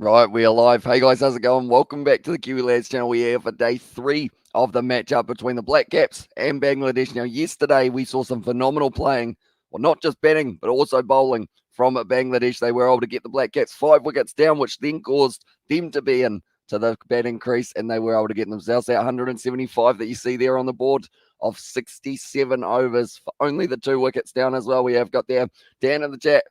Right, we are live. Hey guys, how's it going? Welcome back to the Kiwi Lads channel. We're here for day 3 of the matchup between the Black Caps and Bangladesh. Now, yesterday we saw some phenomenal playing, well, not just batting, but also bowling from Bangladesh. They were able to get the Black Caps 5 wickets down, which then caused them to be in to the batting crease, and they were able to get themselves that 175 that you see there on the board of 67 overs for only the 2 wickets down as well. We have got there Dan in the chat.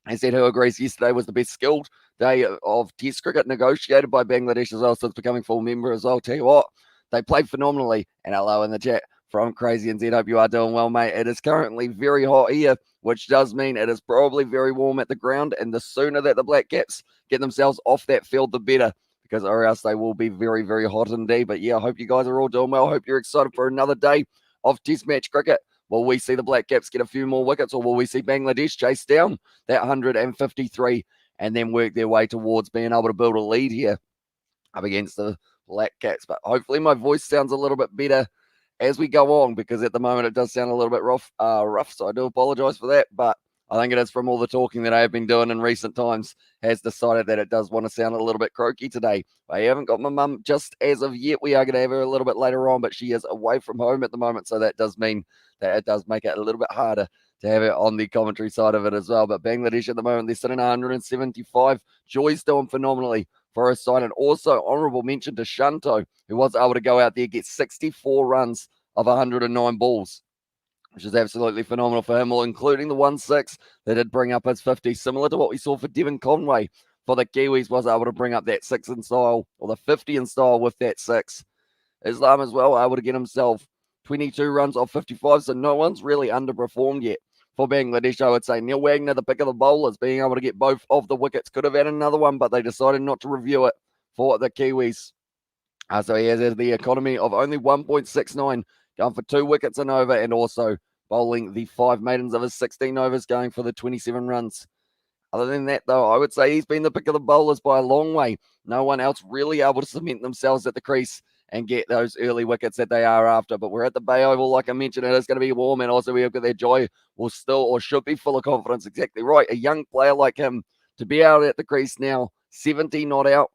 He said who agrees yesterday was the best skilled day of Test cricket negotiated by Bangladesh as well, so it's becoming full member as well. Tell you what, they played phenomenally. And hello in the chat from Crazy NZ. Hope you are doing well, mate. It is currently very hot here, which does mean it is probably very warm at the ground. And the sooner that the Black Caps get themselves off that field, the better, because or else they will be very, very hot indeed. But yeah, I hope you guys are all doing well. I hope you're excited for another day of Test match cricket. Will we see the Black Caps get a few more wickets, or will we see Bangladesh chase down that 153 and then work their way towards being able to build a lead here up against the Black Caps? But hopefully my voice sounds a little bit better as we go on, because at the moment it does sound a little bit rough, so I do apologize for that. But I think it is from all the talking that I have been doing in recent times has decided that it does want to sound a little bit croaky today. I haven't got my mum just as of yet. We are going to have her a little bit later on, but she is away from home at the moment, so that does mean that it does make it a little bit harder to have it on the commentary side of it as well. But Bangladesh at the moment, they're sitting at 175. Joy's doing phenomenally for his side. And also honourable mention to Shanto, who was able to go out there, get 64 runs of 109 balls, which is absolutely phenomenal for him, including the 1-6 that did bring up his 50, similar to what we saw for Devon Conway for the Kiwis, was able to bring up that 6 in style, or the 50 in style with that 6. Islam as well, able to get himself 22 runs off 55, so no one's really underperformed yet for Bangladesh, I would say. Neil Wagner, the pick of the bowlers, being able to get both of the wickets. Could have had another one, but they decided not to review it for the Kiwis. So he has the economy of only 1.69, going for 2 wickets and over, and also bowling the 5 maidens of his 16 overs, going for the 27 runs. Other than that, though, I would say he's been the pick of the bowlers by a long way. No one else really able to cement themselves at the crease and get those early wickets that they are after. But we're at the Bay Oval, like I mentioned, it is going to be warm, and also we have got their Joy will still, or should be, full of confidence. Exactly right. A young player like him to be out at the crease now, 70 not out.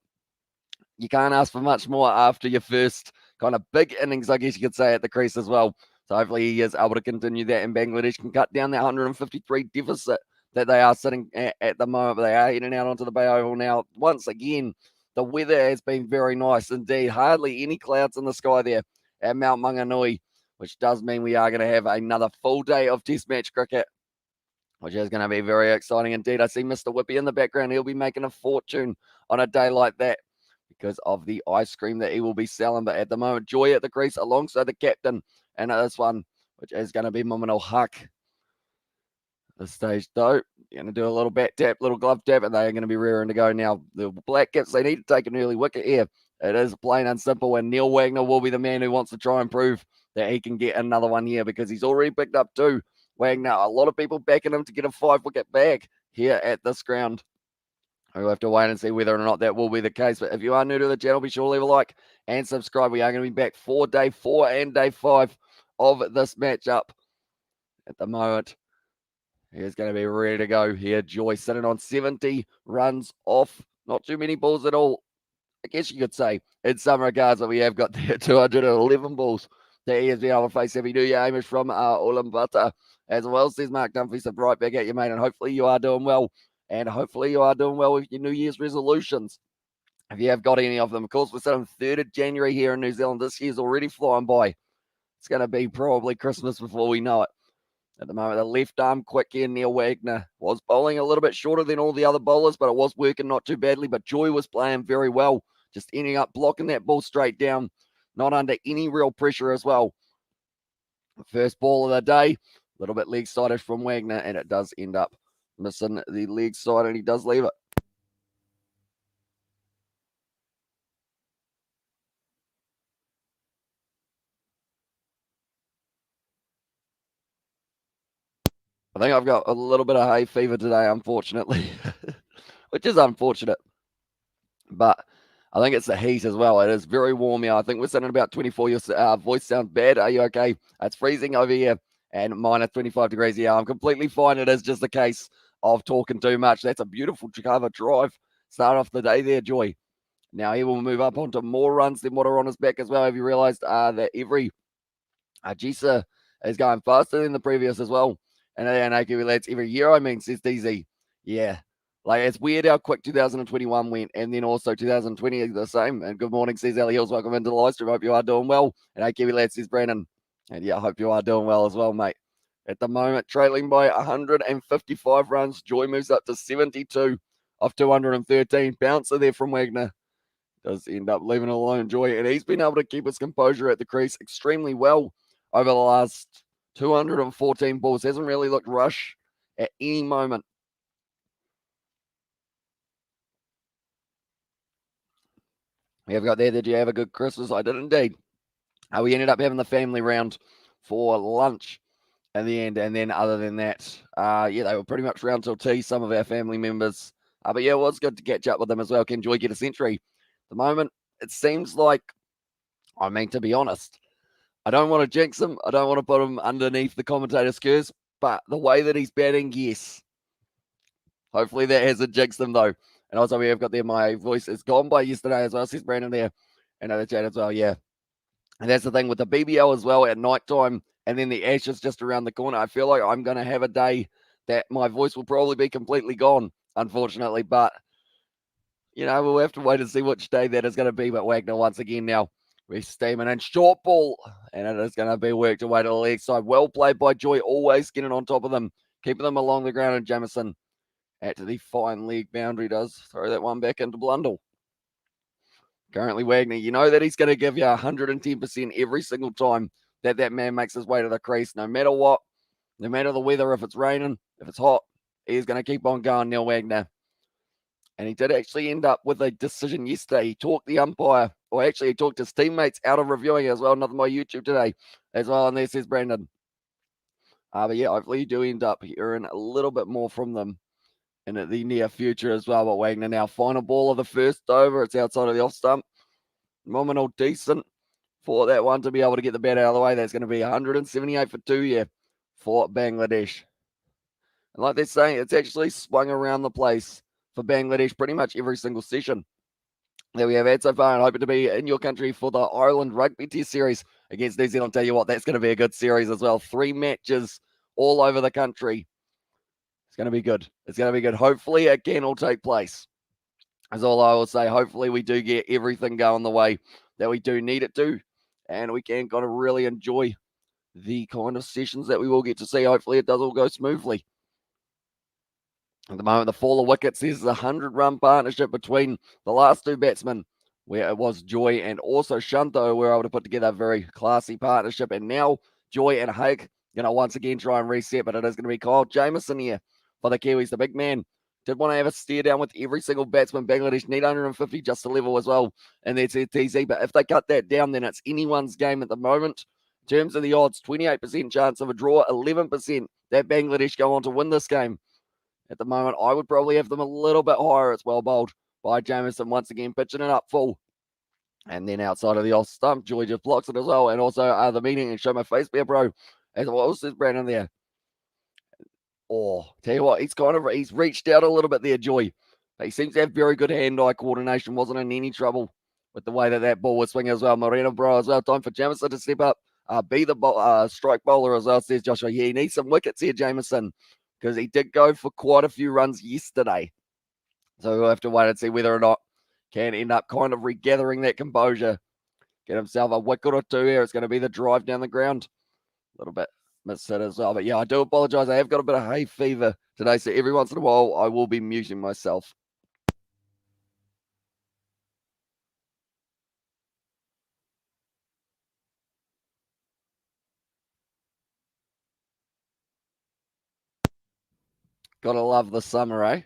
You can't ask for much more after your first kind of big innings, I guess you could say, at the crease as well. So hopefully he is able to continue that, and Bangladesh can cut down that 153 deficit that they are sitting at the moment. They are heading out onto the Bay Oval now. Once again, the weather has been very nice indeed. Hardly any clouds in the sky there at Mount Maunganui, which does mean we are going to have another full day of Test match cricket, which is going to be very exciting indeed. I see Mr. Whippy in the background. He'll be making a fortune on a day like that because of the ice cream that he will be selling. But at the moment, Joy at the crease alongside the captain, and this one, which is going to be Mominal Huck. This stage, though, you're going to do a little bat tap, little glove tap, and they are going to be rearing to go now. The Black Caps, they need to take an early wicket here. It is plain and simple, and Neil Wagner will be the man who wants to try and prove that he can get another one here, because he's already picked up 2. Wagner, a lot of people backing him to get a 5-wicket bag here at this ground. We'll have to wait and see whether or not that will be the case. But if you are new to the channel, be sure to leave a like and subscribe. We are going to be back for day 4 and day 5 of this matchup. At the moment, he's going to be ready to go here. Joy sitting on 70 runs off. Not too many balls at all, I guess you could say, in some regards. That we have got there 211 balls that he has been able to face. Happy New Year, Amish from Ulaanbaatar. As well, says Mark Dunphy, so right back at you, mate. And hopefully you are doing well. And hopefully you are doing well with your New Year's resolutions, if you have got any of them. Of course, we're sitting 3rd of January here in New Zealand. This year's already flying by. It's going to be probably Christmas before we know it. At the moment, the left arm quick here, Neil Wagner was bowling a little bit shorter than all the other bowlers, but it was working not too badly. But Joy was playing very well, just ending up blocking that ball straight down, not under any real pressure as well. First ball of the day, a little bit leg sided from Wagner, and it does end up missing the leg side, and he does leave it. I think I've got a little bit of hay fever today, unfortunately, which is unfortunate. But I think it's the heat as well. It is very warm here. I think we're sitting at about 24. Your voice sounds bad. Are you okay? It's freezing over here and minus 25 degrees here. I'm completely fine. It is just a case of talking too much. That's a beautiful cover drive. start off the day there, Joy. Now he will move up onto more runs than what are on his back as well. Have you realised that every Jisa is going faster than the previous as well? And that's every year, says DZ. Yeah. Like, it's weird how quick 2021 went, and then also 2020 is the same. And good morning, says Ellie Hills. Welcome into the live stream. Hope you are doing well. And Kiwi Lad, says Brandon. And yeah, I hope you are doing well as well, mate. At the moment, trailing by 155 runs. Joy moves up to 72 of 213. Bouncer there from Wagner. Does end up leaving alone, Joy. And he's been able to keep his composure at the crease extremely well over the last 214 balls. Hasn't really looked rush at any moment. We have got there. Did you have a good Christmas? I did indeed. We ended up having the family round for lunch in the end. And then other than that, they were pretty much round till tea, some of our family members. But yeah, it was good to catch up with them as well. Can Joy get a century? At the moment, it seems like, to be honest, I don't want to jinx him. I don't want to put him underneath the commentator's curse. But the way that he's batting, yes. Hopefully that hasn't jinxed him, though. And also, we have got there, my voice is gone by yesterday as well, says Brandon there. And the chat as well, yeah. And that's the thing with the BBL as well at night time, and then the Ashes just around the corner. I feel like I'm going to have a day that my voice will probably be completely gone, unfortunately. But, we'll have to wait and see which day that is going to be. But Wagner, once again, now we're steaming in short ball, and it is going to be worked away to the leg side. Well played by Joy, always getting on top of them, keeping them along the ground. And Jamison at the fine leg boundary does throw that one back into Blundell. Currently, Wagner, you know that he's going to give you 110% every single time that man makes his way to the crease, no matter what, no matter the weather, if it's raining, if it's hot, he's going to keep on going, Neil Wagner. And he did actually end up with a decision yesterday. He talked the umpire, or actually he talked his teammates out of reviewing as well. Nothing on my YouTube today as well. And there says Brandon. But yeah, hopefully you do end up hearing a little bit more from them in the near future as well. But Wagner now, final ball of the first over. It's outside of the off stump. Nominal decent for that one to be able to get the bat out of the way. That's going to be 178 for 2 here for Bangladesh. And like they're saying, it's actually swung around the place for Bangladesh pretty much every single session that we have had so far, and hoping to be in your country for the Ireland Rugby Test Series against New Zealand. Tell you what, that's going to be a good series as well. 3 matches all over the country. It's going to be good. It's going to be good. Hopefully it can all take place. That's all I will say. Hopefully we do get everything going the way that we do need it to, and we can kind of really enjoy the kind of sessions that we will get to see. Hopefully it does all go smoothly. At the moment, the fall of wickets is a 100-run partnership between the last 2 batsmen, where it was Joy and also Shanto were able to put together a very classy partnership. And now Joy and Hake going to once again try and reset, but it is going to be Kyle Jamieson here for the Kiwis. The big man did want to have a stare down with every single batsman. Bangladesh need 150 just to level as well, and that's their TC. But if they cut that down, then it's anyone's game at the moment. In terms of the odds, 28% chance of a draw, 11% that Bangladesh go on to win this game. At the moment, I would probably have them a little bit higher. It's well bowled by Jamieson once again, pitching it up full. And then outside of the off stump, Joy just blocks it as well. And also the meeting and show my face there, bro. As well as Brandon there. Oh, tell you what, he's reached out a little bit there, Joy. But he seems to have very good hand-eye coordination. Wasn't in any trouble with the way that ball was swinging as well. Moreno, bro, as well. Time for Jamieson to step up. Be the strike bowler as well, says Joshua. Yeah, he needs some wickets here, Jamieson, because he did go for quite a few runs yesterday. So we'll have to wait and see whether or not can end up kind of regathering that composure. Get himself a wicket or 2 here. It's going to be the drive down the ground. A little bit missed it as well. But yeah, I do apologize. I have got a bit of hay fever today. So every once in a while, I will be muting myself. Gotta love the summer, eh?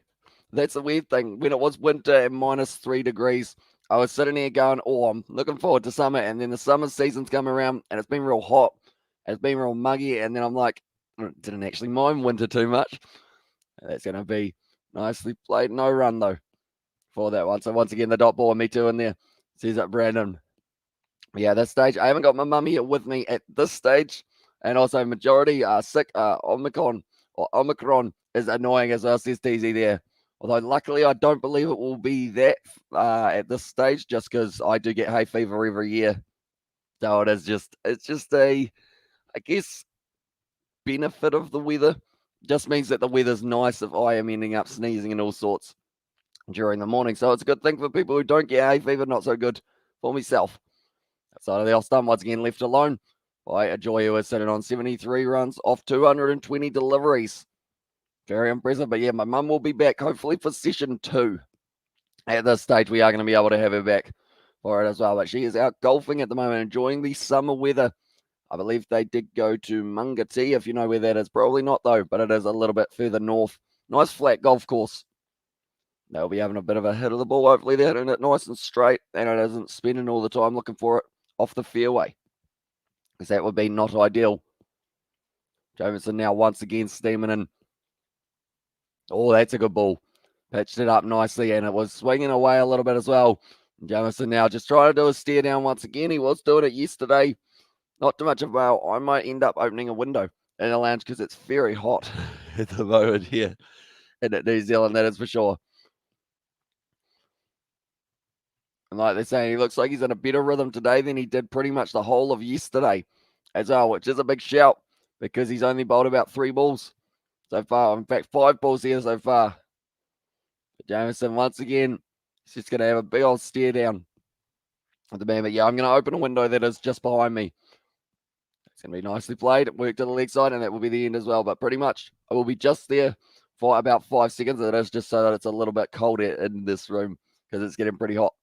That's the weird thing. When it was winter and -3 degrees, I was sitting here going, oh, I'm looking forward to summer. And then the summer season's come around and it's been real hot. It's been real muggy. And then I'm like, I didn't actually mind winter too much. That's going to be nicely played. No run, though, for that one. So once again, the dot ball and me too in there. Says that Brandon. Yeah, this stage, I haven't got my mum here with me at this stage. And also majority are sick. Omicron is annoying as well, says TZ there. Although luckily I don't believe it will be that at this stage, just because I do get hay fever every year. So it's just a, I guess, benefit of the weather. Just means that the weather's nice if I am ending up sneezing and all sorts during the morning. So it's a good thing for people who don't get hay fever, not so good for myself. Outside of the off stump, once again left alone by a Joy who is sitting on 73 runs off 220 deliveries. Very impressive. But yeah, my mum will be back hopefully for session 2. At this stage, we are going to be able to have her back for it as well. But she is out golfing at the moment, enjoying the summer weather. I believe they did go to Maunganui, if you know where that is. Probably not, though, but it is a little bit further north. Nice flat golf course. They'll be having a bit of a hit of the ball. Hopefully, they're hitting it nice and straight, and it isn't spinning all the time looking for it off the fairway, because that would be not ideal. Jamieson now once again steaming in. Oh, that's a good ball. Pitched it up nicely, and it was swinging away a little bit as well. Jamieson now just trying to do a stare down once again. He was doing it yesterday. Not too much of a, I might end up opening a window in the lounge because it's very hot at the moment here in New Zealand, that is for sure. And like they're saying, he looks like he's in a better rhythm today than he did pretty much the whole of yesterday as well, which is a big shout because he's only bowled about 3 balls so far. In fact, 5 balls here so far. But Jamieson, once again, he's just going to have a big old stare down at the man. But yeah, I'm going to open a window that is just behind me. It's going to be nicely played. It worked to the leg side, and that will be the end as well. But pretty much, I will be just there for about 5 seconds. It is just so that it's a little bit cold in this room because it's getting pretty hot.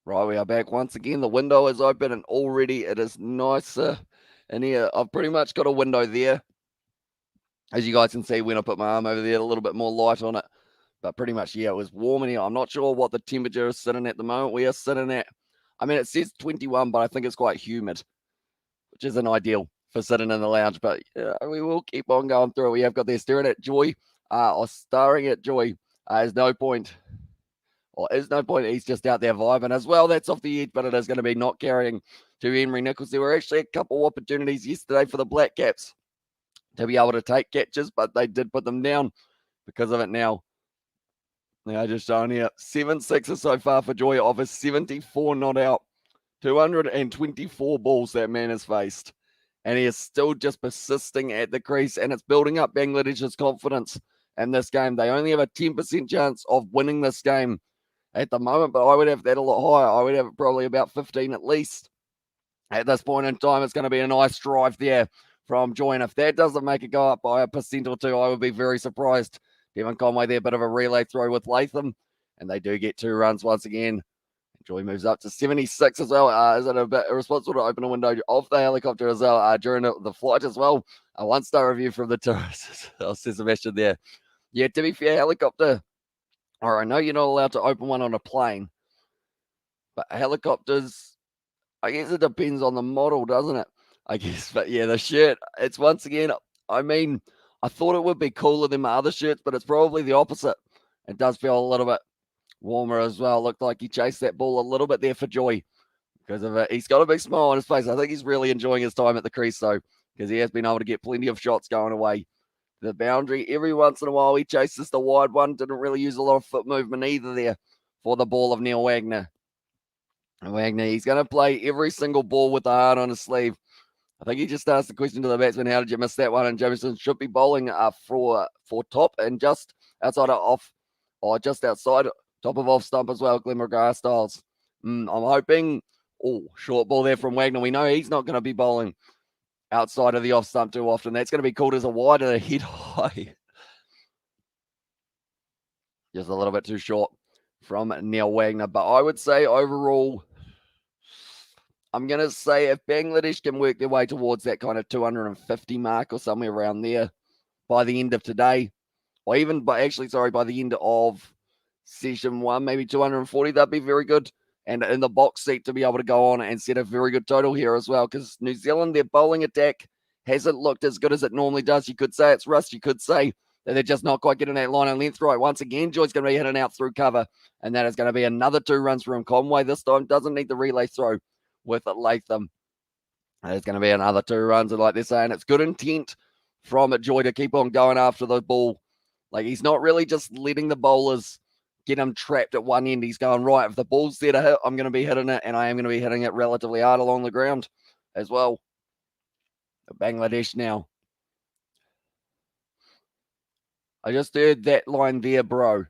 Right, we are back once again. The window is open, and already it is nicer in here. I've pretty much got a window there. As you guys can see, when I put my arm over there, a little bit more light on it. But pretty much, yeah, it was warm in here. I'm not sure what the temperature is sitting at the moment. We are sitting at, I mean, it says 21, but I think it's quite humid, which isn't ideal for sitting in the lounge. But we will keep on going through it. We have got there staring at Joy, or staring at Joy. There's no point. Well, there's no point. He's just out there vibing as well. That's off the edge, but it is going to be not carrying to Henry Nichols. There were actually a couple of opportunities yesterday for the Black Caps to be able to take catches, but they did put them down because of it now. They are just showing here 7 sixes so far for Joy off his 74 not out. 224 balls that man has faced. And he is still just persisting at the crease, and it's building up Bangladesh's confidence in this game. They only have a 10% chance of winning this game at the moment, but I would have that a lot higher. I would have it probably about 15 at least. At this point in time, it's going to be a nice drive there from Joy. And if that doesn't make it go up by a percent or two, I would be very surprised. Devon Conway there, bit of a relay throw with Latham, and they do get 2 runs once again. Joy moves up to 76 as well. Is it a bit irresponsible to open a window of the helicopter as well during the flight as well? A 1-star review from the tourists. Says Sebastian there. Yeah, to be fair, helicopter. All right, I know you're not allowed to open one on a plane, but helicopters, I guess it depends on the model, doesn't it? I guess, but yeah, the shirt, it's once again, I mean, I thought it would be cooler than my other shirts, but it's probably the opposite. It does feel a little bit warmer as well. Looked like he chased that ball a little bit there for Joy because of it. He's got a big smile on his face. I think he's really enjoying his time at the crease, though, because he has been able to get plenty of shots going away the boundary. Every once in a while, he chases the wide one. Didn't really use a lot of foot movement either there for the ball of Neil Wagner. Wagner, he's going to play every single ball with the heart on his sleeve. I think he just asked the question to the batsman, how did you miss that one? And Jamieson should be bowling for top and just outside of off, or just outside, top of off stump as well, Glenmore Styles. I'm hoping, short ball there from Wagner. We know he's not going to be bowling outside of the off stump too often. That's going to be called as a wide and a head high. Just a little bit too short from Neil Wagner. But I would say overall, I'm going to say if Bangladesh can work their way towards that kind of 250 mark or somewhere around there by the end of today, or even by the end of session one, maybe 240, that'd be very good. And in the box seat to be able to go on and set a very good total here as well, because New Zealand, their bowling attack hasn't looked as good as it normally does. You could say it's rust. You could say that they're just not quite getting that line and length right. Once again, Joy's going to be hitting out through cover, and that is going to be another 2 runs from Conway. This time doesn't need the relay throw with Latham. There's going to be another 2 runs, and like they're saying, it's good intent from Joy to keep on going after the ball. Like, he's not really just letting the bowlers get him trapped at one end. He's going, right, if the ball's there to hit, I'm going to be hitting it, and I am going to be hitting it relatively hard along the ground as well. Bangladesh now. I just heard that line there, bro.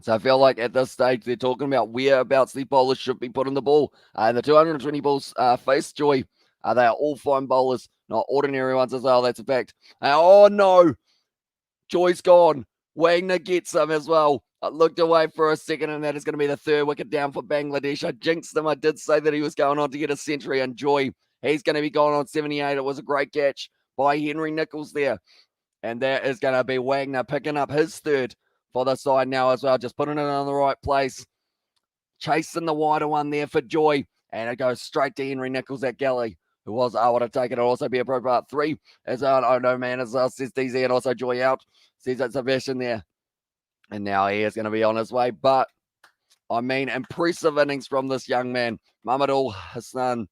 So I feel like at this stage they're talking about whereabouts the bowlers should be putting the ball. The 220 balls face Joy. They are all fine bowlers, not ordinary ones as well. That's a fact. Oh no, Joy's gone. Wagner gets him as well. I looked away for a second, and that is going to be the 3rd wicket down for Bangladesh. I jinxed them. I did say that he was going on to get a century, and Joy, he's going to be going on 78. It was a great catch by Henry Nicholls there. And that is going to be Wagner picking up his 3rd for the side now as well. Just putting it in the right place. Chasing the wider one there for Joy. And it goes straight to Henry Nicholls at Galley, who was able to take it. It'll also be a pro part 3 as well. Oh no, man, as well, says DZ, and also Joy out. Sees that Sebastian there. And now he is going to be on his way. But, I mean, impressive innings from this young man. Mamadul Hassan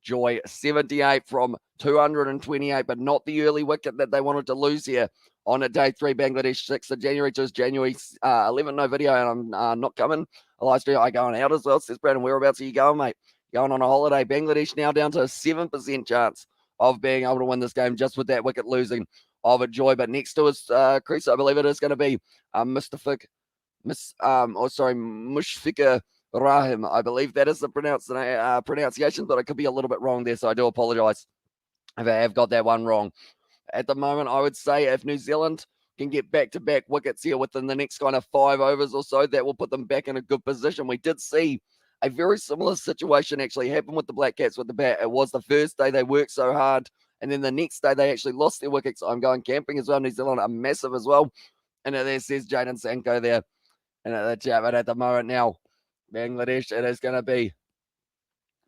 Joy, 78 from 228, but not the early wicket that they wanted to lose here on a day 3, Bangladesh 6th of January to January 11. No video, and I'm not coming. Live stream, I going out as well, says Brandon. Whereabouts are you going, mate? Going on a holiday. Bangladesh now down to a 7% chance of being able to win this game just with that wicket losing of a Joy. But next to his crease, I believe it is going to be Mushfiqur Rahim. I believe that is the pronunciation, but I could be a little bit wrong there, so I do apologize if I have got that one wrong. At the moment, I would say if New Zealand can get back-to-back wickets here within the next kind of 5 overs or so, that will put them back in a good position. We did see a very similar situation actually happen with the Black Caps with the bat. It was the first day they worked so hard, and then the next day they actually lost their wickets. I'm going camping as well. New Zealand are massive as well. And there says Jaden Sanko there. And at the chat, but at the moment now, Bangladesh, it is going to be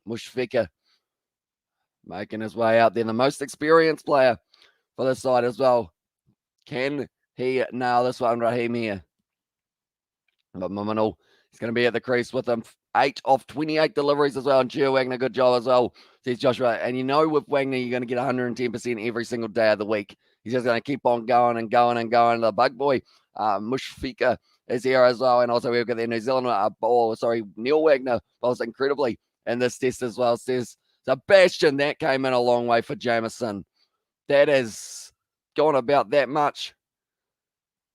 Mushfiqur making his way out there. The most experienced player for this side as well. Can he nail this one, Raheem here? But Mamanul is going to be at the crease with him. 8 of 28 deliveries as well. And Gio Wagner, good job as well, says Joshua. And you know with Wagner, you're going to get 110% every single day of the week. He's just going to keep on going and going and going. The bug boy, Mushfiqur, is here as well. And also we've got the New Zealand Neil Wagner bowls incredibly in this test as well. Says Sebastian, that came in a long way for Jameson. That has gone about that much.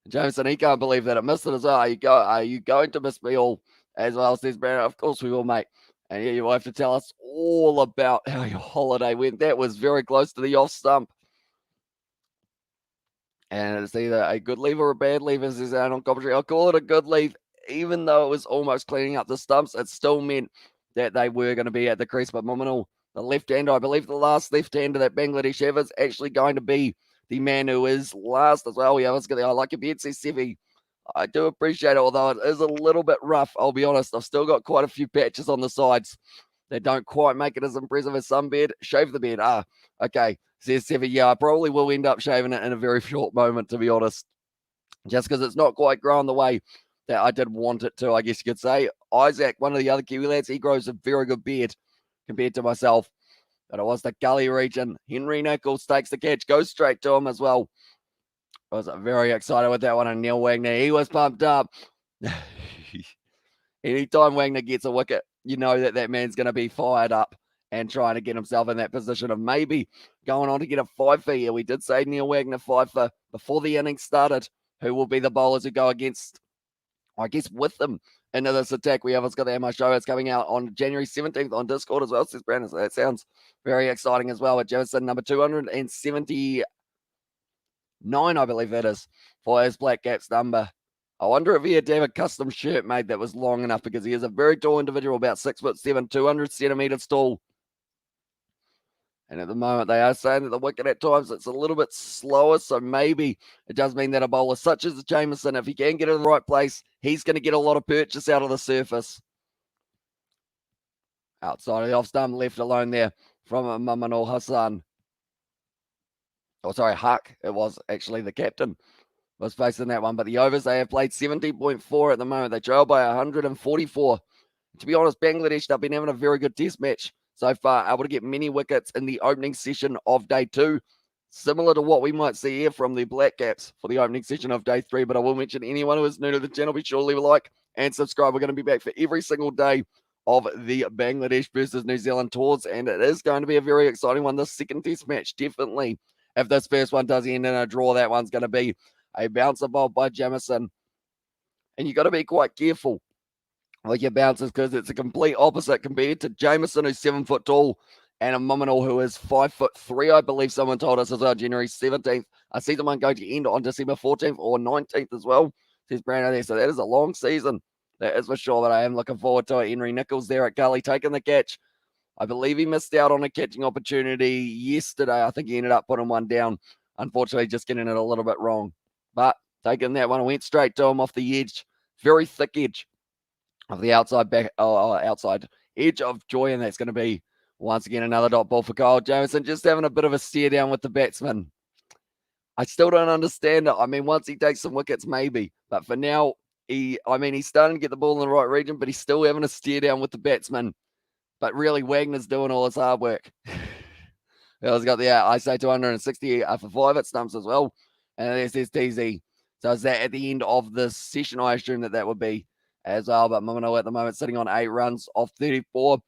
Jameson, he can't believe that it missed it as well. Are you going to miss me all as well, says Brandon? Of course we will, mate. And yeah, you will have to tell us all about how your holiday went. That was very close to the off stump. And it's either a good leave or a bad leave, as is on commentary. I'll call it a good leave, even though it was almost cleaning up the stumps. It still meant that they were going to be at the crease. But Mamanul, the left-hander, I believe the last left-hander that Bangladesh have is actually going to be the man who is last as well. Yeah, I like your beard, says Sevi. I do appreciate it, although it is a little bit rough. I'll be honest. I've still got quite a few patches on the sides that don't quite make it as impressive as some beard. Shave the beard. Okay, says Sevi. Yeah, I probably will end up shaving it in a very short moment, to be honest, just because it's not quite grown the way that I did want it to, I guess you could say. Isaac, one of the other Kiwi lads, he grows a very good beard compared to myself. But it was the gully region. Henry Nicholls takes the catch, goes straight to him as well. I was very excited with that one. And Neil Wagner, he was pumped up. Anytime Wagner gets a wicket, you know that man's going to be fired up and trying to get himself in that position of maybe going on to get a 5 for here. We did say Neil Wagner 5 for before the innings started. Who will be the bowlers who go against, I guess, with them into this attack? We have got the MI show. It's coming out on January 17th on Discord as well, says Brandon. So that sounds very exciting as well. With Jefferson, number 279, I believe that is, for his Black Caps number. I wonder if he had to have a custom shirt made that was long enough, because he is a very tall individual, about 6'7", 200 centimeters tall. And at the moment, they are saying that the wicket at times it's a little bit slower. So maybe it does mean that a bowler such as Jameson, if he can get in the right place, he's going to get a lot of purchase out of the surface. Outside of the off stump, left alone there from Mamanul Hassan. Oh, sorry, Huck. It was actually the captain was facing that one. But the overs, they have played 70.4 at the moment. They trail by 144. To be honest, Bangladesh, they've been having a very good test match so far, able to get many wickets in the opening session of day 2, similar to what we might see here from the Black Caps for the opening session of day 3. But I will mention anyone who is new to the channel, be sure to leave a like and subscribe. We're going to be back for every single day of the Bangladesh versus New Zealand tours, and it is going to be a very exciting one. This second test match, definitely, if this first one does end in a draw, that one's going to be a bouncer bowled by Jamison. And you've got to be quite careful with your bouncers because it's a complete opposite compared to Jameson, who's 7 foot tall, and a Mamanul who is 5'3", I believe someone told us as well, January 17th. I see them going to end on December 14th or 19th as well, says Brandon there. So that is a long season, that is for sure, but I am looking forward to it. Henry Nichols there at Gully taking the catch. I believe he missed out on a catching opportunity yesterday. I think he ended up putting one down. Unfortunately, just getting it a little bit wrong. But taking that one, went straight to him off the edge. Very thick edge of the outside edge of Joy, and that's going to be once again another dot ball for Kyle Jameson, just having a bit of a stare down with the batsman. I still don't understand it. I mean, once he takes some wickets, maybe, but for now, he's starting to get the ball in the right region, but he's still having a stare down with the batsman. But really, Wagner's doing all his hard work. He's got the ISO 260 for 5 at stumps as well, and there's his TZ. So is that at the end of the session? I assume that would be as well. But Mamano at the moment sitting on 8 runs off 34.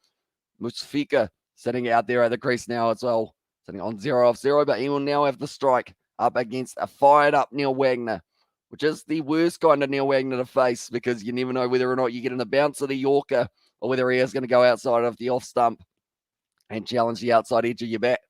Musfika sitting out there at the crease now as well, sitting on 0 off 0. But he will now have the strike up against a fired up Neil Wagner, which is the worst kind of Neil Wagner to face because you never know whether or not you get in the bounce of the Yorker or whether he is going to go outside of the off stump and challenge the outside edge of your bat.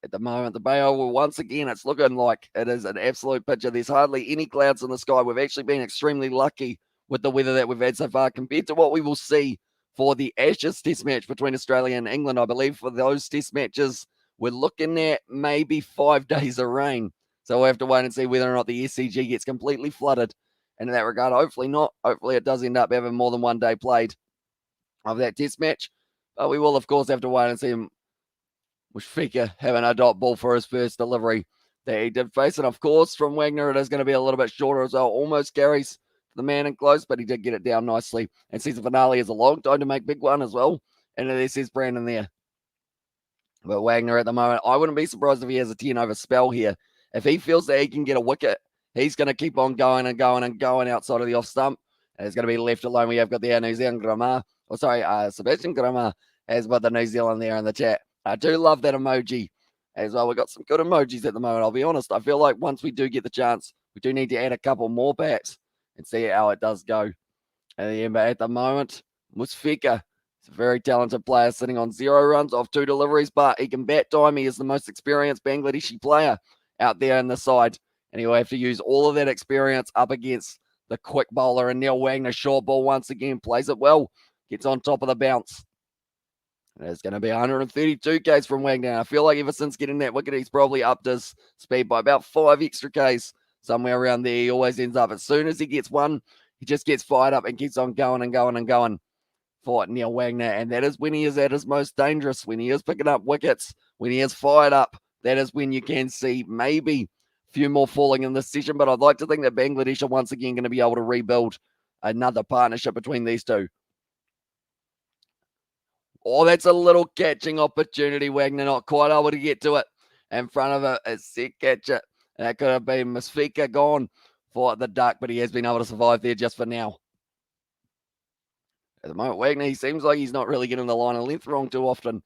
At the moment, the Bayo, once again, it's looking like it is an absolute picture. There's hardly any clouds in the sky. We've actually been extremely lucky with the weather that we've had so far compared to what we will see for the Ashes test match between Australia and England. I believe for those test matches, we're looking at maybe 5 days of rain. So we'll have to wait and see whether or not the SCG gets completely flooded. And in that regard, hopefully not. Hopefully it does end up having more than 1 day played of that test match. But we will, of course, have to wait and see him Mushfika having a dot ball for his first delivery that he did face. And of course, from Wagner, it is going to be a little bit shorter as well. Almost carries the man in close, but he did get it down nicely. And season finale is a long time to make big one as well. And this is Brandon there. But Wagner at the moment, I wouldn't be surprised if he has a 10 over spell here. If he feels that he can get a wicket, he's going to keep on going and going and going outside of the off stump. And it's going to be left alone. We have got the New Zealand Gramar. Sebastian Gramar has got the New Zealand there in the chat. I do love that emoji as well. We've got some good emojis at the moment. I'll be honest. I feel like once we do get the chance, we do need to add a couple more perhaps and see how it does go. And but at the moment, Musfika is a very talented player sitting on 0 runs off 2 deliveries, but he can bat time. He is the most experienced Bangladeshi player out there in the side. And he'll have to use all of that experience up against the quick bowler. And Neil Wagner, short ball once again, plays it well. Gets on top of the bounce. There's going to be 132 Ks from Wagner. I feel like ever since getting that wicket, he's probably upped his speed by about 5 extra Ks, somewhere around there. He always ends up, as soon as he gets one, he just gets fired up and keeps on going and going and going for Neil Wagner. And that is when he is at his most dangerous, when he is picking up wickets, when he is fired up. That is when you can see maybe a few more falling in this session. But I'd like to think that Bangladesh are once again going to be able to rebuild another partnership between these two. Oh, that's a little catching opportunity. Wagner not quite able to get to it in front of it. It's set catcher. And that could have been Musfika gone for the duck, but he has been able to survive there just for now. At the moment, Wagner, he seems like he's not really getting the line of length wrong too often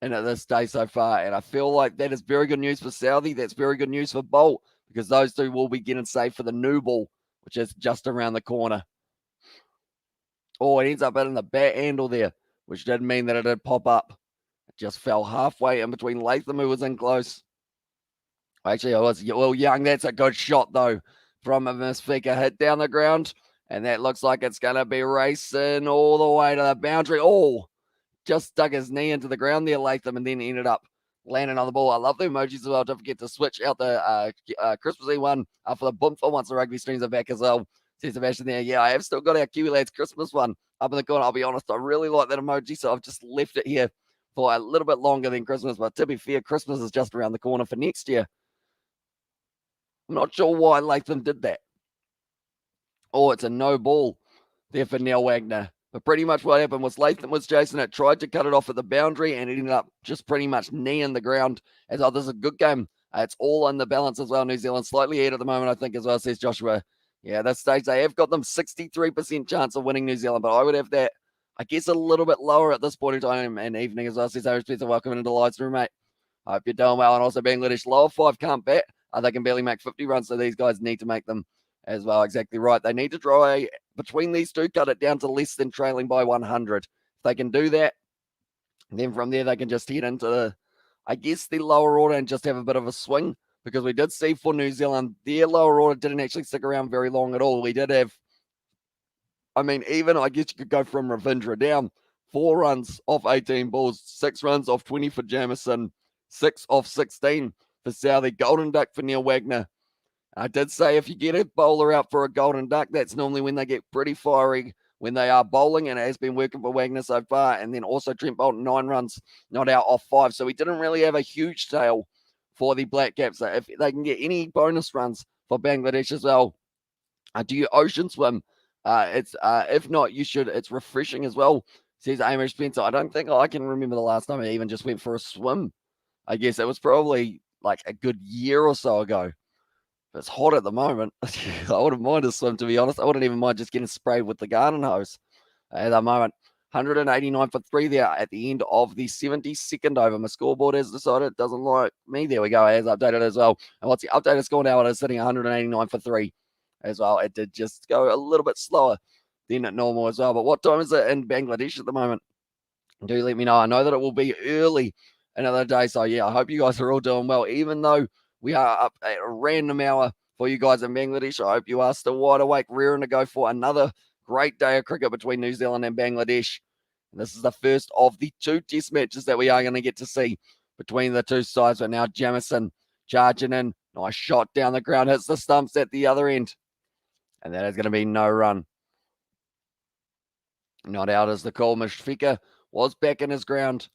in at this day so far. And I feel like that is very good news for Southey. That's very good news for Bolt because those two will be getting safe for the new ball, which is just around the corner. Oh, it ends up hitting the bat handle there, which did mean that it did pop up. It just fell halfway in between Latham, who was in close. Actually, I was young. That's a good shot, though, from a Musfika. Hit down the ground, and that looks like it's going to be racing all the way to the boundary. Oh, just stuck his knee into the ground there, Latham, and then ended up landing on the ball. I love the emojis as well. Don't forget to switch out the Christmassy one for the Boomfa once the rugby streams are back as well. Says Sebastian there. Yeah, I have still got our Kiwi Lads Christmas one up in the corner. I'll be honest, I really like that emoji, so I've just left it here for a little bit longer than Christmas. But to be fair, Christmas is just around the corner for next year. I'm not sure why Latham did that. Oh, it's a no ball there for Neil Wagner. But pretty much what happened was Latham was chasing it, tried to cut it off at the boundary, and it ended up just pretty much kneeing the ground. As oh, this is a good game. It's all in the balance as well. New Zealand slightly ahead at the moment, I think, as well, says Joshua. Yeah, at this stage, they have got them 63% chance of winning New Zealand, but I would have that, I guess, a little bit lower at this point in time and evening as well, says Irish Spencer. Welcome into the lights room, mate. I hope you're doing well. And also Bangladesh, lower 5 can't bat. They can barely make 50 runs, so these guys need to make them as well. Exactly right. They need to try between these two, cut it down to less than trailing by 100. If they can do that, then from there they can just head into the, I guess, the lower order and just have a bit of a swing, because we did see for New Zealand, their lower order didn't actually stick around very long at all. We did have, I mean, even I guess you could go from Ravindra down 4 runs off 18 balls, 6 runs off 20 for Jamieson, 6 off 16 for Southey, golden duck for Neil Wagner. I did say if you get a bowler out for a golden duck, that's normally when they get pretty fiery when they are bowling, and it has been working for Wagner so far. And then also Trent Bolton, 9 runs, not out off 5. So we didn't really have a huge tail for the Black Caps. So if they can get any bonus runs for Bangladesh as well, do you ocean swim? It's if not, you should. It's refreshing as well, says Amish Spencer. I don't think I can remember the last time I even just went for a swim. I guess it was probably like a good year or so ago. It's hot at the moment. I wouldn't mind a swim, to be honest. I wouldn't even mind just getting sprayed with the garden hose at the moment. 189 for 3 there at the end of the 72nd over. My scoreboard has decided it doesn't like me. There we go. It has updated as well. And what's the updated score now? It is sitting 189 for 3 as well. It did just go a little bit slower than at normal as well. But what time is it in Bangladesh at the moment? Do let me know. I know that it will be early another day. So, yeah, I hope you guys are all doing well, even though we are up at a random hour for you guys in Bangladesh. I hope you are still wide awake, rearing to go for another great day of cricket between New Zealand and Bangladesh. And this is the first of the 2 test matches that we are going to get to see between the two sides. But now Jamieson charging in. Nice shot down the ground, hits the stumps at the other end. And that is going to be no run. Not out as the call. Mishfika was back in his ground.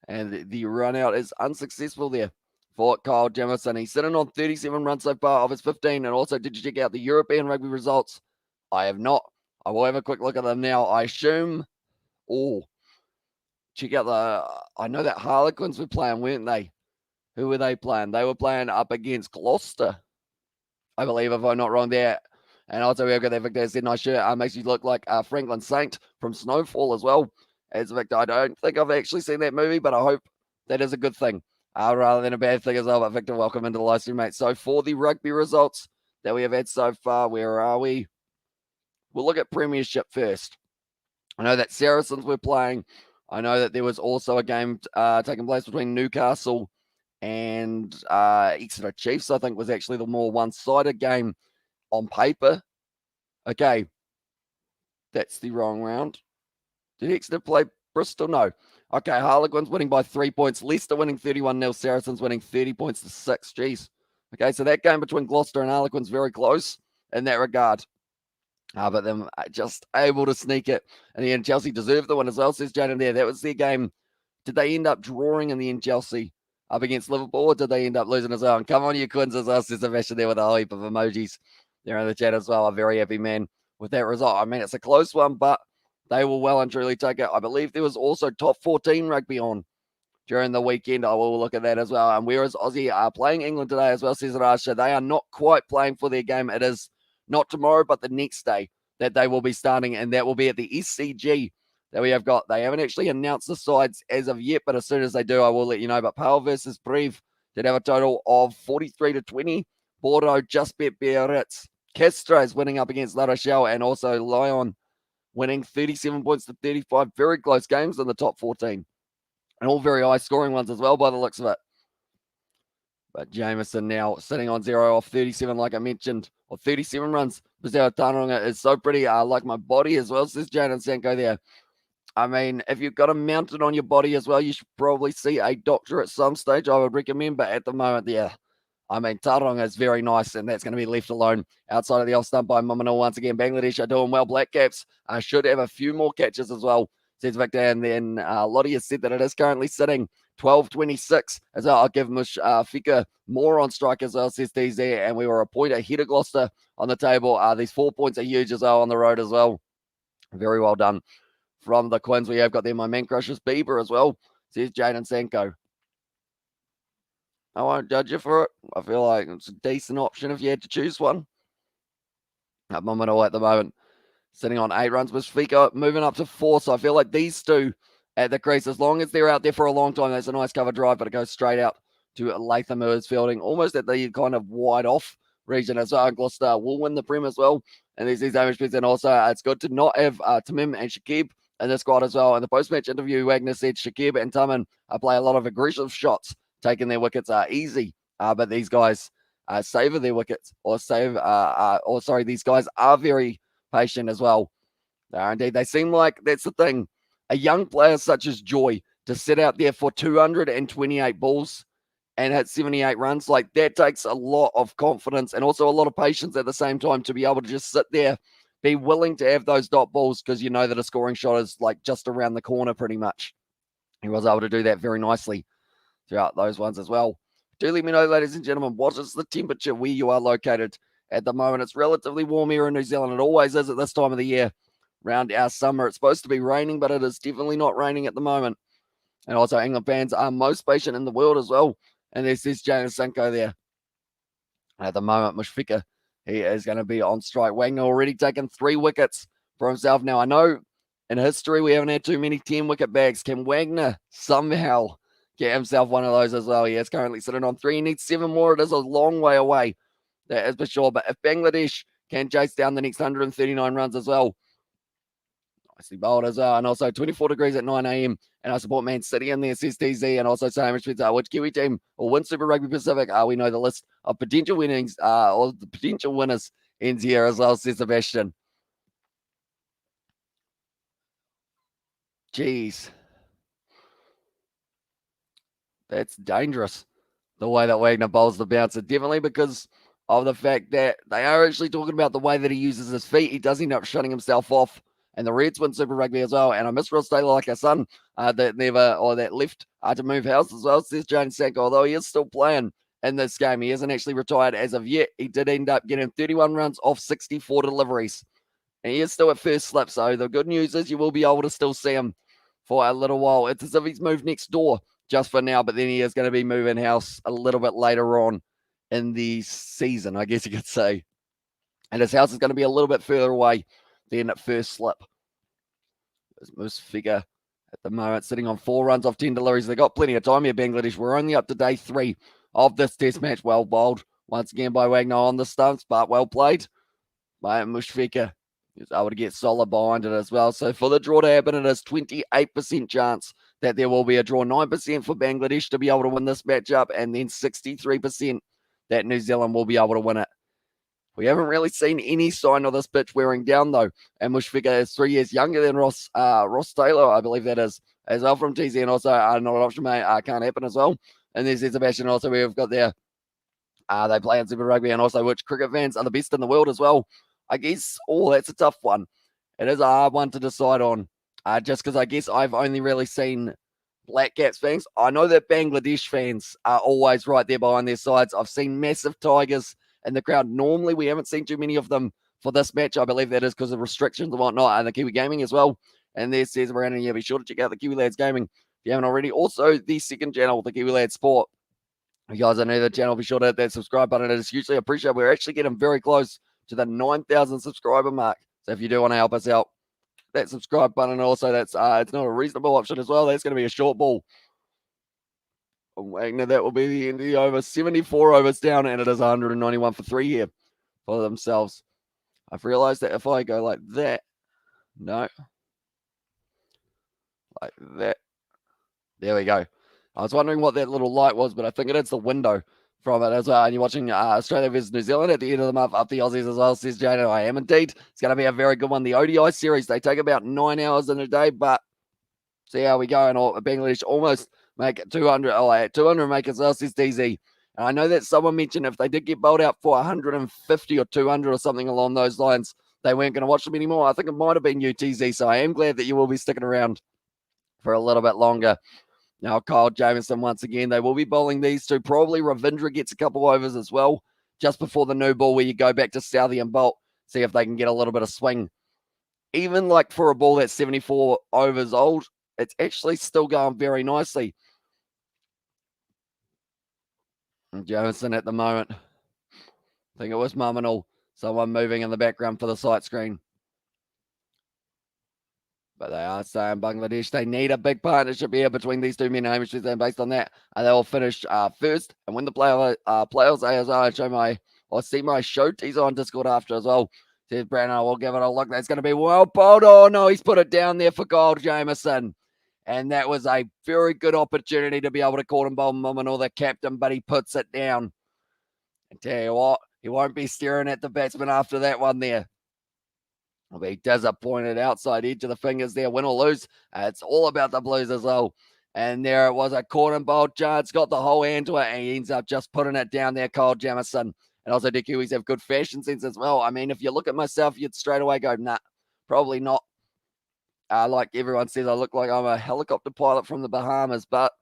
And the run out is unsuccessful there for Kyle Jamieson. He's sitting on 37 runs so far of his 15. And also, did you check out the European rugby results? I have not. I will have a quick look at them now. I assume, check out I know that Harlequins were playing, weren't they? Who were they playing? They were playing up against Gloucester, I believe, if I'm not wrong there. And also, we've got that Victor said, nice shirt. Makes you look like Franklin Saint from Snowfall as well as Victor. I don't think I've actually seen that movie, but I hope that is a good thing rather than a bad thing as well. But Victor, welcome into the live stream, mate. So for the rugby results that we have had so far, where are we? We'll look at Premiership first. I know that Saracens were playing. I know that there was also a game taking place between Newcastle and Exeter Chiefs, I think was actually the more one-sided game on paper. Okay. That's the wrong round. Did Exeter play Bristol? No. Okay, Harlequins winning by 3 points. Leicester winning 31-0. Saracens winning 30 points to 6. Jeez. Okay, so that game between Gloucester and Harlequins very close in that regard. But them just able to sneak it. And the end, Chelsea deserved the one as well, says Jaden there. That was their game. Did they end up drawing in the end, Chelsea, up against Liverpool, or did they end up losing as well? And come on, you Quins, as well, says Sebastian there with a whole heap of emojis there in the chat as well. A very happy man with that result. I mean, it's a close one, but they will well and truly take it. I believe there was also top 14 rugby on during the weekend. I will look at that as well. And whereas Aussie are playing England today as well, says Rasha, they are not quite playing for their game. It is not tomorrow, but the next day that they will be starting, and that will be at the SCG that we have got. They haven't actually announced the sides as of yet, but as soon as they do, I will let you know. But Pale versus Brive did have a total of 43-20. Bordeaux just bet Biarritz. Castro is winning up against La Rochelle, and also Lyon winning 37 points to 35. Very close games in the top 14. And all very high scoring ones as well by the looks of it. But Jamieson now sitting on 0 off 37, like I mentioned, or 37 runs. Bizarro Tanarunga is so pretty, like my body as well, says Jaden Sanko there. I mean, if you've got a mountain on your body as well, you should probably see a doctor at some stage, I would recommend. But at the moment, yeah, I mean, Tauranga is very nice, and that's going to be left alone outside of the off stump by Maunganui once again. Bangladesh are doing well. Black Caps should have a few more catches as well, says Victor. And then Lottie has said that it is currently sitting 12-26. As well, I'll give Fika more on strike as well, says DZ. And we were a point ahead of Gloucester on the table. These 4 points are huge as well on the road as well. Very well done from the Quins. We have got there my man crushes Bieber as well, says Jaden Sanko. I won't judge you for it. I feel like it's a decent option if you had to choose one. At Maunganui at the moment, sitting on 8 runs with Fika moving up to 4. So I feel like these two at the crease, as long as they're out there for a long time, that's a nice cover drive, but it goes straight out to Latham, who is fielding almost at the kind of wide off region as well. Gloucester will win the Prem as well. And there's these Amish pits, and also it's good to not have Tamim and Shakib in the squad as well. In the post-match interview, Wagner said Shakib and Tamin play a lot of aggressive shots, taking their wickets are easy, but these guys savor their wickets, these guys are very patient as well. Indeed, they seem like that's the thing. A young player such as Joy to sit out there for 228 balls and hit 78 runs, like that takes a lot of confidence and also a lot of patience at the same time to be able to just sit there, be willing to have those dot balls because you know that a scoring shot is like just around the corner pretty much. He was able to do that very nicely throughout those ones as well. Do let me know, ladies and gentlemen, what is the temperature where you are located at the moment? It's relatively warm here in New Zealand. It always is at this time of the year. Around our summer, it's supposed to be raining, but it is definitely not raining at the moment. And also, England fans are most patient in the world as well. And there's this James Sunko there. At the moment, Mushfika, he is going to be on strike. Wagner already taken 3 wickets for himself. Now, I know in history we haven't had too many 10-wicket bags. Can Wagner somehow get himself one of those as well? He is currently sitting on 3. He needs 7 more. It is a long way away, that is for sure. But if Bangladesh can chase down the next 139 runs as well, nicely bowled as well. And also 24 degrees at 9 a.m. And I support Man City in there, says TZ. And also so much which Kiwi team will win Super Rugby Pacific. We know the list of potential winnings or the potential winners ends here as well, says Sebastian. Jeez. That's dangerous, the way that Wagner bowls the bouncer. Definitely because of the fact that they are actually talking about the way that he uses his feet. He does end up shutting himself off. And the Reds win Super Rugby as well. And I miss Ross Taylor like a son that left to move house as well, says James Sanko. Although he is still playing in this game, he hasn't actually retired as of yet. He did end up getting 31 runs off 64 deliveries. And he is still at first slip. So the good news is you will be able to still see him for a little while. It's as if he's moved next door just for now, but then he is going to be moving house a little bit later on in the season, I guess you could say. And his house is going to be a little bit further away than at first slip. Moose figure at the moment sitting on 4 runs off 10 deliveries. They got plenty of time here, Bangladesh. We're only up to day 3 of this test match. Well bowled once again by Wagner on the stumps, but well played by Mushfika. He was able to get solid behind it as well. So for the draw to happen, it is 28% chance that there will be a draw. 9% for Bangladesh to be able to win this matchup, and then 63% that New Zealand will be able to win it. We haven't really seen any sign of this pitch wearing down, though. And Mushfika is 3 years younger than Ross Taylor, I believe that is, as well from TZ. And also, not an option, mate, can't happen as well. And there's Sebastian also we've got there. They play in Super Rugby, and also which cricket fans are the best in the world as well. I guess, that's a tough one. It is a hard one to decide on, just because I guess I've only really seen Black Caps fans. I know that Bangladesh fans are always right there behind their sides. I've seen massive Tigers in the crowd. Normally, we haven't seen too many of them for this match. I believe that is because of restrictions and whatnot, and the Kiwi Gaming as well. And there says Brandon, yeah, be sure to check out the Kiwi Lads Gaming if you haven't already. Also, the second channel, the Kiwi Lads Sport. If you guys are new to the channel, be sure to hit that subscribe button. It is hugely appreciated. We're actually getting very close to the 9,000 subscriber mark. So if you do want to help us out, that subscribe button. Also, that's it's not a reasonable option as well. That's going to be a short ball. Wagner, that will be the end of the over. 74 overs down, and it is 191 for 3 here for themselves. I've realized that if I go like that, no, like that, there we go. I was wondering what that little light was, but I think it is the window from it as well. And you're watching Australia versus New Zealand at the end of the month, up the Aussies as well, says Jane. I am indeed. It's going to be a very good one. The ODI series, they take about 9 hours in a day, but See how we go. And Bangladesh almost make it 200. Oh, at 200 make it says DZ. And I know that someone mentioned if they did get bowled out for 150 or 200 or something along those lines, they weren't going to watch them anymore. I think it might have been UTZ. So I am glad that you will be sticking around for a little bit longer. Now, Kyle Jamieson, once again, they will be bowling these two. Probably Ravindra gets a couple overs as well, just before the new ball where you go back to Southey and bolt, see if they can get a little bit of swing. Even like for a ball that's 74 overs old, it's actually still going very nicely. And Jamieson at the moment, I think it was Mamanul, someone moving in the background for the sight screen. But they are saying Bangladesh, they need a big partnership here between these two men, Hamish, and based on that, they will finish first and win the playoffs as I show my, or see my show teaser on Discord after as well. Says Brandon, we'll give it a look. That's going to be well bowled. Oh, no, he's put it down there for Kyle Jamieson. And that was a very good opportunity to be able to call him bowl Mamanul, the captain, but he puts it down. I tell you what, he won't be staring at the batsman after that one there. Well, he disappointed outside edge of the fingers there, win or lose. It's all about the Blues as well. And there it was, a caught and bowled chance, got the whole hand to it, and he ends up just putting it down there, Kyle Jamieson. And also, the Kiwis have good fashion sense as well. I mean, if you look at myself, you'd straight away go, nah, probably not. Like everyone says, I look like I'm a helicopter pilot from the Bahamas, but,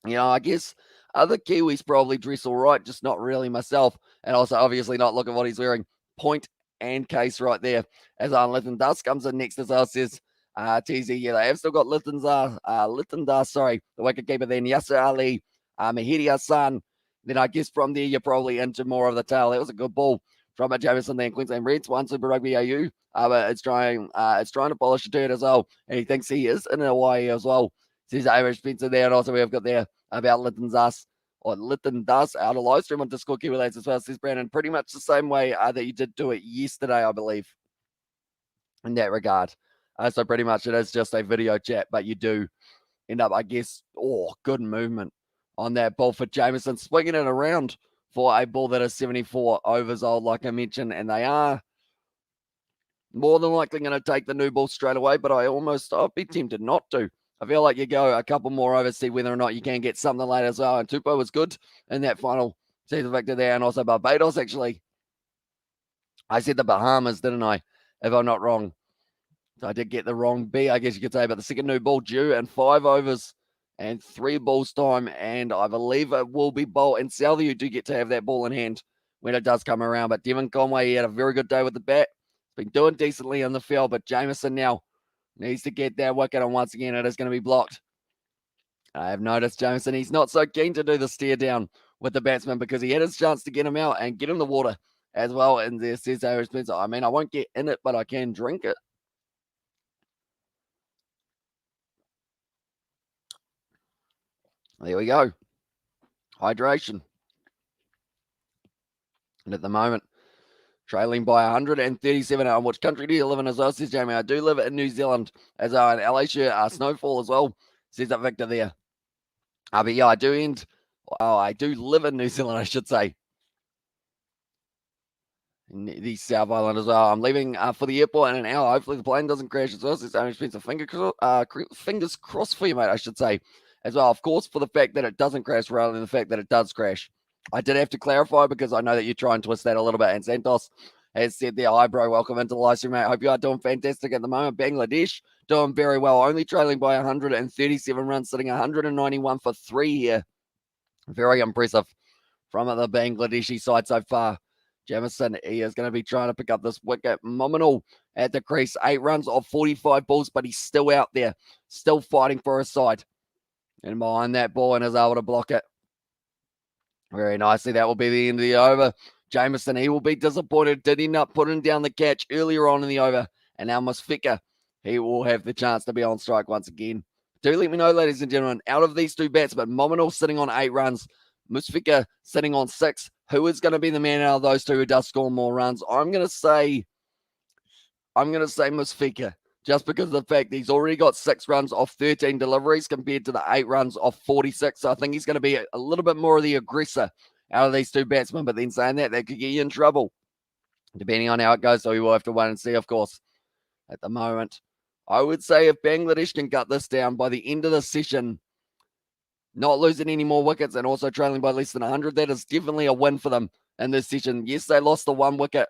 you know, I guess other Kiwis probably dress all right, just not really myself. And also, obviously, not look at what he's wearing. Point and case right there. As Litton Das comes in next as well, says TZ. Yeah, they have still got Litton Das, sorry, the wicketkeeper. Then Yasser Ali, Mahidi Hassan. Then I guess from there you're probably into more of the tail. That was a good ball from a Jamieson there in Queensland Reds. One Super Rugby AU, but it's trying to polish a turn as well, and he thinks he is in Hawaii as well. Says Irish Spencer there, and also we've got there about Litton Das. Or Litton does out of live stream on Discord Kiwi Lads as well, says Brandon. Pretty much the same way that you did do it yesterday, I believe, in that regard. So pretty much it is just a video chat, but you do end up, I guess, good movement on that ball for Jamieson, swinging it around for a ball that is 74 overs old, like I mentioned, and they are more than likely going to take the new ball straight away, but I'd be tempted not to. I feel like you go a couple more overs, see whether or not you can get something later as well. And Tupou was good in that final season victor there, and also Barbados, actually. I said the Bahamas, didn't I? If I'm not wrong. So I did get the wrong B, I guess you could say, but the second new ball due and 5 overs and 3 balls time. And I believe it will be bowl. And Southey, you do get to have that ball in hand when it does come around. But Devon Conway, he had a very good day with the bat. Been doing decently in the field, but Jamieson now needs to get that wicket, and once again, it is going to be blocked. I have noticed Jamieson, he's not so keen to do the stare down with the batsman because he had his chance to get him out and get him the water as well. And there says Irish Spencer, I mean, I won't get in it, but I can drink it. There we go. Hydration. And at the moment, trailing by 137. Which country do you live in as well, says Jamie? I do live in New Zealand as well. And LA snowfall as well, says that Victor there. But yeah, I do live in New Zealand, I should say. In the South Island as well. I'm leaving for the airport in an hour. Hopefully the plane doesn't crash as well. Says Aaron Spencer. Fingers crossed for you, mate, I should say. As well, of course, for the fact that it doesn't crash rather than the fact that it does crash. I did have to clarify because I know that you try and twist that a little bit. And Santos has said there, hi, bro, welcome into the live stream, mate. Hope you are doing fantastic at the moment. Bangladesh doing very well, only trailing by 137 runs, sitting 191 for 3 here. Very impressive from the Bangladeshi side so far. Jamieson, he is going to be trying to pick up this wicket. Mamanul at the crease, 8 runs off 45 balls, but he's still out there, still fighting for his side. And behind that ball and is able to block it very nicely. That will be the end of the over. Jamieson, he will be disappointed. Did end up putting down the catch earlier on in the over. And now Musfika, he will have the chance to be on strike once again. Do let me know, ladies and gentlemen, out of these two bats, but Mamanul sitting on 8 runs, Musfika sitting on 6. Who is going to be the man out of those two who does score more runs? I'm going to say Musfika, just because of the fact that he's already got 6 runs off 13 deliveries compared to the 8 runs off 46. So I think he's going to be a little bit more of the aggressor out of these two batsmen. But then saying that could get you in trouble, depending on how it goes. So we will have to wait and see, of course. At the moment, I would say if Bangladesh can gut this down by the end of the session, not losing any more wickets and also trailing by less than 100, that is definitely a win for them in this session. Yes, they lost the 1 wicket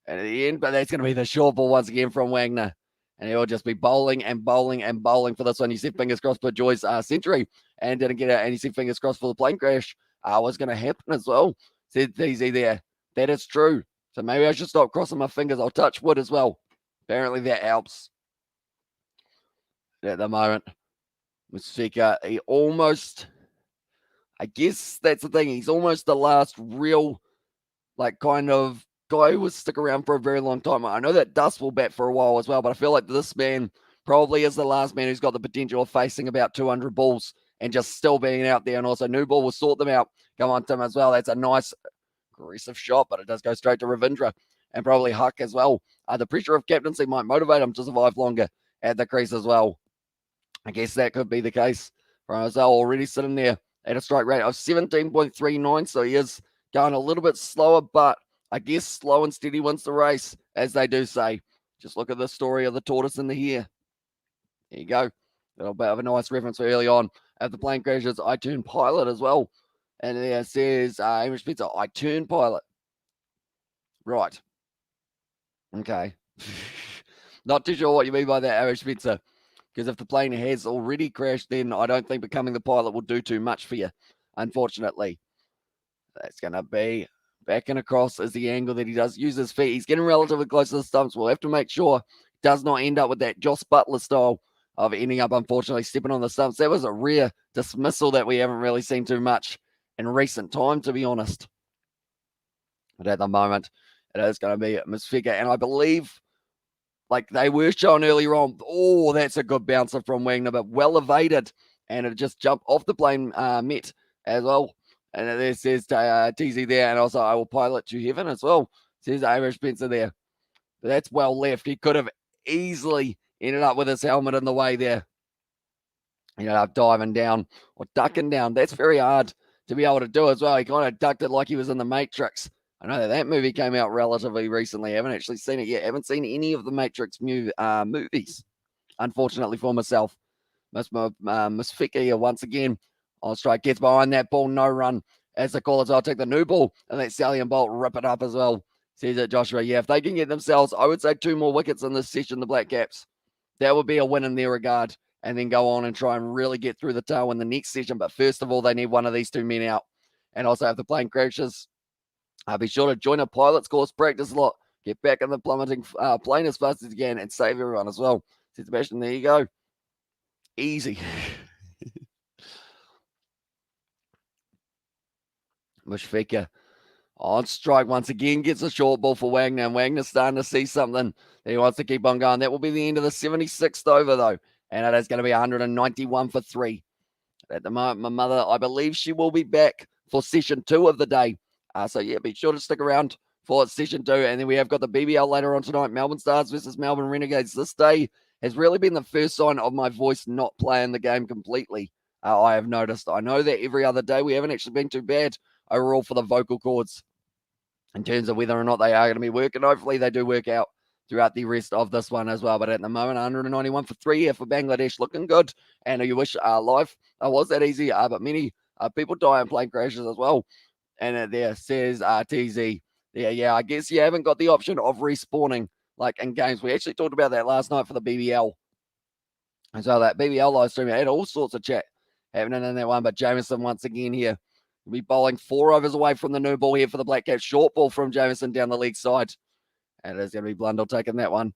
at the end, but that's going to be the short ball once again from Wagner. And he'll just be bowling and bowling and bowling for this one. You said fingers crossed for Joy's century and didn't get it. And you said fingers crossed for the plane crash was going to happen as well. Said TZ there. That is true. So maybe I should stop crossing my fingers. I'll touch wood as well. Apparently that helps. At the moment, Musfika, he almost, I guess that's the thing. He's almost the last real, kind of guy who will stick around for a very long time. I know that Dust will bat for a while as well, but I feel like this man probably is the last man who's got the potential of facing about 200 balls and just still being out there. And also, new ball will sort them out. Come on, Tim, as well. That's a nice, aggressive shot, but it does go straight to Ravindra and probably Huck as well. The pressure of captaincy might motivate him to survive longer at the crease as well. I guess that could be the case. Rosal already sitting there at a strike rate of 17.39, so he is going a little bit slower, but I guess slow and steady wins the race, as they do say. Just look at the story of the tortoise and the hare. There you go. A little bit of a nice reference early on. At the plane crashes, I turn pilot as well. And there says, Amish Pizza, I turn pilot. Right. Okay. Not too sure what you mean by that, Amish Pizza. Because if the plane has already crashed, then I don't think becoming the pilot will do too much for you, unfortunately. That's going to be back and across is the angle that he does use his feet. He's getting relatively close to the stumps. We'll have to make sure he does not end up with that Joss Butler style of ending up, unfortunately, stepping on the stumps. That was a rare dismissal that we haven't really seen too much in recent time, to be honest. But at the moment, it is going to be a misfigure. And I believe, they were shown earlier on, oh, that's a good bouncer from Wagner, but well evaded. And it just jumped off the plane Met as well. And there says TZ there, and also I will pilot to heaven as well, says Amish Spencer there. But that's well left. He could have easily ended up with his helmet in the way there. Diving down or ducking down. That's very hard to be able to do as well. He kind of ducked it like he was in the Matrix. I know that movie came out relatively recently. I haven't actually seen it yet. I haven't seen any of the Matrix movies, unfortunately for myself. Miss Fika here once again. On strike, gets behind that ball, no run. As the callers, I'll take the new ball and let Sally and Bolt rip it up as well. Says it, Joshua. Yeah, if they can get themselves, I would say 2 more wickets in this session, the Black Caps. That would be a win in their regard. And then go on and try and really get through the tail in the next session. But first of all, they need one of these 2 men out. And also, if the plane crashes, be sure to join a pilot's course, practice a lot, get back in the plummeting plane as fast as you can, and save everyone as well. Says Sebastian, there you go. Easy. Mushfika on strike once again, gets a short ball for Wagner, and Wagner's starting to see something that he wants to keep on going. That will be the end of the 76th over, though, and it is going to be 191 for 3. At the moment, my mother, I believe she will be back for session 2 of the day. So, yeah, be sure to stick around for session 2. And then we have got the BBL later on tonight, Melbourne Stars versus Melbourne Renegades. This day has really been the first sign of my voice not playing the game completely. I have noticed. I know that every other day we haven't actually been too bad overall for the vocal cords in terms of whether or not they are going to be working. Hopefully they do work out throughout the rest of this one as well. But at the moment, 191 for 3 here for Bangladesh, looking good. And you wish life was that easy, but many people die in plane crashes as well. And there says TZ, yeah, I guess you haven't got the option of respawning like in games. We actually talked about that last night for the BBL. And so that BBL live stream had all sorts of chat happening in that one. But Jameson once again here will be bowling 4 overs away from the new ball here for the Black Caps. Short ball from Jameson down the leg side. And it is going to be Blundell taking that one.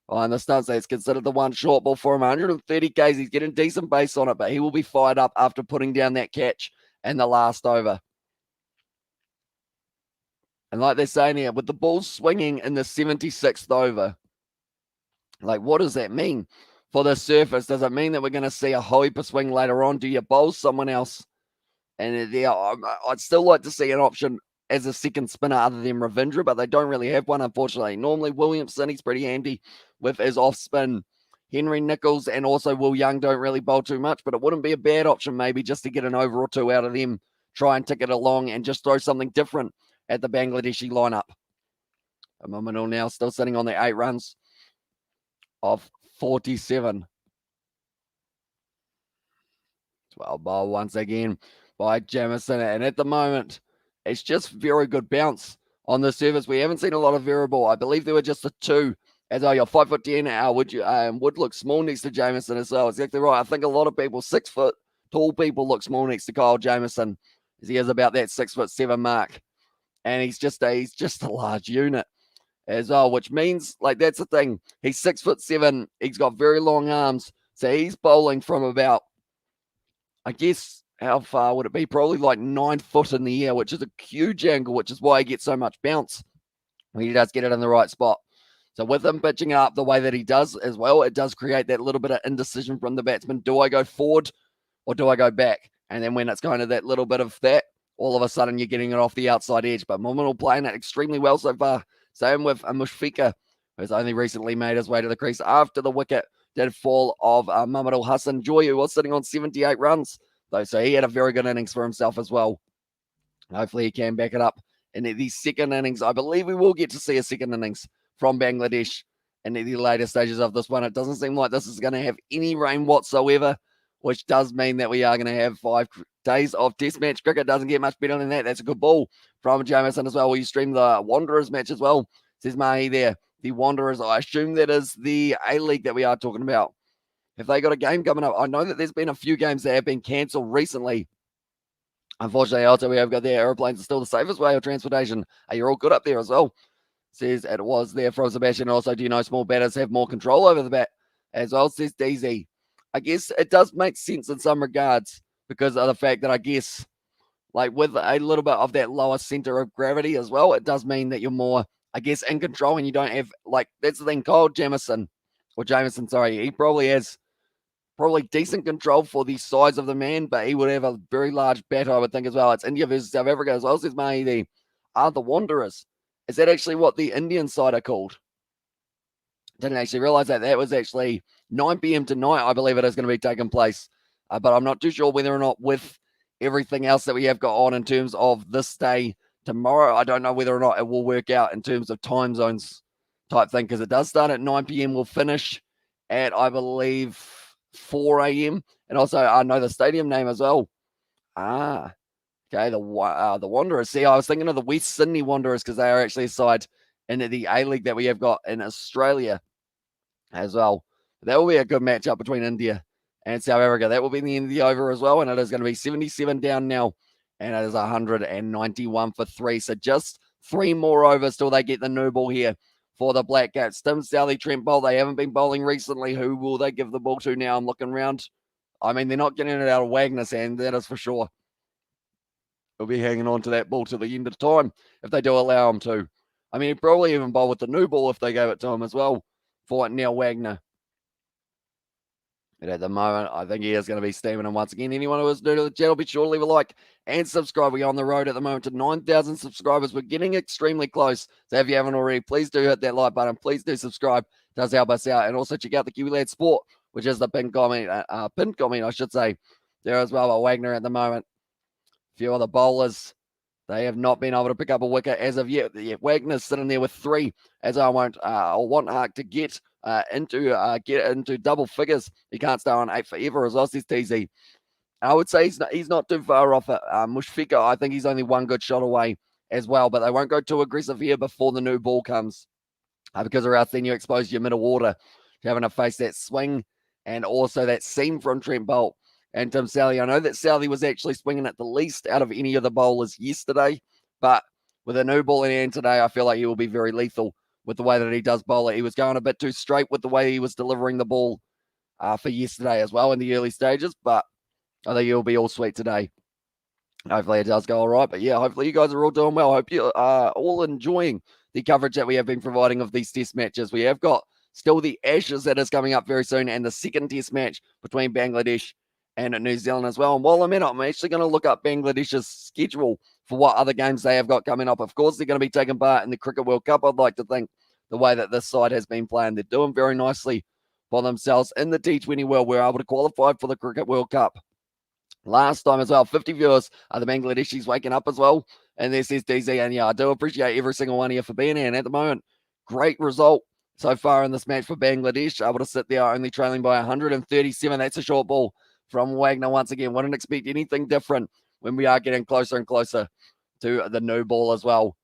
Behind the stunts, it's considered the one short ball for him. 130 Ks. He's getting decent base on it, but he will be fired up after putting down that catch in the last over. And like they're saying here, with the ball swinging in the 76th over, what does that mean for the surface? Does it mean that we're going to see a Hoipa swing later on? Do you bowl someone else? And yeah, I'd still like to see an option as a second spinner other than Ravindra, but they don't really have one, unfortunately. Normally, Williamson, he's pretty handy with his off spin. Henry Nichols and also Will Young don't really bowl too much, but it wouldn't be a bad option maybe just to get an over or 2 out of them, try and tick it along and just throw something different at the Bangladeshi lineup. Mamadou now still sitting on the 8 runs of 47. 12 ball once again by Jamison. And at the moment, it's just very good bounce on the surface. We haven't seen a lot of variable. I believe there were just a 2. As you're 5'10", Wood look small next to Jamison as well. Exactly right. I think a lot of people, 6 foot tall people, look small next to Kyle Jamison, as he is about that 6'7" mark. And he's just a large unit as well, which means, like, that's the thing. He's 6'7". He's got very long arms. So he's bowling from about, I guess, how far would it be? Probably like 9 foot in the air, which is a huge angle, which is why he gets so much bounce when he does get it in the right spot. So with him pitching up the way that he does as well, it does create that little bit of indecision from the batsman. Do I go forward or do I go back? And then when it's kind of that little bit of that, all of a sudden you're getting it off the outside edge. But Mominal playing it extremely well so far. Same with Mushfiqur, who's only recently made his way to the crease after the wicket did fall of Mamadou Hassan Joy, who was sitting on 78 runs, though. So he had a very good innings for himself as well. Hopefully he can back it up in the second innings. I believe we will get to see a second innings from Bangladesh in the later stages of this one. It doesn't seem like this is going to have any rain whatsoever, which does mean that we are going to have 5 days of test match cricket. Doesn't get much better than that. That's a good ball from Jamison as well. Will you stream the Wanderers match as well? Says Mahi there. The Wanderers, I assume that is the A-League that we are talking about. Have they got a game coming up? I know that there's been a few games that have been cancelled recently. Unfortunately, also we have got their aeroplanes are still the safest way of transportation. You're all good up there as well. Says it was there from Sebastian. Also, do you know small batters have more control over the bat as well? Says DZ. I guess it does make sense in some regards because of the fact that I guess, like, with a little bit of that lower center of gravity as well, it does mean that you're more, I guess, in control, and you don't have, like, that's the thing. Kyle Jamison, he probably has decent control for the size of the man, but he would have a very large bat, I would think, as well. It's India versus South Africa as well, says Mahi. The Wanderers. Is that actually what the Indian side are called? Didn't actually realize that was actually 9 p.m. tonight, I believe it is going to be taking place. But I'm not too sure whether or not with everything else that we have got on in terms of this day tomorrow, I don't know whether or not it will work out in terms of time zones type thing, because it does start at 9 p.m. We'll finish at, I believe, 4 a.m. And also, I know the stadium name as well. Okay, the Wanderers. See, I was thinking of the West Sydney Wanderers because they are actually a side in the A-League that we have got in Australia as well. That will be a good matchup between India and South Africa. That will be the end of the over as well, and it is going to be 77 down now, and it is 191 for 3. So just 3 more overs till they get the new ball here for the Black Caps. Tim Southey, Trent Bolt, they haven't been bowling recently. Who will they give the ball to now? I'm looking around. I mean, they're not getting it out of Wagner's hand, that is for sure. He'll be hanging on to that ball till the end of time if they do allow him to. I mean, he'd probably even bowl with the new ball if they gave it to him as well for Neil Wagner. But at the moment, I think he is going to be steaming him once again. Anyone who is new to the channel, be sure to leave a like and subscribe. We're on the road at the moment to 9,000 subscribers. We're getting extremely close. So if you haven't already, please do hit that like button. Please do subscribe. It does help us out. And also check out the Kiwi Lad Sport, which is the pinned comment, I should say, there as well by Wagner at the moment. A few other bowlers, they have not been able to pick up a wicket as of yet. Wagner's sitting there with 3, as I want Hark to get into double figures. He can't stay on 8 forever as well, says TZ. I would say he's not too far off it. Mushfiqur, I think he's only one good shot away as well, but they won't go too aggressive here before the new ball comes, because or else then you expose your middle order to having to face that swing and also that seam from Trent Bolt and Tim Southey. I know that Southey was actually swinging at the least out of any of the bowlers yesterday, but with a new ball in hand today, I feel like he will be very lethal with the way that he does bowl it. He was going a bit too straight with the way he was delivering the ball for yesterday as well in the early stages, but I think he'll be all sweet today. Hopefully it does go all right. But yeah, hopefully you guys are all doing well. I hope you are all enjoying the coverage that we have been providing of these test matches. We have got still the Ashes that is coming up very soon, and the second test match between Bangladesh and New Zealand as well. And while I'm in it, I'm actually going to look up Bangladesh's schedule for what other games they have got coming up. Of course, they're going to be taking part in the Cricket World Cup. I'd like to think the way that this side has been playing, they're doing very nicely for themselves in the T20 world. We're able to qualify for the Cricket World Cup last time as well. 50 viewers. The Bangladeshis waking up as well. And this is DZ. And yeah, I do appreciate every single one of you for being here. And at the moment, great result so far in this match for Bangladesh, able to sit there only trailing by 137. That's a short ball from Wagner once again. Wouldn't expect anything different when we are getting closer and closer to the new ball as well.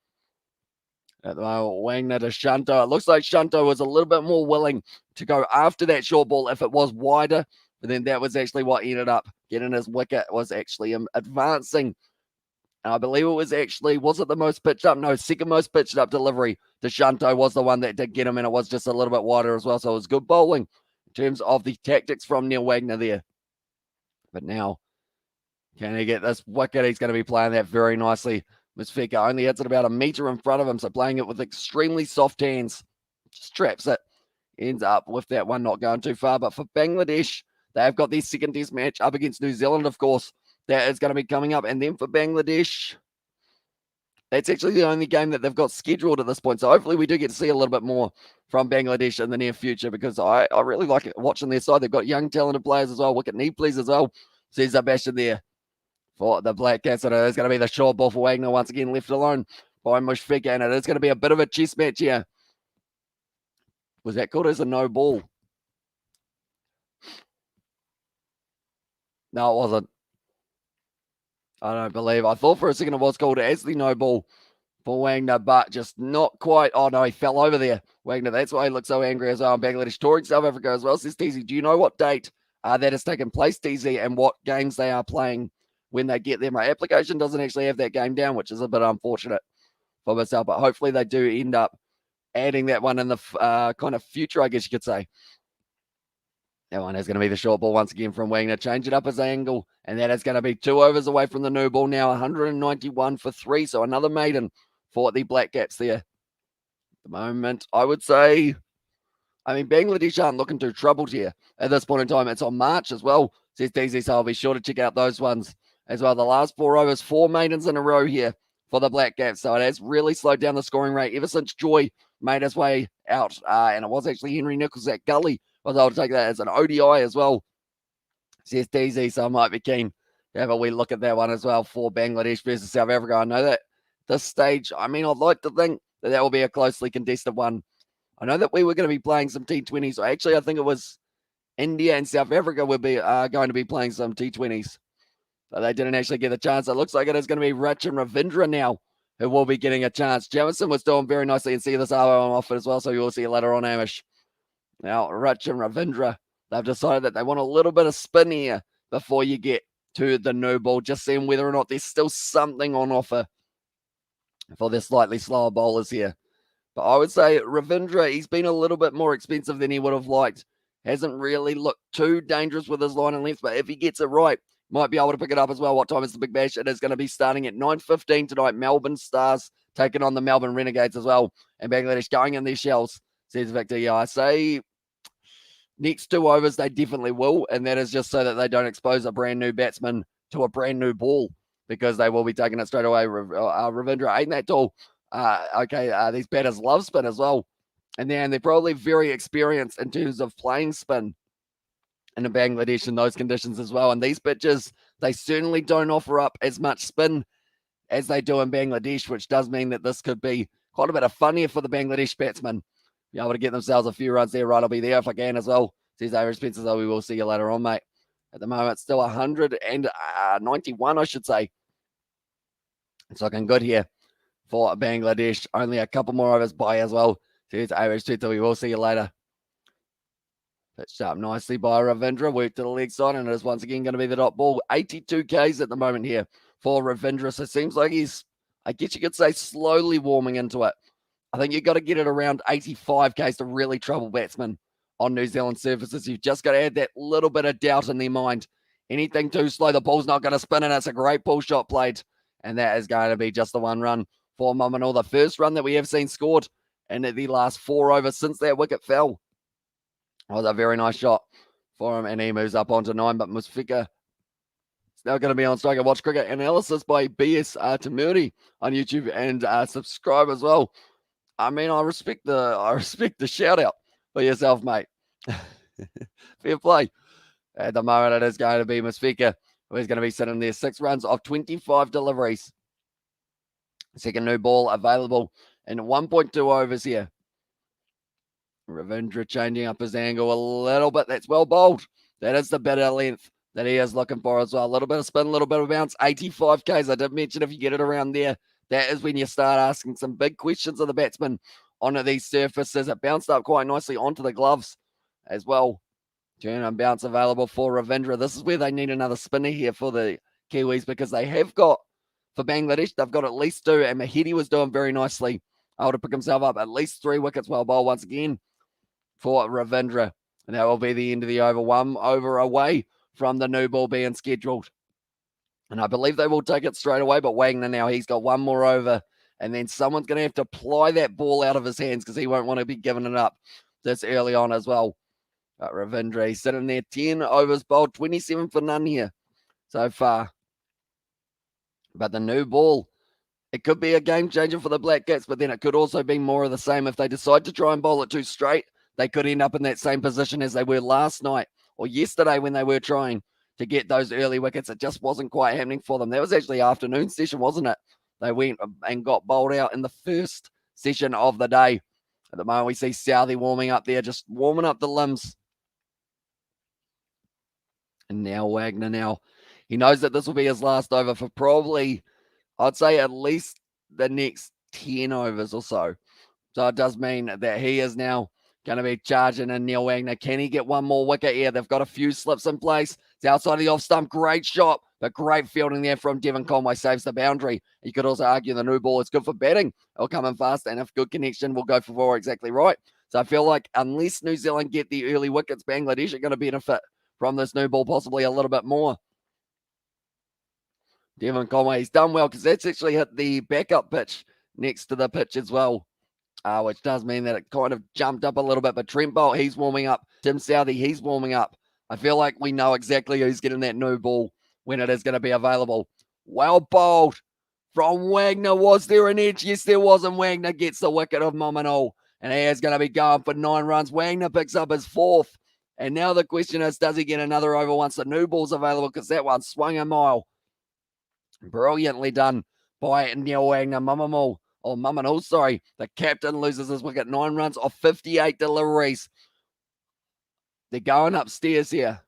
At the moment, Wagner to Shunto. It looks like Shunto was a little bit more willing to go after that short ball if it was wider, but then that was actually what ended up getting his wicket, was actually advancing. And I believe it was actually, was it the most pitched up? No, second most pitched up delivery to Shunto was the one that did get him, and it was just a little bit wider as well. So it was good bowling in terms of the tactics from Neil Wagner there. But now, can he get this wicket? He's going to be playing that very nicely. Musfika only hits it about a meter in front of him, so playing it with extremely soft hands. Just traps it. Ends up with that one not going too far. But for Bangladesh, they've got their second test match up against New Zealand, of course. That is going to be coming up. And then for Bangladesh, that's actually the only game that they've got scheduled at this point. So hopefully we do get to see a little bit more from Bangladesh in the near future, because I really like watching their side. They've got young, talented players as well. Wicket need please as well. Cesar Bastion there for the Black Cats. And it is going to be the short ball for Wagner once again, left alone by Mushfiqur. And it is going to be a bit of a chess match here. Was that called as a no ball? No, it wasn't. I don't believe. I thought for a second it was called as the no ball for Wagner, but just not quite. Oh, no, he fell over there. Wagner, that's why he looks so angry as well. Bangladesh touring South Africa as well, says TZ. Do you know what date that has taken place, TZ, and what games they are playing when they get there? My application doesn't actually have that game down, which is a bit unfortunate for myself, but hopefully they do end up adding that one in the kind of future, I guess you could say. That one is going to be the short ball once again from Wagner. Change it up as angle, and that is going to be 2 overs away from the new ball now. 191 for 3, so another maiden for the Black Caps there. At the moment, I would say, I mean, Bangladesh aren't looking too troubled here at this point in time. It's on March as well, says DZ, so I'll be sure to check out those ones as well. The last 4 overs, 4 maidens in a row here for the Black Caps, so it has really slowed down the scoring rate ever since Joy made his way out, and it was actually Henry Nichols at Gully was able to take that as an ODI as well, says DZ, so I might be keen to have a wee look at that one as well for Bangladesh versus South Africa. I know that this stage, I mean, I'd like to think that will be a closely contested one. I know that we were going to be playing some T20s, so actually I think it was India and South Africa would be going to be playing some T20s, but they didn't actually get a chance. It looks like it is going to be Rich and Ravindra now who will be getting a chance. Jamison was doing very nicely, and see this arrow off it as well, so you will see it later on, Amish. Now, Rich and Ravindra, they've decided that they want a little bit of spin here before you get to the new ball, just seeing whether or not there's still something on offer for their slightly slower bowlers here. But I would say Ravindra, he's been a little bit more expensive than he would have liked. Hasn't really looked too dangerous with his line and length, but if he gets it right, might be able to pick it up as well. What time is the Big Bash? It is going to be starting at 9:15 tonight. Melbourne Stars taking on the Melbourne Renegades as well, and Bangladesh going in their shells, says Victor. Yeah, I say next 2 overs, they definitely will, and that is just so that they don't expose a brand new batsman to a brand new ball, because they will be taking it straight away. Ravindra ain't that tall. These batters love spin as well, and they're probably very experienced in terms of playing spin in Bangladesh in those conditions as well. And these pitches, they certainly don't offer up as much spin as they do in Bangladesh, which does mean that this could be quite a bit of fun here for the Bangladesh batsmen. Be able to get themselves a few runs there. Right, I'll be there if I can as well, says Aaron Spencer. So we will see you later on, mate. At the moment, still 191, I should say. It's looking good here for Bangladesh. Only a couple more overs by as well, says Aaron Spencer. We will see you later. Pitched up nicely by Ravindra. Work to the leg side, and it is once again going to be the dot ball. 82 Ks at the moment here for Ravindra. So it seems like he's, I guess you could say, slowly warming into it. I think you've got to get it around 85 Ks to really trouble batsmen on New Zealand surfaces. You've just got to add that little bit of doubt in their mind. Anything too slow, the ball's not going to spin, and it's a great pull shot played. And that is going to be just the one run for Maunganui. The first run that we have seen scored in the last 4 overs since that wicket fell. Was a very nice shot for him, and he moves up onto 9. But Musfika is now going to be on strike. Watch cricket analysis by BS Tamuri on YouTube, and subscribe as well. I mean, I respect the shout out for yourself, mate. Fair play. At the moment, it is going to be Musfika, who's going to be sitting there. 6 runs off 25 deliveries. Second new ball available in 1.2 overs here. Ravindra changing up his angle a little bit. That's well bowled. That is the bit of length that he is looking for as well. A little bit of spin, a little bit of bounce. 85 Ks. I did mention if you get it around there, that is when you start asking some big questions of the batsman onto these surfaces. It bounced up quite nicely onto the gloves as well. Turn and bounce available for Ravindra. This is where they need another spinner here for the Kiwis because they have got, for Bangladesh, they've got at least 2, and Mahedi was doing very nicely. Able to pick himself up at least 3 wickets well bowled once again for Ravindra. And that will be the end of the over. 1 over away from the new ball being scheduled. And I believe they will take it straight away, but Wagner now, he's got 1 more over. And then someone's going to have to ply that ball out of his hands because he won't want to be giving it up this early on as well. Ravindra, he's sitting there, 10 overs bowled, 27 for none here so far. But the new ball, it could be a game changer for the Black Caps, but then it could also be more of the same. If they decide to try and bowl it too straight, they could end up in that same position as they were last night or yesterday when they were trying to get those early wickets. It just wasn't quite happening for them. That was actually afternoon session, wasn't it? They went and got bowled out in the first session of the day. At the moment, we see Southey warming up there, just warming up the limbs. And now Wagner, he knows that this will be his last over for probably, I'd say, at least the next 10 overs or so. So it does mean that he is now going to be charging in Neil Wagner. Can he get 1 more wicket here? They've got a few slips in place. It's outside of the off stump. Great shot, but great fielding there from Devon Conway. Saves the boundary. You could also argue the new ball is good for batting. It'll come in fast, and if good connection, will go for 4 exactly right. So I feel like unless New Zealand get the early wickets, Bangladesh are going to benefit from this new ball possibly a little bit more. Devon Conway, he's done well because that's actually hit the backup pitch next to the pitch as well. Which does mean that it kind of jumped up a little bit. But Trent Bolt, he's warming up. Tim Southey, he's warming up. I feel like we know exactly who's getting that new ball when it is going to be available. Well bowled from Wagner. Was there an edge? Yes, there was. And Wagner gets the wicket of Maunganui. And he is going to be going for 9 runs. Wagner picks up his 4th. And now the question is, does he get another over once the new ball's available? Because that one swung a mile. Brilliantly done by Neil Wagner. Maunganui, sorry. The captain loses his wicket. 9 runs off 58 deliveries. They're going upstairs here.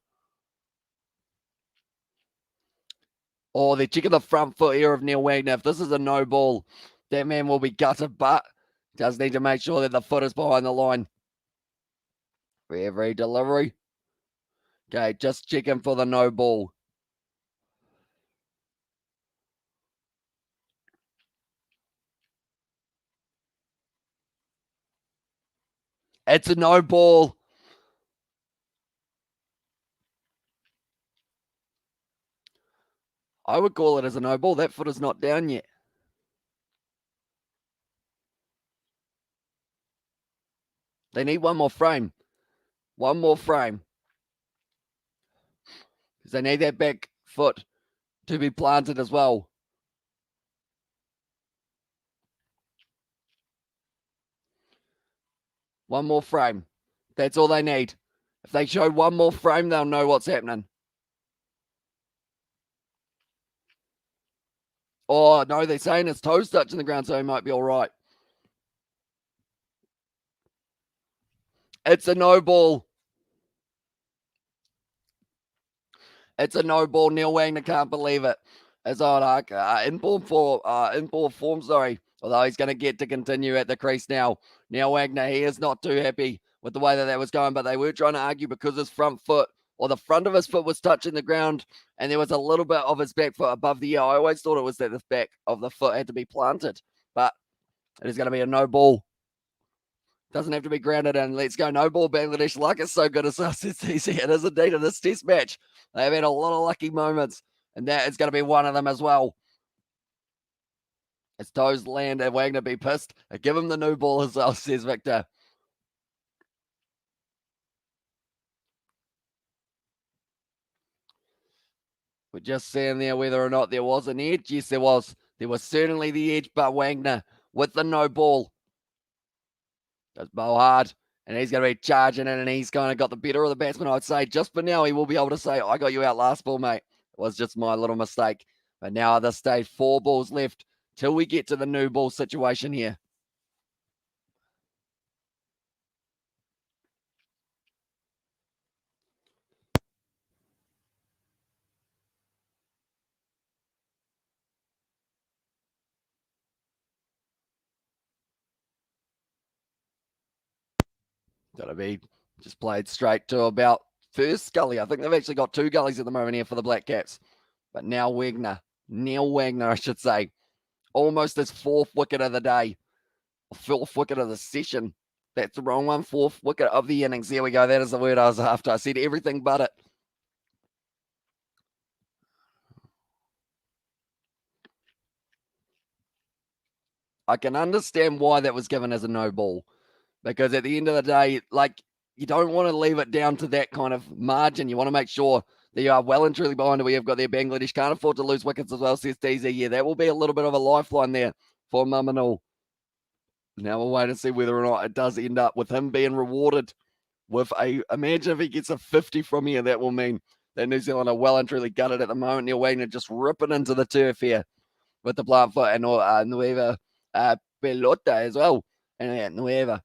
Oh, they're checking the front foot here of Neil Wagner. If this is a no ball, that man will be gutted, but does need to make sure that the foot is behind the line. For every delivery. Okay, just checking for the no ball. It's a no ball. I would call it as a no ball. That foot is not down yet. They need 1 more frame. 1 more frame. Because they need that back foot to be planted as well. One more frame. That's all they need. If they show 1 more frame, they'll know what's happening. Oh, no, they're saying his toes touching the ground, so he might be all right. It's a no ball. It's a no ball. Neil Wagner can't believe it. As in form, although he's going to get to continue at the crease now. Neil Wagner, he is not too happy with the way that was going, but they were trying to argue because his front foot or the front of his foot was touching the ground and there was a little bit of his back foot above the ear. I always thought it was that the back of the foot had to be planted, but it is going to be a no ball. Doesn't have to be grounded in. Let's go. No ball, Bangladesh. Luck is so good as us. It is indeed in this test match. They've had a lot of lucky moments, and that is going to be one of them as well. As toes land and Wagner be pissed. Give him the new ball as well, says Victor. We're just seeing there whether or not there was an edge. Yes, there was. There was certainly the edge, but Wagner with the no ball. Does bowl hard, and he's going to be charging in, and he's kind of got the better of the batsman, I'd say. Just for now, he will be able to say, I got you out last ball, mate. It was just my little mistake. But now at this stage, 4 balls left till we get to the new ball situation here. That'll be just played straight to about first gully. I think they've actually got 2 gullies at the moment here for the Black Caps. But Neil Wagner, I should say, almost his 4th wicket of the day, 4th wicket of the session. That's the wrong one. 4th wicket of the innings. There we go. That is the word I was after. I said everything but it. I can understand why that was given as a no ball, because at the end of the day, like, you don't want to leave it down to that kind of margin. You want to make sure that you are well and truly behind it. We have got there. Bangladesh can't afford to lose wickets as well, says DZ. Yeah, that will be a little bit of a lifeline there for Mamanul. Now we'll wait and see whether or not it does end up with him being rewarded with imagine if he gets a 50 from here. That will mean that New Zealand are well and truly gutted at the moment. Neil Wagner just ripping into the turf here with the plant foot, and Nueva Pelota as well. And Nueva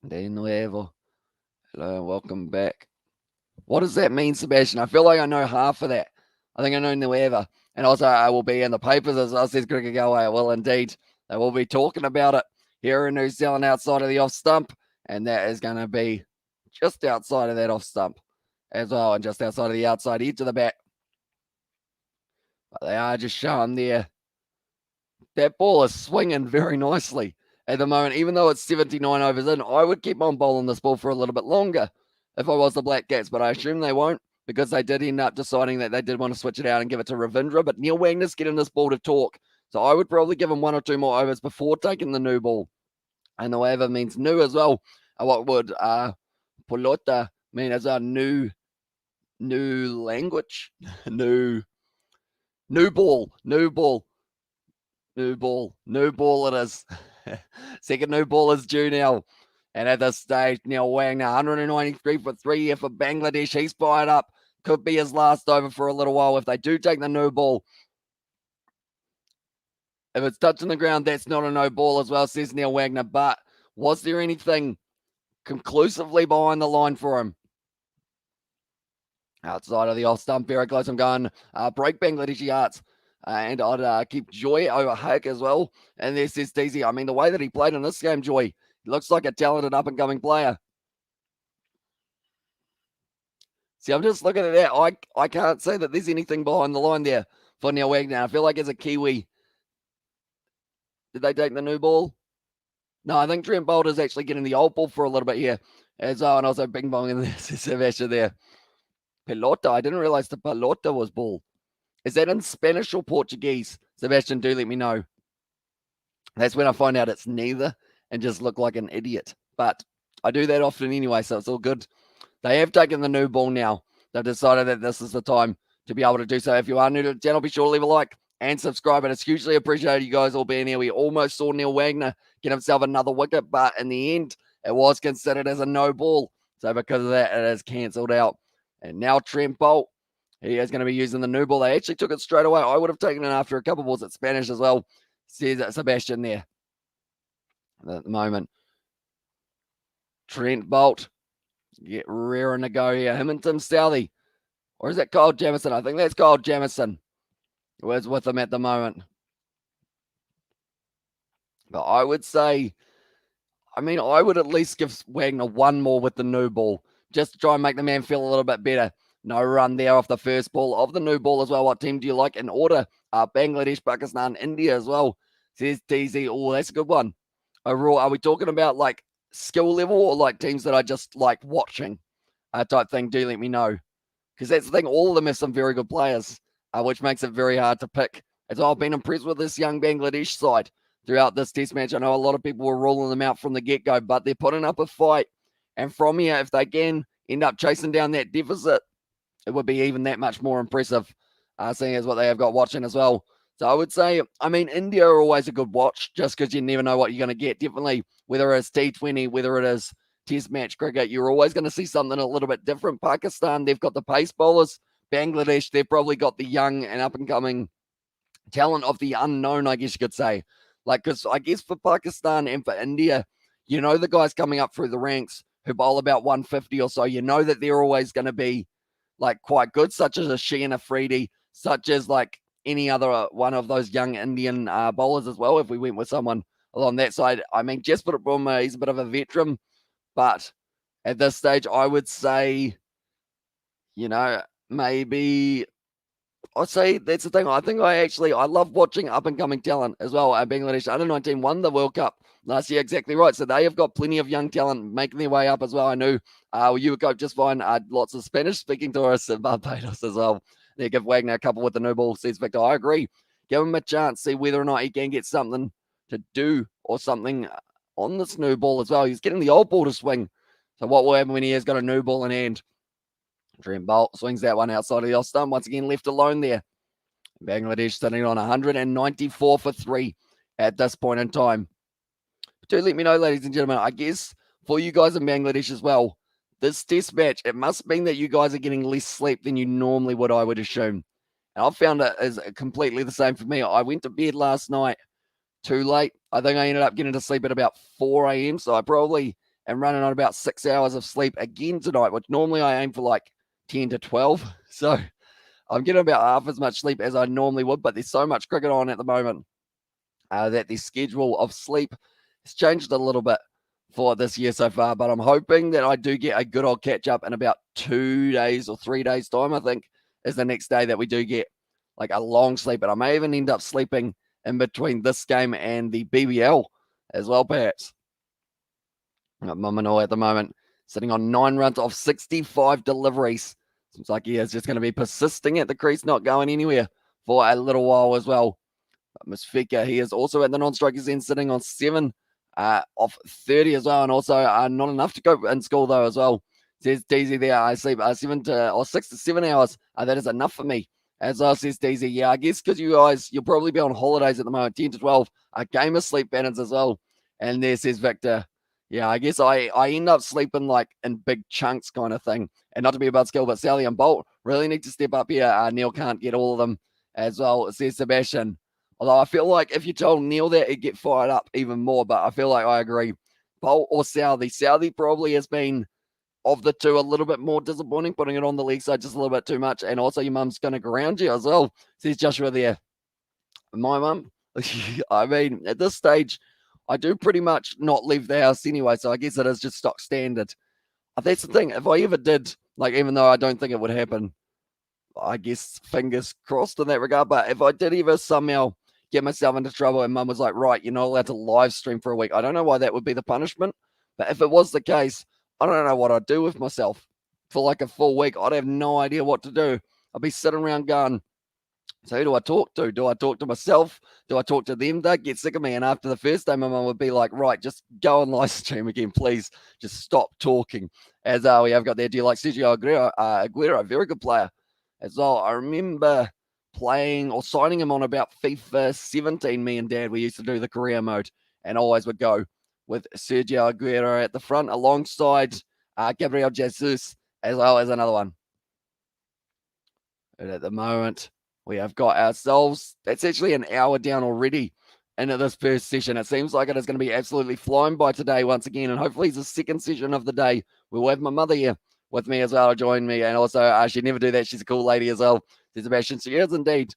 de Nuevo. Hello, welcome back. What does that mean, Sebastian? I feel like I know half of that. I think I know Nueva. And also, I will be in the papers as well, says Cricket Go away. Well, indeed, they will be talking about it here in New Zealand outside of the off stump. And that is going to be just outside of that off stump as well, and just outside of the outside edge of the bat. But they are just showing there. That ball is swinging very nicely at the moment. Even though it's 79 overs in, I would keep on bowling this ball for a little bit longer if I was the Black Caps, but I assume they won't, because they did end up deciding that they did want to switch it out and give it to Ravindra. But Neil Wagner's getting this ball to talk, so I would probably give him 1 or 2 more overs before taking the new ball. And the waiver means new as well. What would Polota mean as a new language? new ball it is. Second new ball is due now. And at this stage, Neil Wagner, 193 for 3 here for Bangladesh. He's fired up. Could be his last over for a little while if they do take the new ball. If it's touching the ground, that's not a no ball as well, says Neil Wagner. But was there anything conclusively behind the line for him? Outside of the off stump, very close. I'm going break Bangladeshi hearts. And I'd keep Joy over Hake as well. And there says DZ. I mean, the way that he played in this game, Joy, he looks like a talented up-and-coming player. See, I'm just looking at that. I can't say that there's anything behind the line there for Neil Wagner. I feel like as a Kiwi, did they take the new ball? No, I think Trent Boulder's actually getting the old ball for a little bit here as well. And also Bing Bong in there, Sebastian there. Pelota, I didn't realize the pelota was ball. Is that in Spanish or Portuguese? Sebastian, do let me know. That's when I find out it's neither and just look like an idiot. But I do that often anyway, so it's all good. They have taken the new ball now. They've decided that this is the time to be able to do so. If you are new to the channel, be sure to leave a like and subscribe. And it's hugely appreciated you guys all being here. We almost saw Neil Wagner get himself another wicket, but in the end, it was considered as a no ball. So because of that, it is cancelled out. And now Trent Boult, he is going to be using the new ball. They actually took it straight away. I would have taken it after a couple balls at Spanish as well, says Sebastian there. At the moment, Trent Boult, get raring to go here. Him and Tim Southey. Or is that Kyle Jamieson? I think that's Kyle Jamieson who is with him at the moment. But I would say, I would at least give Wagner 1 more with the new ball, just to try and make the man feel a little bit better. No run there off the first ball of the new ball as well. What team do you like in order? Bangladesh, Pakistan, India as well, says DZ. Oh, that's a good one. Overall, are we talking about like skill level or like teams that I just like watching type thing? Do let me know. Because that's the thing, all of them have some very good players, which makes it very hard to pick. As well, I've been impressed with this young Bangladesh side throughout this test match. I know a lot of people were ruling them out from the get-go, but they're putting up a fight. And from here, if they can end up chasing down that deficit, it would be even that much more impressive, seeing as what they have got watching as well. So I would say, India are always a good watch, just because you never know what you're going to get. Definitely, whether it's T20, whether it is test match cricket, you're always going to see something a little bit different. Pakistan, they've got the pace bowlers. Bangladesh, they've probably got the young and up-and-coming talent of the unknown, I guess you could say. Because I guess for Pakistan and for India, you know the guys coming up through the ranks who bowl about 150 or so, you know that they're always going to be quite good, such as a Sheehan Afridi, such as any other one of those young Indian bowlers as well, if we went with someone a Well, on that side, I mean, Jesper Brummer, he's a bit of a veteran, but at this stage, I would say, maybe I'd say that's the thing. I think I love watching up and coming talent as well. Bangladesh under-19 won the World Cup last year, exactly right. So they have got plenty of young talent making their way up as well. I knew you would go just fine. Lots of Spanish-speaking tourists in Barbados as well. They give Wagner a couple with the new ball, says Victor. I agree. Give him a chance, see whether or not he can get something to do or something on this new ball as well. He's getting the old ball to swing. So what will happen when he has got a new ball in hand? Trent Bolt swings that one outside of the off stump. Once again, left alone there. Bangladesh sitting on 194 for 3 at this point in time. Do let me know, ladies and gentlemen. I guess for you guys in Bangladesh as well, this test match, it must mean that you guys are getting less sleep than you normally would, I would assume. And I've found it is completely the same for me. I went to bed last night too late. I think I ended up getting to sleep at about 4 a.m. So I probably am running on about 6 hours of sleep again tonight, which normally I aim for like 10 to 12. So I'm getting about half as much sleep as I normally would, but there's so much cricket on at the moment that the schedule of sleep has changed a little bit for this year so far. But I'm hoping that I do get a good old catch up in about 2 days or 3 days' time, I think, is the next day that we do get like a long sleep. And I may even end up sleeping in between this game and the BBL as well, perhaps. Maunganui at the moment sitting on 9 runs off 65 deliveries. Seems like he is just going to be persisting at the crease, not going anywhere for a little while as well. Miss Fika, he is also at the non-strikers end, sitting on 7 off 30 as well, and also not enough to go in school though as well. Says DZ there, I sleep 6 to 7 hours. That is enough for me. As well, says DZ, yeah, I guess because you'll probably be on holidays at the moment, 10 to 12. A game of sleep patterns as well. And there says Victor, yeah, I guess I end up sleeping like in big chunks kind of thing. And not to be about skill, but Sally and Bolt really need to step up here. Neil can't get all of them as well, says Sebastian. Although I feel like if you told Neil that, he'd get fired up even more. But I feel like I agree. Bolt or Southey. Southey probably has been, of the two, a little bit more disappointing, putting it on the leg side just a little bit too much. And also your mum's going to ground you as well, says Joshua there. My mum, I mean, at this stage, I do pretty much not leave the house anyway, so I guess it is just stock standard. That's the thing. If I ever did, like, even though I don't think it would happen, I guess fingers crossed in that regard, but if I did ever somehow get myself into trouble and mum was like, right, you're not allowed to live stream for a week, I don't know why that would be the punishment, but if it was the case, I don't know what I'd do with myself for like a full week. I'd have no idea what to do. I'd be sitting around going, so who do I talk to? Do I talk to myself? Do I talk to them? They'd get sick of me. And after the first day, my mum would be like, right, just go on live stream again, please. Just stop talking. As we have got there, do you like Sergio Aguero? Very good player as well. I remember playing or signing him on about FIFA 17. Me and Dad, we used to do the career mode and always would go with Sergio Aguero at the front alongside Gabriel Jesus as well as another one. And at the moment, we have got ourselves, that's actually an hour down already into this first session. It seems like it is going to be absolutely flying by today once again. And hopefully it's the second session of the day. We'll have my mother here with me as well to join me. And also, she'd never do that. She's a cool lady as well. Says Sebastian. She is indeed.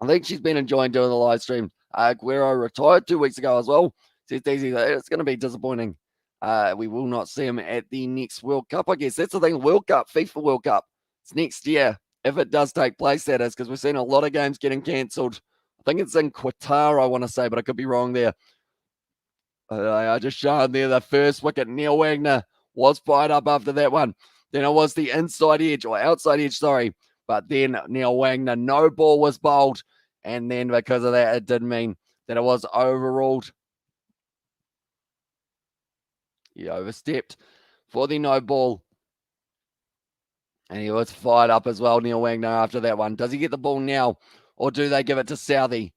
I think she's been enjoying doing the live stream. Aguero retired 2 weeks ago as well. Says Daisy, it's going to be disappointing. We will not see him at the next World Cup, I guess. That's the thing. World Cup, FIFA World Cup. It's next year. If it does take place, that is, because we've seen a lot of games getting cancelled. I think it's in Qatar, I want to say, but I could be wrong there. I just showed there the first wicket. Neil Wagner was fired up after that one. Then it was the inside edge, or outside edge, sorry. But then Neil Wagner, no ball was bowled. And then because of that, it did mean that it was overruled. He overstepped for the no ball. And he was fired up as well, Neil Wagner, after that one. Does he get the ball now, or do they give it to Southey?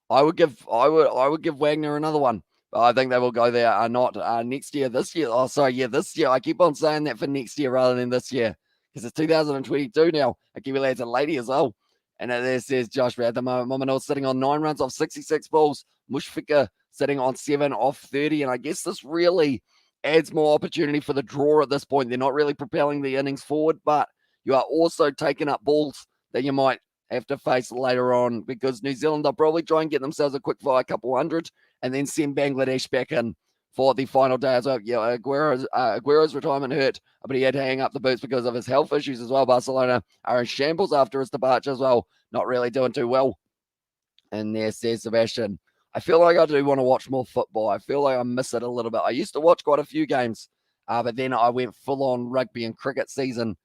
I would give Wagner another one. But I think they will go there. Not next year, this year. Oh, sorry, yeah, this year. I keep on saying that for next year rather than this year, because it's 2022 now. I keep lads a lady as well. And there says Josh at the moment. Maunganui sitting on 9 runs off 66 balls. Mushfika sitting on 7 off 30. And I guess this really adds more opportunity for the draw at this point. They're not really propelling the innings forward, but you are also taking up balls that you might have to face later on, because New Zealand, they'll probably try and get themselves a quick fire, a couple hundred, and then send Bangladesh back in for the final day as well. Yeah, Aguero's retirement hurt, but he had to hang up the boots because of his health issues as well. Barcelona are in shambles after his departure as well, not really doing too well. And there says Sebastian, I feel like I do want to watch more football. I feel like I miss it a little bit. I used to watch quite a few games, but then I went full on rugby and cricket season.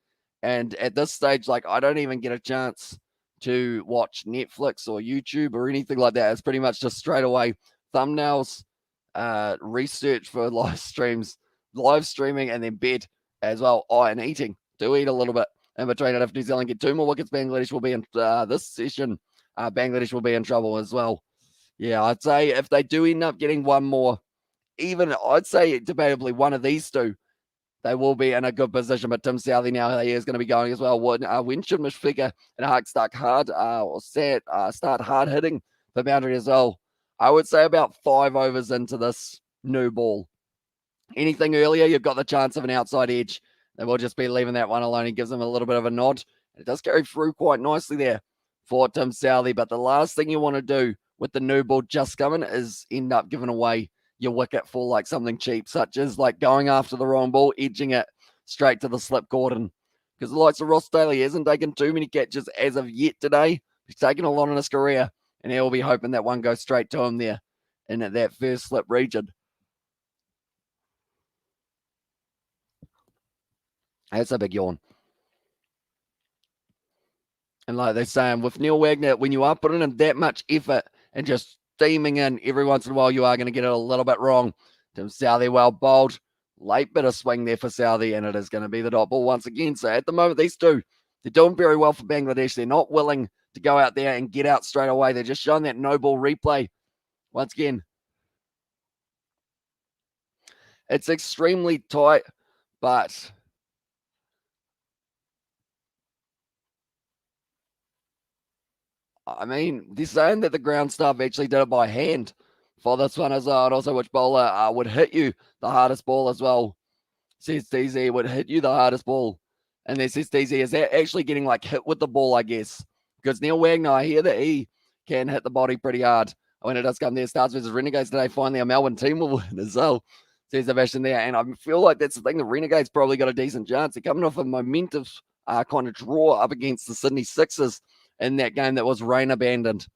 And at this stage, like, I don't even get a chance to watch Netflix or YouTube or anything like that. It's pretty much just straight away thumbnails, research for live streams, live streaming, and then bed as well. Oh, and eating. Do eat a little bit in between it. If New Zealand get 2 more wickets, Bangladesh will be in this session. Bangladesh will be in trouble as well. Yeah, I'd say if they do end up getting one more, even I'd say debatably one of these two, they will be in a good position. But Tim Southey now, he is going to be going as well. When should Mishfika and Hart start hard or start hard hitting the boundary as well? I would say about 5 overs into this new ball. Anything earlier, you've got the chance of an outside edge. They will just be leaving that one alone. He gives them a little bit of a nod. It does carry through quite nicely there for Tim Southey. But the last thing you want to do with the new ball just coming is end up giving away your wicket for like something cheap, such as like going after the wrong ball, edging it straight to the slip Gordon. Because the likes of Ross Daly hasn't taken too many catches as of yet today. He's taken a lot in his career, and he'll be hoping that one goes straight to him there in that first slip region. That's a big yawn. And like they're saying, with Neil Wagner, when you are putting in that much effort and just steaming in every once in a while, you are going to get it a little bit wrong. Tim Southey well bowled. Late bit of swing there for Southey, and it is going to be the dot ball once again. So at the moment, these two, they're doing very well for Bangladesh. They're not willing to go out there and get out straight away. They're just showing that no ball replay. Once again, it's extremely tight, but I mean, they're saying that the ground staff actually did it by hand for this one as well. And also, which bowler would hit you the hardest ball as well. Says DZ would hit you the hardest ball. And then says DZ, is that actually getting like hit with the ball, I guess? Because Neil Wagner, I hear that he can hit the body pretty hard when it does come there. Stars versus Renegades today. Finally, a Melbourne team will win as well. Says Sebastian there. And I feel like that's the thing. The Renegades probably got a decent chance. They're coming off a momentous kind of draw up against the Sydney Sixers in that game that was rain abandoned.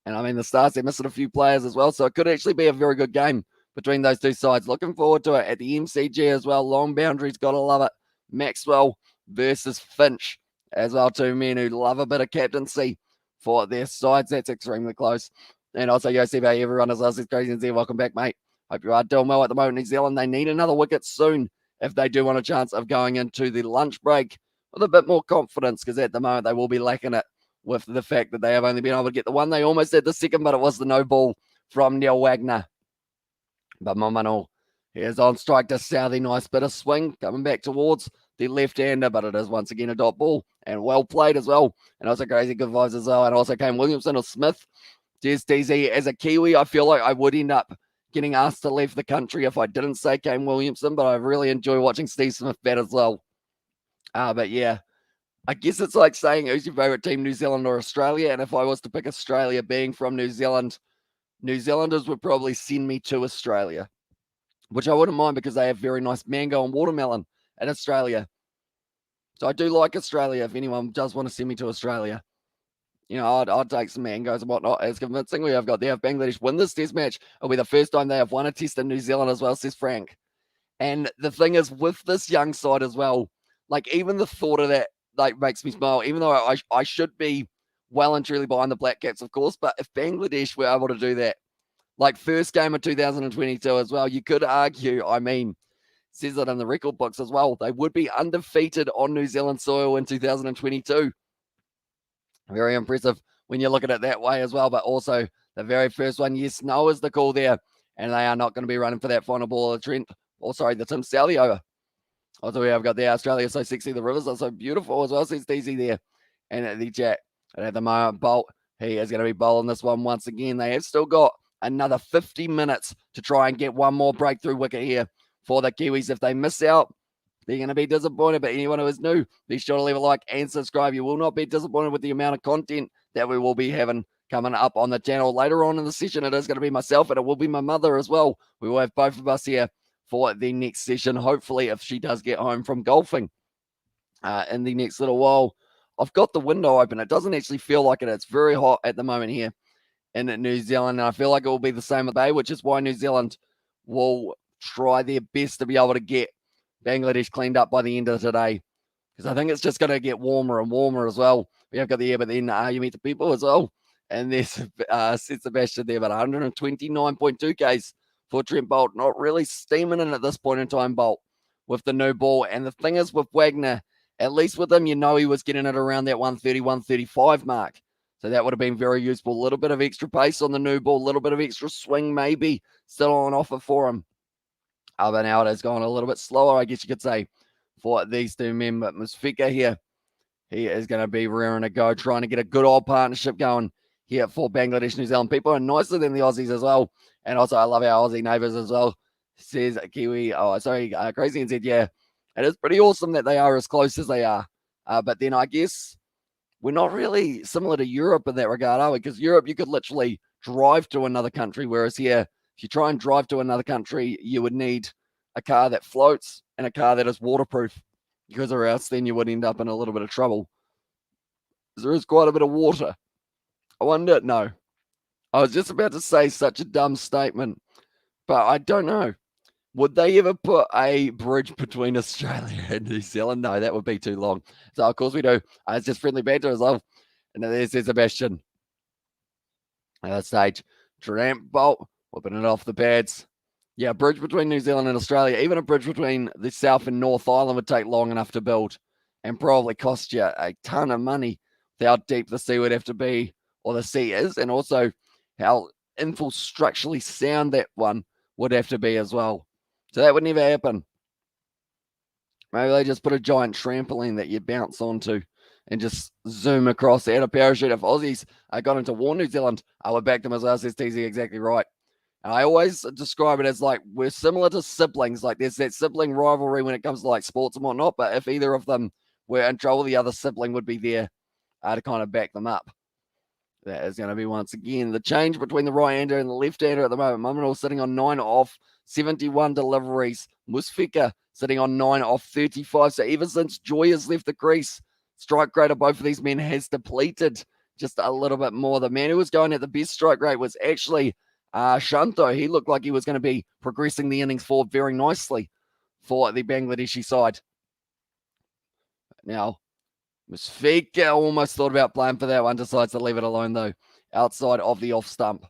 And I mean, the Stars, they're missing a few players as well. So it could actually be a very good game between those two sides. Looking forward to it at the MCG as well. Long boundaries, got to love it. Maxwell versus Finch as well. Two men who love a bit of captaincy for their sides. That's extremely close. And also, Yosef, hey, everyone is us. It's Crazy and Z. Welcome back, mate. Hope you are doing well at the moment. New Zealand, they need another wicket soon if they do want a chance of going into the lunch break with a bit more confidence, because at the moment they will be lacking it with the fact that they have only been able to get the one. They almost had the second, but it was the no ball from Neil Wagner. But Maunganui, he is on strike to Southey. Nice bit of swing coming back towards the left-hander, but it is once again a dot ball, and well played as well. And also Crazy good vibes as well. And also Kane Williamson or Smith. Des DZ, as a Kiwi, I feel like I would end up getting asked to leave the country if I didn't say Kane Williamson, but I really enjoy watching Steve Smith bat as well. But yeah, I guess it's like saying who's your favorite team, New Zealand or Australia? And if I was to pick Australia, being from New Zealand, New Zealanders would probably send me to Australia, which I wouldn't mind because they have very nice mango and watermelon in Australia. So I do like Australia if anyone does want to send me to Australia. You know, I'd take some mangoes and whatnot. As convincingly I've got there. If Bangladesh win this test match, it'll be the first time they have won a test in New Zealand as well, says Frank. And the thing is, with this young side as well, like even the thought of that like makes me smile, even though I should be well and truly behind the Black Caps, of course. But if Bangladesh were able to do that, like first game of 2022 as well, you could argue, I mean, says it in the record books as well, they would be undefeated on New Zealand soil in 2022. Very impressive when you look at it that way as well. But also the very first one, yes, no is the call there. And they are not going to be running for that final ball of Trent. Or sorry, the Tim Southey over. Also, we have got the Australia so sexy, the rivers are so beautiful as well, says DZ there. And at the chat, and at the moment, Bolt, he is going to be bowling this one once again. They have still got another 50 minutes to try and get one more breakthrough wicket here for the Kiwis. If they miss out, they're going to be disappointed. But anyone who is new, be sure to leave a like and subscribe. You will not be disappointed with the amount of content that we will be having coming up on the channel later on in the session. It is going to be myself and it will be my mother as well. We will have both of us here for the next session, hopefully, if she does get home from golfing in the next little while. I've got the window open. It doesn't actually feel like it. It's very hot at the moment here in New Zealand, and I feel like it will be the same with Bay, which is why New Zealand will try their best to be able to get Bangladesh cleaned up by the end of today, because I think it's just going to get warmer and warmer as well. We have got the air, but then you meet the people as well, and there's St. Sebastian there, but 129.2 Ks for Trent Bolt. Not really steaming in at this point in time, Bolt, with the new ball. And the thing is with Wagner, at least with him, you know he was getting it around that 130, 135 mark. So that would have been very useful. A little bit of extra pace on the new ball, a little bit of extra swing maybe still on offer for him. But now it has gone a little bit slower, I guess you could say, for these two men. But Musfika here, he is going to be rearing to go, trying to get a good old partnership going here for Bangladesh, New Zealand. People are nicer than the Aussies as well. And also, I love our Aussie neighbours as well. Says Kiwi, Crazy and said, yeah, it is pretty awesome that they are as close as they are. But then I guess we're not really similar to Europe in that regard, are we? Because Europe, you could literally drive to another country, whereas here, if you try and drive to another country, you would need a car that floats and a car that is waterproof, because or else then you would end up in a little bit of trouble. There is quite a bit of water. I wonder, no. I was just about to say such a dumb statement, but I don't know. Would they ever put a bridge between Australia and New Zealand? No, that would be too long. So, of course, we do. It's just friendly banter as well. And there's Sebastian. At that stage, Trent Bolt whipping it off the pads. Yeah, a bridge between New Zealand and Australia, even a bridge between the South and North Island would take long enough to build and probably cost you a ton of money with how deep the sea would have to be, or the sea is, and also how infrastructurally sound that one would have to be as well. So that would never happen. Maybe they just put a giant trampoline that you bounce onto and just zoom across, add a parachute. If Aussies got into war New Zealand, I would back them as well. Says TZ, exactly right. And I always describe it as like we're similar to siblings. Like there's that sibling rivalry when it comes to like sports and whatnot. But if either of them were in trouble, the other sibling would be there to kind of back them up. That is going to be once again the change between the right-hander and the left-hander at the moment. Mamunal sitting on 9 off 71 deliveries. Musfika sitting on 9 off 35. So ever since Joy has left the crease, strike rate of both of these men has depleted just a little bit more. The man who was going at the best strike rate was actually Shanto. He looked like he was going to be progressing the innings forward very nicely for the Bangladeshi side. Now, Musfika almost thought about playing for that one, decides to leave it alone though, outside of the off stump.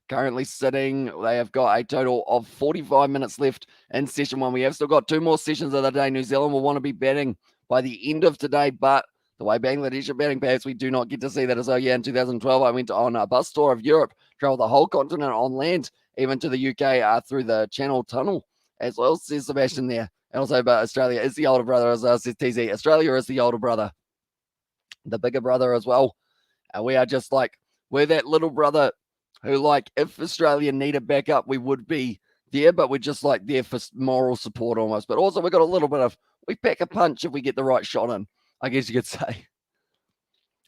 Currently sitting, they have got a total of 45 minutes left in session one. We have still got 2 more sessions of the day. New Zealand will want to be batting by the end of today, but the way Bangladesh are batting, perhaps we do not get to see that as well. Yeah, in 2012, I went on a bus tour of Europe, traveled the whole continent on land, even to the UK through the Channel Tunnel, as well, says Sebastian there. And also, but Australia is the older brother, as well, says TZ. Australia is the older brother, the bigger brother as well. And we are just like, we're that little brother who, like, if Australia needed backup, we would be there, but we're just like there for moral support almost. But also, we've got a little bit of, we pack a punch if we get the right shot in, I guess you could say.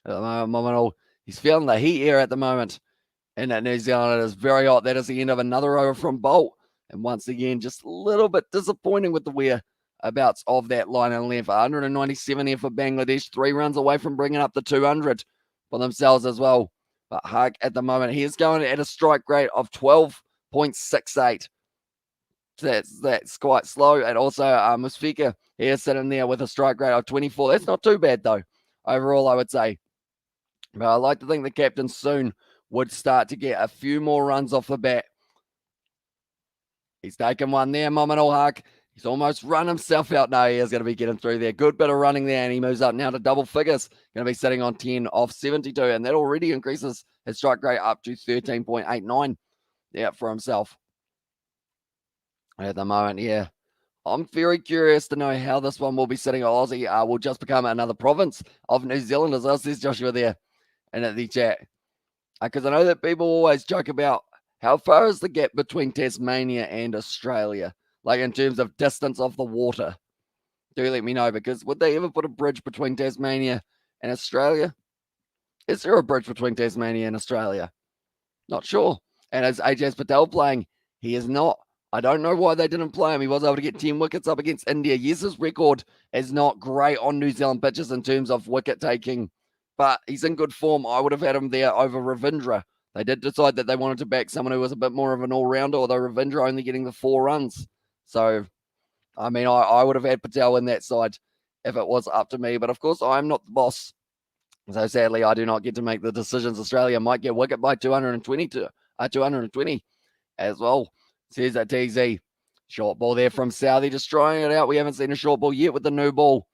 At the moment, he's feeling the heat here at the moment. And that New Zealand is very hot. That is the end of another over from Bolt. And once again, just a little bit disappointing with the whereabouts of that line and length. 197 here for Bangladesh. 3 runs away from bringing up the 200 for themselves as well. But Hug at the moment, he is going at a strike rate of 12.68. That's quite slow. And also, Musfika, he is sitting there with a strike rate of 24. That's not too bad, though, overall, I would say. But I like to think the captain soon would start to get a few more runs off the bat. He's taken one there, Mominal Hug. He's almost run himself out. No, he is going to be getting through there. Good bit of running there, and he moves up now to double figures. Going to be sitting on 10 off 72, and that already increases his strike rate up to 13.89 there for himself. At the moment, yeah. I'm very curious to know how this one will be sitting. Aussie will just become another province of New Zealand, as well, says Joshua there and at the chat. Because I know that people always joke about how far is the gap between Tasmania and Australia. like in terms of distance of the water? Do let me know, because would they ever put a bridge between Tasmania and Australia? Is there a bridge between Tasmania and Australia? Not sure. And as AJ Patel playing, he is not. I don't know why they didn't play him. He was able to get 10 wickets up against India. Yes, his record is not great on New Zealand pitches in terms of wicket taking, but he's in good form. I would have had him there over Ravindra. They did decide that they wanted to back someone who was a bit more of an all-rounder, although Ravindra only getting the 4 runs. So, I mean, I would have had Patel in that side if it was up to me. But, of course, I'm not the boss. So, sadly, I do not get to make the decisions. Australia might get wicket by 220 as well, says that TZ. Short ball there from Southey, just trying it out. We haven't seen a short ball yet with the new ball.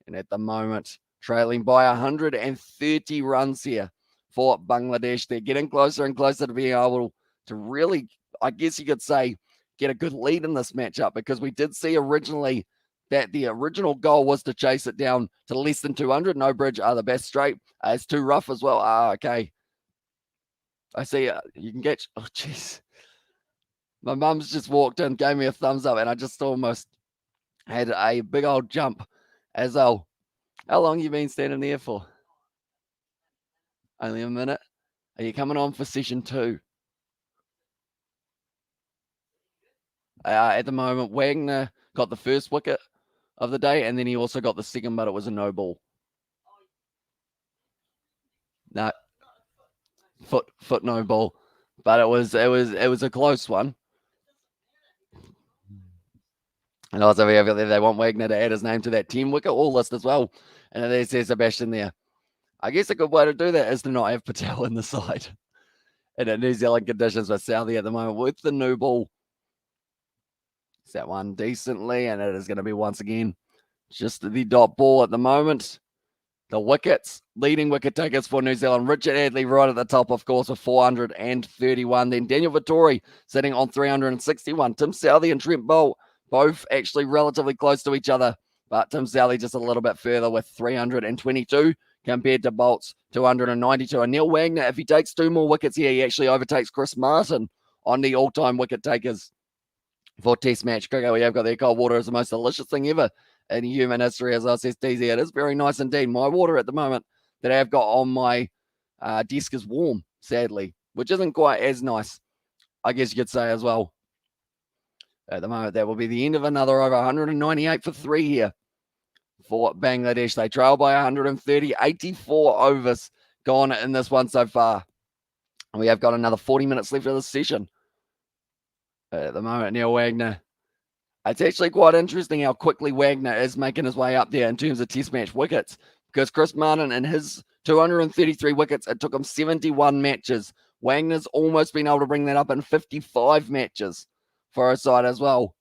And at the moment, trailing by 130 runs here for Bangladesh. They're getting closer and closer to being able to really, I guess you could say, get a good lead in this matchup, because we did see originally that the original goal was to chase it down to less than 200. No bridge, the best straight. It's too rough as well. Okay. I see. You can get. Oh, jeez. My mum's just walked in, gave me a thumbs up, and I just almost had a big old jump as well. How long you been standing there for? Only a minute. Are you coming on for session 2? At the moment, Wagner got the first wicket of the day, and then he also got the second, but it was a no ball. No, foot no ball, but it was a close one. And also, they want Wagner to add his name to that 10 wicket all list as well. And there's Sebastian there. I guess a good way to do that is to not have Patel in the side. And in New Zealand conditions with Southey at the moment with the new ball. It's that one decently, and it is going to be once again just the dot ball at the moment. The wickets, leading wicket takers for New Zealand. Richard Hadley right at the top, of course, with 431. Then Daniel Vittori sitting on 361. Tim Southey and Trent Boult both actually relatively close to each other, but Tim Southey just a little bit further with 322 compared to Boult's 292. And Neil Wagner, if he takes 2 more wickets here, he actually overtakes Chris Martin on the all-time wicket takers for Test match cricket. We have got their cold water as the most delicious thing ever in human history, as I says DZ. It is very nice indeed. My water at the moment that I've got on my desk is warm, sadly, which isn't quite as nice, I guess you could say as well. At the moment, that will be the end of another over. 198 for 3 here for Bangladesh. They trail by 130, 84 overs gone in this one so far. And we have got another 40 minutes left of the session. At the moment, Neil Wagner. It's actually quite interesting how quickly Wagner is making his way up there in terms of Test match wickets, because Chris Martin and his 233 wickets, it took him 71 matches. Wagner's almost been able to bring that up in 55 matches for a side as well.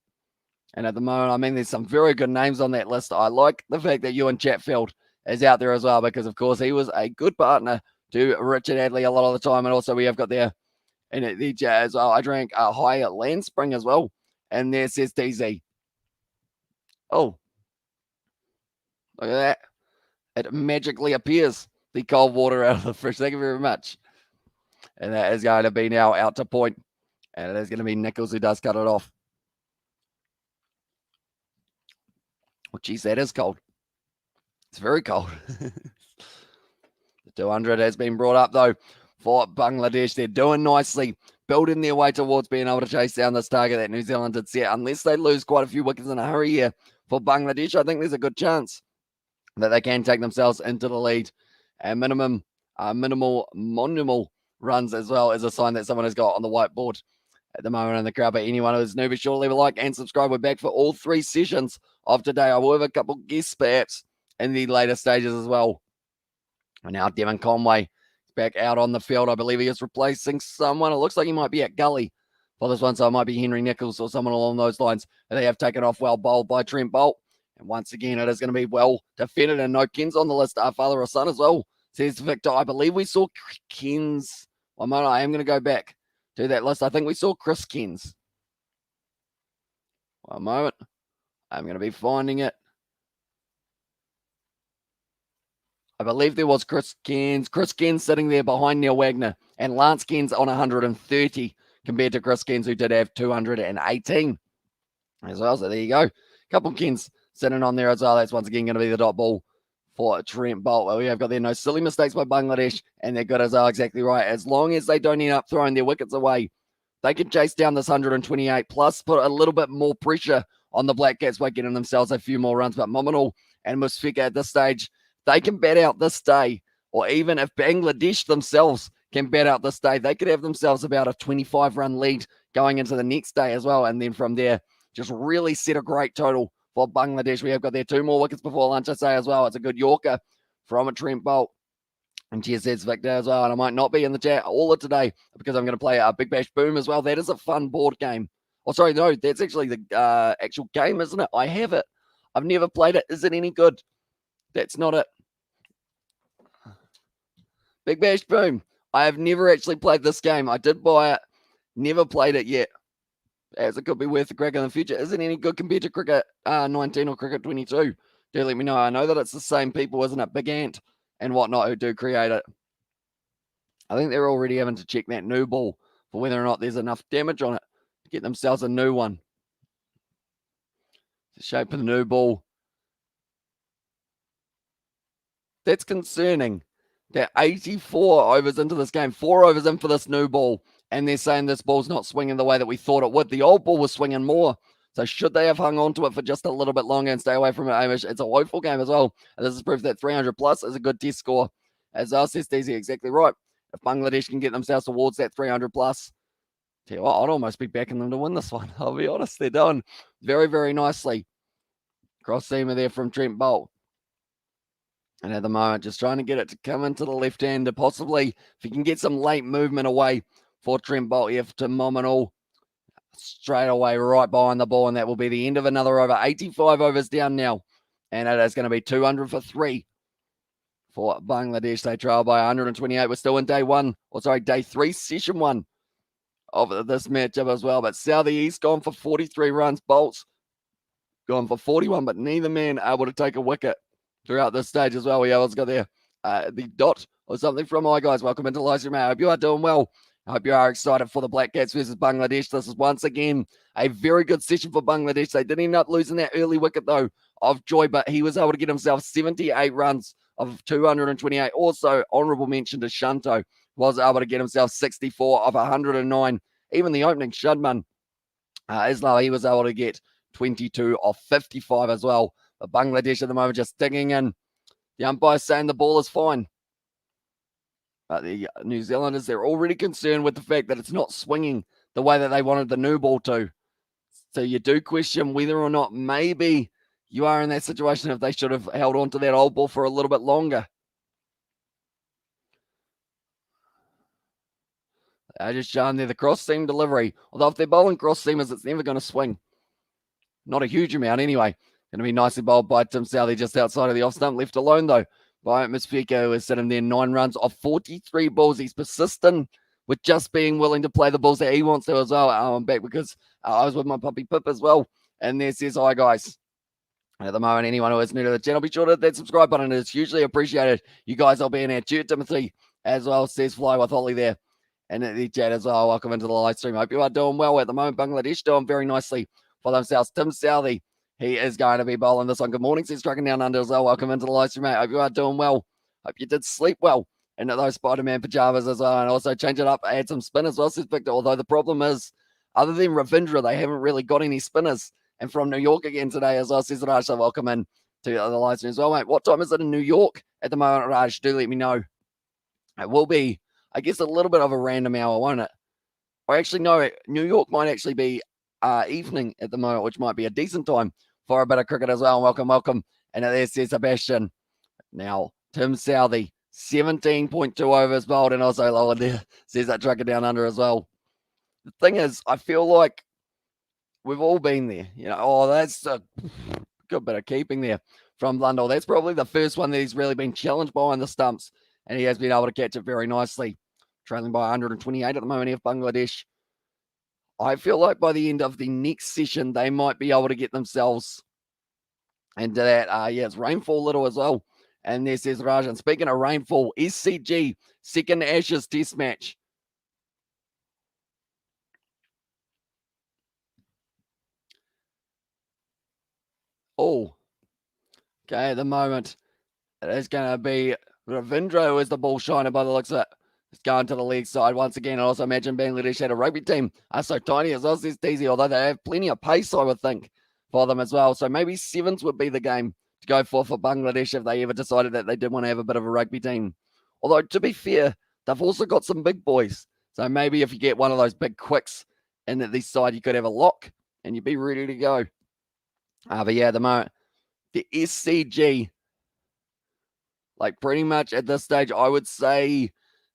And at the moment, I mean, there's some very good names on that list. I like the fact that Ewan Chatfield is out there as well, because, of course, he was a good partner to Richard Hadley a lot of the time. And also we have got there in the Jazz. I drank a high land spring as well. And there says TZ. Oh, look at that. It magically appears the cold water out of the fridge. Thank you very much. And that is going to be now out to point. And it is going to be Nichols who does cut it off. Oh, geez, that is cold. It's very cold. The 200 has been brought up, though, for Bangladesh. They're doing nicely, building their way towards being able to chase down this target that New Zealand did set. Unless they lose quite a few wickets in a hurry here for Bangladesh, I think there's a good chance that they can take themselves into the lead. And minimal runs as well is a sign that someone has got on the whiteboard at the moment in the crowd. But anyone who's new, be sure to leave a like and subscribe. We're back for all 3 sessions of today. I will have a couple guests perhaps in the later stages as well. And now Devon Conway is back out on the field. I believe he is replacing someone. It looks like he might be at Gully for this one, so it might be Henry Nichols or someone along those lines. And they have taken off well bowled by Trent Boult. And once again, it is going to be well defended. And no Ken's on the list, father or son as well, says Victor. I believe we saw Ken's. One moment, I am going to go back to that list. I think we saw Chris Ken's. One moment. I'm going to be finding it. I believe there was Chris Cairns. Chris Cairns sitting there behind Neil Wagner. And Lance Cairns on 130 compared to Chris Cairns, who did have 218. as well. So there you go. Couple Kens sitting on there as well. That's once again going to be the dot ball for Trent Bolt. Well, we have got there no silly mistakes by Bangladesh, and they're good as well. Exactly right. As long as they don't end up throwing their wickets away, they can chase down this 128 plus, put a little bit more pressure on the Black Caps by getting themselves a few more runs. But Mamunal and Musfika at this stage, they can bat out this day, or even if Bangladesh themselves can bat out this day, they could have themselves about a 25-run lead going into the next day as well. And then from there, just really set a great total for Bangladesh. We have got there 2 more wickets before lunch, I say as well. It's a good Yorker from a Trent Bolt. And cheers, says Victor as well. And I might not be in the chat all of today because I'm going to play a Big Bash Boom as well. That is a fun board game. Oh, sorry, no, that's actually the actual game, isn't it? I have it. I've never played it. Is it any good? That's not it. Big Bash Boom. I have never actually played this game. I did buy it. Never played it yet. As it could be worth a crack in the future. Is it any good compared to Cricket 19 or Cricket 22? Do let me know. I know that it's the same people, isn't it? Big Ant and whatnot who do create it. I think they're already having to check that new ball for whether or not there's enough damage on it to get themselves a new one. The shape of the new ball. That's concerning. They're 84 overs into this game, 4 overs in for this new ball, and they're saying this ball's not swinging the way that we thought it would. The old ball was swinging more. So should they have hung on to it for just a little bit longer and stay away from it, Amish? It's a woeful game as well. And this is proof that 300 plus is a good test score. As I says, Daisy, exactly right. If Bangladesh can get themselves towards that 300 plus, tell you what, I'd almost be backing them to win this one. I'll be honest, they're done very, very nicely. Cross seamer there from Trent Bolt. And at the moment, just trying to get it to come into the left-hander, possibly if he can get some late movement away for Trent Bolt here to Mominal. Straight away, right behind the ball, and that will be the end of another over. 85 overs down now, and it is going to be 200 for 3 for Bangladesh. They trail by 128. We're still in day 3, session 1 of this matchup as well. But Southie East gone for 43 runs. Bolt's gone for 41, but neither man able to take a wicket throughout this stage as well. We always got there the dot or something from my guys. Welcome into live stream. I hope you are doing well. I hope you are excited for the Black Cats versus Bangladesh. This is once again a very good session for Bangladesh. They did end up losing that early wicket, though, of Joy, but he was able to get himself 78 runs of 228. Also, honourable mention to Shanto, was able to get himself 64 of 109. Even the opening Shudman, Islam, he was able to get 22 of 55 as well. But Bangladesh at the moment just digging in. The umpire saying the ball is fine. But the New Zealanders, they're already concerned with the fact that it's not swinging the way that they wanted the new ball to. So you do question whether or not maybe you are in that situation if they should have held on to that old ball for a little bit longer. They're just showing there the cross seam delivery. Although if they're bowling cross seamers, it's never going to swing. Not a huge amount anyway. Going to be nicely bowled by Tim Southey just outside of the off stump. Left alone, though, by Musfika, who has sitting there 9 runs off 43 balls. He's persistent with just being willing to play the balls that he wants to as well. I'm back because I was with my puppy Pip as well. And there says, hi, guys. At the moment, anyone who is new to the channel, be sure to hit that subscribe button. It's hugely appreciated. You guys will be in our chat, Timothy, as well, says Fly with Holly there. And in the chat as well. Welcome into the live stream. Hope you are doing well at the moment. Bangladesh doing very nicely for themselves. Tim Southey, he is going to be bowling this one. Good morning, says Trucking Down Under as well. Welcome into the live stream, mate. Hope you are doing well. Hope you did sleep well into those Spider-Man pajamas as well. And also change it up, add some spin as well, says Victor. Although the problem is, other than Ravindra, they haven't really got any spinners. And from New York again today as well, says Raj. So welcome in to the live stream as well, mate. What time is it in New York at the moment, Raj? Do let me know. It will be, I guess, a little bit of a random hour, won't it? Or actually, no, New York might actually be evening at the moment, which might be a decent time for a bit of cricket as well. Welcome. And there says Sebastian. Now, Tim Southey, 17.2 overs bowled, and also lower there says that Trucker Down Under as well. The thing is, I feel like we've all been there. You know, oh, that's a good bit of keeping there from Blundell. That's probably the first one that he's really been challenged behind the stumps, and he has been able to catch it very nicely. Trailing by 128 at the moment here for Bangladesh. I feel like by the end of the next session, they might be able to get themselves into that. It's rainfall little as well. And there says Rajan. Speaking of rainfall, SCG, second Ashes test match. Oh, okay, at the moment, it is going to be Ravindra who is the ball shiner by the looks of it. It's going to the leg side once again. I also imagine Bangladesh had a rugby team are so tiny as well, says DZ, although they have plenty of pace, I would think, for them as well. So maybe sevens would be the game to go for Bangladesh if they ever decided that they did want to have a bit of a rugby team. Although, to be fair, they've also got some big boys. So maybe if you get one of those big quicks in this side, you could have a lock and you'd be ready to go. But yeah, at the moment, the SCG, like pretty much at this stage, I would say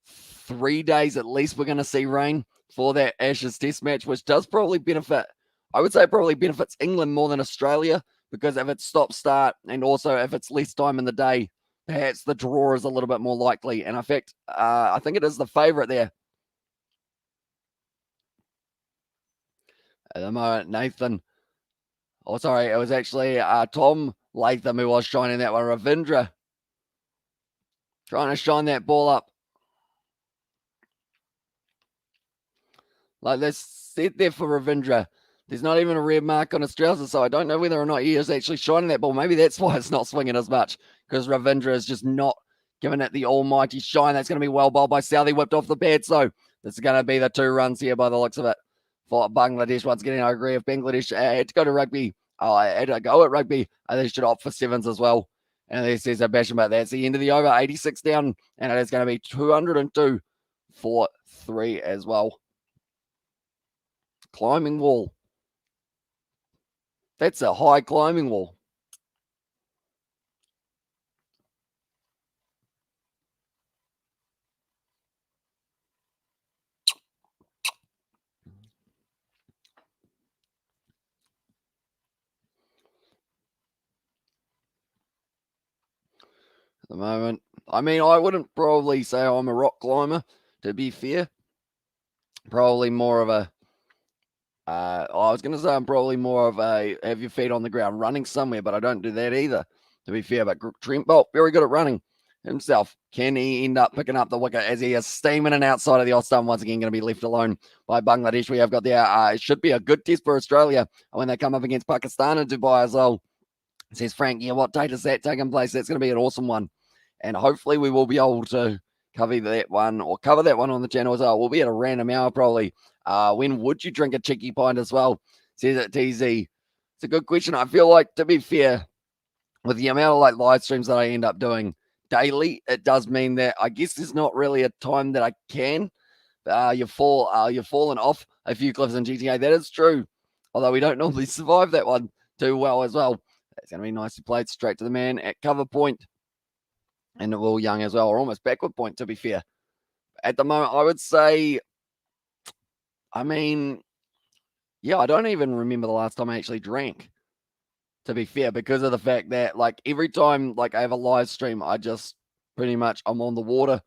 3 days at least we're going to see rain for that Ashes Test match, which does probably benefit. I would say probably benefits England more than Australia because if it's stop start and also if it's less time in the day, perhaps the draw is a little bit more likely. And in fact, I think it is the favourite there. At the moment, Nathan. Oh, sorry, it was actually Tom Latham who was shining that one. Ravindra trying to shine that ball up. Like that's set there for Ravindra. There's not even a red mark on his trousers, so I don't know whether or not he is actually shining that ball. Maybe that's why it's not swinging as much, because Ravindra is just not giving it the almighty shine. That's going to be well bowled by Southey, whipped off the pad. So this is going to be the 2 runs here by the looks of it for Bangladesh. Once again, I agree. If Bangladesh had to go to rugby, had to go at rugby, they should opt for sevens as well. And this is a bash, but that's the end of the over. 86 down, and it is going to be 202 for 3 as well. Climbing wall. That's a high climbing wall. At the moment, I mean, I wouldn't probably say I'm a rock climber, to be fair. Probably more of a I was going to say I'm probably more of a have your feet on the ground running somewhere, but I don't do that either, to be fair. But Trent Bolt, very good at running himself. Can he end up picking up the wicket as he is steaming and outside of the off stump? Once again, going to be left alone by Bangladesh. We have got there. It should be a good test for Australia when they come up against Pakistan in Dubai as well. Says Frank, yeah, what date is that taking place? That's going to be an awesome one. And hopefully we will be able to cover that one on the channel as well. We'll be at a random hour probably. When would you drink a cheeky pint as well? Says it TZ. It's a good question. I feel like, to be fair, with the amount of like live streams that I end up doing daily, it does mean that I guess there's not really a time that I can. You've fallen off a few cliffs in GTA. That is true. Although we don't normally survive that one too well as well. It's going to be nicely played straight to the man at cover point. And Will Young as well, or almost backward point, to be fair. At the moment, I would say, I mean, yeah, I don't even remember the last time I actually drank, to be fair, because of the fact that, like, every time, like, I have a live stream, I just pretty much, I'm on the water,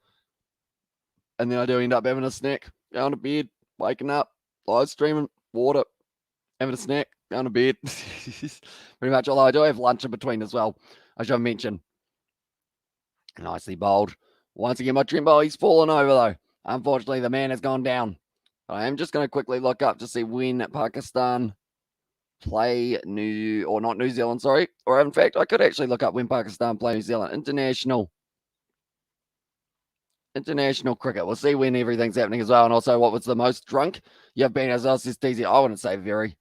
and then I do end up having a snack, down to bed, waking up, live streaming, water, having a snack, down to bed. Pretty much, although I do have lunch in between as well, I should mention. Nicely bowled. Once again, my Trent Bolt, he's fallen over though. Unfortunately, the man has gone down. But I am just going to quickly look up to see when Pakistan play not New Zealand, sorry. Or in fact, I could actually look up when Pakistan play New Zealand. International cricket. We'll see when everything's happening as well. And also, what was the most drunk you've been as well, says DZ. I wouldn't say very.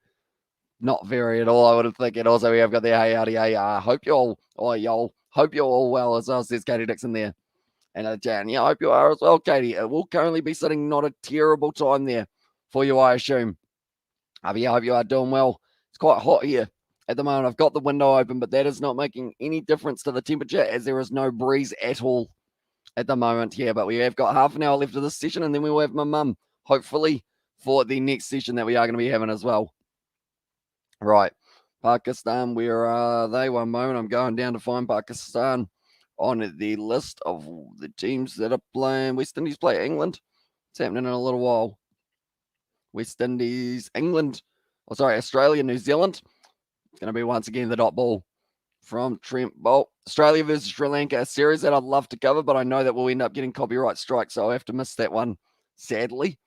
Not very at all, I would think. And also, we have got the hey, howdy, hey, hope you're all well as well, says Katie Dixon there. And Jan, yeah, I hope you are as well, Katie. It will currently be sitting not a terrible time there for you, I assume. Yeah, I hope you are doing well. It's quite hot here at the moment. I've got the window open, but that is not making any difference to the temperature as there is no breeze at all at the moment here. But we have got half an hour left of this session, and then we will have my mum, hopefully, for the next session that we are going to be having as well. Right. Pakistan, where are they? One moment. I'm going down to find Pakistan on the list of the teams that are playing. West Indies play England. It's happening in a little while. West Indies, England. Oh, sorry, Australia, New Zealand. It's going to be once again the dot ball from Trent Bolt. Australia versus Sri Lanka, a series that I'd love to cover, but I know that we'll end up getting copyright strikes, so I'll have to miss that one, sadly.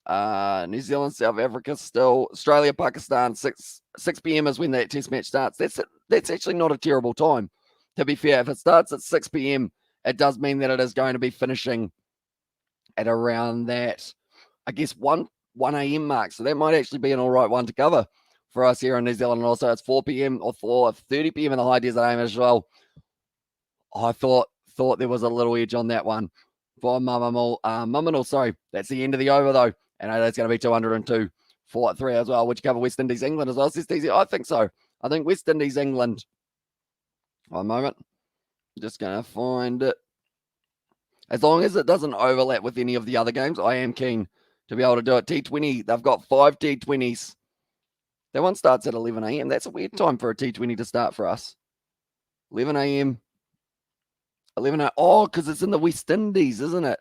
New Zealand, South Africa still. Australia, Pakistan, 6 p.m. is when that test match starts. That's actually not a terrible time. To be fair, if it starts at 6 p.m., it does mean that it is going to be finishing at around that, I guess, 1 a.m. mark. So that might actually be an all right one to cover for us here in New Zealand. And also, it's 4 p.m. or 4:30 p.m. in the high desert aim as well. I thought there was a little edge on that one for Mamanul. Sorry, that's the end of the over though, and that's going to be 202 for 3 as well. Would you cover West Indies England as well? Says TZ. I think so. I think West Indies England. One moment, I'm just going to find it. As long as it doesn't overlap with any of the other games, I am keen to be able to do it. T20. They've got 5 T20s. That one starts at 11 a.m. That's a weird time for a T20 to start for us. 11 a.m. 11 a.m. Oh, because it's in the West Indies, isn't it?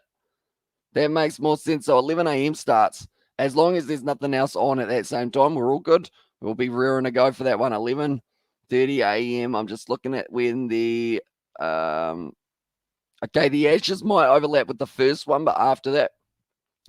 That makes more sense. So 11 a.m. starts. As long as there's nothing else on at that same time, we're all good. We'll be rearing to go for that one. 11:30 a.m. I'm just looking at when the okay, the Ashes might overlap with the first one, but after that,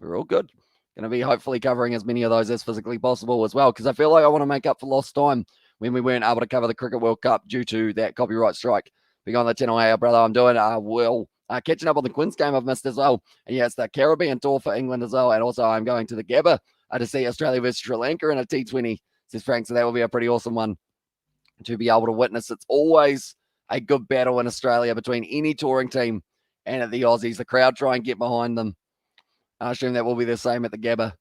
we're all good. Going to be hopefully covering as many of those as physically possible as well, because I feel like I want to make up for lost time when we weren't able to cover the Cricket World Cup due to that copyright strike. Being on the channel, hey, brother, I'm doing well. Catching up on the Quins game I've missed as well. And yeah, it's the Caribbean tour for England as well. And also I'm going to the Gabba to see Australia versus Sri Lanka in a T20, says Frank. So that will be a pretty awesome one to be able to witness. It's always a good battle in Australia between any touring team and the Aussies. The crowd try and get behind them. I assume that will be the same at the Gabba.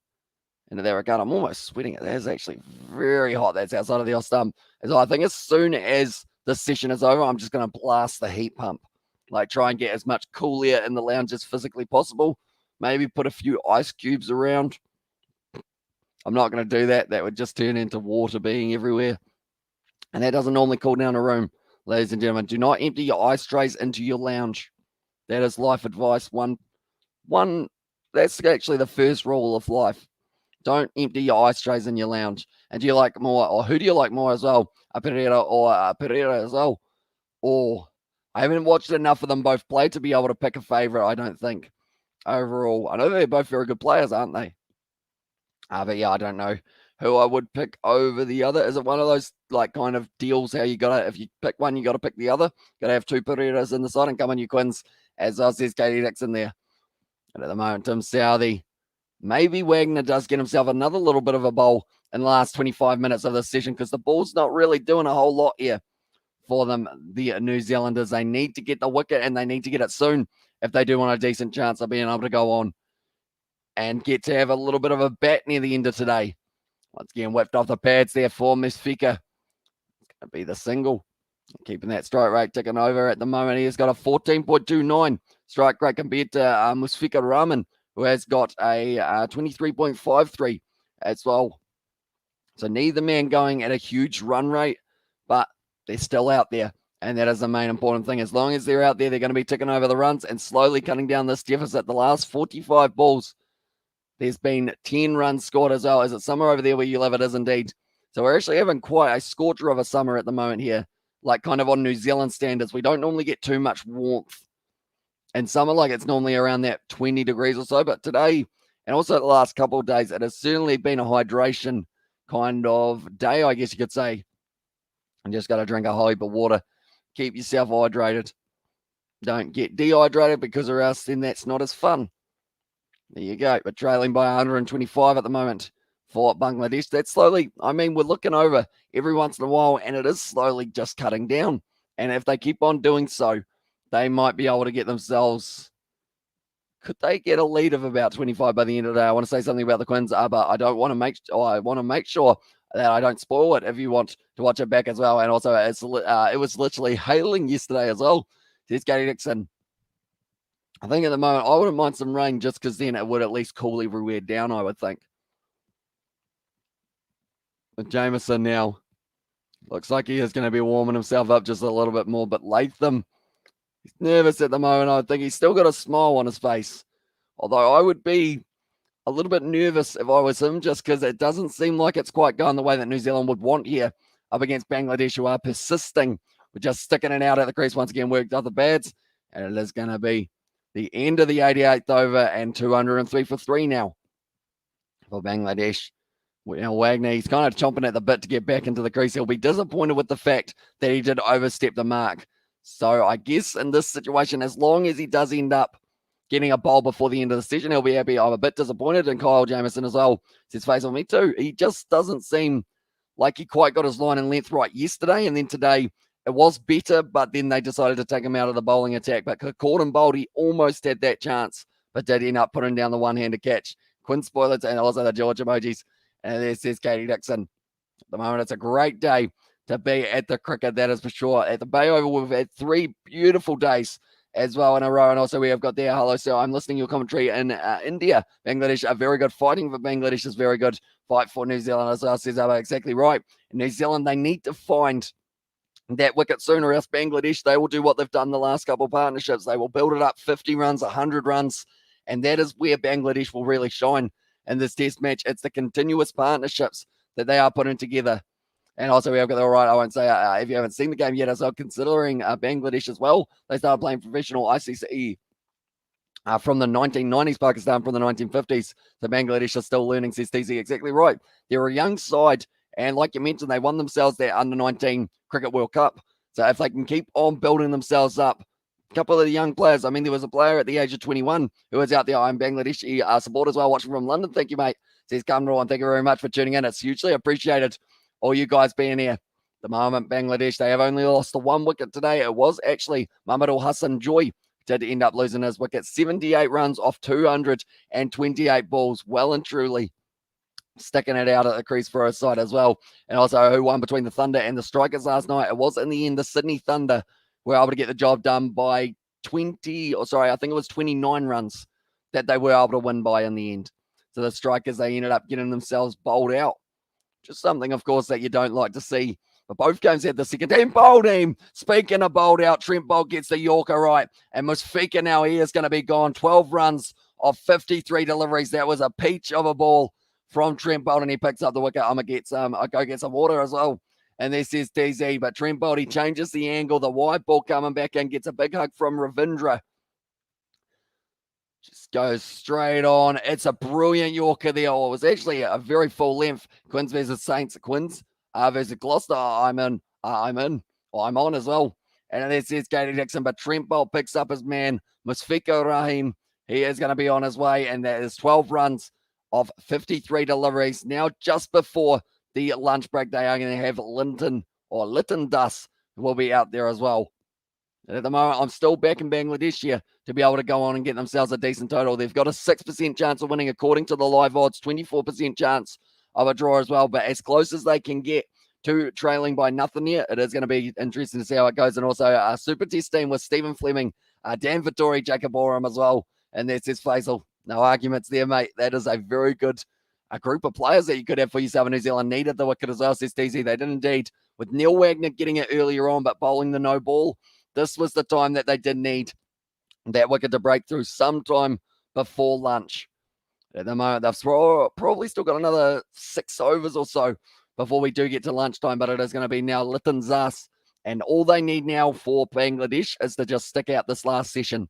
And there we go. I'm almost sweating it. That's actually very hot. That's outside of the off stump. So I think as soon as the session is over, I'm just going to blast the heat pump. Like try and get as much cool air in the lounge as physically possible. Maybe put a few ice cubes around. I'm not going to do that. That would just turn into water being everywhere. And that doesn't normally cool down a room. Ladies and gentlemen, do not empty your ice trays into your lounge. That is life advice. One. That's actually the first rule of life. Don't empty your ice trays in your lounge. And do you like more, or who do you like more as well? A Pereira or a Pereira as well? Or I haven't watched enough of them both play to be able to pick a favorite, I don't think. Overall, I know they're both very good players, aren't they? But yeah, I don't know who I would pick over the other. Is it one of those like kind of deals how you gotta, if you pick one, you gotta pick the other? Gotta have 2 Pereiras in the side and come on, you Quins, as says Katie Dixon there. And at the moment, Tim Southey. Maybe Wagner does get himself another little bit of a bowl in the last 25 minutes of the session, because the ball's not really doing a whole lot here for them, the New Zealanders. They need to get the wicket, and they need to get it soon if they do want a decent chance of being able to go on and get to have a little bit of a bat near the end of today. Once again, whipped off the pads there for Musfika. It's going to be the single. Keeping that strike rate ticking over at the moment. He has got a 14.29 strike rate compared to Musfika Rahman, who has got a 23.53 as well. So neither man going at a huge run rate, but they're still out there. And that is the main important thing. As long as they're out there, they're going to be ticking over the runs and slowly cutting down this deficit. The last 45 balls, there's been 10 runs scored as well. Is it summer over there where you live? It is indeed. So we're actually having quite a scorcher of a summer at the moment here, like kind of on New Zealand standards. We don't normally get too much warmth in summer, like it's normally around that 20 degrees or so. But today, and also the last couple of days, it has certainly been a hydration kind of day, I guess you could say. And just got to drink a whole heap of water. Keep yourself hydrated. Don't get dehydrated, because or else then that's not as fun. There you go. We're trailing by 125 at the moment for Bangladesh. That's slowly, I mean, we're looking over every once in a while, and it is slowly just cutting down. And if they keep on doing so, they might be able to get themselves, could they get a lead of about 25 by the end of the day? I want to say something about the Quins, but I don't want to make, I want to make sure that I don't spoil it if you want to watch it back as well. And also, it was literally hailing yesterday as well. There's Katie Dixon. I think at the moment, I wouldn't mind some rain, just because then it would at least cool everywhere down, I would think. But Jameson now looks like he is going to be warming himself up just a little bit more. But Latham, he's nervous at the moment. I think he's still got a smile on his face. Although I would be a little bit nervous if I was him, just because it doesn't seem like it's quite going the way that New Zealand would want here up against Bangladesh, who are persisting with just sticking it out at the crease once again, worked off the bats. And it is going to be the end of the 88th over and 203 for 3 now. for Bangladesh. Wagner, he's kind of chomping at the bit to get back into the crease. He'll be disappointed with the fact that he did overstep the mark. So I guess in this situation, as long as he does end up getting a bowl before the end of the session, he'll be happy. I'm a bit disappointed in Kyle Jamieson as well. Says face on me too. He just doesn't seem like he quite got his line and length right yesterday, and then today it was better, but then they decided to take him out of the bowling attack. But caught him bowled, he almost had that chance, but did end up putting down the one-handed catch. Quinn Spoilers and also the George emojis. And there says Katie Dixon. At the moment, it's a great day to be at the cricket, that is for sure. At the Bay Oval, we've had 3 beautiful days as well in a row. And also we have got there, hello, so I'm listening to your commentary in India. Bangladesh are very good. Fighting for Bangladesh is very good. Fight for New Zealand as well, says exactly right. In New Zealand, they need to find that wicket soon, or else Bangladesh, they will do what they've done the last couple of partnerships. They will build it up 50 runs, 100 runs, and that is where Bangladesh will really shine in this test match. It's the continuous partnerships that they are putting together. And also we have got the right, I won't say if you haven't seen the game yet, as well, considering Bangladesh as well, they started playing professional ICC from the 1990s, Pakistan from the 1950s. So Bangladesh are still learning, says TC, exactly right. They're a young side, and like you mentioned, they won themselves their under-19 Cricket World Cup. So if they can keep on building themselves up, a couple of the young players. I mean, there was a player at the age of 21 who was out there. I'm Bangladeshi support as well, watching from London. Thank you, mate. Says Kamran, thank you very much for tuning in. It's hugely appreciated, all you guys being here. The moment, Bangladesh, they have only lost the 1 wicket today. It was actually Mahmudul Hassan Joy did end up losing his wicket. 78 runs off 228 balls. Well and truly sticking it out at the crease for his side as well. And also who won between the Thunder and the Strikers last night. It was in the end the Sydney Thunder were able to get the job done by I think it was 29 runs that they were able to win by in the end. So the Strikers, they ended up getting themselves bowled out. Just something, of course, that you don't like to see. But both games had the second team bowled him. Speaking of bowled out, Trent Bolt gets the Yorker right. And Musfika now, he is going to be gone. 12 runs of 53 deliveries. That was a peach of a ball from Trent Bolt, and he picks up the wicket. I'm going to get some, I'll go get some water as well. And this is DZ, but Trent Bolt, he changes the angle. The wide ball coming back in, gets a big hug from Ravindra. Just goes straight on. It's a brilliant Yorker there. Oh, it was actually a very full length. Quins versus Saints. Quins versus Gloucester. I'm on as well. And this is Katie Dixon, but Trent Bolt picks up his man, Musfika Rahim. He is going to be on his way, and that is 12 runs of 53 deliveries. Now, just before the lunch break, they are going to have Lytton Dus will be out there as well. And at the moment, I'm still back in Bangladesh here to be able to go on and get themselves a decent total. They've got a 6% chance of winning according to the live odds, 24% chance of a draw as well, but as close as they can get to trailing by nothing here, it is going to be interesting to see how it goes. And also a super test team with Stephen Fleming, Dan Vittori, Jacob Oram as well. And that's his Faisal. No arguments there, mate. That is a very good group of players that you could have for yourself. New Zealand needed the wicket as well, says TZ. They did indeed. With Neil Wagner getting it earlier on, but bowling the no ball, this was the time that they did need that wicket to break through sometime before lunch. At the moment, they've probably still got another 6 overs or so before we do get to lunchtime, but it is going to be now Lytton Dus. And all they need now for Bangladesh is to just stick out this last session,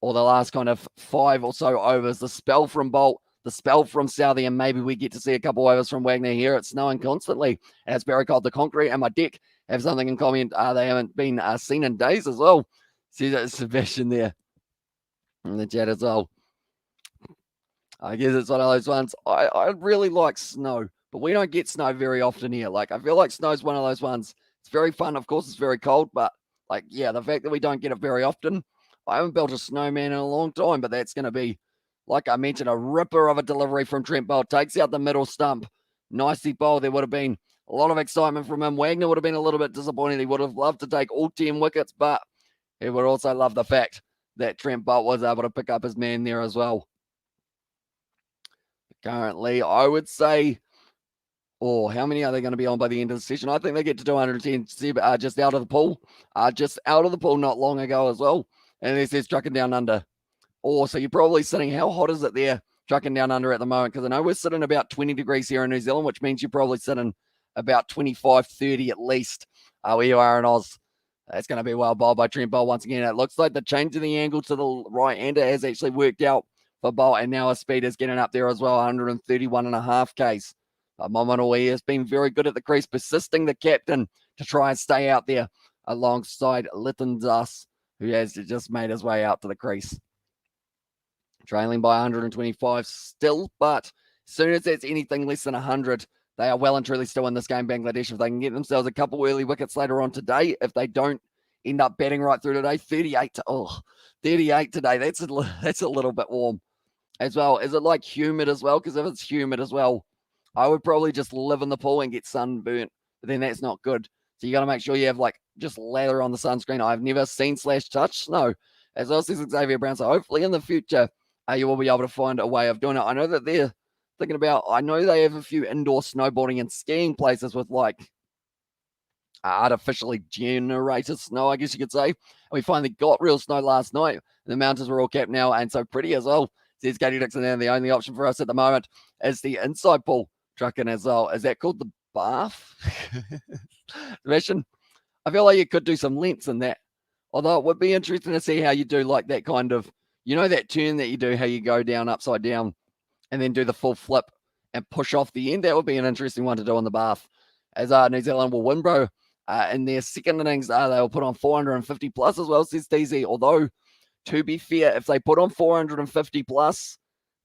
or the last kind of 5 or so overs. The spell from Bolt, the spell from Southey, and maybe we get to see a couple overs from Wagner here. It's snowing constantly, and it's very cold. The concrete and my deck have something in common. They haven't been seen in days as well. See that Sebastian there in the chat as well. I guess it's one of those ones. I really like snow, but we don't get snow very often here. Like, I feel like snow's one of those ones. It's very fun. Of course, it's very cold, but like, yeah, the fact that we don't get it very often. I haven't built a snowman in a long time, but that's going to be, like I mentioned, a ripper of a delivery from Trent Bolt. Takes out the middle stump. Nicely bowled. There would have been a lot of excitement from him. Wagner would have been a little bit disappointed. He would have loved to take all 10 wickets, but he would also love the fact that Trent Bolt was able to pick up his man there as well. Currently, I would say, how many are they going to be on by the end of the session? I think they get to 210 just out of the pool. Just out of the pool not long ago as well. And this is trucking down under. So you're probably sitting, how hot is it there, trucking down under at the moment? Because I know we're sitting about 20 degrees here in New Zealand, which means you're probably sitting about 25, 30 at least where you are in Oz. It's going to be well bowled by Trent Bolt once again. It looks like the change in the angle to the right-hander has actually worked out for Bolt, and now his speed is getting up there as well, 131.5 Ks. Maunganui has been very good at the crease, persisting the captain to try and stay out there alongside Littendas, who has just made his way out to the crease. Trailing by 125 still, but as soon as it's anything less than 100, they are well and truly still in this game, Bangladesh. If they can get themselves a couple early wickets later on today, if they don't end up batting right through today, 38 today. That's a little bit warm as well. Is it like humid as well? Because if it's humid as well, I would probably just live in the pool and get sunburnt, but then that's not good. So you got to make sure you have like just lather on the sunscreen. I've never seen / touch snow, as well as Xavier Brown. So hopefully in the future, you will be able to find a way of doing it. I know that they're thinking about, I know they have a few indoor snowboarding and skiing places with like artificially generated snow, I guess you could say. And we finally got real snow last night. The mountains were all capped now and so pretty as well. Says Katie Dixon, and the only option for us at the moment is the inside pool truck in as well. Is that called the bath? Sebastian, I feel like you could do some lengths in that. Although it would be interesting to see how you do like that kind of, you know, that turn that you do, how you go down upside down and then do the full flip and push off the end. That would be an interesting one to do on the bath. As New Zealand will win, bro. In their second innings, they will put on 450 plus as well, says DZ. Although, to be fair, if they put on 450 plus,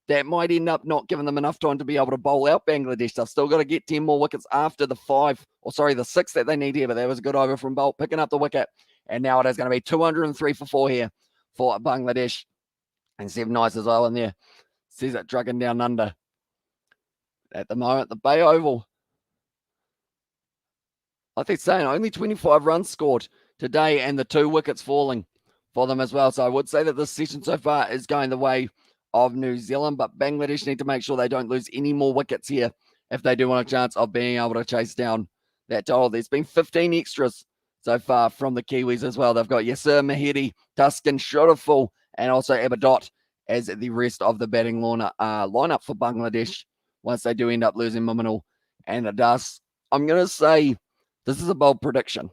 that might end up not giving them enough time to be able to bowl out Bangladesh. They've still got to get 10 more wickets after the 6 that they need here. But that was a good over from Bolt, picking up the wicket. And now it is going to be 203 for 4 here for Bangladesh. And 7 nice as well in there. Sees it drugging down under. At the moment, the Bay Oval, like they're saying, only 25 runs scored today and the 2 wickets falling for them as well. So I would say that this session so far is going the way of New Zealand, but Bangladesh need to make sure they don't lose any more wickets here if they do want a chance of being able to chase down that total. There's been 15 extras so far from the Kiwis as well. They've got Yasir Mahedi, Tuscan Shotterful, and also Abadot as the rest of the batting lineup for Bangladesh once they do end up losing Maunganui and Adas. I'm going to say this is a bold prediction.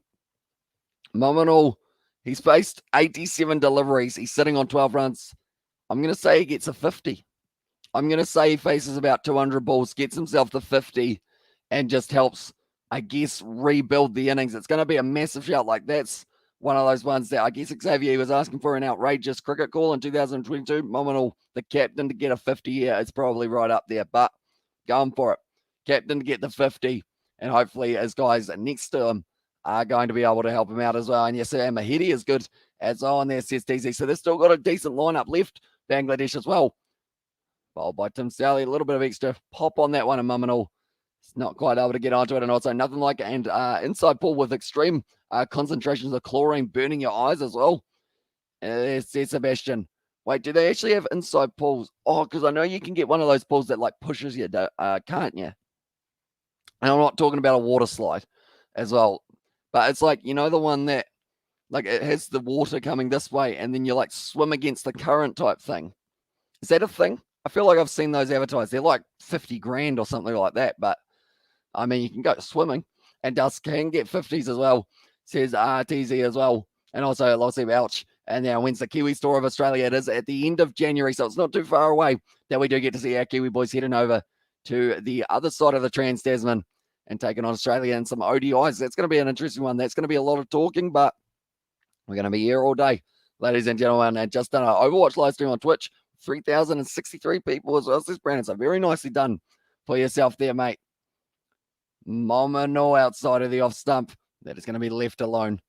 Maunganui, he's faced 87 deliveries. He's sitting on 12 runs. I'm going to say he gets a 50. I'm going to say he faces about 200 balls, gets himself to 50, and just helps, I guess, rebuild the innings. It's going to be a massive shout. Like, that's one of those ones that I guess Xavier was asking for an outrageous cricket call in 2022. Maunganui, the captain, to get a 50 here, it's probably right up there, but going for it. Captain to get the 50, and hopefully his guys next to him are going to be able to help him out as well. And yes, Mahedi is good as well on there, says TZ. So they've still got a decent lineup left, Bangladesh as well. Bowled by Tim Sally, a little bit of extra pop on that one, and Maunganui is not quite able to get onto it, and also nothing like it. And inside pool with extreme concentrations of chlorine burning your eyes as well. Says Sebastian. Wait, do they actually have inside pools? Oh, because I know you can get one of those pools that like pushes you, can't you? And I'm not talking about a water slide as well, but it's like, you know, the one that like it has the water coming this way and then you like swim against the current type thing. Is that a thing? I feel like I've seen those advertised. They're like 50 grand or something like that, but I mean, you can go swimming and Dust can get 50s as well, says RTZ as well. And also Lossie Belch. And now wins the Kiwi Tour of Australia. It is at the end of January, so it's not too far away that we do get to see our Kiwi boys heading over to the other side of the Trans-Tasman and taking on Australia in some ODIs. That's going to be an interesting one. That's going to be a lot of talking, but we're going to be here all day, ladies and gentlemen. And just done an Overwatch live stream on Twitch. 3,063 people as well. This Brandon, so very nicely done for yourself there, mate. Maunganui outside of the off stump. That is going to be left alone.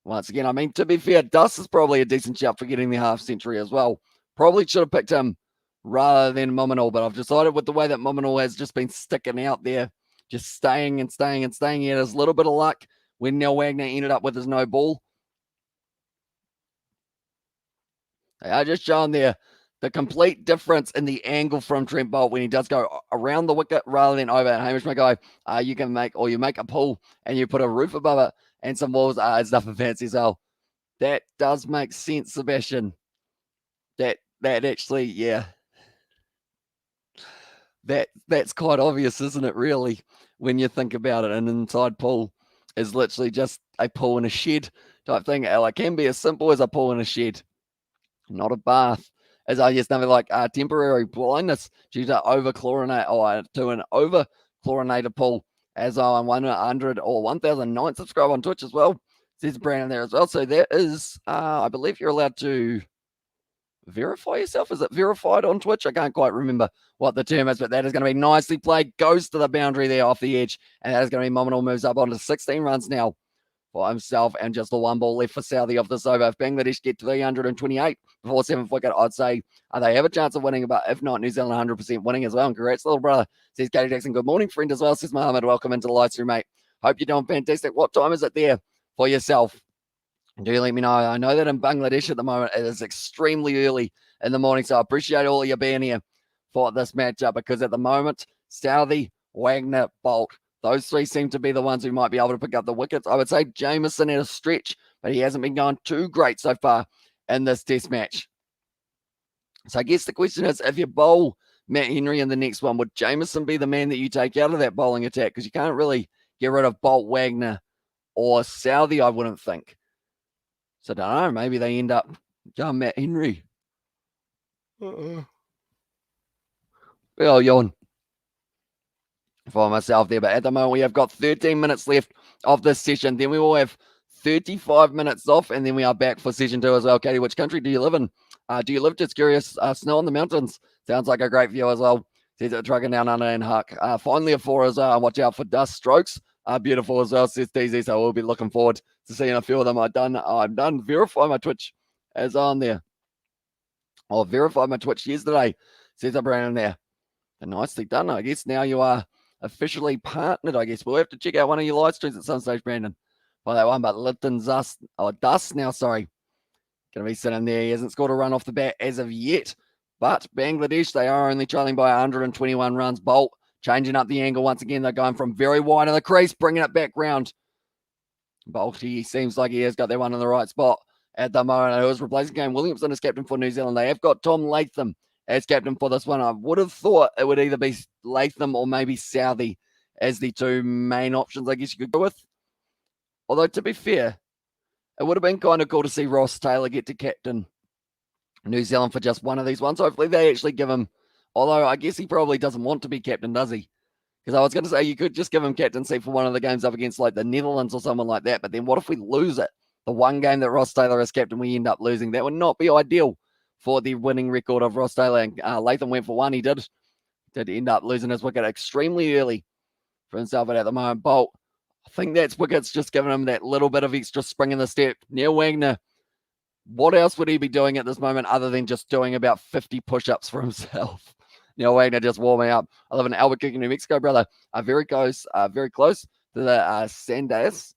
Once again, I mean, to be fair, Dust is probably a decent shout for getting the half century as well. Probably should have picked him rather than Maunganui, but I've decided with the way that Maunganui has just been sticking out there, just staying and staying and staying. He had a little bit of luck when Neil Wagner ended up with his no ball. They are just showing there the complete difference in the angle from Trent Bolt when he does go around the wicket rather than over. And Hamish Mackay, you can make a pull and you put a roof above it and some walls. It's nothing fancy. So that does make sense, Sebastian. That actually, yeah. That's quite obvious, isn't it, really, when you think about it? An inside pool is literally just a pool in a shed type thing. It can be as simple as a pool in a shed, not a bath as I just nothing like temporary blindness due to an over chlorinated pool, as I'm 100 or 1,009 subscribe on Twitch as well. Says Brandon there as well. So that is, I believe you're allowed to verify yourself. Is it verified on Twitch? I can't quite remember what the term is, but that is going to be nicely played. Goes to the boundary there off the edge, and that is going to be Mominal. Moves up onto 16 runs now for himself, and just the one ball left for Southie of this over. If Bangladesh get to 328 before 7th wicket, I'd say they have a chance of winning, but if not, New Zealand 100% winning as well. And congrats, little brother, says Katie Jackson. Good morning, friend, as well, says Mohammed. Welcome into the live stream, mate. Hope you're doing fantastic. What time is it there for yourself? Do let me know. I know that in Bangladesh at the moment, it is extremely early in the morning, so I appreciate all of you being here for this matchup, because at the moment, Southie, Wagner, Bolt, those three seem to be the ones who might be able to pick up the wickets. I would say Jameson at a stretch, but he hasn't been going too great so far in this test match. So I guess the question is, if you bowl Matt Henry in the next one, would Jameson be the man that you take out of that bowling attack? Because you can't really get rid of Bolt, Wagner, or Southie, I wouldn't think. So I don't know. Maybe they end up going Matt Henry. Well, yawn for myself there. But at the moment, we have got 13 minutes left of this session. Then we will have 35 minutes off, and then we are back for session 2 as well. Katie, which country do you live in? Do you live, just curious, snow on the mountains? Sounds like a great view as well. Says it trucking down under and Huck. Finally a 4 as well. Watch out for dust strokes. Beautiful as well, says DZ. So we'll be looking forward to seeing a few of them. I'm done. Verify my Twitch as on there. I'll verify my Twitch yesterday, says a Brandon there. And nicely done. I guess now you are officially partnered, I guess. We'll have to check out one of your live streams at some stage, Brandon, by that one. But Litton's Dust now, sorry. Going to be sitting there. He hasn't scored a run off the bat as of yet. But Bangladesh, they are only trailing by 121 runs. Bolt changing up the angle once again. They're going from very wide of the crease, bringing it back round. Bolt, he seems like he has got that one in the right spot at the moment. It was replacing Kane Williamson as captain for New Zealand. They have got Tom Latham as captain for this one. I would have thought it would either be Latham or maybe Southie as the two main options, I guess you could go with. Although, to be fair, it would have been kind of cool to see Ross Taylor get to captain New Zealand for just one of these ones. Hopefully they actually give him, although I guess he probably doesn't want to be captain, does he? Because I was going to say you could just give him captaincy for one of the games up against like the Netherlands or someone like that. But then what if we lose it? The one game that Ross Taylor is captain, we end up losing. That would not be ideal for the winning record of Ross Taylor. And Latham went for one. He did end up losing his wicket extremely early for himself. But at the moment, Bolt, I think that's wickets just giving him that little bit of extra spring in the step. Neil Wagner, what else would he be doing at this moment other than just doing about 50 push-ups for himself? Neil Wagner just warming up. I live in Albuquerque, New Mexico, brother. Very close to the Sandias.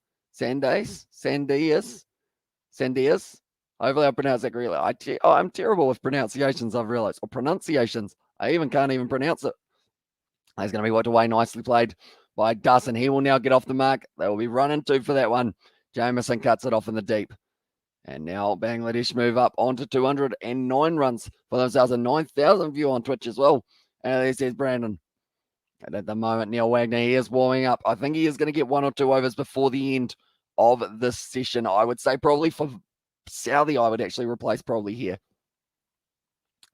Hopefully I pronounced that correctly. I'm terrible with pronunciations, I've realized. Or pronunciations. I can't even pronounce it. He's going to be wiped away. Nicely played by Dustin. He will now get off the mark. They will be running 2 for that one. Jameson cuts it off in the deep. And now Bangladesh move up onto 209 runs for themselves. A 9,000 view on Twitch as well. And there says Brandon. And at the moment, Neil Wagner, he is warming up. I think he is going to get 1 or 2 overs before the end of this session. I would say probably for Southie, I would actually replace probably here.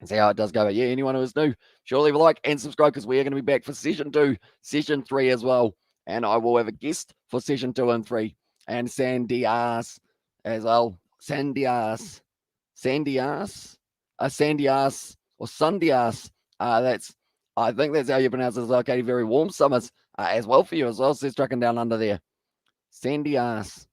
See how it does go. But yeah, anyone who is new, sure leave a like and subscribe, because we are going to be back for session 2, session 3 as well. And I will have a guest for session 2 and 3. And Sandias as well. Sandias, or Sundias. I think that's how you pronounce it as well, Katie. Very warm summers as well for you as well. Says trucking down under there. Sandias.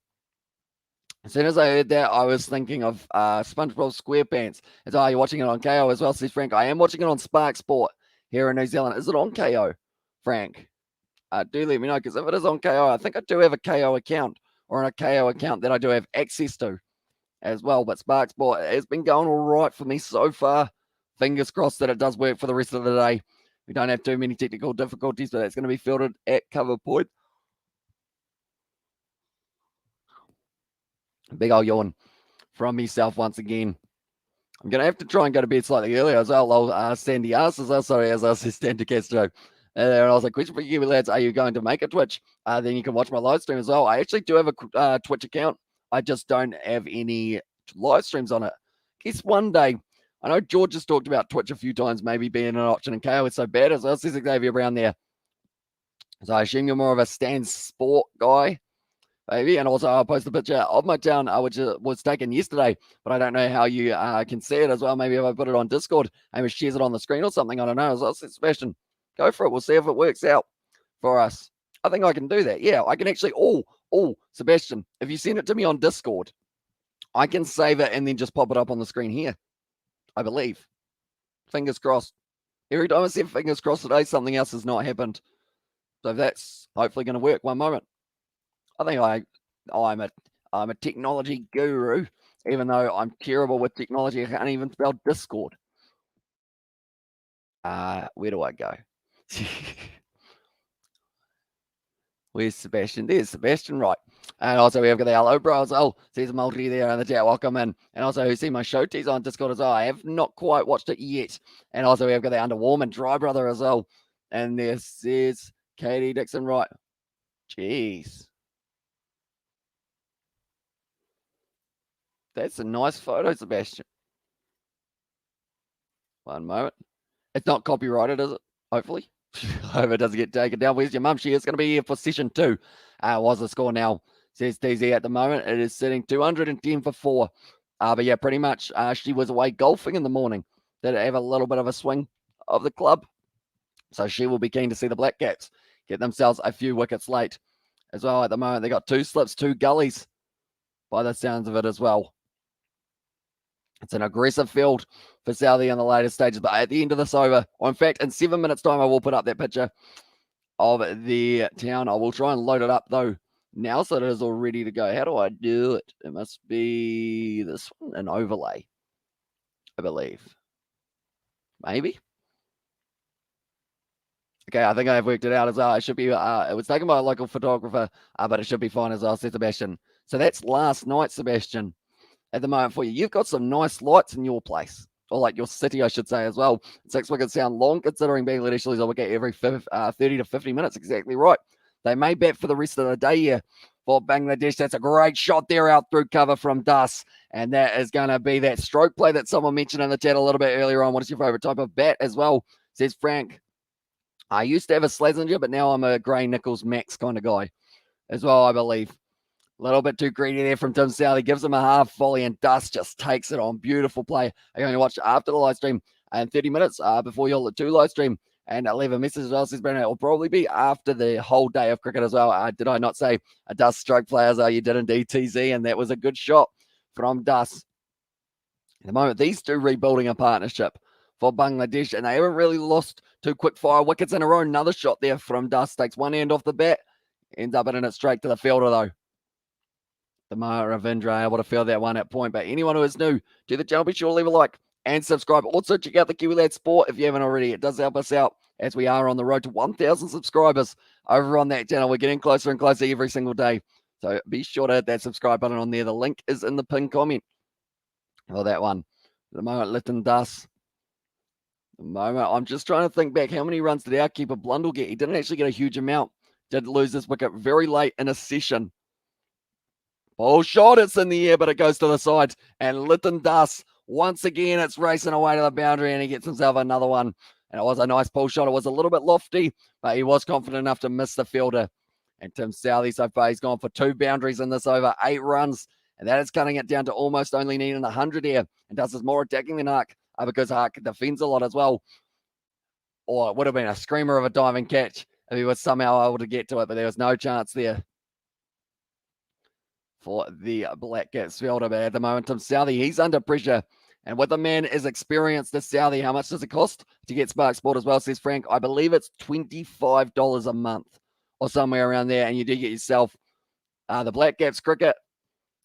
As soon as I heard that, I was thinking of SpongeBob SquarePants. You're watching it on KO as well, says Frank. I am watching it on Spark Sport here in New Zealand. Is it on KO, Frank? Do let me know, because if it is on KO, I think I do have a KO account, or a KO account that I do have access to as well. But Spark Sport has been going all right for me so far. Fingers crossed that it does work for the rest of the day. We don't have too many technical difficulties, but that's going to be fielded at cover point. Big old yawn from myself once again. I'm going to have to try and go to bed slightly earlier as well. Sandy asks as well. Sorry, as I said, Stanley Castro. And I was like, question for you, lads. Are you going to make a Twitch? Then you can watch my live stream as well. I actually do have a Twitch account. I just don't have any live streams on it. Guess one day I know George has talked about Twitch a few times, maybe being an option, and KO is so bad as well. Says Xavier Brown there. So I assume you're more of a stand sport guy, maybe. And also, I'll post a picture of my town, which was taken yesterday, but I don't know how you can see it as well. Maybe if I put it on Discord, maybe shares it on the screen or something. I don't know. So Sebastian, go for it. We'll see if it works out for us. I think I can do that. Yeah, I can actually. Sebastian, if you send it to me on Discord, I can save it and then just pop it up on the screen here. I believe. Fingers crossed. Every time I said fingers crossed today, something else has not happened. So that's hopefully going to work. One moment. I think I'm a technology guru, even though I'm terrible with technology. I can't even spell Discord. Where do I go? Where's Sebastian? There's Sebastian, right. And also we have got the hello bro as well. Sees a multi there in the chat. Welcome in. And also who see my show teas on Discord as well. I have not quite watched it yet. And also we have got the Underwarm and Dry Brother as well. And there says Katie Dixon, right. Jeez. That's a nice photo, Sebastian. One moment. It's not copyrighted, is it? Hopefully. I hope it doesn't get taken down. Where's your mum? She is going to be here for session 2. What's the score now? Says DZ at the moment. It is sitting 210 for 4. But yeah, pretty much she was away golfing in the morning. Did have a little bit of a swing of the club. So she will be keen to see the Black Caps get themselves a few wickets late as well. At the moment, they got 2 slips, 2 gullies by the sounds of it as well. It's an aggressive field for Southie in the later stages, but at the end of this over, or in fact, in 7 minutes' time, I will put up that picture of the town. I will try and load it up, though, now so that it is all ready to go. How do I do it? It must be this one, an overlay, I believe. Maybe? Okay, I think I've worked it out as well. It should be, it was taken by a local photographer, but it should be fine as well, said Sebastian. So that's last night, Sebastian. At the moment for you, you've got some nice lights in your place, or like your city, I should say, as well. 6 wickets sound long, considering Bangladesh lose a wicket every 30 to 50 minutes. Exactly right. They may bat for the rest of the day here for Bangladesh. That's a great shot there out through cover from Dus, and that is going to be that stroke play that someone mentioned in the chat a little bit earlier on. What is your favorite type of bat as well, says Frank. I used to have a Slazenger, but now I'm a Gray Nichols Max kind of guy as well, I believe. A little bit too greedy there from Tim Southey. Gives him a half volley, and Dust just takes it on. Beautiful play. I'm going to watch after the live stream and 30 minutes before you'll do live stream. And leave a message as well, says Brandon. It will probably be after the whole day of cricket as well. Did I not say a Dust stroke players? You did indeed, TZ, and that was a good shot from Dust. At the moment, these two rebuilding a partnership for Bangladesh, and they haven't really lost 2 quick fire wickets in a row. Another shot there from Dust. Takes one end off the bat. Ends up hitting it straight to the fielder, though. The Maha Ravindra able to field that one at point. But anyone who is new to the channel, be sure to leave a like and subscribe. Also, check out the Kiwi Lad Sport if you haven't already. It does help us out as we are on the road to 1,000 subscribers over on that channel. We're getting closer and closer every single day. So be sure to hit that subscribe button on there. The link is in the pinned comment for that one. At the moment, Lytton Duss. The moment, I'm just trying to think back. How many runs did our keeper Blundell get? He didn't actually get a huge amount. Did lose this wicket very late in a session. Ball shot, it's in the air, but it goes to the side. And Lytton Duss, once again, it's racing away to the boundary, and he gets himself another one. And it was a nice pull shot. It was a little bit lofty, but he was confident enough to miss the fielder. And Tim Southey, so far, he's gone for 2 boundaries in this over, 8 runs. And that is cutting it down to almost only needing 100 here. And Duss is more attacking than Hark, because Hark defends a lot as well. Or it would have been a screamer of a diving catch if he was somehow able to get to it, but there was no chance there for the Black Caps fielder. But at the moment, Tim Southey, he's under pressure. And with a man as experienced as Southey, how much does it cost to get Spark Sport as well, says Frank? I believe it's $25 a month or somewhere around there. And you do get yourself the Black Caps cricket.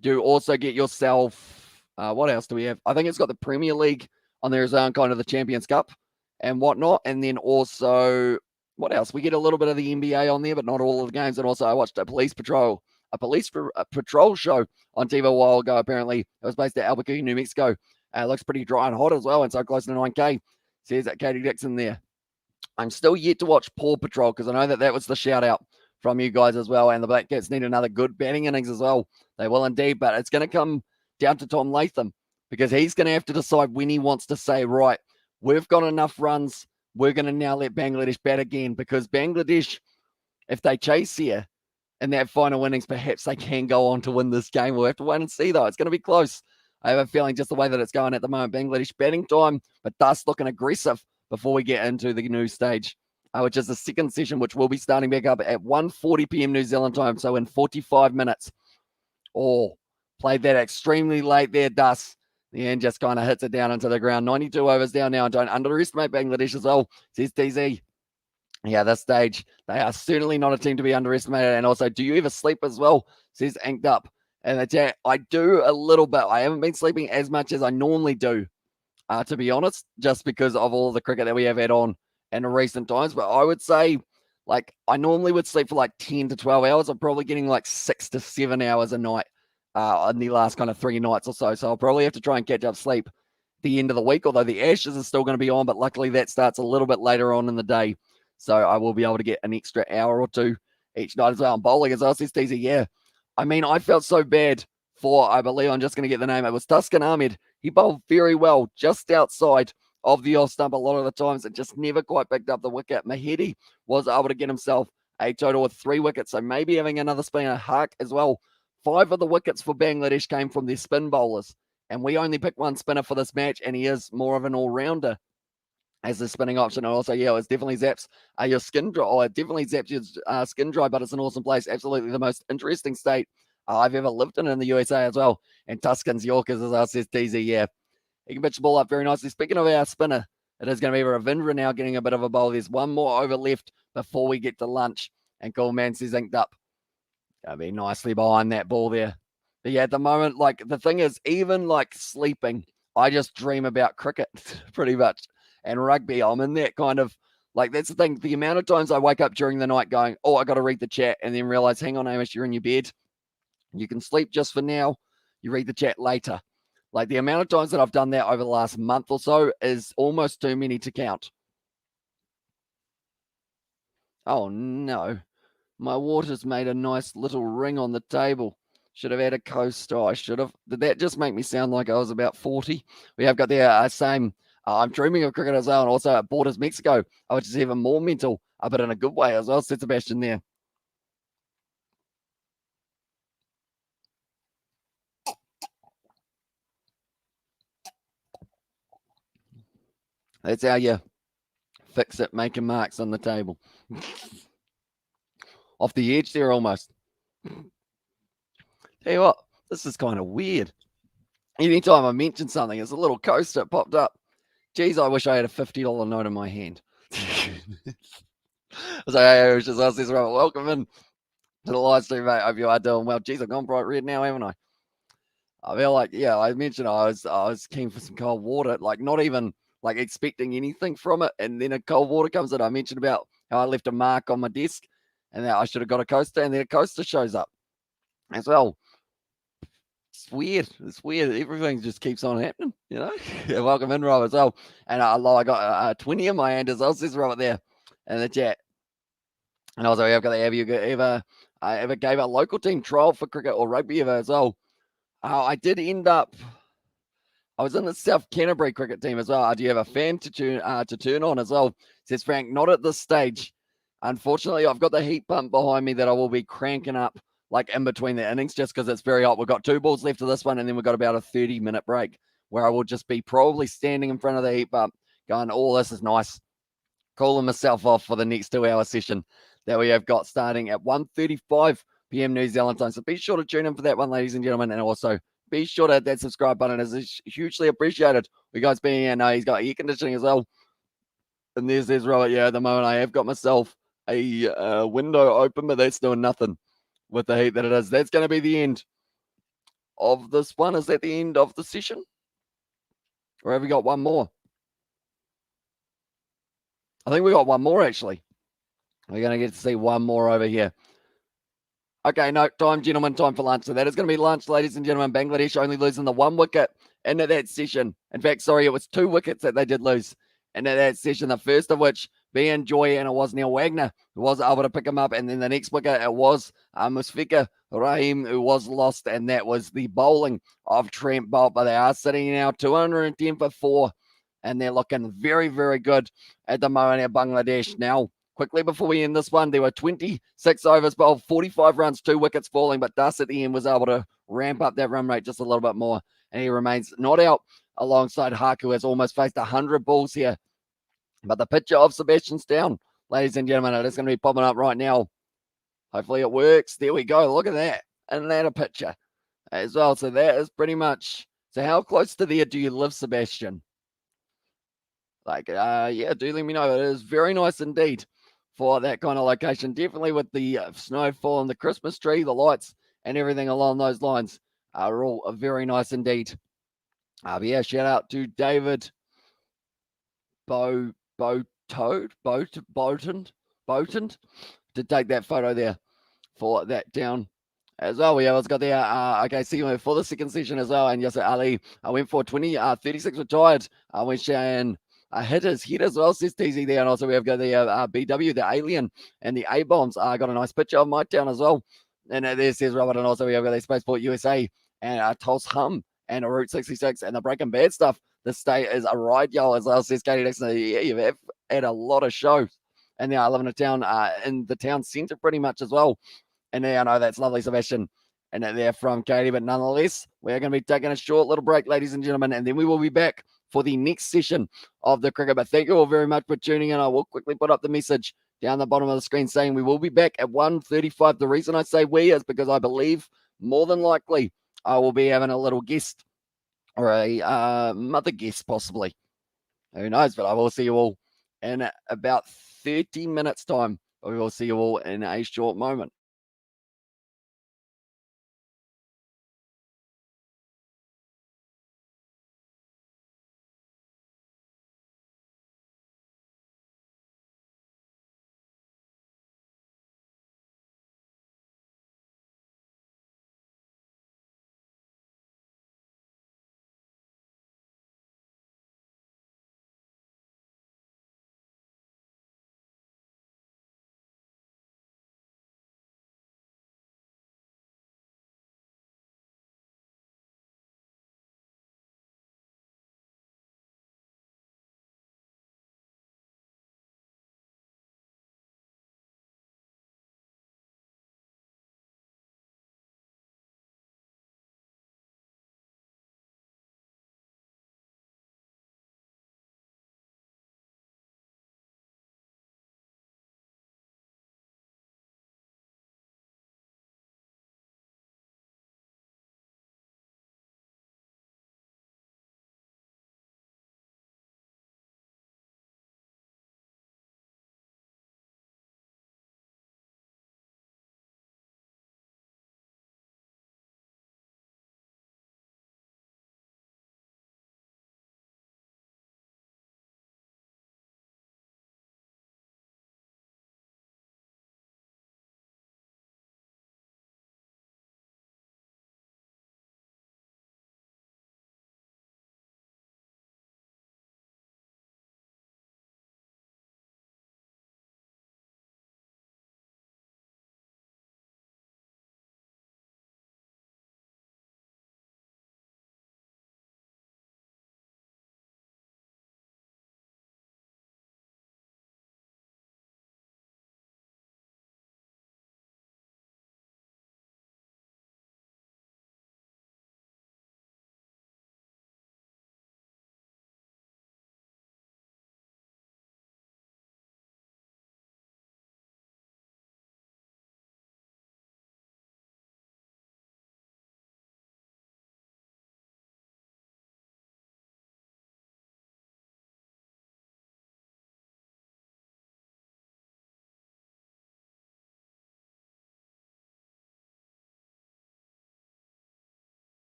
Do also get yourself, what else do we have? I think it's got the Premier League on there as well, kind of the Champions Cup and whatnot. And then also, what else? We get a little bit of the NBA on there, but not all of the games. And also I watched a police patrol show on TV a while ago, apparently. It was based at Albuquerque, New Mexico. It looks pretty dry and hot as well, and so close to 9K, says that Katie Dixon there. I'm still yet to watch Paw Patrol, because I know that was the shout-out from you guys as well, and the Black Cats need another good batting innings as well. They will indeed, but it's going to come down to Tom Latham, because he's going to have to decide when he wants to say, right, we've got enough runs. We're going to now let Bangladesh bat again, because Bangladesh, if they chase here in that final innings, perhaps they can go on to win this game. We'll have to wait and see, though. It's going to be close. I have a feeling just the way that it's going at the moment. Bangladesh batting time, but Dust looking aggressive before we get into the new stage, which is the second session, which will be starting back up at 1:40 p.m. New Zealand time, so in 45 minutes. Oh, played that extremely late there, Dust. The end just kind of hits it down into the ground. 92 overs down now, and don't underestimate Bangladesh as well, says TZ. Yeah, this stage, they are certainly not a team to be underestimated. And also, do you ever sleep as well? Says Inked Up. And the chat, I do a little bit. I haven't been sleeping as much as I normally do, to be honest, just because of all the cricket that we have had on in recent times. But I would say, like, I normally would sleep for like 10 to 12 hours. I'm probably getting like 6 to 7 hours a night in the last kind of 3 nights or so. So I'll probably have to try and catch up sleep the end of the week, although the Ashes are still going to be on. But luckily, that starts a little bit later on in the day. So I will be able to get an extra hour or two each night as well. And bowling as well, says TZ. Yeah, I mean, I felt so bad for, I believe I'm just going to get the name. It was Tuscan Ahmed. He bowled very well just outside of the off stump a lot of the times. It just never quite picked up the wicket. Mahedi was able to get himself a total of 3 wickets. So maybe having another spinner, Hark as well. 5 of the wickets for Bangladesh came from their spin bowlers. And we only picked one spinner for this match, and he is more of an all-rounder as the spinning option. And also, yeah, it's definitely zaps your skin dry. Oh, it definitely zaps your skin dry, but it's an awesome place. Absolutely the most interesting state I've ever lived in the USA as well. And Tuscan's Yorkers, as I says, TZ, yeah. He can pitch the ball up very nicely. Speaking of our spinner, it is going to be Ravindra now getting a bit of a bowl. There's one more over left before we get to lunch. And Cool Man says Inked Up. Going to be nicely behind that ball there. But yeah, at the moment, like, the thing is, even like sleeping, I just dream about cricket pretty much. And rugby, I'm in that kind of, like, that's the thing. The amount of times I wake up during the night going, oh, I got to read the chat, and then realize, hang on, Amish, you're in your bed. You can sleep just for now. You read the chat later. Like, the amount of times that I've done that over the last month or so is almost too many to count. Oh, no. My water's made a nice little ring on the table. Should have had a coaster. I should have. Did that just make me sound like I was about 40? We have got the same. I'm dreaming of cricket as well, and also at Borders Mexico, which is even more mental, but in a good way as well, said Sebastian there. That's how you fix it, making marks on the table. Off the edge there almost. Tell you what, this is kind of weird. Anytime I mention something, it's a little coaster popped up. Geez, I wish I had a $50 note in my hand. So, hey, just ask this, right? Welcome in to the live stream, mate. Hope you are doing well. Geez, I've gone bright red now, haven't I? I feel like, yeah, I mentioned I was keen for some cold water, like not even like expecting anything from it. And then a cold water comes in. I mentioned about how I left a mark on my desk and that I should have got a coaster, and then a coaster shows up as well. It's weird. It's weird. Everything just keeps on happening, you know? Yeah, welcome in, Rob, as well. And I got a 20 in my hand as well, says Robert there in the chat. And also, I've got the have you ever gave a local team trial for cricket or rugby ever as well? I did end up. I was in the South Canterbury cricket team as well. Do you have a fan to turn on as well? Says Frank. Not at this stage. Unfortunately, I've got the heat pump behind me that I will be cranking up like in between the innings just because it's very hot. We've got 2 balls left of this one, and then we've got about a 30-minute break where I will just be probably standing in front of the heat pump going, oh, this is nice. Cooling myself off for the next 2-hour session that we have got starting at 1:35 p.m. New Zealand time. So be sure to tune in for that one, ladies and gentlemen. And also be sure to hit that subscribe button. It's hugely appreciated. You guys being here. No, he's got air conditioning as well. And there's Robert. Yeah, at the moment I have got myself a window open, but that's doing nothing with the heat that it is. That's going to be the end of this one. Is that the end of the session? Or have we got one more? I think we got one more, actually. We're going to get to see one more over here. Okay, no, time, gentlemen, time for lunch. So that is going to be lunch, ladies and gentlemen. Bangladesh only losing the 1 wicket into that session. In fact, sorry, it was 2 wickets that they did lose into that session. The first of which being Joy, and it was Neil Wagner who was able to pick him up. And then the next wicket, it was Musfika Rahim who was lost, and that was the bowling of Trent Bolt. But they are sitting now 210 for 4, and they're looking very, very good at the moment at Bangladesh. Now, quickly before we end this one, there were 26 overs bowled, 45 runs, 2 wickets falling, but Das at the end was able to ramp up that run rate just a little bit more, and he remains not out alongside Haku, who has almost faced 100 balls here. But the picture of Sebastian's down, ladies and gentlemen, it is going to be popping up right now. Hopefully it works. There we go. Look at that. And that a picture as well. So that is pretty much. So how close to there do you live, Sebastian? Yeah, do let me know. It is very nice indeed for that kind of location. Definitely with the snowfall and the Christmas tree, the lights, and everything along those lines are all very nice indeed. Yeah, shout out to David Boton to take that photo there for that down as well. Yeah, let's go there. Okay, see you for the second session as well. And yes, Ali, I went for 20, 36 retired. I went Shane. Hit his head as well, says TZ there. And also we have got the BW, the Alien, and the A-Bombs. I got a nice picture of my town as well. And there says Robert, and also we have got the Spaceport USA and Tulsa Hum and a Route 66 and the Breaking Bad stuff. The state is a ride, y'all, as well, says Katie Dixon. Yeah, you've had a lot of shows. And now I live in a town, in the town centre pretty much as well. And there, I know that's lovely, Sebastian. And they're from Katie, but nonetheless, we're going to be taking a short little break, ladies and gentlemen, and then we will be back for the next session of the cricket. But thank you all very much for tuning in. I will quickly put up the message down the bottom of the screen saying we will be back at 1:35. The reason I say we is because I believe more than likely I will be having a little guest or a mother guest possibly. Who knows? But I will see you all in about 30 minutes' time. We will see you all in a short moment.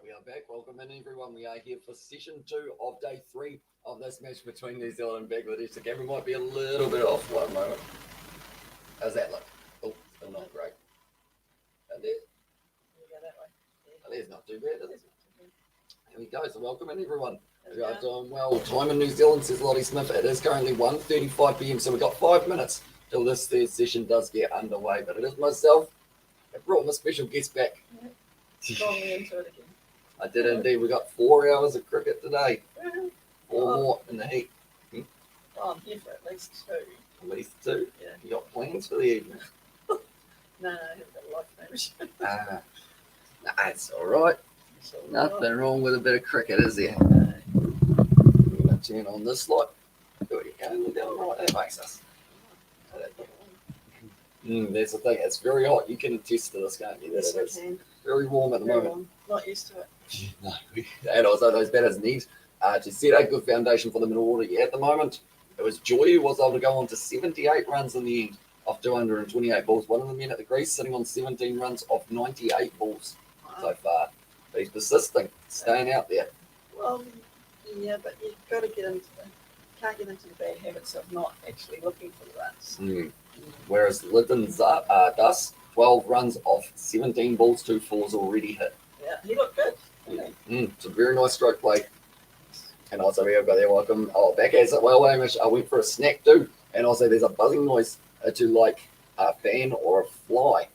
We are back. Welcome in, everyone. We are here for session 2 of day 3 of this match between New Zealand and Bangladesh. The camera might be a little bit off one moment. How's that look? Oh, still not great. And there. Go that way. Oh, there's not too bad, is it? Here we go. So welcome in, everyone. We are doing well. Time in New Zealand, says Lottie Smith. It is currently 1:35 p.m. So we've got 5 minutes till this third session does get underway. But it is myself. I brought my special guest back. Strongly into it again. I did indeed. We got 4 hours of cricket today. 4 more in the heat. Oh, I'm here for at least 2. At least 2. Yeah. You got plans for the evening? No, I haven't got a life membership. It's all right. So, Nothing wrong with a bit of cricket, is there? No. I'm going to turn on this light. There you go. Look how right that makes us. That's the thing. It's very hot. You can attest to this, can't you? That Yes, it I is can. very warm at the Very moment. warm. Not used to it. No. And also those batters need to set a good foundation for them in order. At the moment, it was Joy who was able to go on to 78 runs in the end of 228 balls. One of the men at the crease sitting on 17 runs of 98 balls so far. But he's persisting, staying out there. Well, yeah, but you've got to can't get into the bad habits of not actually looking for the runs. Whereas Lytton's Dust, 12 runs off 17 balls, 2 fours already hit. Yeah, he looked good. Didn't he? It's a very nice stroke play. And also we have got there, welcome. Oh, back as well, Hamish. I went for a snack too. And also there's a buzzing noise to like a fan or a fly.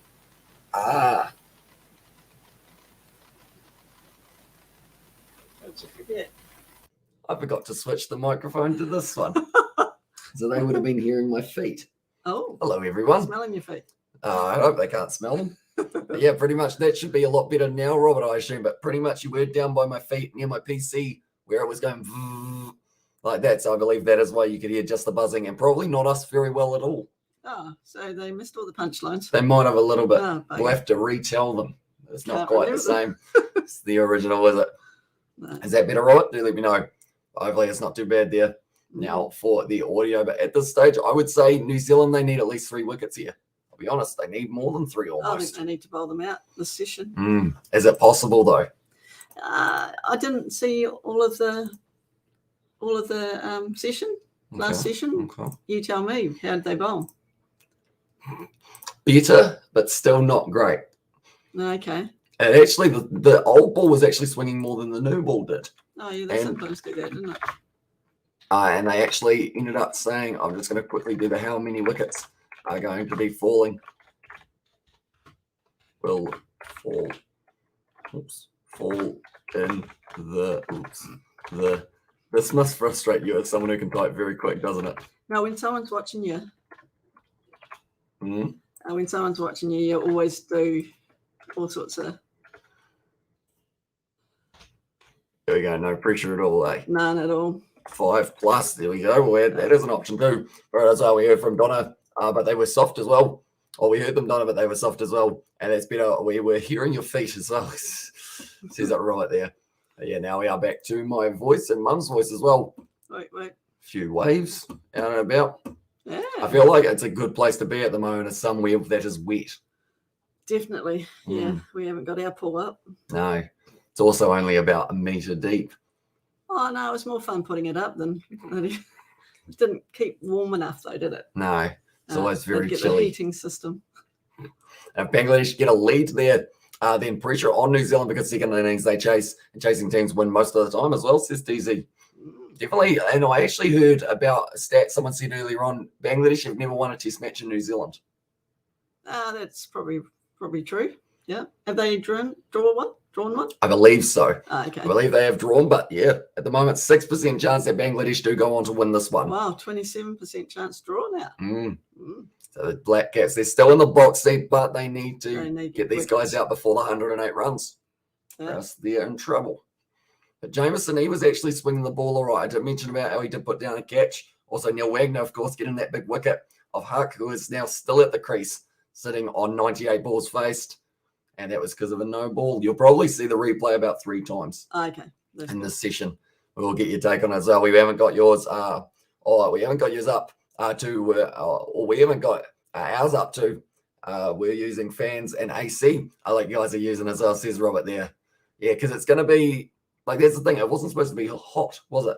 What'd you forget? I forgot to switch the microphone to this one. So they would have been hearing my feet. Oh, Hello, everyone. smelling your feet. I hope they can't smell them. But yeah, pretty much that should be a lot better now, Robert, I assume. But pretty much you were down by my feet near my PC where it was going like that. So I believe that is why you could hear just the buzzing and probably not us very well at all. Oh, so they missed all the punchlines. They might have a little bit. Oh, We'll have to retell them. It's not Can't quite the remember same as the original, is it? No. Is that better, Robert? Do let me know. Hopefully it's not too bad there. Now for the audio, but at this stage, I would say New Zealand, they need at least 3 wickets here. I'll be honest, they need more than 3 I think almost. they need to bowl them out this session. Is it possible though? I didn't see all of the session last session. Okay. You tell me, how did they bowl? Better, but still not great. Okay. And actually, the old ball was actually swinging more than the new ball did. Oh, yeah, they And- sometimes do that, didn't it? And they actually ended up saying, I'm just going to quickly do the how many wickets are going to be falling. Will fall. Fall in the. This must frustrate you as someone who can type very quick, doesn't it? Now, when someone's watching you, Mm. you always do all sorts of There we go. No pressure at all, eh? none at all. 5+. There we go. Well, that is an option too. Right, as well, we heard from Donna, but they were soft as well. Or we heard them, Donna, but they were soft as well. And it's better. We were hearing your feet as well. Says it right there. But yeah, now we are back to my voice and Mum's voice as well. Wait. A few waves out and about. Yeah, I feel like it's a good place to be at the moment. Is somewhere that is wet. definitely. Yeah, we haven't got our pull up. No, it's also only about a metre deep. Oh, no, it was more fun putting it up than it didn't keep warm enough, though, did it? No, it's always very get chilly. the heating system. If Bangladesh get a lead there, then pressure on New Zealand because second innings they chase and chasing teams win most of the time as well, says TZ. Definitely, and I actually heard about a stat someone said earlier on, Bangladesh have never won a test match in New Zealand. That's probably true. Yeah. Have they drawn one? I believe so. Okay. I believe they have drawn, but yeah, at the moment, 6% chance that Bangladesh do go on to win this one. Wow, 27% chance draw now. So the Black Caps, they're still in the box seat, but they need to They need get these guys out before the 108 runs. Yeah. Else they're in trouble. But Jameson, he was actually swinging the ball all right. I did mention about how he did put down a catch. Also, Neil Wagner, of course, getting that big wicket of Huck, who is now still at the crease, sitting on 98 balls faced. And that was because of a no ball. You'll probably see the replay about 3 times Okay. in this session. We'll get your take on it as well. We haven't got yours. We haven't got yours up or we haven't got ours up to. We're using fans and AC. I like you guys are using as well, says Robert there. Yeah, because it's going to be, like, that's the thing. It wasn't supposed to be hot, was it?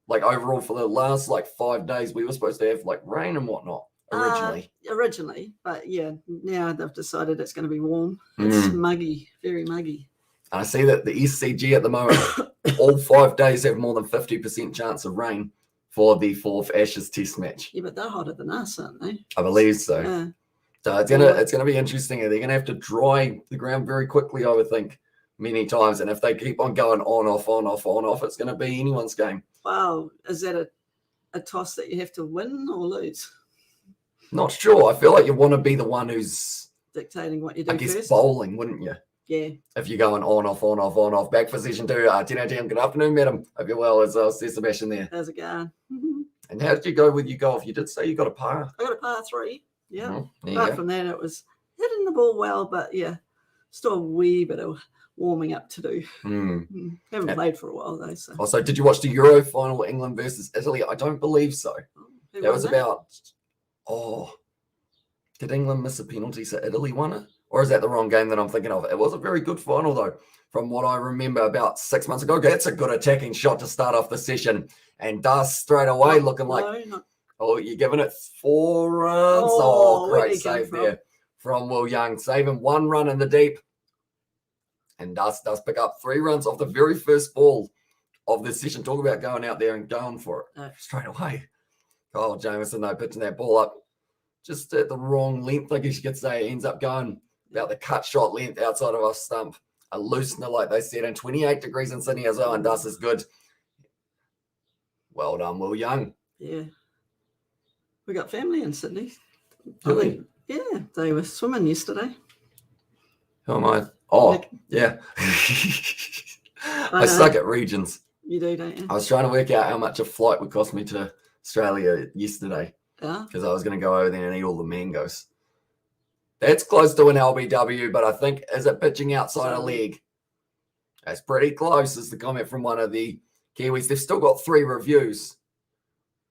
Like, overall, for the last, like, 5 days, we were supposed to have, like, rain and whatnot originally. But, yeah, now they've decided it's going to be warm. It's muggy, very muggy. And I see that the SCG at the moment, all 5 days have more than 50% chance of rain for the 4th Ashes Test match. Yeah, but they're hotter than us, aren't they? I believe so. Yeah. So it's gonna be interesting. They're gonna have to dry the ground very quickly, I would think, many times. And if they keep on going on, off, it's gonna be anyone's game. Wow, is that a toss that you have to win or lose? Not sure. I feel like you want to be the one who's dictating what you do. I guess first. Bowling, wouldn't you? Yeah. If you're going on, off. Back for session 2. 10 good afternoon, madam. Hope you're well. As there's Sebastian there. How's it going? And how did you go with your golf? You did say you got a par. I got a par 3. Yeah. Apart from that, it was hitting the ball well, but yeah, still a wee bit of warming up to do. Haven't played for a while though. So. Also, did you watch the Euro final, England versus Italy? I don't believe so. That was about. Did England miss a penalty so Italy won it? Or is that the wrong game that I'm thinking of? It was a very good final, though, from what I remember about 6 months ago. That's a good attacking shot to start off the session. And Dust straight away looking like, you're giving it 4 runs. Great save there from Will Young. Saving 1 run in the deep. And Dust does pick up 3 runs off the very first ball of the session. Talk about going out there and going for it straight away. Oh, Jameson, though, pitching that ball up just at the wrong length, I guess you could say. It ends up going about the cut shot length outside of our stump. A loosener, like they said, and 28 degrees in Sydney as well, and Dust is good. Well done, Will Young. Yeah. We got family in Sydney. Really? Yeah, they were swimming yesterday. Who am I? Yeah. I suck at regions. You do, don't you? I was trying to work out how much a flight would cost me to Australia yesterday. Yeah. Because I was going to go over there and eat all the mangoes. That's close to an LBW, but I think, is it pitching outside a leg? That's pretty close, is the comment from one of the Kiwis. They've still got 3 reviews.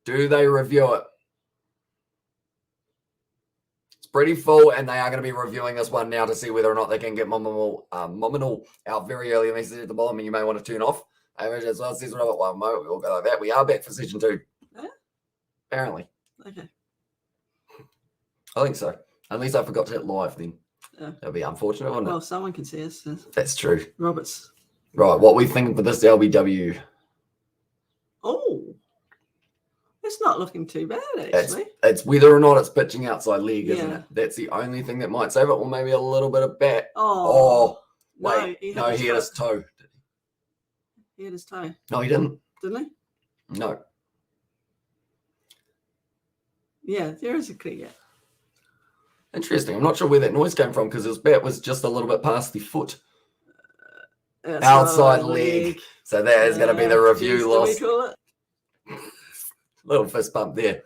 Do they review it? It's pretty full, and they are going to be reviewing this one now to see whether or not they can get Mominal out very early. And they said at the bottom, you may want to turn off. Average as well. Says we'll go like that. We are back for session 2. Yeah? Apparently. Okay. I think so. Unless I forgot to hit live, then that would be unfortunate, wouldn't it? Well, someone can see us. That's true. Roberts. Right, what we think for this LBW? Oh, it's not looking too bad, actually. It's whether or not it's pitching outside leg, isn't it? That's the only thing that might save it, or maybe a little bit of bat. Wait. No, he hit his toe. He hit his toe. No, he didn't. Didn't he? No. Yeah, there is a clear. Interesting. I'm not sure where that noise came from because his bat was just a little bit past the foot. Outside leg. So that is going to be the review loss. Little fist bump there.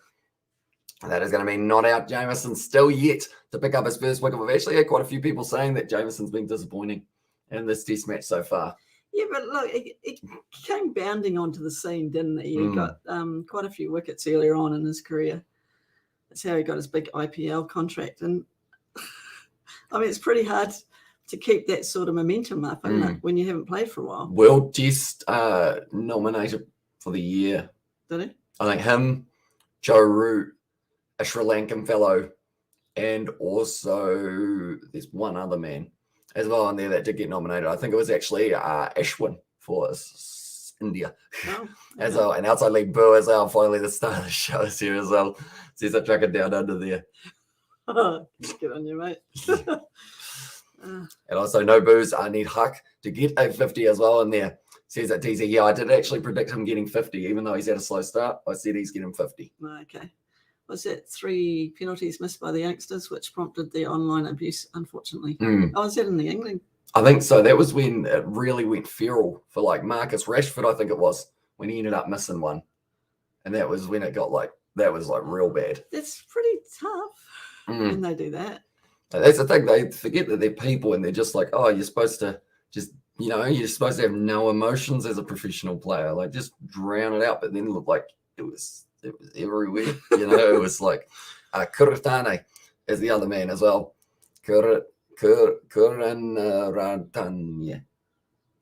That is going to be not out Jameson still yet to pick up his first wicket. We've actually had quite a few people saying that Jameson's been disappointing in this test match so far. Yeah, but look, it came bounding onto the scene, didn't he? He got quite a few wickets earlier on in his career. That's how he got his big IPL contract. And I mean, it's pretty hard to keep that sort of momentum up, isn't it, when you haven't played for a while? World Test nominated for the year. Did he? I think him, Joe Root, a Sri Lankan fellow, and also there's one other man as well on there that did get nominated. I think it was actually Ashwin for India. Oh, as well, and outside leg Boo as well. Finally, the start of the show is here as well. Says I track it down under there. Good on you, mate. And also, no boos. I need Huck to get a 50 as well in there. Says that DZ. Yeah, I did actually predict him getting 50, even though he's had a slow start. I said he's getting 50. Okay. Was that 3 penalties missed by the youngsters, which prompted the online abuse, unfortunately? Oh, was that in the England? I think so. That was when it really went feral for like Marcus Rashford, I think it was, when he ended up missing one. And that was when it got that was real bad. That's pretty tough when they do that. That's the thing. They forget that they're people and they're just like, oh, you're supposed to just, you're supposed to have no emotions as a professional player. Like, just drown it out. But then look like it was everywhere. It was like Kuratane is the other man as well. Kuratane.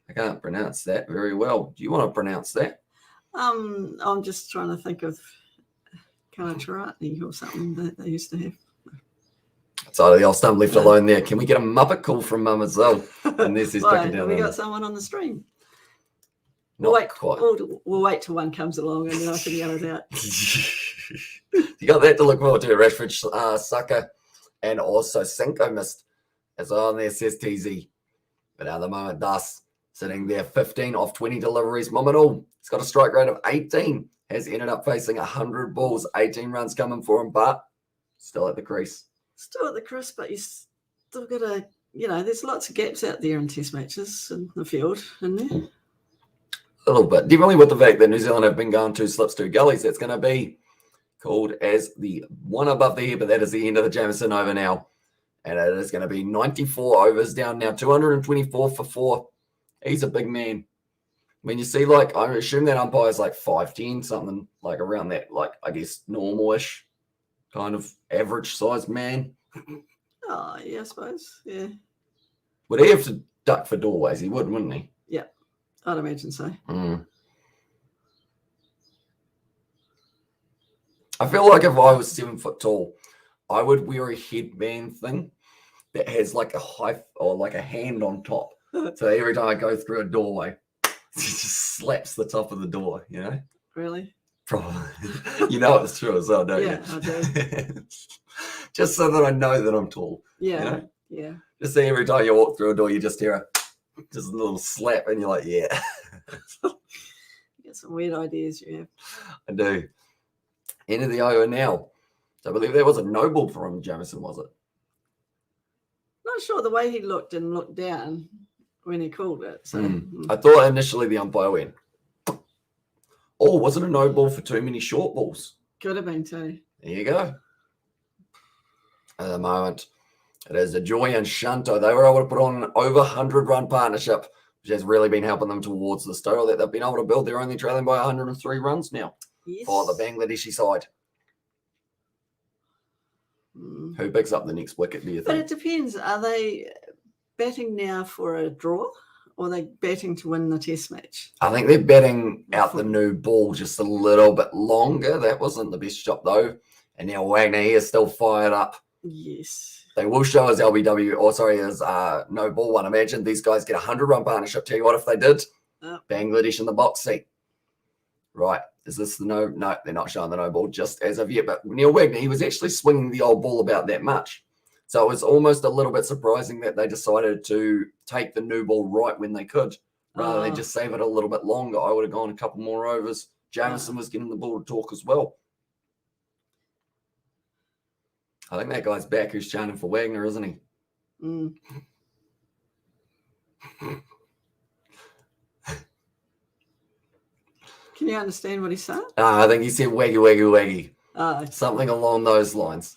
I can't pronounce that very well. Do you want to pronounce that? I'm just trying to think of Kalacharatni or something that they used to have. So the old stump left alone there. Can we get a Muppet call from Mum as well? And this is Why, have we got someone on the stream? We'll wait till one comes along and then I can yell it out. You got that to look forward to. Rashford, Saka, and also Cinco missed as well on there, says TZ. But at the moment, Das sitting there 15 off 20 deliveries. Maunganui, he's got a strike rate of 18. Has ended up facing 100 balls, 18 runs coming for him, but still at the crease. Still at the crease, but you still got to, there's lots of gaps out there in test matches in the field, isn't there? A little bit. Definitely with the fact that New Zealand have been going 2 slips, 2 gullies, that's going to be called as the one above the head, but that is the end of the Jamieson over now. And it is going to be 94 overs down now, 224 for 4. He's a big man. When you see, I assume that umpire is 5'10", something around that, I guess, normal-ish kind of average-sized man. Oh, yeah, I suppose, yeah. Would he have to duck for doorways? He would, wouldn't he? Yeah, I'd imagine so. I feel like if I was 7 foot tall, I would wear a headband thing that has a high or a hand on top. So every time I go through a doorway, it just slaps the top of the door, Really? Probably. It's true as well, don't you? Yeah, I do. Just so that I know that I'm tall. Yeah, yeah. Just say every time you walk through a door, you just hear a little slap and you're like, yeah. You get some weird ideas you have. I do. End of the over now. So I believe that was a no ball for him, Jamieson, was it? Not sure the way he looked and looked down when he called it. So I thought initially the umpire went, oh, wasn't a no ball for too many short balls? Could have been too. There you go. At the moment, it is a Joy and Shanto. They were able to put on an over 100-run partnership, which has really been helping them towards the total that they've been able to build. They're only trailing by 103 runs now for the Bangladeshi side. Who picks up the next wicket, do you think? But it depends. Are they batting now for a draw or are they batting to win the test match? I think they're batting out the new ball just a little bit longer. That wasn't the best shot, though. And now Wagner, he is still fired up. Yes. They will show his LBW, his no ball one. Imagine these guys get a 100-run partnership. Tell you what, if they did, Bangladesh in the box seat. Right. Is this the no? No, they're not showing the no ball just as of yet. But Neil Wagner, he was actually swinging the old ball about that much. So it was almost a little bit surprising that they decided to take the new ball right when they could, rather than just save it a little bit longer. I would have gone a couple more overs. Jamieson was getting the ball to talk as well. I think that guy's back who's chanting for Wagner, isn't he? Can you understand what he's saying? I think he said waggy, waggy, waggy. Something along those lines.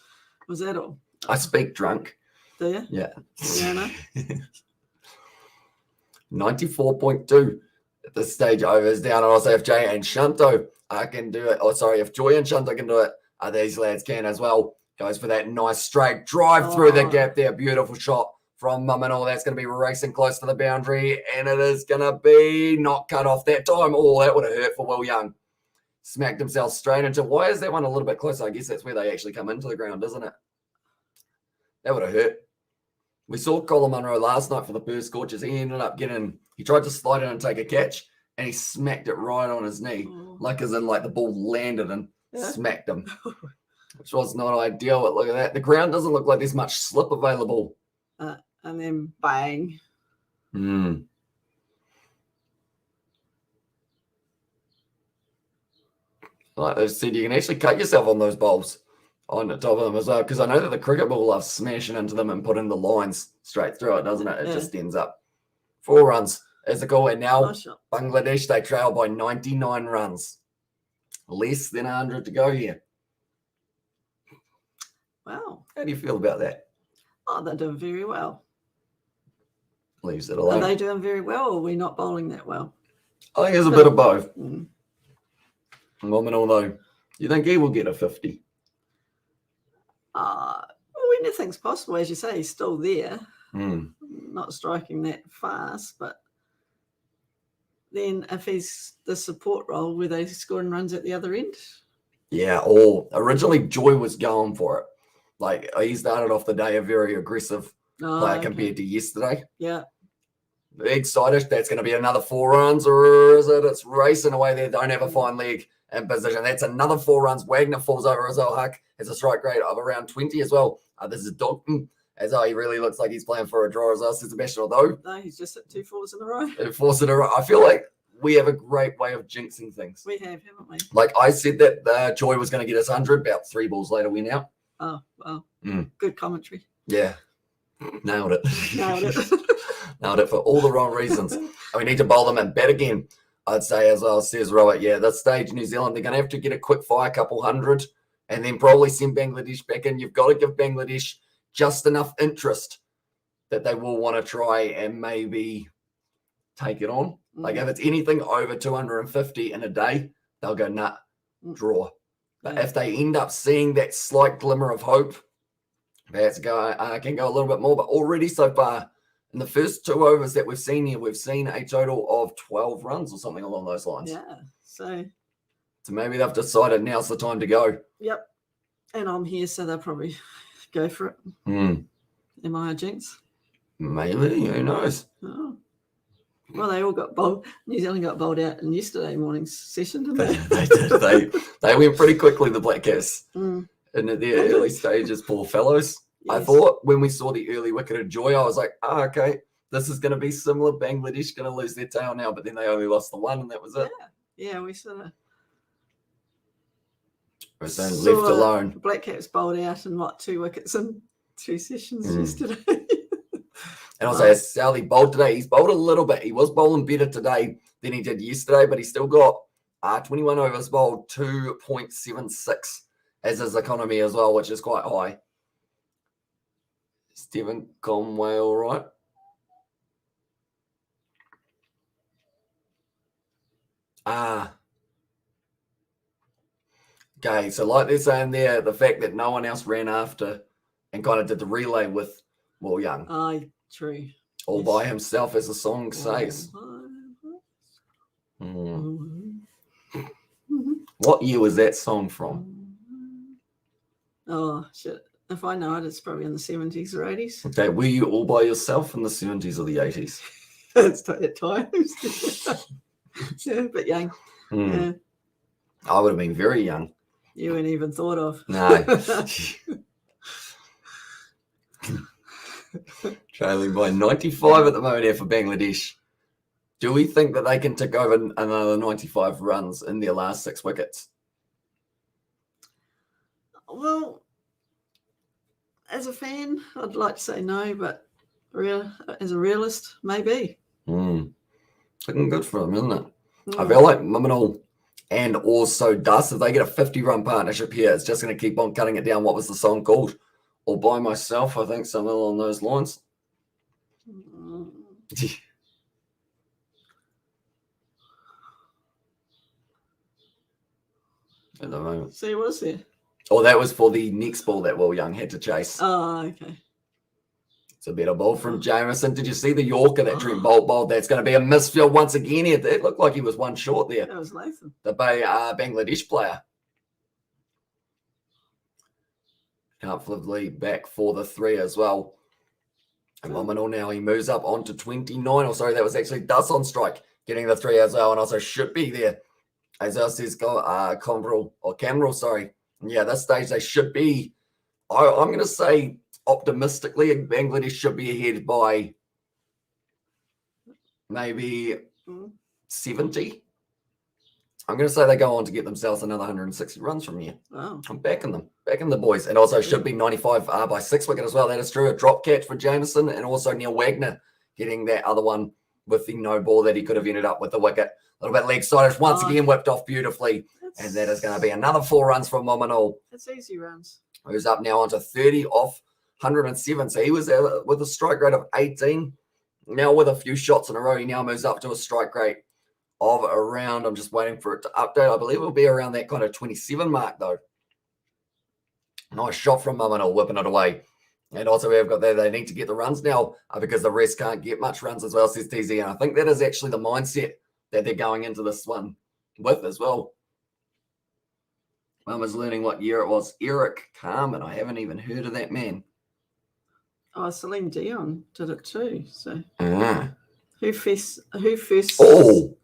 Was that all? I speak drunk. Do you? Yeah. Yeah, no? 94.2 at this stage overs down. And also if Jay and Shanto can do it. If Joy and Shanto can do it, these lads can as well. Goes for that nice straight drive through the gap there. Beautiful shot from Maunganui. That's going to be racing close to the boundary. And it is going to be not cut off that time. Oh, that would have hurt for Will Young. Smacked himself straight into. Why is that one a little bit closer? I guess that's where they actually come into the ground, isn't it? That would have hurt. We saw Colin Munro last night for the Perth Scorchers. He ended up he tried to slide in and take a catch, and he smacked it right on his knee. As in the ball landed and smacked him. Which was not ideal, but look at that. The ground doesn't look like there's much slip available. And then bang. Like I said, you can actually cut yourself on those bowls on the top of them as well, because I know that the cricket ball loves smashing into them and putting the lines straight through it, doesn't it? It just ends up 4 runs as a goal. And now Bangladesh, they trail by 99 runs. Less than 100 to go here. Wow. How do you feel about that? Oh, they're doing very well. Leaves it alone. Are they doing very well, or are we not bowling that well? I think it's a bit of both. Maunganui, though, you think he will get a 50? Well, anything's possible. As you say, he's still there. Not striking that fast, but then if he's the support role, were they scoring runs at the other end? Yeah, or originally Joy was going for it. Like, he started off the day a very aggressive player compared to yesterday. Yeah. Excited. That's going to be another 4 runs, or is it? It's racing away there. Don't have a fine leg in position. That's another 4 runs. Wagner falls over as well. Huck has a strike rate of around 20 as well. This is Dogton. As he really looks like he's playing for a draw as well. Says Sebastian, although. No, he's just at 2 fours in a row. 2 fours in a row. I feel like we have a great way of jinxing things. We have, haven't we? Like I said that Joy was going to get us 100. About 3 balls later, went out. Oh, well. Good commentary. Yeah. Nailed it. Nailed it. Nailed it for all the wrong reasons. And we need to bowl them and bat again, I'd say as well, says Robert. Yeah, this stage, New Zealand, they're going to have to get a quick fire, couple hundred, and then probably send Bangladesh back in. You've got to give Bangladesh just enough interest that they will want to try and maybe take it on. Like if it's anything over 250 in a day, they'll go, nah, draw. But if they end up seeing that slight glimmer of hope, perhaps can go a little bit more. But already so far, in the first 2 overs that we've seen here, we've seen a total of 12 runs or something along those lines. Yeah. So maybe they've decided now's the time to go. Yep. And I'm here, so they'll probably go for it. Am I a jinx? Maybe. Who knows? Oh. Well, they all got bowled. New Zealand got bowled out in yesterday morning's session, didn't they? They did. They went pretty quickly, the Black Caps. In their early stages, poor fellows. Yes. I thought when we saw the early wicket of Joy, I was like, okay, this is going to be similar. Bangladesh going to lose their tail now, but then they only lost the 1 and that was it. Yeah, we sort of left alone. Black Caps bowled out in 2 wickets in 2 sessions yesterday. And also, Southey bowled today. He's bowled a little bit. He was bowling better today than he did yesterday, but he still got 21 overs bowled, 2.76 as his economy as well, which is quite high. Stephen Conway, all right. Okay, so like they're saying there, the fact that no one else ran after and kind of did the relay with Will Young. True. All by himself, as the song says. What year was that song from? Oh, shit. If I know it, it's probably in the 70s or 80s. Okay, were you all by yourself in the 70s or the 80s? It's at times. Yeah, but young. Yeah. I would have been very young. You weren't even thought of. No. Trailing by 95 at the moment here for Bangladesh. Do we think that they can tick over another 95 runs in their last 6 wickets? Well, as a fan, I'd like to say no, but as a realist, maybe. Looking good for them, isn't it? I feel like Mamanal and also Dust, if they get a 50-run partnership here, it's just going to keep on cutting it down. What was the song called? All by myself, I think, something along those lines. At the moment. See, what was there? Oh, that was for the next ball that Will Young had to chase. Oh, okay. It's a better ball from Jameson. Did you see the Yorker that Trent Bolt bowled? That's going to be a misfield once again. It looked like he was 1 short there. That was Nathan. The Bangladesh player. Comfortably back for the 3 as well. And Mamanal now, he moves up onto 29. Or sorry, that was actually Dust on strike, getting the 3 as well, and also should be there. As well says Cameron, sorry. Yeah, this stage they should be, I'm going to say optimistically, Bangladesh should be ahead by maybe 70. I'm going to say they go on to get themselves another 160 runs from here. Wow. I'm backing them, backing the boys. And also should be 95 by 6 wicket as well. That is true. A drop catch for Jameson, and also Neil Wagner getting that other one with the no ball that he could have ended up with the wicket. A little bit leg side, once again whipped off beautifully. And that is going to be another 4 runs from Mamanal. That's easy runs. Who's up now onto 30 off 107. So he was there with a strike rate of 18. Now with a few shots in a row, he now moves up to a strike rate of around, I'm just waiting for it to update. I believe it'll be around that kind of 27 mark though. Nice shot from Mamanal, whipping it away. And also we've got there, they need to get the runs now because the rest can't get much runs as well, says TZ. And I think that is actually the mindset that they're going into this one with as well. I was learning what year it was. Eric Carmen. I haven't even heard of that man. Oh, Celine Dion did it too. So Ah. who first? Oh,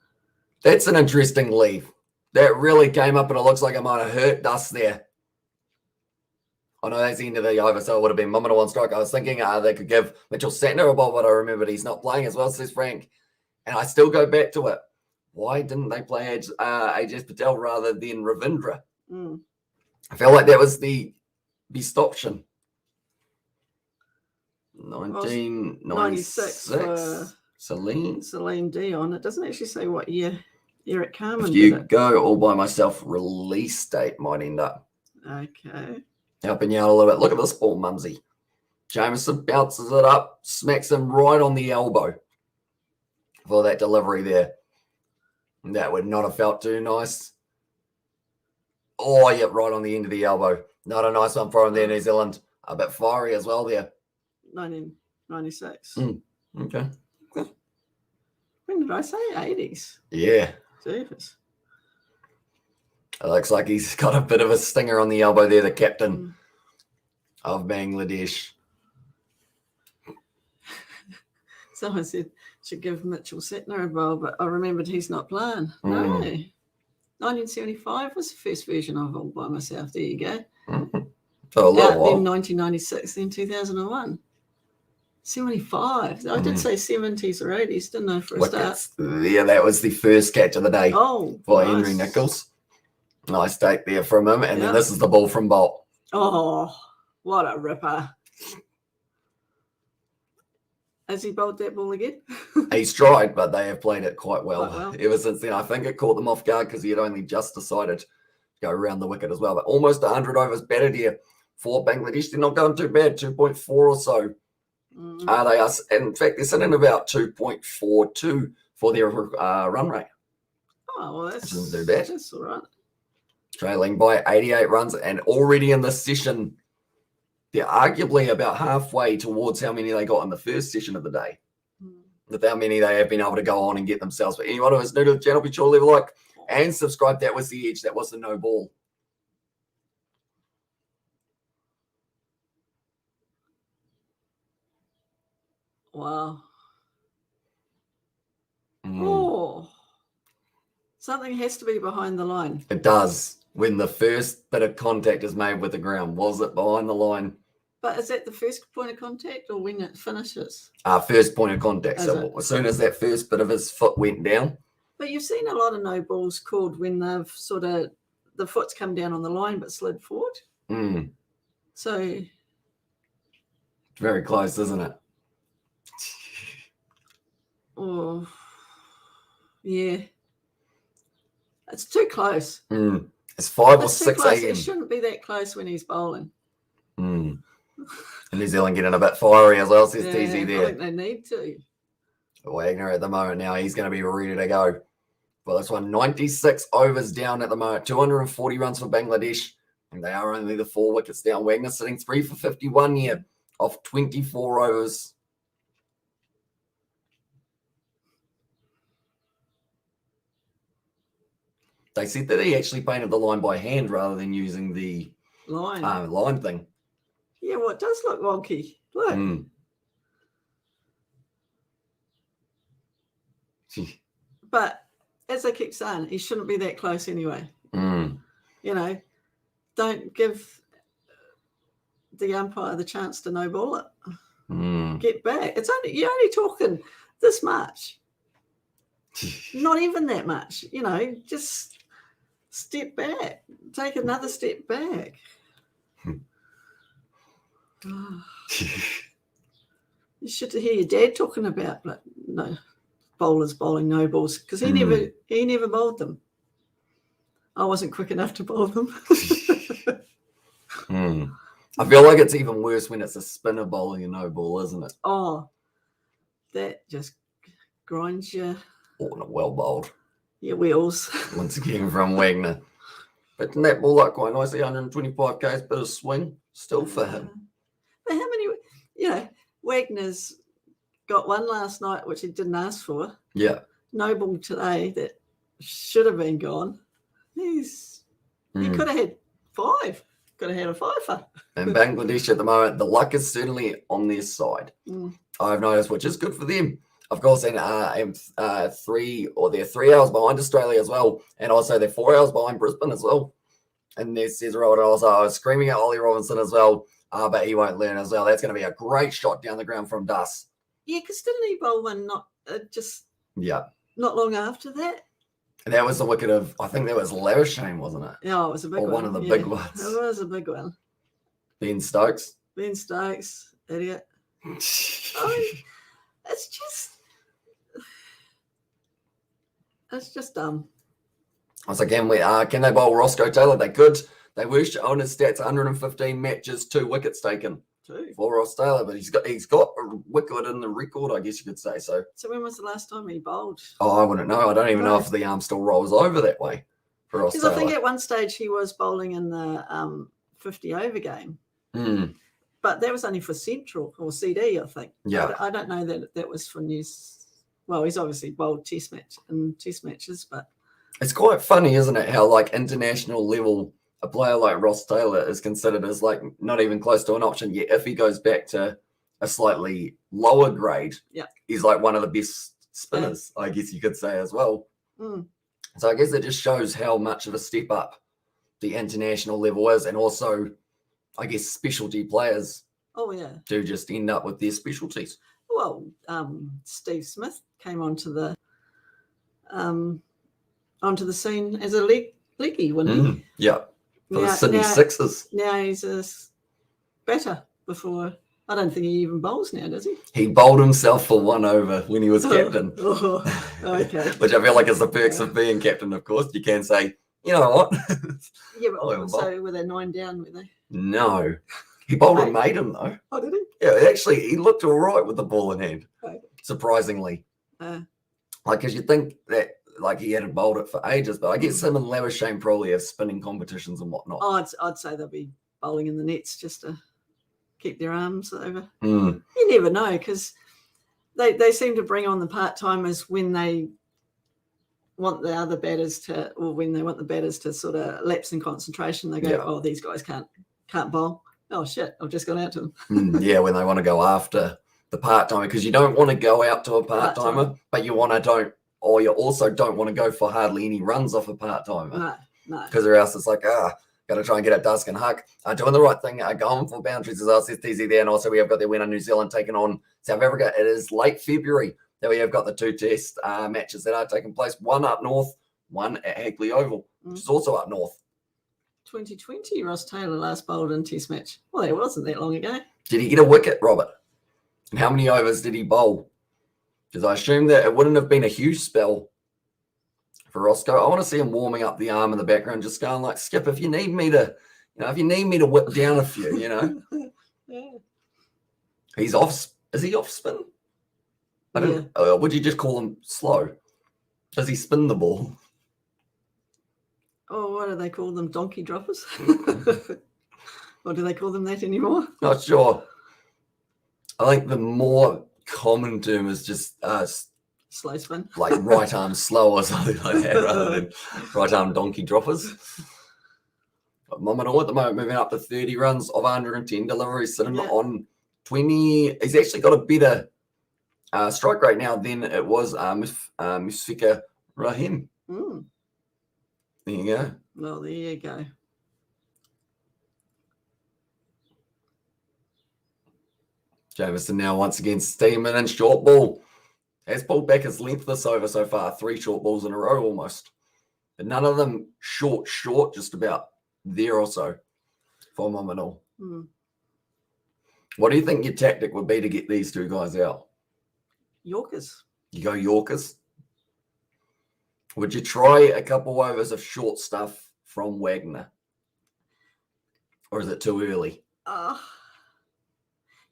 that's an interesting leave. That really came up, and it looks like it might have hurt Dust there. I know that's the end of the over, so it would have been Mumina on strike. I was thinking they could give Mitchell Santner a bowl, but I remembered he's not playing as well, says Frank. And I still go back to it. Why didn't they play Ajaz Patel rather than Ravindra? I felt like that was the best option. 1996 for Celine Dion. It doesn't actually say what year Eric Carmen did it. If you did go all by myself, release date might end up. Okay. Helping you out a little bit. Look at this ball, Mumsy. Jameson bounces it up, smacks him right on the elbow for that delivery there. That would not have felt too nice. Oh, yep, right on the end of the elbow. Not a nice one for him there, New Zealand. A bit fiery as well there. 1996. Okay. When did I say 80s? Yeah. Jeepers. It looks like he's got a bit of a stinger on the elbow there, the captain of Bangladesh. Someone said should give Mitchell Santner a bowl, but I remembered he's not playing. No. 1975 was the first version of All By Myself. There you go. So a little while. Then 1996, then 2001. 75. I did say 70s or 80s, didn't I, for a start? Yeah, that was the first catch of the day for nice. Henry Nichols. Nice take there from him. And then this is the ball from Bolt. Oh, what a ripper. Has he bowled that ball again? He's tried, but they have played it quite well. Ever since then. I think it caught them off guard because he had only just decided to go around the wicket as well. But almost 100 overs batted here for Bangladesh. They're not going too bad, 2.4 or so. They are, in fact, they're sitting about 2.42 for their run rate. Oh, well, that's not too bad. That's all right. Trailing by 88 runs, and already in this session, they're arguably about halfway towards how many they got in the first session of the day. With how many they have been able to go on and get themselves. But anyone who is new to the channel, be sure to leave a like and subscribe. That was the edge. That was the no ball. Wow. Oh, something has to be behind the line. It does. When the first bit of contact is made with the ground, was it behind the line? But is that the first point of contact or when it finishes? First point of contact. So as soon as that first bit of his foot went down. But you've seen a lot of no balls called when they've sort of, the foot's come down on the line but slid forward. So. Very close, isn't it? Oh, yeah. It's too close. It's 5 or 6 a.m. It shouldn't be that close when he's bowling. And New Zealand getting a bit fiery as well, says TZ there. I think they need to. Wagner at the moment now, he's going to be ready to go. Well, this one, 96 overs down at the moment, 240 runs for Bangladesh, and they are only the 4 wickets down. Wagner sitting 3 for 51 here off 24 overs. They said that he actually painted the line by hand rather than using the line thing. Yeah, well, it does look wonky. Look. But as I keep saying, he shouldn't be that close anyway. You know, don't give the umpire the chance to no ball it. Get back. You're only talking this much. Not even that much. You know, just step back. Take another step back. You should hear your dad talking about no bowlers bowling no balls because he never bowled them. I wasn't quick enough to bowl them. I feel like it's even worse when it's a spinner bowling a no ball, isn't it? Oh, that just grinds you. Oh, well bowled. Your wheels. Once again from Wagner. But didn't that ball up quite nicely? 125 k's, bit of swing still for him. But how many, Wagner's got one last night, which he didn't ask for. Yeah. Noble today that should have been gone. He could have had 5. Could have had a fifer. And Bangladesh at the moment, the luck is certainly on their side. I've noticed, which is good for them. Of course, and they're 3 hours behind Australia as well, and also they're 4 hours behind Brisbane as well. And there's Cesar also. I was screaming at Ollie Robinson as well, but he won't learn as well. That's going to be a great shot down the ground from Dus. Yeah, because didn't he bowl one not long after that? And that was the wicket of, I think that was Lavishane, wasn't it? Yeah, it was a big one. Or one of the big ones. It was a big one. Ben Stokes, idiot. It's just dumb. Once again, can they bowl Roscoe Taylor? They could. They wish on his stats, 115 matches, 2 wickets taken. 2 for Ross Taylor, but he's got a wicket in the record, I guess you could say. So when was the last time he bowled? Oh, I wouldn't know. I don't even know if the arm still rolls over that way for Ross Taylor. Because I think at one stage he was bowling in the 50 over game. But that was only for Central or CD, I think. Yeah. I don't know that was for News. Well, he's obviously bowled test matches, but it's quite funny, isn't it? How like international level, a player like Ross Taylor is considered as like not even close to an option. Yet if he goes back to a slightly lower grade, he's like one of the best spinners, I guess you could say as well. So I guess it just shows how much of a step up the international level is, and also I guess specialty players do just end up with their specialties. Well, Steve Smith came onto the scene as a leggy, wasn't he? Yeah. For the Sydney Sixers. Now he's a batter. Before, I don't think he even bowls now, does he? He bowled himself for 1 over when he was captain. Okay. Which I feel like is the perks of being captain, of course. You can say, you know what? Yeah, but so were they 9 down, were they? No. He bowled a maiden, though. Oh, did he? Yeah, actually, he looked all right with the ball in hand, surprisingly. Because you think that like he hadn't bowled it for ages, but I guess him and Lavishane probably have spinning competitions and whatnot. Oh, I'd say they'll be bowling in the nets just to keep their arms over. You never know, because they seem to bring on the part-timers when they want the other batters to, or when they want the batters to sort of lapse in concentration. They go, oh, these guys can't bowl. Oh, shit, I've just gone out to them. Yeah, when they want to go after the part-timer, because you don't want to go out to a part-timer, but you also don't want to go for hardly any runs off a part-timer. No. Because or else it's like, got to try and get at Dusk and Huck. Doing the right thing, going for boundaries as well, says TZ there. And also we have got the winner, New Zealand, taking on South Africa. It is late February that we have got the 2 test matches that are taking place. One up north, one at Hagley Oval, which is also up north. 2020, Ross Taylor last bowled in test match. Well, it wasn't that long ago. Did he get a wicket, Robert? And how many overs did he bowl? Because I assume that it wouldn't have been a huge spell for Roscoe. I want to see him warming up the arm in the background, just going like, Skip, if you need me to, whip down a few, He's off. Is he off spin? I don't. Would you just call him slow? Does he spin the ball? Oh, what do they call them? Donkey droppers? Or do they call them that anymore? Not sure. I think the more common term is just slow spin, like right arm slow or something like that, rather than right arm donkey droppers. But Maunganui at the moment moving up to 30 runs of 110 deliveries, sitting on 20. He's actually got a better strike rate now than it was Musfika Rahim. There you go. Well, there you go. Jamieson now once again steaming in short ball. Has pulled back his length this over so far. 3 short balls in a row almost. But none of them short, just about there or so for Maunganui. What do you think your tactic would be to get these 2 guys out? Yorkers. You go Yorkers? Would you try a couple overs of short stuff from Wagner? Or is it too early?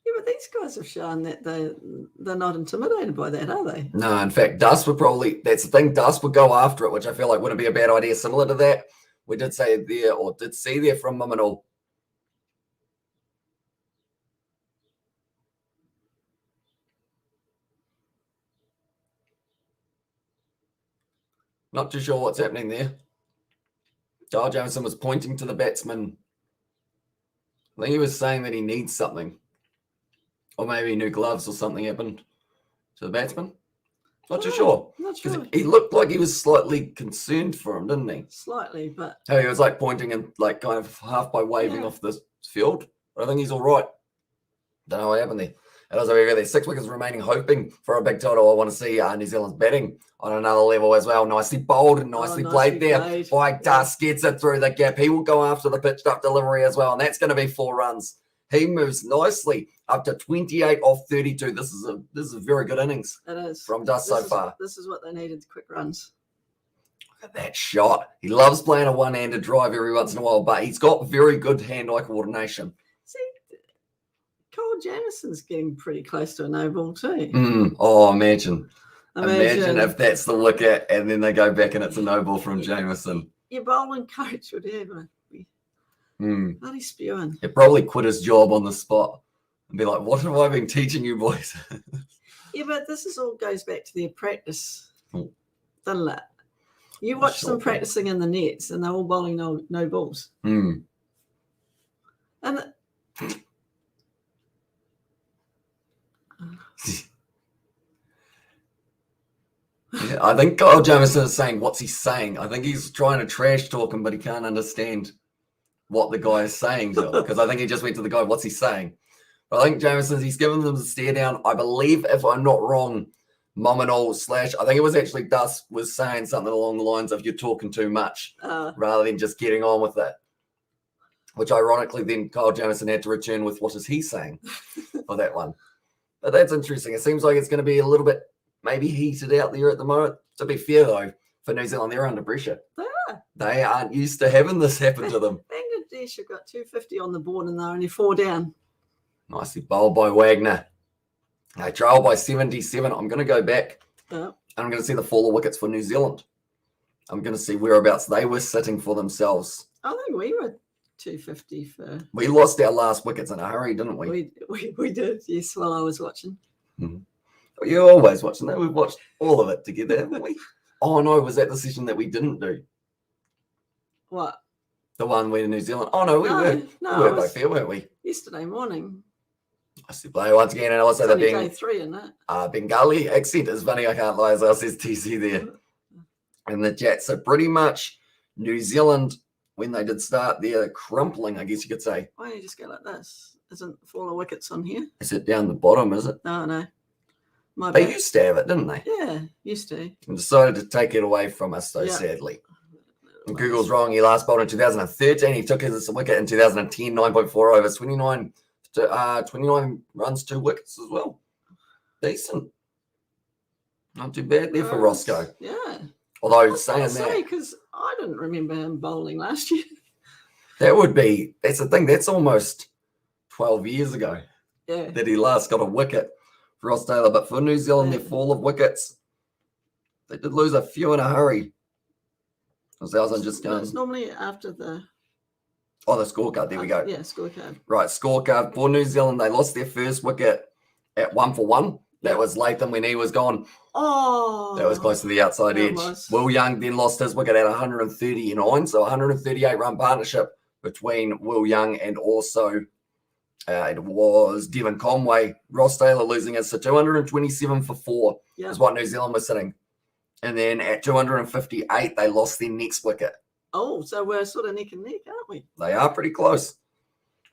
Yeah, but these guys have shown that they're not intimidated by that, are they? No, in fact, Dust would probably, that's the thing, Dust would go after it, which I feel like wouldn't be a bad idea. Similar to that, we did say there, or did see there from Maunganui. Not too sure what's happening there. Kyle Jamieson was pointing to the batsman. I think he was saying that he needs something. Or maybe new gloves or something happened to the batsman. Not too sure. Not sure. Because he looked like he was slightly concerned for him, didn't he? Slightly, but... Oh, he was like pointing and like kind of half by waving off the field. But I think he's all right. Don't know what happened there. And also, we got there 6 wickets remaining, hoping for a big total. I want to see New Zealand's batting on another level as well. Nicely bowled and nicely played there by Duss. Gets it through the gap. He will go after the pitched up delivery as well, and that's going to be 4 runs. He moves nicely up to 28 off 32. This is a very good innings. It is from Duss so far. This is what they needed: quick runs. Look at that shot. He loves playing a one-handed drive every once in a while, but he's got very good hand-eye coordination. See, Kyle Jamison's getting pretty close to a no ball too. Oh, imagine if that's the wicket and then they go back and it's a no ball from Jamieson. Your bowling coach would have a bloody spewing. He'd probably quit his job on the spot and be like, what have I been teaching you boys? Yeah, but this all goes back to their practice, doesn't it? You watch them practicing in the nets and they're all bowling no balls. And yeah, I think Kyle Jamieson is saying, what's he saying? I think he's trying to trash talk him, but he can't understand what the guy is saying, because I think he just went to the guy, what's he saying? But I think Jamieson, he's given them the stare down. I believe, if I'm not wrong, Maunganui / I think it was actually Duss was saying something along the lines of you're talking too much rather than just getting on with it. Which ironically then Kyle Jamieson had to return with what is he saying for that one. But that's interesting. It seems like it's going to be a little bit maybe heated out there at the moment. To be fair though, for New Zealand, they're under pressure. They aren't used to having this happen to them. Bangladesh have got 250 on the board and they're only 4 down. Nicely bowled by Wagner. They trail by 77. I'm going to go back and I'm going to see the fall of wickets for New Zealand. I'm going to see whereabouts they were sitting for themselves. I think we were 250 for... We lost our last wickets in a hurry, didn't we? We did, yes, while I was watching. You're always watching that. We've watched all of it together, haven't we? Oh, no, was that the session that we didn't do? What? The one where New Zealand... Oh, no, we were both here, weren't we? Yesterday morning. I see play once again, and also the day 3, isn't it? Bengali accent is funny, I can't lie, as well, says TC there. And the chat. So pretty much New Zealand, when they did start, they're crumpling, I guess you could say. Why don't you just go like this? Isn't fall of wickets on here? Is it down the bottom, is it? No. They used to have it, didn't they? Yeah, used to. And decided to take it away from us, though, sadly. And Google's wrong. He last bowled in 2013. He took his wicket in 2010, 9.4 overs, 29 runs, 2 wickets as well. Decent. Not too bad there for Roscoe. Yeah. Although saying that, because I didn't remember him bowling last year. That's the thing. That's almost 12 years ago. Yeah. That he last got a wicket for Ross Taylor. But for New Zealand, their fall of wickets, they did lose a few in a hurry. I'm just going. It's normally after the. Oh, the scorecard. There we go. Yeah, scorecard. Right, scorecard for New Zealand. They lost their first wicket at 1 for 1. That was Latham when he was gone. Oh. That was close to the outside edge. Will Young then lost his wicket at 139. So 138 run partnership between Will Young and also it was Devon Conway. Ross Taylor losing it. So 227 for 4 is what New Zealand was sitting. And then at 258, they lost their next wicket. Oh, so we're sort of neck and neck, aren't we? They are pretty close.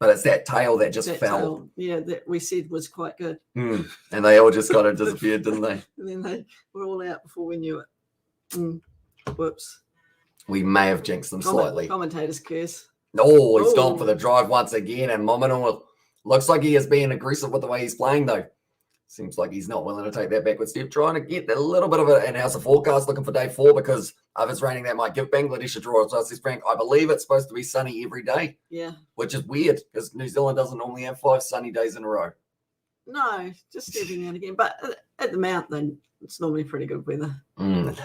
But it's that tail that just fell. Tail, yeah, that we said was quite good. And they all just kind of disappeared, didn't they? And then they were all out before we knew it. Whoops. We may have jinxed them slightly. Commentator's curse. Oh, he's gone for the drive once again. And Maunganui looks like he is being aggressive with the way he's playing, though. Seems like he's not willing to take that backward step. Trying to get a little bit of an in-house forecast looking for day 4 because if it's raining, that might give Bangladesh a draw. So says Frank, I believe it's supposed to be sunny every day. Yeah. Which is weird because New Zealand doesn't normally have 5 sunny days in a row. No, just every now and again. But at the Mount, then it's normally pretty good weather. There's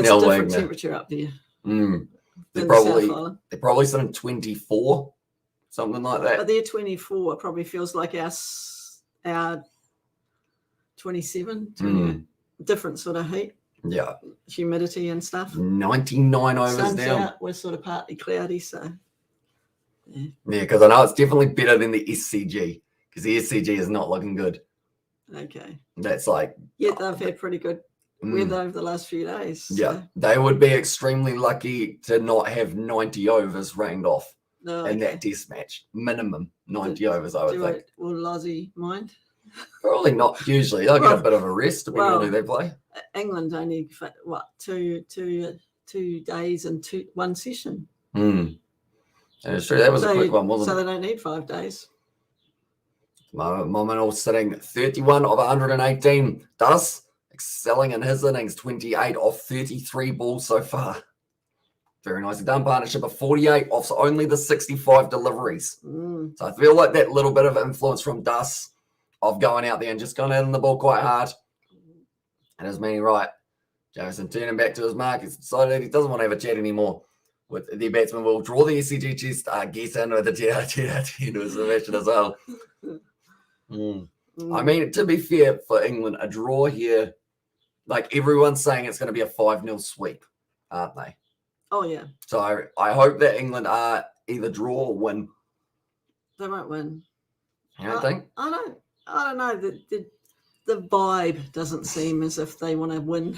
a different temperature up there. They're probably sitting 24, something like that. But they're 24. It probably feels like our 27, different sort of heat. Yeah. Humidity and stuff. 99 overs Sun's down. out, we're sort of partly cloudy, so Yeah, because I know it's definitely better than the SCG, because the SCG is not looking good. okay. That's like... Yet they've had pretty good weather over the last few days. Yeah, So. they would be extremely lucky to not have 90 overs rained off in that test match. Minimum 90 overs, I would think. Will Lozzie mind? Probably not hugely. They'll get a bit of a rest depending on who they play. England only, what, two days and one session. That's true. That was a quick one, wasn't it? So they don't need 5 days. Maunganui sitting 31 of 118. Does excelling in his innings, 28 off 33 balls so far. Very nicely done. Partnership of 48 off only the 65 deliveries. So I feel like that little bit of influence from Dus of going out there and just going in the ball quite hard. And his meaning right. Jamieson turning back to his mark. He's decided he doesn't want to have a chat anymore with the batsman. Will draw the SCG chest, get in with the 10 to his match as well. I mean, to be fair for England, a draw here, like everyone's saying it's going to be a 5-0 sweep, aren't they? Oh, yeah. So I hope that England are either draw or win. They won't win. You don't think? I don't know. The vibe doesn't seem as if they want to win.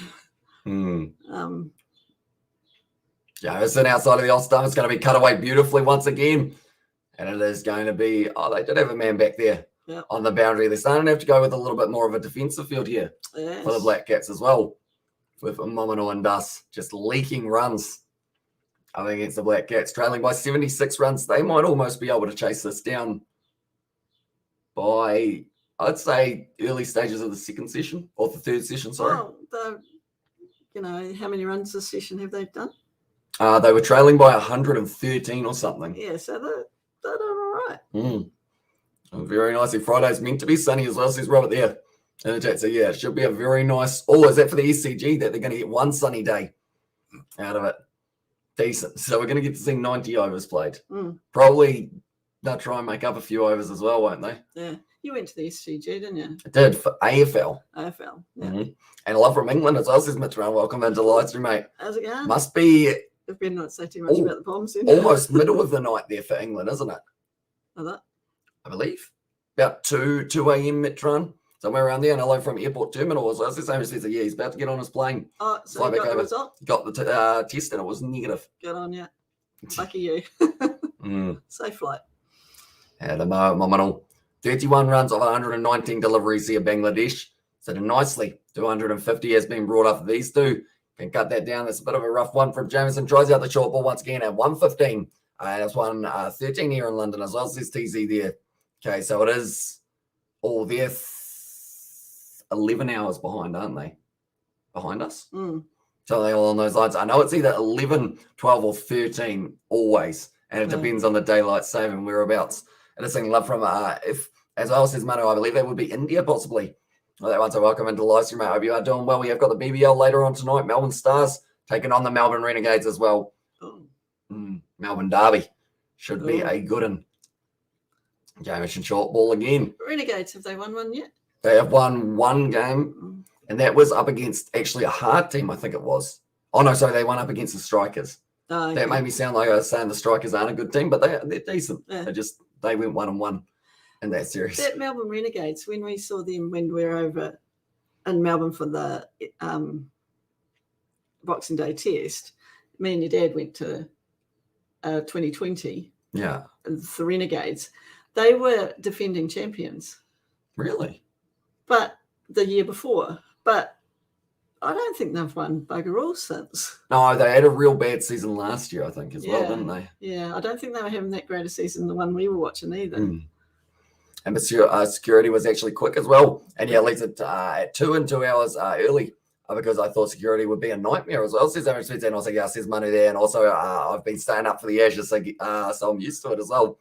Jamieson outside of the off stump. It's going to be cut away beautifully once again. And it is going to be, they did have a man back there on the boundary. They're starting to have to go with a little bit more of a defensive field here for the Black Caps as well. With Maunganui and Dus just leaking runs. I think against the Black Caps, trailing by 76 runs. They might almost be able to chase this down by, I'd say, early stages of the second session or the third session, sorry. Well, how many runs this session have they done? They were trailing by 113 or something. Yeah, so they're all right. Very nicely. Friday's meant to be sunny as well, says Robert there in the chat. So, yeah, it should be a very nice... Oh, is that for the SCG that they're going to get one sunny day out of it? Decent. So we're going to get to see 90 overs played. Probably they'll try and make up a few overs as well, won't they? Yeah. You went to the SCG, didn't you? I did, for AFL. AFL, yeah. And a lot from England as well, says Mitch Brown. Welcome into the Livestream, mate. How's it going? Must be... I've been not say too much about the bombs. Almost middle of the night there for England, isn't it? I believe. About 2 a.m. Mitron. Somewhere around there. And hello from Airport Terminal as well. It's the same as says, he's about to get on his plane. Oh, so you got the result? Got the test and it was negative. Good on you. Lucky you. Safe flight. At the moment, 31 runs of 119 deliveries here, Bangladesh. Sitting nicely. 250 has been brought up for these two. Can cut that down. That's a bit of a rough one from Jamieson. Tries out the short ball once again at 115. That's 113 here in London as well, says TZ there. Okay, so it is all there. 11 hours behind, aren't they? Behind us? So they all on those lines. I know it's either 11, 12, or 13 always. And it depends on the daylight saving whereabouts. And it's saying love from, if as well says Manu, I believe that would be India possibly. Well, that one, so welcome into the live stream, mate. I hope you are doing well. We have got the BBL later on tonight. Melbourne Stars taking on the Melbourne Renegades as well. Melbourne Derby should be a good one. Jamieson short ball again. Renegades, have they won one yet? They have won one game, and that was up against actually a hard team, I think it was. Oh, no, sorry, they won up against the Strikers. Okay. That made me sound like I was saying the Strikers aren't a good team, but they're decent. Yeah. They went 1-1 in that series. That Melbourne Renegades, when we saw them when we were over in Melbourne for the Boxing Day test, me and your dad went to 2020. Yeah. The Renegades. They were defending champions. Really? But the year before. But I don't think they've won bugger all since. No, they had a real bad season last year, I think, as well, didn't they? Yeah, I don't think they were having that great a season, the one we were watching either. And security was actually quick as well. And yeah, leaves it at 2 and 2 hours early because I thought security would be a nightmare as well. Says Aaron Smith, and also says Manu there. And also I've been staying up for the Ashes, so I'm used to it as well.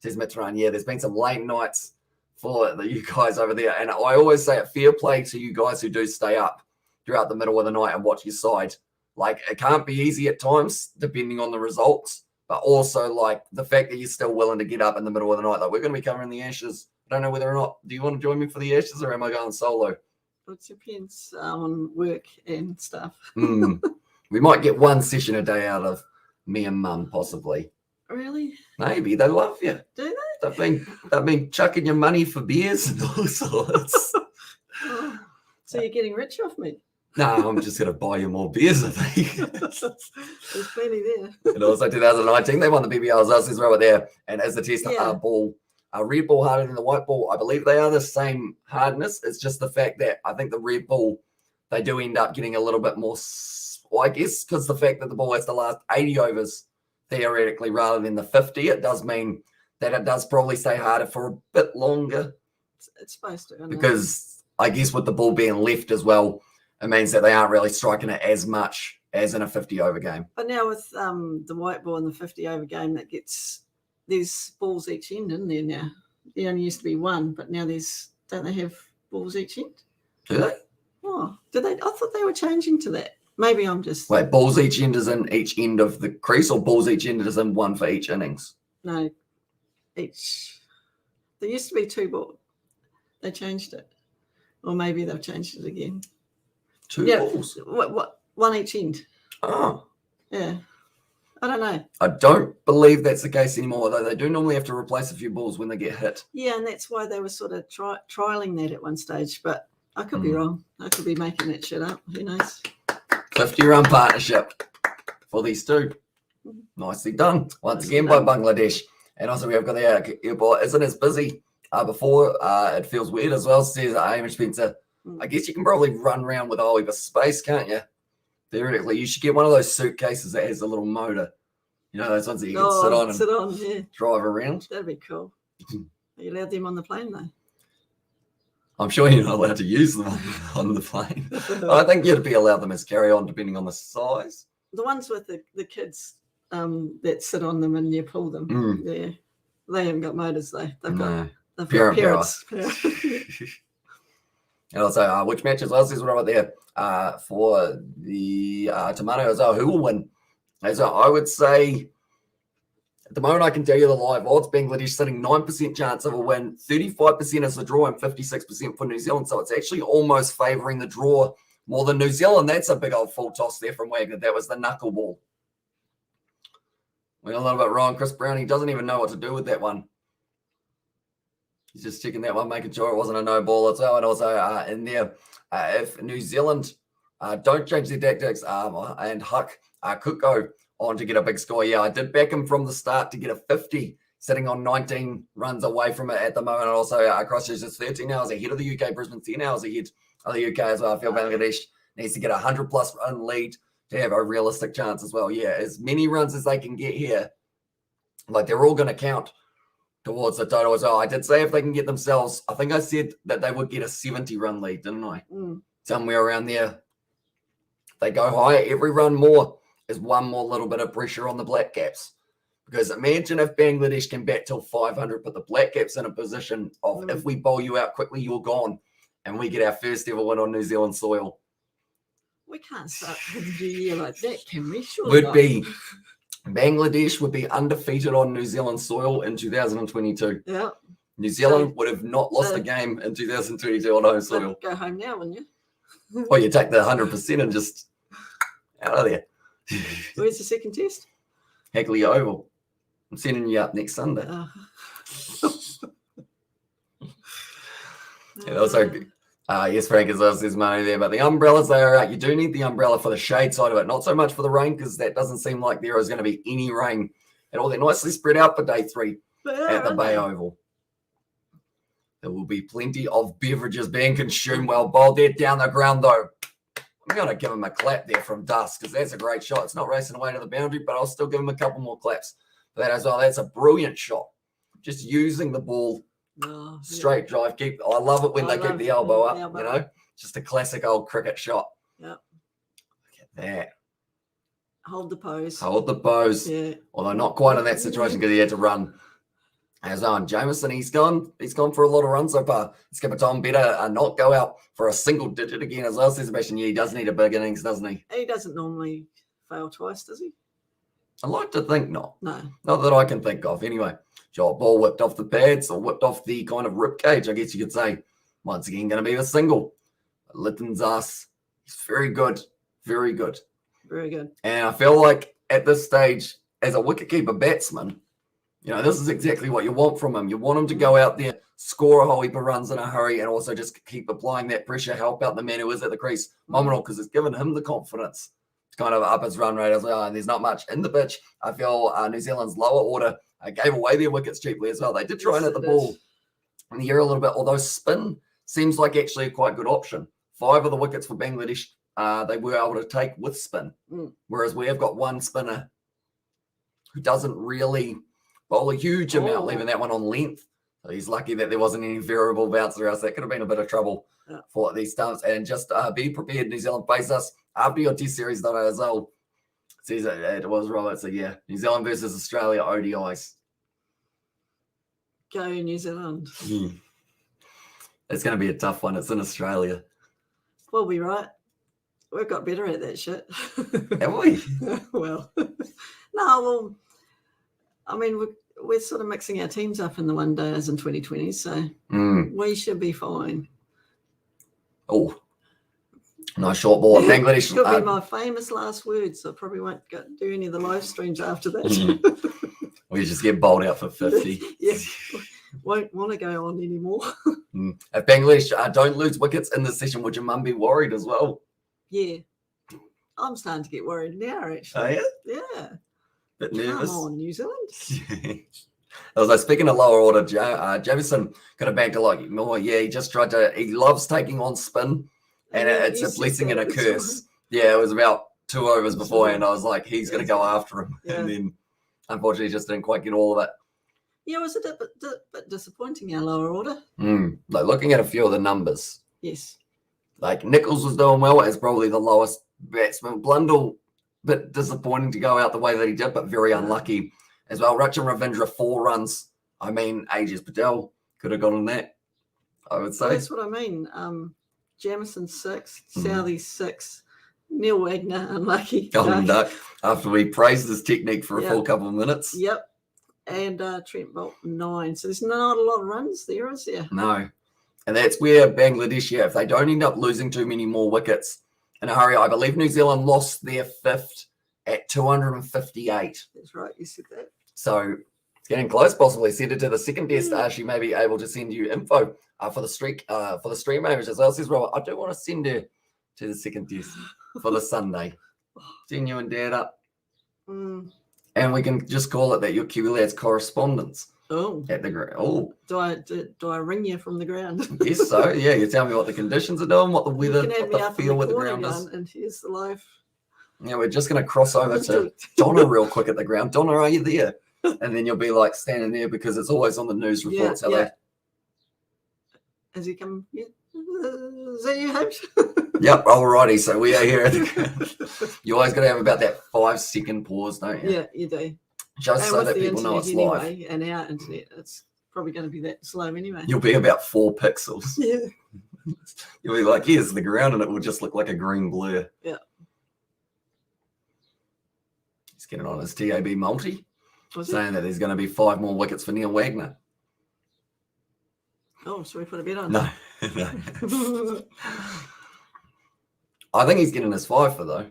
Says Mitran, yeah, there's been some late nights for you guys over there. And I always say it, fair play to you guys who do stay up throughout the middle of the night and watch your side. Like, it can't be easy at times, depending on the results. But also, like, the fact that you're still willing to get up in the middle of the night. Like, we're going to be covering the Ashes. I don't know whether or not, do you want to join me for the Ashes or am I going solo? It depends on work and stuff. We might get one session a day out of me and Mum, possibly. Really? Maybe. They love you. Do they? They've been chucking your money for beers and all sorts. Oh, so you're getting rich off me? No, I'm just going to buy you more beers, I think. There's plenty there. And also 2019, they won the BBL. So it's right there. And as the test ball, a red ball harder than the white ball, I believe they are the same hardness. It's just the fact that I think the red ball, they do end up getting a little bit more, well, I guess because the fact that the ball has to last 80 overs, theoretically, rather than the 50, it does mean that it does probably stay harder for a bit longer. It's supposed to. Because I guess with the ball being left as well, it means that they aren't really striking it as much as in a 50-over game. But now with the white ball in the 50-over game, there's balls each end, isn't there now? There only used to be one, but now don't they have balls each end? Do they? Oh, do they? I thought they were changing to that. Maybe I'm just... Wait, balls each end is in each end of the crease, or balls each end is in one for each innings? No, each. There used to be two balls. They changed it. Or maybe they've changed it again. Two balls? What? One each end. Oh. Yeah. I don't know. I don't believe that's the case anymore, though. They do normally have to replace a few balls when they get hit. Yeah, and that's why they were sort of trialing that at one stage, but I could be wrong. I could be making that shit up. Who knows? 50-run partnership for these two. Nicely done. Once again by Bangladesh. And also we have got the airport. Isn't as busy before. It feels weird as well, says Amy Spencer. I guess you can probably run around with a whole heap of space, can't you? Theoretically, you should get one of those suitcases that has a little motor. You know, those ones that you can sit on and drive around. That'd be cool. Are you allowed them on the plane, though? I'm sure you're not allowed to use them on the plane. I think you'd be allowed them as carry-on, depending on the size. The ones with the kids that sit on them and you pull them, yeah, they haven't got motors, though. They've got parents. And also, which match as well says right there for the tomato as well. Who will win? As I would say, at the moment, I can tell you the live odds. Bangladesh sitting 9% chance of a win, 35% is the draw, and 56% for New Zealand. So it's actually almost favouring the draw more than New Zealand. That's a big old full toss there from Wagner. That was the knuckleball. Went a little bit wrong. Chris Brown, he doesn't even know what to do with that one. He's just checking that one, making sure it wasn't a no ball as well. And also in there, if New Zealand don't change their tactics, and Huck could go on to get a big score. Yeah, I did back him from the start to get a 50, sitting on 19 runs away from it at the moment. And also Christchurch is 13 hours ahead of the UK. Brisbane 10 hours ahead of the UK as well. I feel Bangladesh needs to get a 100-plus run lead to have a realistic chance as well. Yeah, as many runs as they can get here, like they're all going to count towards the total as well. I did say if they can get themselves, I think I said that they would get a 70-run lead, didn't I? Somewhere around there. If they go higher, every run more is one more little bit of pressure on the Black Caps. Because imagine if Bangladesh can bat till 500, but the Black Caps in a position of if we bowl you out quickly, you're gone, and we get our first ever win on New Zealand soil. We can't start the new year like that, can we? Surely Bangladesh would be undefeated on New Zealand soil in 2022. Yeah. New Zealand would have not lost a game in 2022 on home soil. Go home now, wouldn't you? Or you take the 100% and just out of there. Where's the second test? Hagley Oval. I'm sending you up next Sunday. And also, yes, Frank, as well says money there, but the umbrellas, they are out. You do need the umbrella for the shade side of it, not so much for the rain, because that doesn't seem like there is going to be any rain at all. They're nicely spread out for day 3 at the Bay Oval. There will be plenty of beverages being consumed while bowled there down the ground, though. I'm going to give him a clap there from Dusk, because that's a great shot. It's not racing away to the boundary, but I'll still give him a couple more claps for that as well. That's a brilliant shot. Just using the ball, straight drive. I love it when they keep the elbow up, you know. Just a classic old cricket shot. Yep. Look at that. Hold the pose. Hold the pose. Yeah. Although not quite in that situation because he had to run. As on Jameson, he's gone for a lot of runs so far. Skipper Tom better not go out for a single digit again as well, says Sebastian. Yeah, he does need a big innings, doesn't he? He doesn't normally fail twice, does he? I like to think not. No. Not that I can think of. Anyway, shot ball whipped off the pads or whipped off the kind of rib cage, I guess you could say. Once again, going to be a single. Litton's us. He's very good. Very good. Very good. And I feel like at this stage, as a wicketkeeper batsman, this is exactly what you want from him. You want him to go out there, score a whole heap of runs in a hurry, and also just keep applying that pressure, help out the man who is at the crease. Phenomenal, because it's given him the confidence to kind of up his run rate as well. And there's not much in the pitch. I feel New Zealand's lower order gave away their wickets cheaply as well. They did try and hit the ball in the air a little bit, although spin seems like actually a quite good option. 5 of the wickets for Bangladesh, they were able to take with spin, whereas we have got one spinner who doesn't really bowl a huge amount, leaving that one on length. So he's lucky that there wasn't any variable bounce, or else that could have been a bit of trouble for these stumps. And just be prepared, New Zealand face us after your Test series, as well. Says it was Robert. So yeah, New Zealand versus Australia ODIs. Go New Zealand. It's going to be a tough one. It's in Australia. We'll be right. We've got better at that shit. Have we? Well, no, well, I mean, we're sort of mixing our teams up in the one days in 2020, so we should be fine. Oh, nice short ball. Bangladesh. Could be my famous last words. So I probably won't do any of the live streams after that. We just get bowled out for 50. Yeah, won't want to go on anymore. If Bangladesh don't lose wickets in this session, would your mum be worried as well? Yeah. I'm starting to get worried now, actually. Oh, yeah? Yeah. Bit nervous. Come on, New Zealand. Although speaking of lower order, Jamieson could have banked a lot more. Yeah, he loves taking on spin, and it's a blessing and a curse. Yeah, it was about 2 overs beforehand. I was like, he's going to go after him. Yeah. And then, unfortunately, just didn't quite get all of it. Yeah, it was a bit disappointing, our lower order. Like looking at a few of the numbers. Yes. Like Nichols was doing well as probably the lowest batsman. Blundell, bit disappointing to go out the way that he did, but very unlucky as well. Rachin Ravindra, 4 runs. I mean, Aegis Patel could have gotten that, I would say. Well, that's what I mean. Jamieson 6, Southey 6, Neil Wagner unlucky. Golden duck. After we praised his technique for a full couple of minutes. Yep. And Trent Bolt 9. So there's not a lot of runs there, is there? No. And that's where Bangladesh, if they don't end up losing too many more wickets in a hurry, I believe New Zealand lost their 5th at 258. That's right, you said that. So it's getting close, possibly. Send it to the second test. She may be able to send you info for the stream managers as well. Says Robert, I do want to send her to the second test for the Sunday. Send you and Dad up. And we can just call it that your Kiwi Lads correspondence. Oh. At the ground. Oh. Do I ring you from the ground? Yes, so yeah, you tell me what the conditions are doing, what the weather, what the feel with the ground is. And here's the live. Yeah, we're just going to cross over to Donna real quick at the ground. Donna, are you there? And then you'll be like standing there because it's always on the news reports. Yeah. Has he come? Yeah. Is that you, Hamish? Yep, alrighty. So we are here at the ground. You always got to have about that 5-second pause, don't you? Yeah, you do. Just and so that people know it's live. And our internet, it's probably going to be that slow anyway. You'll be about 4 pixels. Yeah. You'll be like, here's the ground, and it will just look like a green blur. Yeah. He's getting on his TAB multi, saying that there's going to be 5 more wickets for Neil Wagner. Oh, should we put a bet on? No. I think he's getting his 5 for though.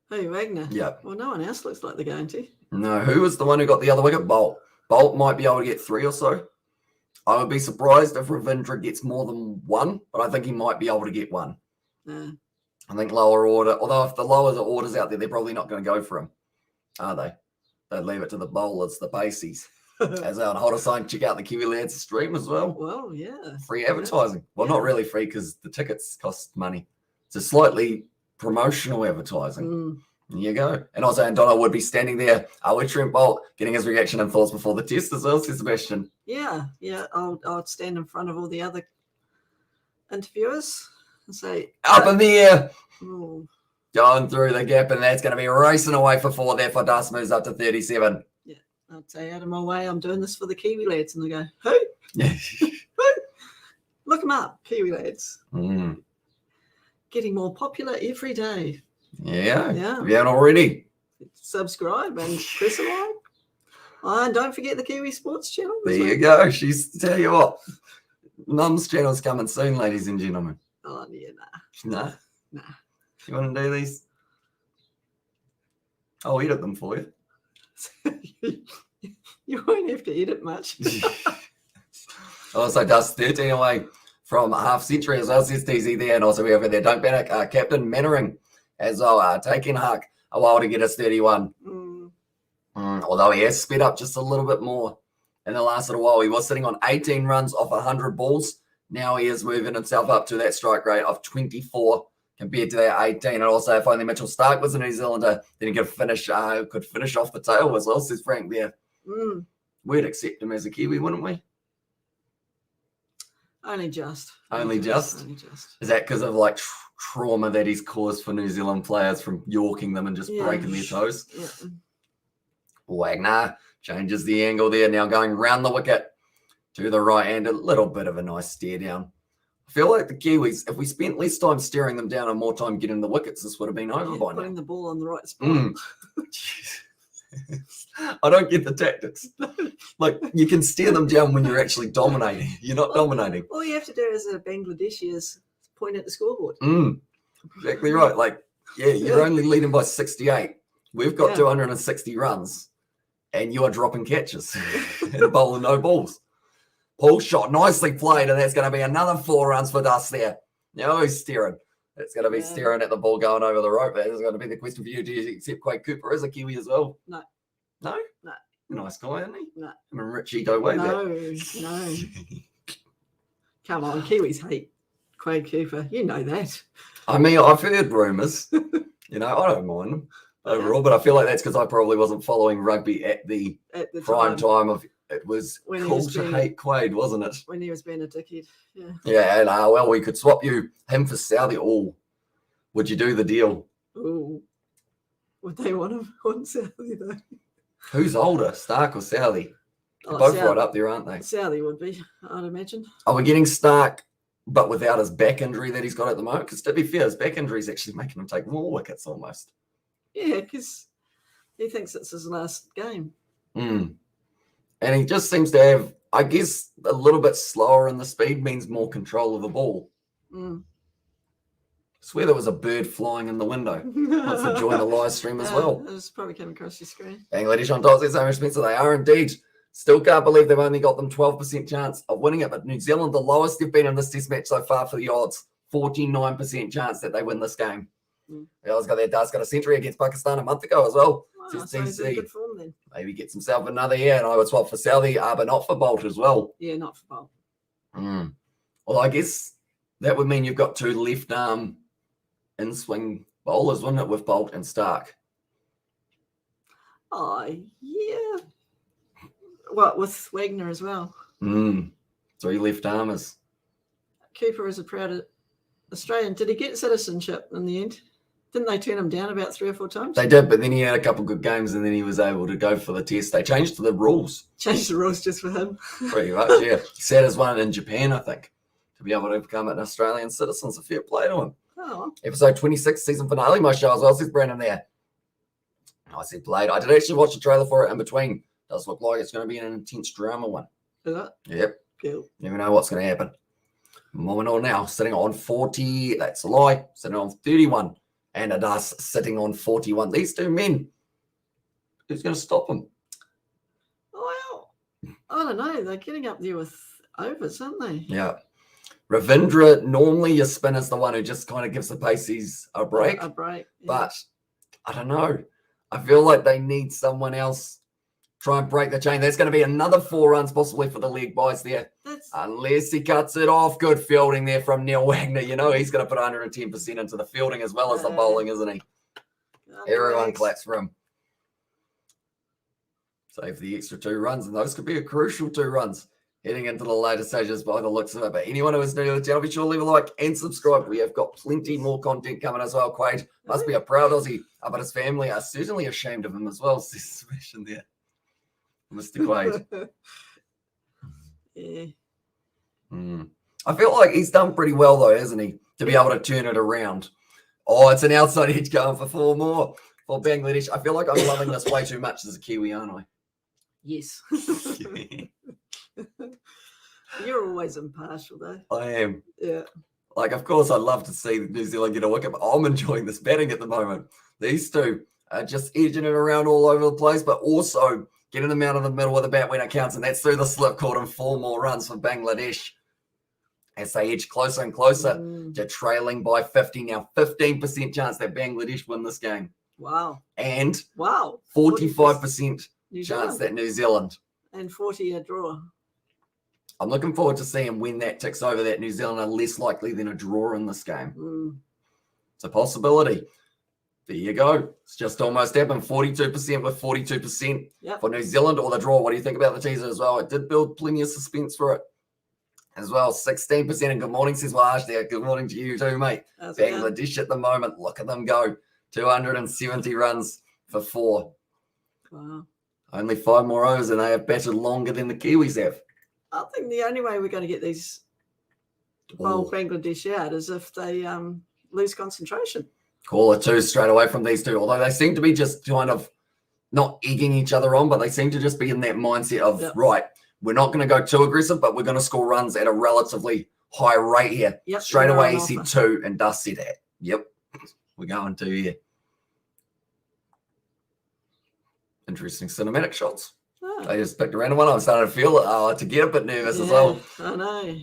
Hey, Wagner. Yeah. Well, no one else looks like they're going to. No, who was the one who got the other wicket? Bolt. Bolt might be able to get 3 or so. I would be surprised if Ravindra gets more than 1, but I think he might be able to get 1. Yeah. I think lower order, although if the lower the orders out there, they're probably not going to go for him, are they? They'd leave it to the bowlers, the bases. As well, and hold a sign, check out the Kiwi Lads stream as well. Well, yeah. Free advertising. Well, not really free because the tickets cost money. It's a slightly promotional advertising. There you go. And also, Donna would be standing there with Trent Bolt, getting his reaction and thoughts before the test as well, says Sebastian. Yeah. I'll stand in front of all the other interviewers and say, up in the air. Ooh. Going through the gap, and that's going to be racing away for 4 there for Dust, moves up to 37. I'd say, out of my way, I'm doing this for the Kiwi Lads. And they go, who? Look them up, Kiwi Lads. Getting more popular every day. Yeah. If you haven't already. Subscribe and press a like. And don't forget the Kiwi Sports channel. There you go. She's, tell you what, Mum's channel's coming soon, ladies and gentlemen. Oh, yeah, Nah. nah. You want to do these? I'll edit them for you. You won't have to edit much. Also, Dust 13 away from half century as well, says TZ there. And also, we have there, don't panic, Captain Mannering as well, taking Huck a while to get us 31. Although he has sped up just a little bit more in the last little while. He was sitting on 18 runs off 100 balls. Now he is moving himself up to that strike rate of 24 compared to that 18. And also, if only Mitchell Stark was a New Zealander, then he could finish off the tail as well, says Frank there. We'd accept him as a Kiwi, wouldn't we? Only just. Only just? Is that because of like trauma that he's caused for New Zealand players from yorking them and just breaking their toes? Yeah. Wagner changes the angle there, now going round the wicket to the right and a little bit of a nice stare down. I feel like the Kiwis, if we spent less time staring them down and more time getting the wickets, this would have been over by now. Putting the ball on the right spot. I don't get the tactics. Like, you can stare them down when you're actually dominating. You're not dominating. All you have to do as a Bangladeshi is point at the scoreboard. Exactly right. Like, yeah, you're only leading by 68. We've got 260 runs, and you are dropping catches and bowling no balls. Pull shot, nicely played, and that's going to be another 4 runs for Dust there. Now he's staring. It's going to be staring at the ball going over the rope. That is going to be the question for you. Do you accept Quade Cooper as a Kiwi as well? No. No? No. Nice guy, isn't he? No. I mean, Richie Doway. No. Come on, Kiwis hate Quade Cooper. You know that. I mean, I've heard rumours. I don't mind them overall, but I feel like that's because I probably wasn't following rugby at the prime time of it was cool to hate Quade, wasn't it? When he was being a dickhead. Yeah. Yeah, and well, we could swap him for Southey. Oh, would you do the deal? Oh, would they want him on Southey though? Who's older, Stark or Southey? They're both right up there, aren't they? Southey would be, I'd imagine. Are we getting Stark, but without his back injury that he's got at the moment? Because to be fair, his back injury is actually making him take more wickets almost. Yeah, because he thinks it's his last game. And he just seems to have, I guess, a little bit slower in the speed means more control of the ball. I swear there was a bird flying in the window. Wants to join the live stream as well. It's probably came across your screen. Bangladesh on top, says Amy Spencer. They are indeed. Still can't believe they've only got them 12% chance of winning it. But New Zealand, the lowest they've been in this test match so far for the odds. 49% chance that they win this game. They always got their Dust got a century against Pakistan a month ago as well. So he's in good form then. Maybe gets himself another year, and I would swap for Southey, but not for Bolt as well. Yeah, not for Bolt. Well, I guess that would mean you've got 2 left arm in-swing bowlers, wouldn't it, with Bolt and Stark? Oh, yeah. What, with Wagner as well? 3 left armers. Cooper is a proud Australian. Did he get citizenship in the end? Didn't they turn him down about 3 or 4 times? They did, but then he had a couple good games and then he was able to go for the test. They changed the rules. Changed the rules just for him. Pretty much, yeah. He sat as one in Japan, I think, to be able to become an Australian citizen. It's a fair play to him. Oh. Episode 26, season finale, my show as well, says Brandon there. Nicely played. I did actually watch the trailer for it in between. Does look like it's going to be an intense drama one. Is it? Yep. Cool. Never know what's going to happen. Mominor now sitting on 40. That's a lie. Sitting on 31. And Adas sitting on 41. These 2 men. Who's going to stop them? Well, I don't know. They're getting up there with overs, aren't they? Yeah. Ravindra, normally your spinner's the one who just kind of gives the paces a break. A break. Yeah. But I don't know. I feel like they need someone else. Try and break the chain. There's going to be another 4 runs possibly for the leg boys there. Unless he cuts it off. Good fielding there from Neil Wagner. He's going to put 110% into the fielding as well as the bowling, isn't he? Everyone claps for him. Save the extra 2 runs, and those could be a crucial 2 runs heading into the later stages by the looks of it. But anyone who is new to the channel, be sure to leave a like and subscribe. We have got plenty more content coming as well. Quade must be a proud Aussie, but his family are certainly ashamed of him as well. Smashing there. Mr. Quade. Yeah. I feel like he's done pretty well, though, hasn't he? To be able to turn it around. Oh, it's an outside edge going for 4 more for Bangladesh. I feel like I'm loving this way too much as a Kiwi, aren't I? Yes. You're always impartial, though. I am. Yeah. Like, of course, I'd love to see New Zealand get a wicket, but I'm enjoying this batting at the moment. These two are just edging it around all over the place, but also getting them out of the middle of the bat when it counts, and that's through the slip cord and 4 more runs for Bangladesh. As they edge closer and closer to trailing by 50 now. 15% chance that Bangladesh win this game. Wow. And 45% chance that New Zealand. And 40 a draw. I'm looking forward to seeing when that ticks over that New Zealand are less likely than a draw in this game. It's a possibility. There you go. It's just almost happened. 42% with 42% for New Zealand or the draw. What do you think about the teaser as well? It did build plenty of suspense for it as well. 16%. And good morning, says Wash there. Good morning to you too, mate. Bangladesh at the moment. Look at them go. 270 runs for 4. Wow. Only 5 more overs and they have batted longer than the Kiwis have. I think the only way we're going to get these bold Bangladesh out is if they lose concentration. Call a 2 straight away from these two, although they seem to be just kind of not egging each other on, but they seem to just be in that mindset of, right, we're not going to go too aggressive, but we're going to score runs at a relatively high rate here. Straight away, he said 2 and Dust said that. Yep, we're going 2 here. Interesting cinematic shots. I just picked a random one. I'm starting to feel to get a bit nervous as well. I know.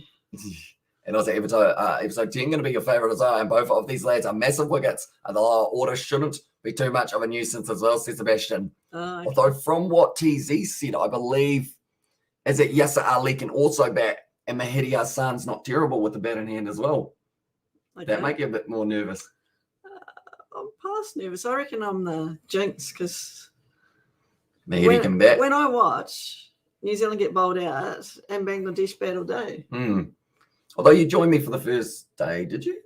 And also episode 10 going to be your favourite as well. And both of these lads are massive wickets. And the lower order shouldn't be too much of a nuisance as well, says Sebastian. Okay. Although from what TZ said, I believe is that Yasser Ali can also bat. And Mahidi Hassan's not terrible with the bat in hand as well. Okay. That make you a bit more nervous. I'm past nervous. I reckon I'm the jinx because Mahidi can bat. When I watch New Zealand get bowled out and Bangladesh bat all day. Although you joined me for the first day, did you?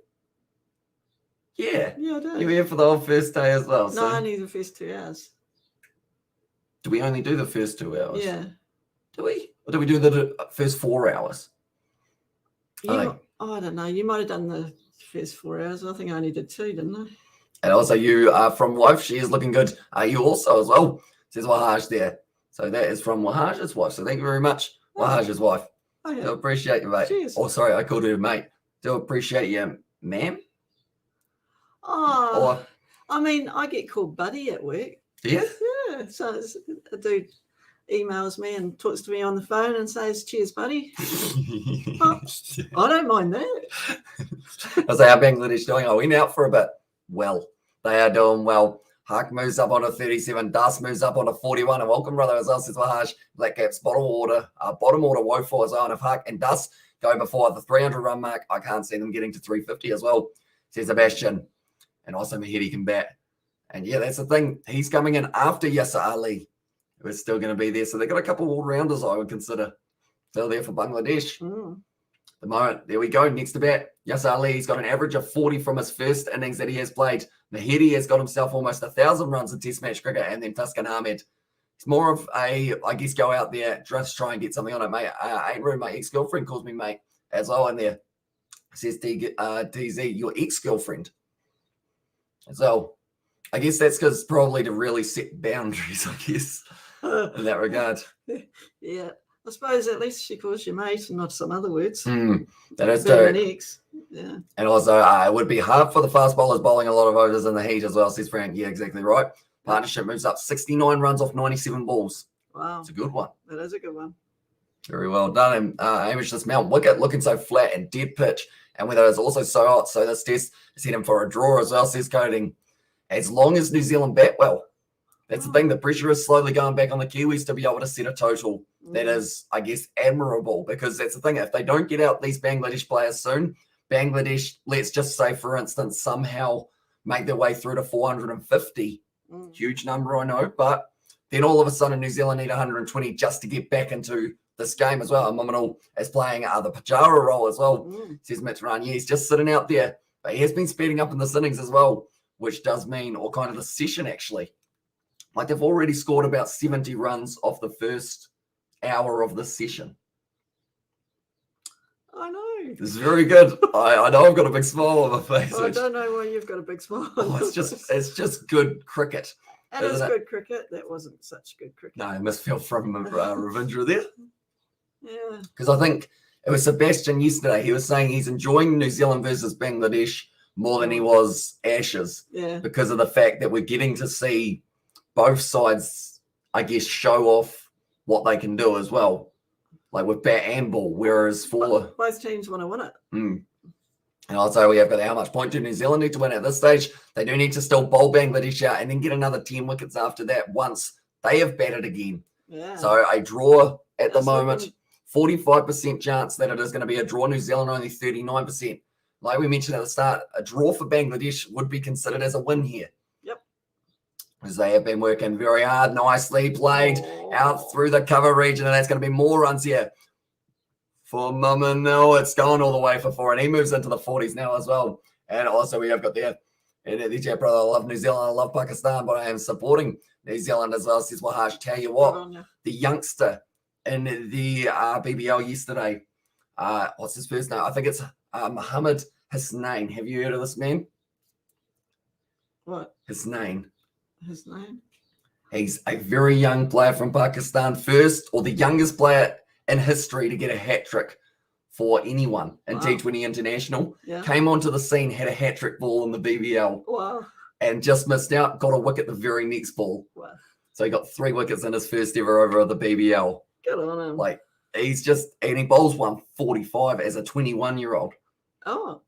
Yeah. Yeah, I did. You were here for the whole first day as well. No, only the first 2 hours. Do we only do the first 2 hours? Yeah. Do we? Or do we do the first 4 hours? I don't know. You might have done the first 4 hours. I think I only did 2, didn't I? And also you are from wife. She is looking good. You also as well, says Wahaj there. So that is from Wahaj's wife. So thank you very much, Wahaj's wife. Okay. Do appreciate you, mate. Cheers. Oh, sorry, I called her mate. Do appreciate you, ma'am. Oh, I mean, I get called buddy at work. Yeah? Yeah. So a dude emails me and talks to me on the phone and says, cheers, buddy. I don't mind that. I say, how Bangladesh doing? I went out for a bit. Well, they are doing well. Hark moves up on a 37. Dust moves up on a 41. And welcome, brother, as well, says Wahaj. Black Caps, bottom order woeful as well. And if Hark and Dust go before the 300-run mark, I can't see them getting to 350 as well, says Sebastian. And also Mahidi can bat. And yeah, that's the thing. He's coming in after Yasser Ali, who is still going to be there. So they've got a couple of all-rounders I would consider still there for Bangladesh. The moment, there we go. Next to bat, Yasser Ali. He's got an average of 40 from his first innings that he has played. Mahidi has got himself almost 1,000 runs in Test match cricket, and then Tuscan Ahmed. It's more of a, I guess, go out there, just try and get something on it, mate. Ain't rude, my ex-girlfriend calls me mate as well in there. Says TZ, your ex-girlfriend. So I guess that's because probably to really set boundaries, I guess, in that regard. Yeah. I suppose at least she calls you mate and not some other words. That is an ex. Yeah. And also, it would be hard for the fast bowlers bowling a lot of overs in the heat as well, says Frank. Yeah, exactly right. Partnership moves up 69 runs off 97 balls. Wow. It's a good one. That is a good one. Very well done. And Hamish, this Mount wicket looking so flat and dead pitch. And weather is also so hot. So this test is heading for a draw as well, says Coding. As long as New Zealand bat well. That's the thing. The pressure is slowly going back on the Kiwis to be able to set a total that is, I guess, admirable, because that's the thing. If they don't get out these Bangladesh players soon, Bangladesh, let's just say, for instance, somehow make their way through to 450. Huge number, I know. But then all of a sudden, New Zealand need 120 just to get back into this game as well. And Mamanul is playing the Pajara role as well, says Mitch Ryan. Yeah, he's just sitting out there. But he has been speeding up in this innings as well, which does mean, or kind of the session actually, like they've already scored about 70 runs off the first hour of the session. I know. This is very good. I know I've got a big smile on my face. I don't know why you've got a big smile. It's just good cricket. That is good cricket. That wasn't such good cricket. No, I must feel from Ravindra there. Yeah. Because I think It was Sebastian yesterday. He was saying he's enjoying New Zealand versus Bangladesh more than he was Ashes. Yeah. Because of the fact that we're getting to see both sides, I guess, show off what they can do as well, like with bat and ball. Whereas for both teams want to win it. And I'll say we have got how much point do New Zealand need to win at this stage? They do need to still bowl Bangladesh out and then get another 10 wickets after that once they have batted again. Yeah. So a draw at the moment, 45% chance that it is going to be a draw. New Zealand only 39%. Like we mentioned at the start, a draw for Bangladesh would be considered as a win here. Yep. Because they have been working very hard, nicely played out through the cover region, and that's going to be more runs here. For Maunganui, it's going all the way for 4, and he moves into the 40s now as well. And also we have got there, and the chat brother, I love New Zealand, I love Pakistan, but I am supporting New Zealand as well. Says Wahash, tell you what, the youngster in the BBL yesterday, what's his first name? I think it's Muhammad Hasnain. Have you heard of this man? What? Hasnain. His name? He's a very young player from Pakistan, first or the youngest player in history to get a hat trick for anyone in T20 International. Yeah. Came onto the scene, had a hat trick ball in the BBL. Wow. And just missed out, got a wicket the very next ball. Wow. So he got 3 wickets in his first ever over the BBL. Good on him. Like, he's just, and he bowls 145 as a 21-year-old. Oh.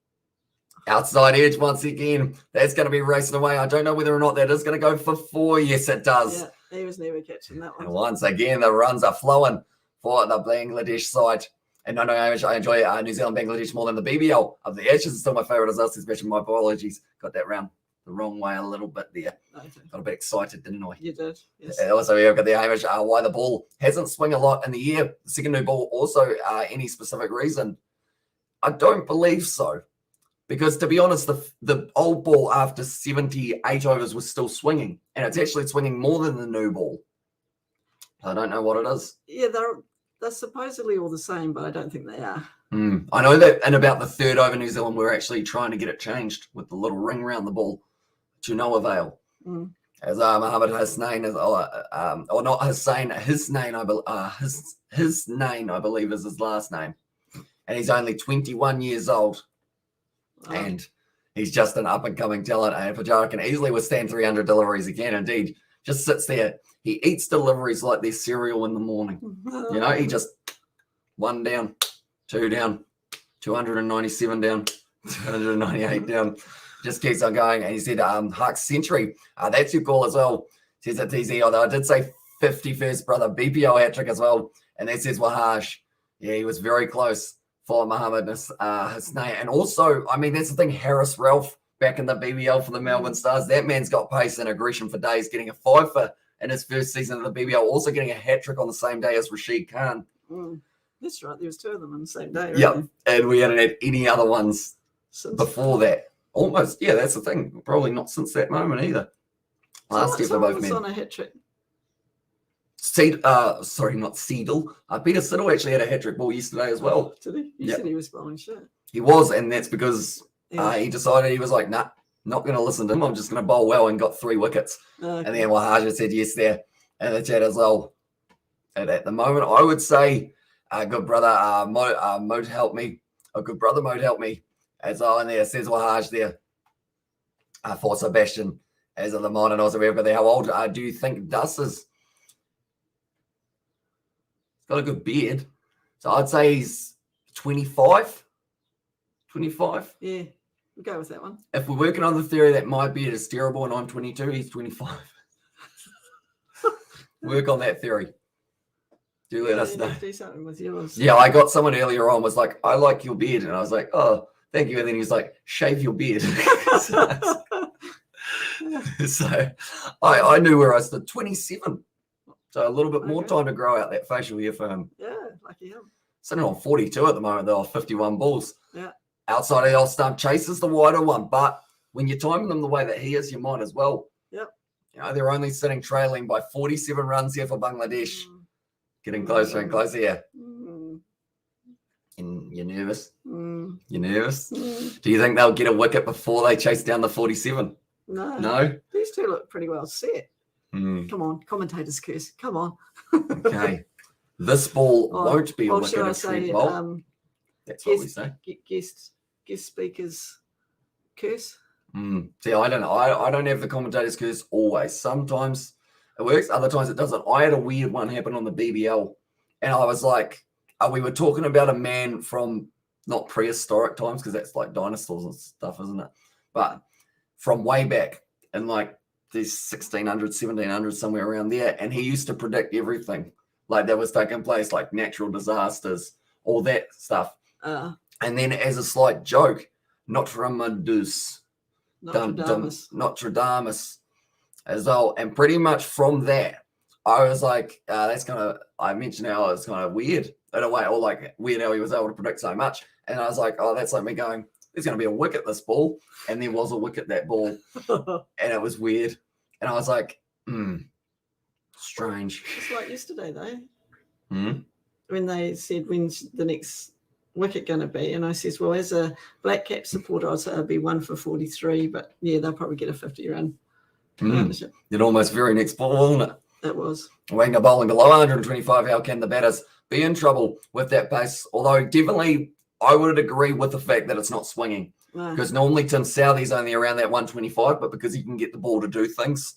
Outside edge once again. That's going to be racing away. I don't know whether or not that is going to go for 4. Yes, it does. Yeah, he was never catching that one. And once again, the runs are flowing for the Bangladesh side. And no, I enjoy New Zealand Bangladesh more than the BBL. Of the Ashes is still my favourite as well, especially my apologies. Got that round the wrong way a little bit there. Okay. Got a bit excited, didn't I? You did, yes. And also, we've got the Hamish, why the ball hasn't swung a lot in the air. The second new ball, also, any specific reason? I don't believe so. Because to be honest, the old ball after 78 overs was still swinging. And it's actually swinging more than the new ball. I don't know what it is. Yeah, they're supposedly all the same, but I don't think they are. I know that in about the 3rd over, New Zealand, we're actually trying to get it changed with the little ring around the ball to no avail. As Muhammad Hasnain is, or not Hussein, his name, I believe is his last name. And he's only 21 years old. Oh. And he's just an up-and-coming talent. And Pajara can easily withstand 300 deliveries again. Indeed, just sits there. He eats deliveries like they're cereal in the morning. You know, he just 1 down, 2 down, 297 down, 298 down. Just keeps on going. And he said, Hark's century. That's your call as well. Says at TZ, although I did say 51st brother BPL hat trick as well. And that says Wahash. Yeah, he was very close for Muhammad Hasnain. And also, I mean, that's the thing, Harris Ralph back in the BBL for the Melbourne Stars. That man's got pace and aggression for days, getting a 5 for in his first season of the BBL, also getting a hat trick on the same day as Rashid Khan. That's right. There was 2 of them on the same day. Yep. And we hadn't had any other ones before that. Almost. Yeah, that's the thing. Probably not since that moment either. Last year for both men. On a hat trick. Sorry, not Seedle. Peter Siddle actually had a hat trick ball yesterday as well. Did he? He said he was bowling shit. He was, and that's because he decided he was like, nah, not going to listen to him. I'm just going to bowl well, and got 3 wickets. Okay. And then Wahaja said yes there in the chat as well. And at the moment, I would say, good brother Mode help me. A good brother Mode help me. As well, and there says Wahaj there for Sebastian as of the modern. Also, we've got there. How old do you think Dus is? He's got a good beard. So I'd say he's 25. 25? Yeah, we'll go with that one. If we're working on the theory that my beard is terrible and I'm 22, he's 25. Work on that theory. Do let us know. Do something with yours. Yeah, I got someone earlier on was like, I like your beard. And I was like, oh, thank you. And then he was like, shave your beard. So I knew where I stood. 27. So a little bit more time to grow out that facial hair for him. Yeah, lucky him. Sitting on 42 at the moment, though, 51 balls. Yeah. Outside of the old stump, Chase is the wider one. But when you're timing them the way that he is, you might as well. Yep. You know, they're only sitting trailing by 47 runs here for Bangladesh. Getting closer and closer here. And you're nervous? You're nervous? Do you think they'll get a wicket before they chase down the 47? No. No? These 2 look pretty well set. Come on, commentators curse. Come on. Okay. This ball won't be a wicket. Should I say, That's what we say. Guest speakers curse. See, I don't know. I don't have the commentators curse always. Sometimes it works, other times it doesn't. I had a weird one happen on the BBL, and I was like, we were talking about a man from not prehistoric times, because that's like dinosaurs and stuff, isn't it? But from way back in like the 1600s, 1700s, somewhere around there, and he used to predict everything like that was taking place, like natural disasters, all that stuff. And then as a slight joke, Nostradamus as well. And pretty much from that, I was like, I mentioned how it's kind of weird in a way, or like weird how he was able to predict so much. And I was like, oh, that's like me going, there's going to be a wicket this ball. And there was a wicket that ball. And it was weird. And I was like, strange. It's like yesterday, though. When they said, when's the next wicket going to be? And I says, well, as a Black Cap supporter, I'd say it'd be 1 for 43. But yeah, they'll probably get a 50-run partnership. It almost very next ball, wasn't it? It was. Wenger bowling below 125. How can the batters be in trouble with that pace? Although definitely I would agree with the fact that it's not swinging. Because normally Tim Southey's only around that 125, but because he can get the ball to do things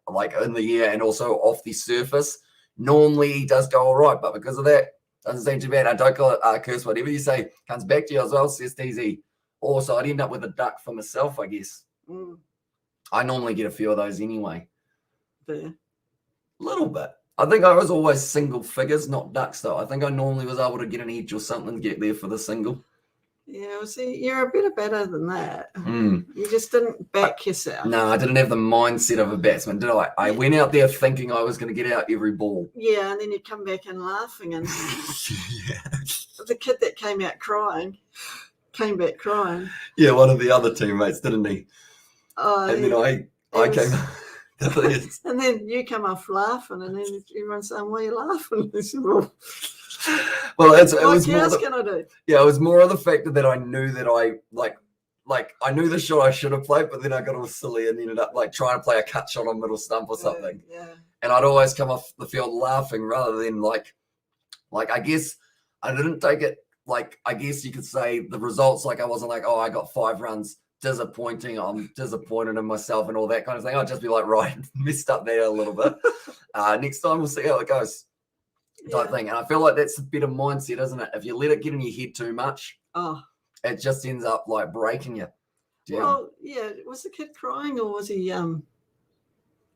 like in the air and also off the surface, normally he does go all right. But because of that, doesn't seem too bad. I don't call it curse. Whatever you say comes back to you as well, says TZ. Also, I'd end up with a duck for myself, I guess. I normally get a few of those anyway. Yeah. A little bit. I think I was always single figures, not ducks, though. I think I normally was able to get an edge or something to get there for the single. Yeah, well, see, you're a bit better than that. You just didn't back yourself. No, I didn't have the mindset of a batsman, did I? I went out there thinking I was going to get out every ball. Yeah, and then you come back in laughing. And the kid that came out crying came back crying. Yeah, one of the other teammates, didn't he? And then I came... And then you come off laughing, and then everyone's saying, why are you laughing? I said, well, it was what else can I do? Yeah, it was more of the fact that I knew that I I knew the shot I should have played, but then I got all silly and ended up like trying to play a cut shot on middle stump or something. Yeah. And I'd always come off the field laughing rather than like I guess I didn't take it like, I guess you could say the results, like I wasn't like, oh, I got 5 runs, disappointing, I'm disappointed in myself and all that kind of thing. I'd just be like, right, messed up there a little bit. Next time we'll see how it goes. Type thing. And I feel like that's a better mindset, isn't it? If you let it get in your head too much, it just ends up like breaking you down. Well, yeah. Was the kid crying or was he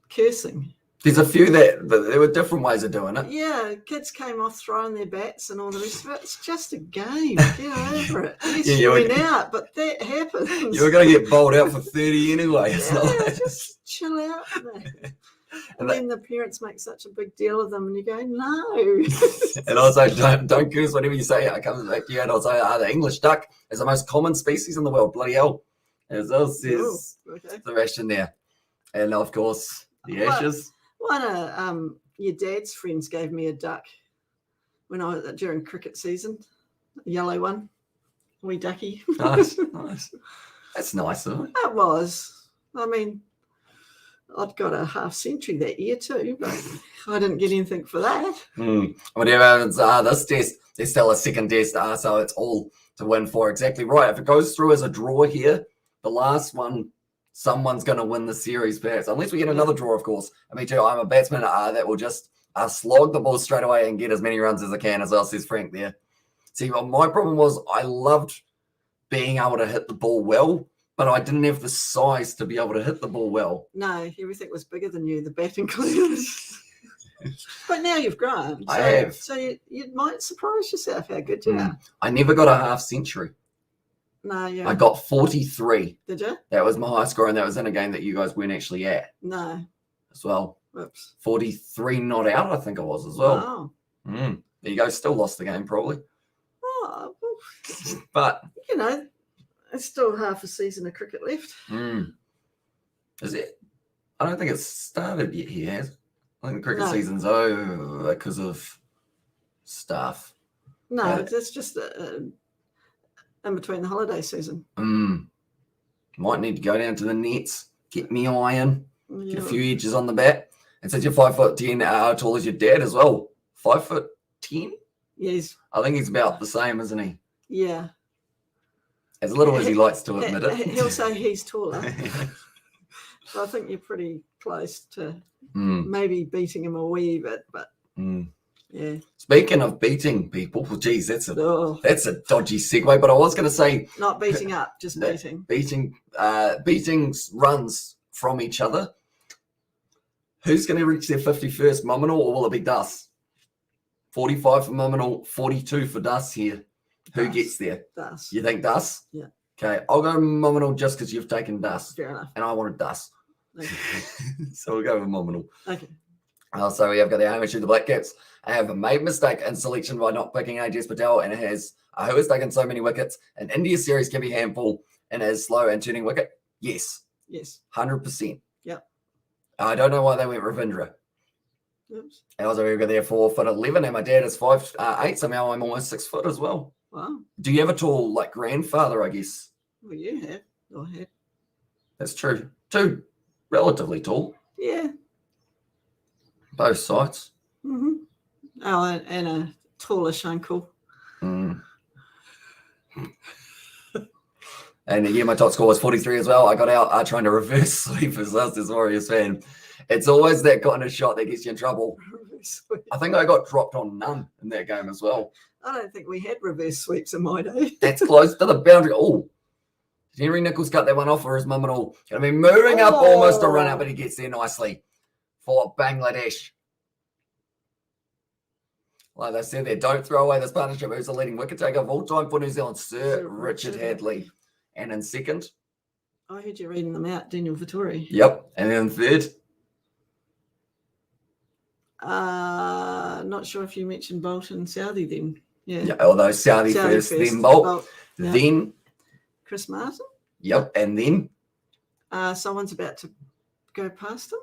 cursing? There's a few that there were different ways of doing it. Yeah, kids came off throwing their bats and all the rest of it. It's just a game. Get over it. Yes, you went out, but that happens. You were going to get bowled out for 30 anyway. Just chill out. And then the parents make such a big deal of them, and you go, no. And I was like, don't curse whatever you say. It comes back to you. And I was like, the English duck is the most common species in the world. Bloody hell. As well says the ration there. And of course, the ashes. One of your dad's friends gave me a duck when I was during cricket season, a yellow one, wee ducky. Nice. That's nice, isn't it? It was. I mean, I'd got a half century that year too, but I didn't get anything for that. Whatever. This test, there's still a second test, so it's all to win for. Exactly right. If it goes through as a draw here, the last one, someone's going to win the series, perhaps. Unless we get another draw, of course. I mean, too, I'm a batsman that will just slog the ball straight away and get as many runs as I can, as well, says Frank there. See, well, my problem was I loved being able to hit the ball well, but I didn't have the size to be able to hit the ball well. No, everything was bigger than you, the bat included. But now you've grown. I have. So you might surprise yourself how good you are. I never got a half century. No, yeah. I got 43. Did you? That was my high score, and that was in a game that you guys weren't actually at. No. As well. Whoops. 43 not out, I think it was as well. Wow. There you go. Still lost the game, probably. Oh, well, but you know, there's still half a season of cricket left. Is it? I don't think it's started yet here, has it? I think the cricket season's over because of stuff. No, it's just in between the holiday season. Might need to go down to the nets, get me iron, get a few edges on the bat. And since you're 5'10", how tall is your dad as well? 5'10"? Yes. I think he's about the same, isn't he? Yeah. As little as he likes to admit it. He'll say he's taller. I think you're pretty close to maybe beating him a wee bit, but yeah. Speaking of beating people, well, geez, that's a dodgy segue. But I was going to say, not beating up, just beating. Beating runs from each other. Who's going to reach their 51st Mamanal, or will it be Dus? 45 for Mamanal, 42 for Dus here. Who gets there? Dus. You think Dus? Yeah. Okay, I'll go Mamanal just because you've taken Dus. Fair enough. And I wanted Dus. Okay. So we'll go with Mamanal. Okay. So we have got the Amish the Black Caps. I have made a mistake in selection by not picking AJS Patel, and it has who has taken so many wickets. An India series can be handful and is slow and turning wicket. Yes. 100%. Yep. I don't know why they went Ravindra. Oops. And also we've got there 4'11", and my dad is 5'8", so now I'm almost 6 foot as well. Wow. Do you have a tall like grandfather, I guess? Well, you have. I had. That's true. Two relatively tall. Yeah. Both sides. Mm-hmm. Oh, and a tallish uncle. And yeah, my top score was 43 as well. I got out trying to reverse sweep as last as Warriors fan. It's always that kind of shot that gets you in trouble. I think I got dropped on none in that game as well. I don't think we had reverse sweeps in my day. That's close to the boundary. Oh, did Henry Nichols cut that one off, or is Mamanal going to be moving up almost a run out, but he gets there nicely for Bangladesh. Like I said there, don't throw away this partnership. Who's the leading wicket taker of all time for New Zealand? Sir Richard Hadley. And in second? I heard you reading them out, Daniel Vittori. Yep. And then third? Not sure if you mentioned Bolt and Southey then. Yeah, although Southey first, then Bolt. Yep. Then Chris Martin. Yep. And then? Someone's about to go past him.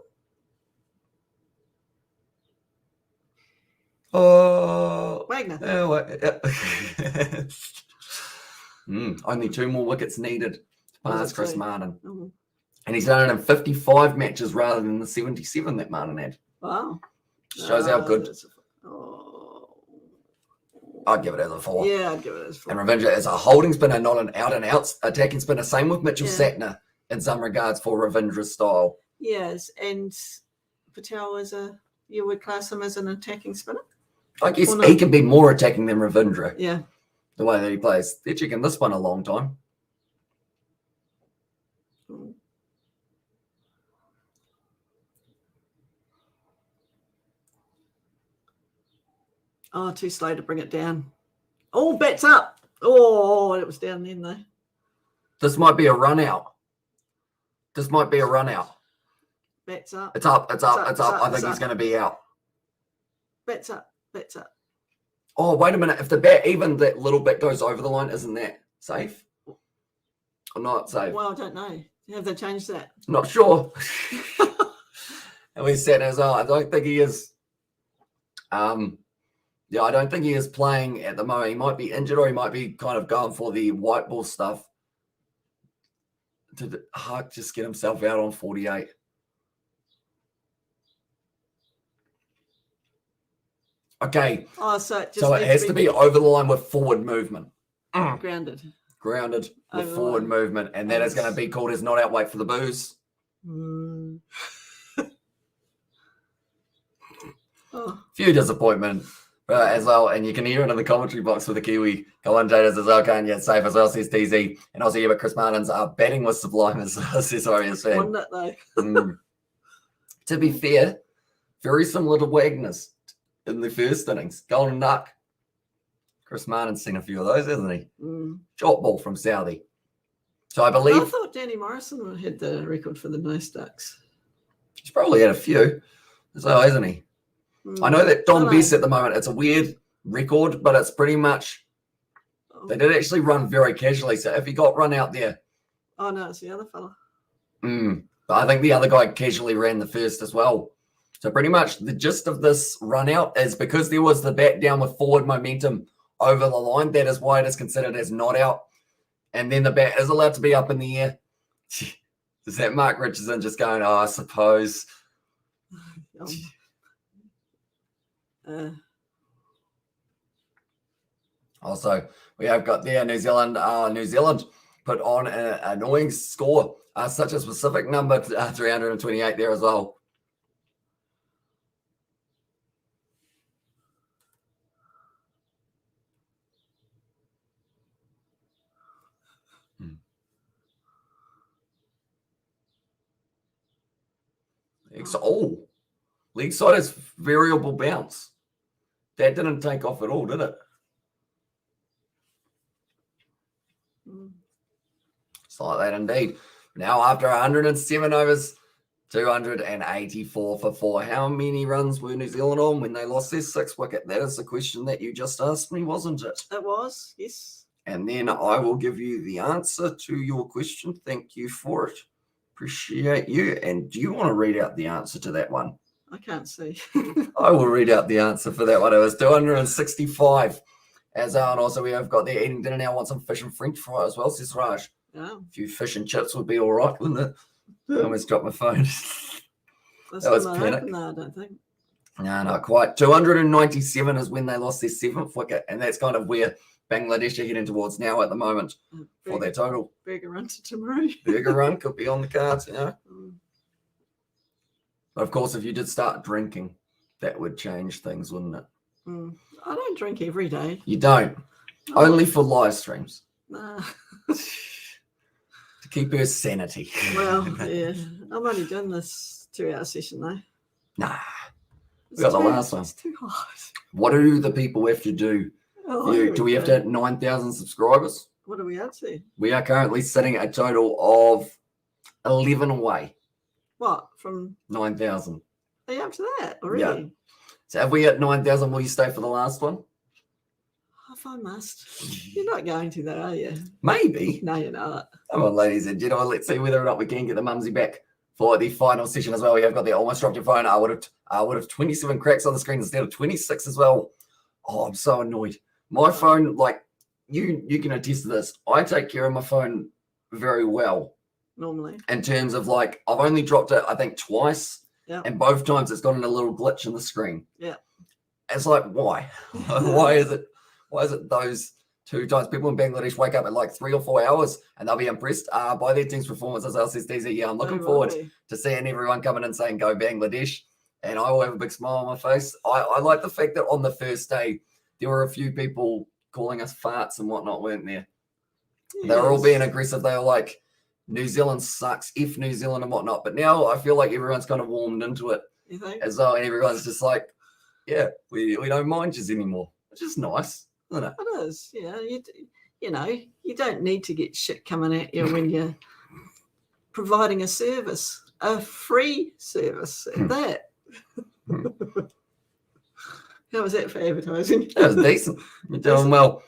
Oh, Wagner. Only 2 more wickets needed to pass Chris Martin. Mm-hmm. And he's done it in 55 matches rather than the 77 that Martin had. Wow. Shows how good. I'd give it as a 4. Yeah, I'd give it as 4. And Ravindra is a holding spinner, not an out-and-out attacking spinner. Same with Mitchell Satner in some regards for Ravindra's style. Yes, and Patel you would class him as an attacking spinner? I guess he can be more attacking than Ravindra. Yeah. The way that he plays. They're checking this one a long time. Oh, too slow to bring it down. Oh, bats up. Oh, it was down then though. This might be a run out. Bats up. It's up. I think he's going to be out. Bats up. Oh, wait a minute. If the bat, even that little bit goes over the line, isn't that safe? Or not safe? Well, I don't know. Have they changed that? Not sure. And we said as well, I don't think he is. I don't think he is playing at the moment. He might be injured, or he might be kind of going for the white ball stuff to just get himself out on 48. Okay. Oh, so it has to be over the line with forward movement. Grounded With forward movement. And that is going to be called as not out. Wait for the booze. Few disappointment as well. And you can hear it in the commentary box with the Kiwi commentators as well. Can't yet safe as well, says TZ. And also, but Chris Martin's batting was sublime as well, says Warriors fan. Wasn't it though? To be fair, very similar to Wagner's in the first innings. Golden Duck. Chris Martin's seen a few of those, hasn't he? Short ball from Southey. So I believe. I thought Danny Morrison had the record for the nice ducks. He's probably had a few as well, hasn't he? I know that Don Bess at the moment, it's a weird record, but it's pretty much. They did actually run very casually. So if he got run out there. Oh, no, it's the other fella. But I think the other guy casually ran the first as well. So pretty much the gist of this run out is because there was the bat down with forward momentum over the line. That is why it is considered as not out. And then the bat is allowed to be up in the air. Is that Mark Richardson just going, I suppose? Also, we have got there New Zealand. New Zealand put on an annoying score, such a specific number, 328 there as well. Oh, league side has variable bounce. That didn't take off at all, did it? It's like that indeed. Now, after 107 overs, 284 for 4. How many runs were New Zealand on when they lost their 6th wicket? That is the question that you just asked me, wasn't it? It was, yes. And then I will give you the answer to your question. Thank you for it. Appreciate you. And do you want to read out the answer to that one? I can't see. I will read out the answer for that one. It was 265. And also we have got there eating dinner now. Want some fish and French fry as well, says Raj. Oh. A few fish and chips would be all right, wouldn't it? I almost dropped my phone. That was panic. No, I don't think. No, not quite. 297 is when they lost their 7th wicket, and that's kind of where Bangladesh are heading towards now at the moment for their total. Burger run to Timaru. Burger run could be on the cards, you know. But of course, if you did start drinking, that would change things, wouldn't it? I don't drink every day. You don't? Only for live streams. Nah. To keep her sanity. Well, yeah. I'm only doing this 2-hour session, though. Nah. We got the last one. It's too hot. What do the people have to do? Do we have to hit 9,000 subscribers? What are we at to? We are currently sitting at a total of 11 away. What? From 9,000. Are you up to that already? Yeah. So if we hit 9,000, will you stay for the last one? If I must. You're not going to, though, are you? Maybe. No, you're not. Come on, ladies and gentlemen. Let's see whether or not we can get the mumsy back for the final session as well. We have got the almost dropped your phone. I would have 27 cracks on the screen instead of 26 as well. Oh, I'm so annoyed. My phone, like, you can attest to this. I take care of my phone very well. Normally. In terms of, like, I've only dropped it, I think, twice. Yeah. And both times it's gotten a little glitch in the screen. Yeah. It's like, why? Why is it those 2 times? People in Bangladesh wake up at like 3 or 4 hours and they'll be impressed by their team's performance. As says DZ, yeah, I'm looking forward to seeing everyone coming in saying go Bangladesh. And I will have a big smile on my face. I like the fact that on the first day, there were a few people calling us farts and whatnot, weren't there? Yes. They were all being aggressive. They were like, New Zealand sucks, F New Zealand and whatnot. But now I feel like everyone's kind of warmed into it as well. And everyone's just like, yeah, we don't mind you anymore. Which is nice, isn't it? It is, yeah. You know, you don't need to get shit coming at you when you're providing a service, a free service at that. How was that for advertising? That was decent. You're doing well.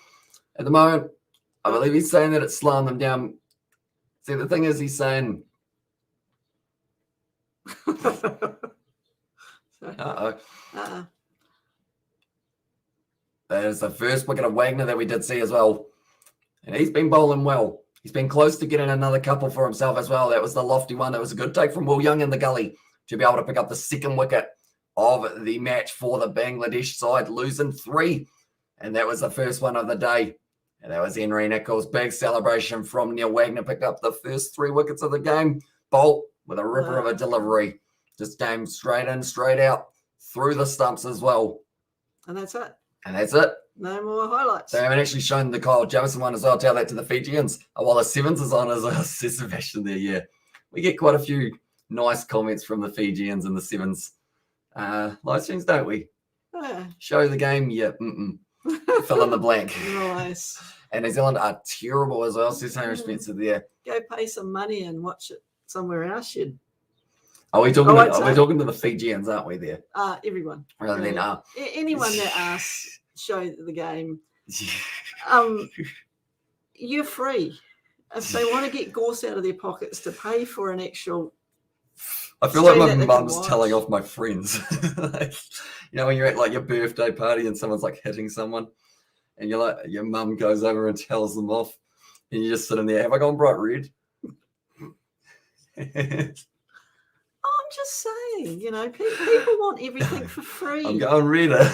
At the moment, I believe he's saying that it's slowing them down. See, the thing is, he's saying... Uh-oh. That is the first wicket of Wagner that we did see as well. And he's been bowling well. He's been close to getting another couple for himself as well. That was the lofty one. That was a good take from Will Young in the gully to be able to pick up the 2nd wicket of the match for the Bangladesh side, losing 3. And that was the first one of the day. And that was Henry Nichols. Big celebration from Neil Wagner. Picked up the first 3 wickets of the game. Bolt with a ripper of a delivery. Just came straight in, straight out, through the stumps as well. And that's it. And that's it. No more highlights. They haven't actually shown the Kyle Jamison one as well. Tell that to the Fijians. While the 7th is on as well, says Sebastian there. Yeah. We get quite a few nice comments from the Fijians and the 7s. Live streams, don't we? Yeah. Show the game, yeah. Fill in the blank. Nice. And New Zealand are terrible as well, says Hamish Spencer there. Go pay some money and watch it somewhere else. Are we talking to the Fijians, aren't we there? Everyone. Rather than anyone that asks, show the game. You're free. If they want to get gorse out of their pockets to pay for an actual... I feel like my mum's telling off my friends. You know, when you're at like your birthday party and someone's like hitting someone and you're like, your mum goes over and tells them off and you're just sitting there, have I gone bright red? I'm just saying, you know, people want everything for free. I'm going redder.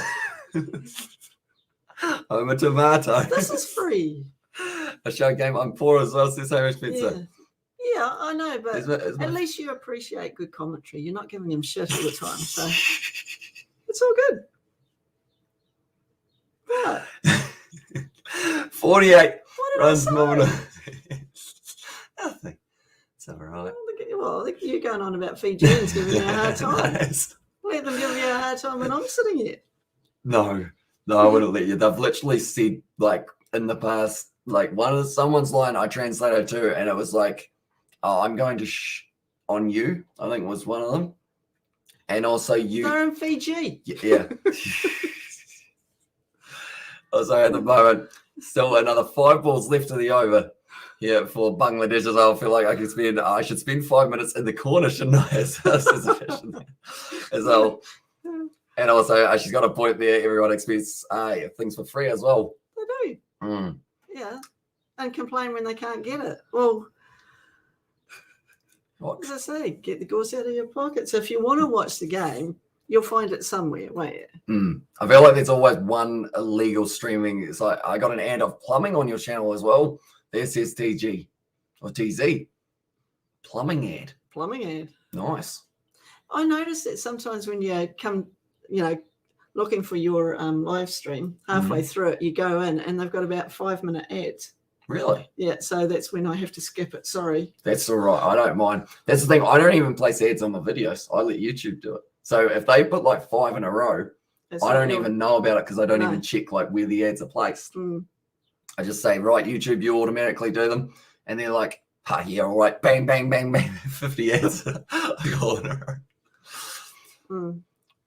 I'm a tomato. This is free. A show game. I'm poor as well, says Hamish Spencer. Yeah, I know, but At least you appreciate good commentary. You're not giving him shit all the time, so it's all good. Right. 48 What runs. did I say? Nothing. It's all right. Well, I think you're going on about Fijians giving you a hard time. Nice. Let them give you a hard time when I'm sitting here. No, I wouldn't let you. They've literally said, like, in the past, like, someone's line I translated to, and it was like, oh, I'm going to on you, I think was one of them. And also you. They're in Fiji. Yeah. Also, at the moment, still another 5 balls left of the over. Yeah, for Bangladesh as well. I feel like I should spend 5 minutes in the corner, shouldn't I? As well. And also, she's got a point there. Everyone expects things for free as well. They do. Yeah. And complain when they can't get it. Well, what does I say? Get the gauze out of your pocket. So if you want to watch the game, you'll find it somewhere, won't you? I feel like there's always one illegal streaming. It's like I got an ad of plumbing on your channel as well. There says TG or TZ. Plumbing ad. Plumbing ad. Nice. I noticed that sometimes when you come, looking for your live stream, halfway through it, you go in and they've got about 5-minute ads. Really? Yeah, so that's when I have to skip it. Sorry. That's all right. I don't mind. That's the thing. I don't even place ads on my videos. I let YouTube do it. So if they put like 5 in a row, I don't even know about it because I don't even check like where the ads are placed. I just say, right, YouTube, you automatically do them. And they're like, yeah, all right, bang, bang, bang, bang, 50 ads. Like all in a row.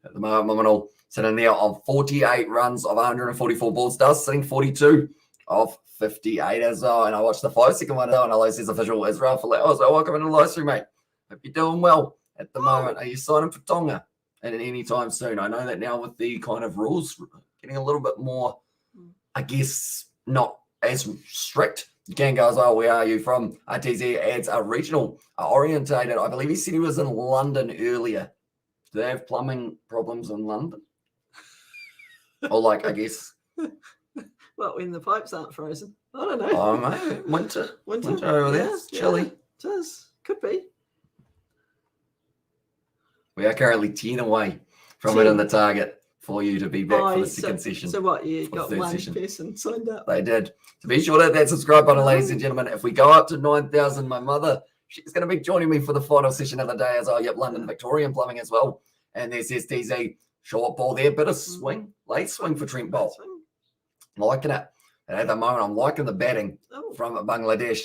At the moment, I'm all sitting there on 48 runs of 144 balls, does sitting 42 of 58 as well. And I watched the 5-second one now, and I says official Israel for that. So welcome into the live stream, mate. Hope you're doing well at the moment. Are you signing for Tonga at any time soon? I know that now with the kind of rules getting a little bit more, I guess, not as strict. You can go as well. Where are you from? RTZ ads are regional, are orientated. I believe he said he was in London earlier. Do they have plumbing problems in London? Or like, I guess. Well, when the pipes aren't frozen. I don't know. Oh, mate. Winter over there. It's chilly. It is. Could be. We are currently 10 away from it in the target for you to be back for the second session. So what, you got one person signed up? They did. So be sure to hit that subscribe button, ladies and gentlemen. If we go up to 9,000, my mother, she's going to be joining me for the final session of the day as well. Yep, London Victorian plumbing as well. And there's STZ, short ball there, bit of swing, late swing for Trent Bolt. Liking it. And at the moment, I'm liking the batting from Bangladesh.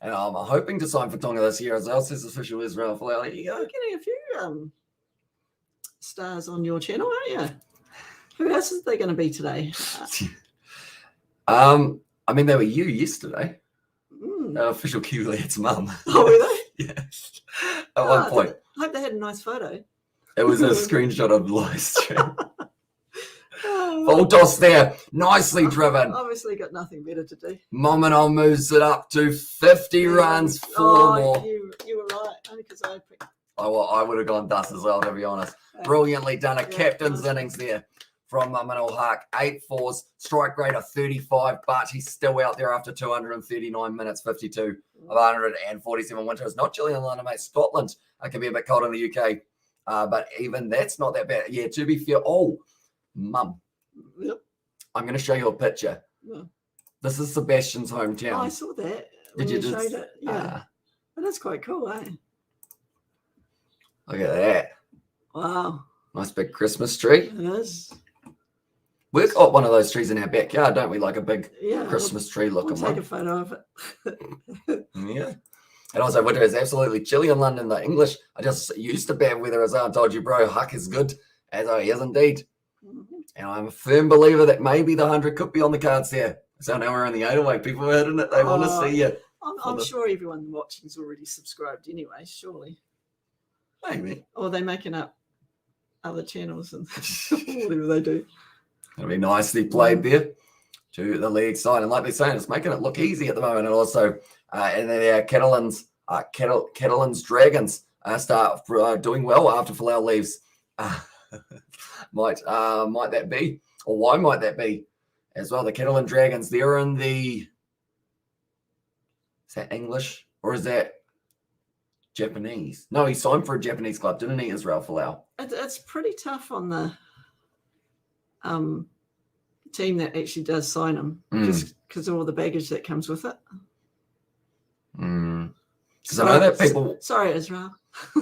And I'm hoping to sign for Tonga this year as well, says official Israel. There you go. You're getting a few stars on your channel, aren't you? Who else is there going to be today? I mean, they were you yesterday. Official Kiwi's mum. Oh, were they? Yeah. At one point. I hope they had a nice photo. It was a screenshot of the live stream. Full toss there. Nicely driven. Obviously got nothing better to do. Mominol moves it up to 50 runs, 4 more. You were right. Only because I picked. I would have gone dust as well, to be honest. Brilliantly done. A captain's innings there from Mominol Hark. 8 fours, strike rate of 35, but he's still out there after 239 minutes, 52 of 147. Winter is not chilly in London, mate. Scotland can be a bit cold in the UK, but even that's not that bad. Yeah, to be fair. Oh, Mum. Yep. I'm going to show you a picture. Yeah. This is Sebastian's hometown. Oh, I saw that. Did you just showed it? Yeah. But that's quite cool, eh? Look at that. Wow. Nice big Christmas tree. It is. We've got one of those trees in our backyard, don't we? Like a big Christmas tree looking we'll one. Take a photo of it. Yeah. And also, winter is absolutely chilly in London. The English, I just used to bad weather as well. I told you, bro, Huck is good. As he is indeed. And I'm a firm believer that maybe the 100 could be on the cards there. So now we're on the 8 people are hitting it. They want to see you. I'm sure everyone watching is already subscribed anyway, surely. Maybe. Or they're making up other channels and whatever they do. It'll be nicely played there to the league side. And like they're saying, it's making it look easy at the moment. And also, and then Catalans Dragons start doing well after Falau leaves. Might that be? Or why might that be? as well. The Kettle and Dragons, they're in the... Is that English or is that Japanese? No, he signed for a Japanese club, didn't he, Israel Folau? It's pretty tough on the team that actually does sign him, just because of all the baggage that comes with it. Because I know that people... Sorry, Israel.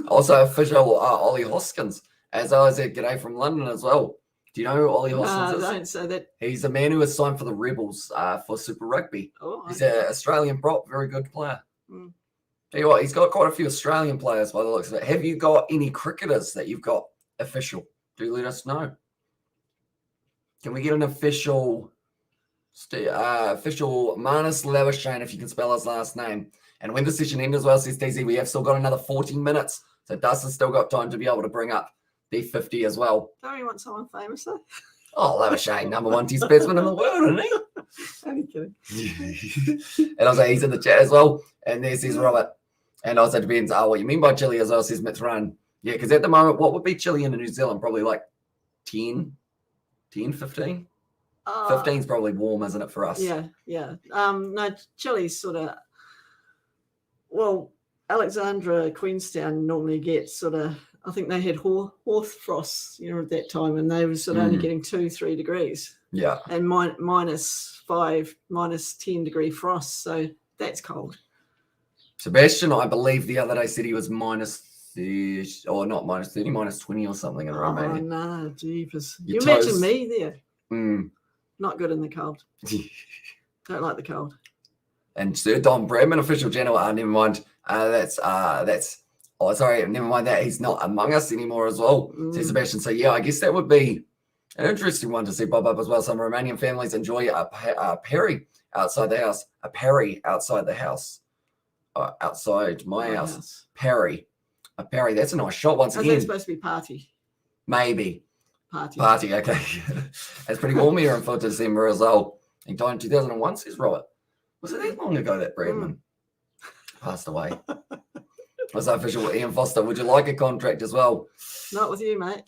Also official Ollie Hoskins, as I was at G'day from London as well. Do you know who Ollie Hoskins is? Don't say that. He's a man who was signed for the Rebels for Super Rugby. Oh, he's an Australian prop, very good player. Mm. Tell you what, he's got quite a few Australian players by the looks of it. Have you got any cricketers that you've got official? Do let us know. Can we get an official Manus Labuschagne, if you can spell his last name? And when the session ends as well, says DZ, we have still got another 14 minutes. So Dustin's still got time to be able to bring up the 50 as well. Don't you want someone famous though? Oh, Labuschagne, number 1 Test batsman in the world, isn't he? Only kidding. And I was like, he's in the chat as well. And there says Robert. And also depends, what you mean by Chile as well, says Mitran. Yeah, because at the moment, what would be Chile in New Zealand? Probably like 10, 15? 15 is probably warm, isn't it, for us? Yeah. No, Chile's sort of... Well, Alexandra Queenstown normally gets sort of... I think they had hoarfrost, at that time, and they were sort of only getting 2-3 degrees. Yeah. And -5, -10 degree frost, so that's cold. Sebastian, I believe the other day said he was -30, or not -30, -20 or something in Romania. Oh, no, jeepers. You imagine me there. Not good in the cold. Don't like the cold. And Sir Don Bradman, official channel, never mind. Never mind that. He's not among us anymore as well, says Sebastian. So, yeah, I guess that would be an interesting one to see pop up as well. Some Romanian families enjoy a Perry outside the house. A Perry outside the house. Outside my house. Perry. A Perry. That's a nice shot once again. Is that supposed to be party? Maybe. Party, okay. It's pretty warm here in 4th December as well. He died in 2001, says Robert. Was it that long ago that Bradman passed away? Was that official? Ian Foster, would you like a contract as well? Not with you, mate.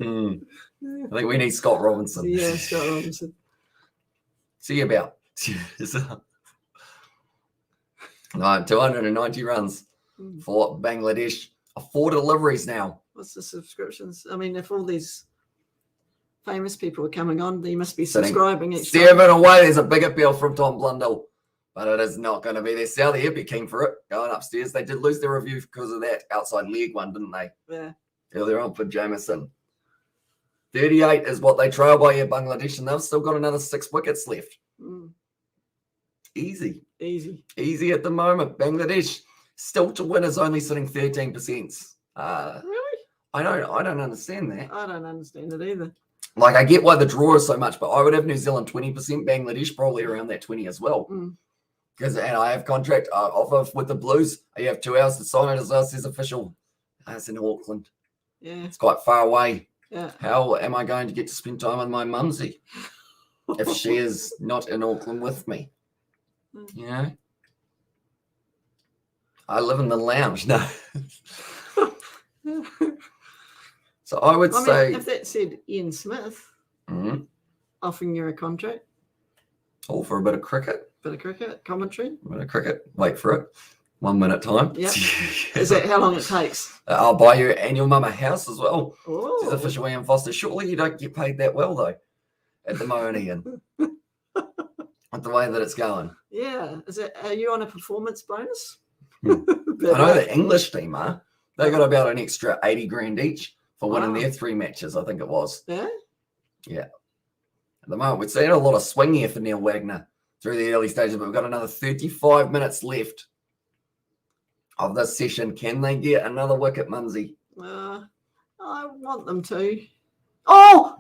I think we need Scott Robinson. Yeah, Scott Robinson. See you about. No, 290 runs for Bangladesh. 4 deliveries now. What's the subscriptions? I mean, if all these famous people are coming on, they must be subscribing each time. 7 away. There's a big appeal from Tom Blundell, but it is not going to be there. Sally, he'd be keen for it. Going upstairs. They did lose their review because of that outside leg one, didn't they? Yeah. Earlier on for Jamieson. 38 is what they trail by here, Bangladesh, and they've still got another 6 wickets left. Easy at the moment. Bangladesh still to win is only sitting 13%. Really? I don't understand that. I don't understand it either. Like, I get why the draw is so much, but I would have New Zealand 20%, Bangladesh probably around that 20 as well. Because and I have contract offer with the Blues. You have 2 hours to sign it as well, says official. It's in Auckland. Yeah. It's quite far away. Yeah. How am I going to get to spend time with my mumsy if she is not in Auckland with me? You know? I live in the lounge. No. So I would say... if that said Ian Smith offering you a contract. All for a bit of cricket. Commentary. A bit of cricket. Wait for it. 1 minute time. Yeah. Is that how long it takes? I'll buy you and your mum a house as well. Oh. Says official Ian Foster. Surely you don't get paid that well, though, at the moment, Ian. With the way that it's going. Yeah. Are you on a performance bonus? I know the English team are. They got about an extra 80 grand each for winning their 3 matches, I think it was. Yeah? Yeah. At the moment, we're seeing a lot of swing here for Neil Wagner through the early stages, but we've got another 35 minutes left of this session. Can they get another wicket, Mumsy? I want them to. Oh!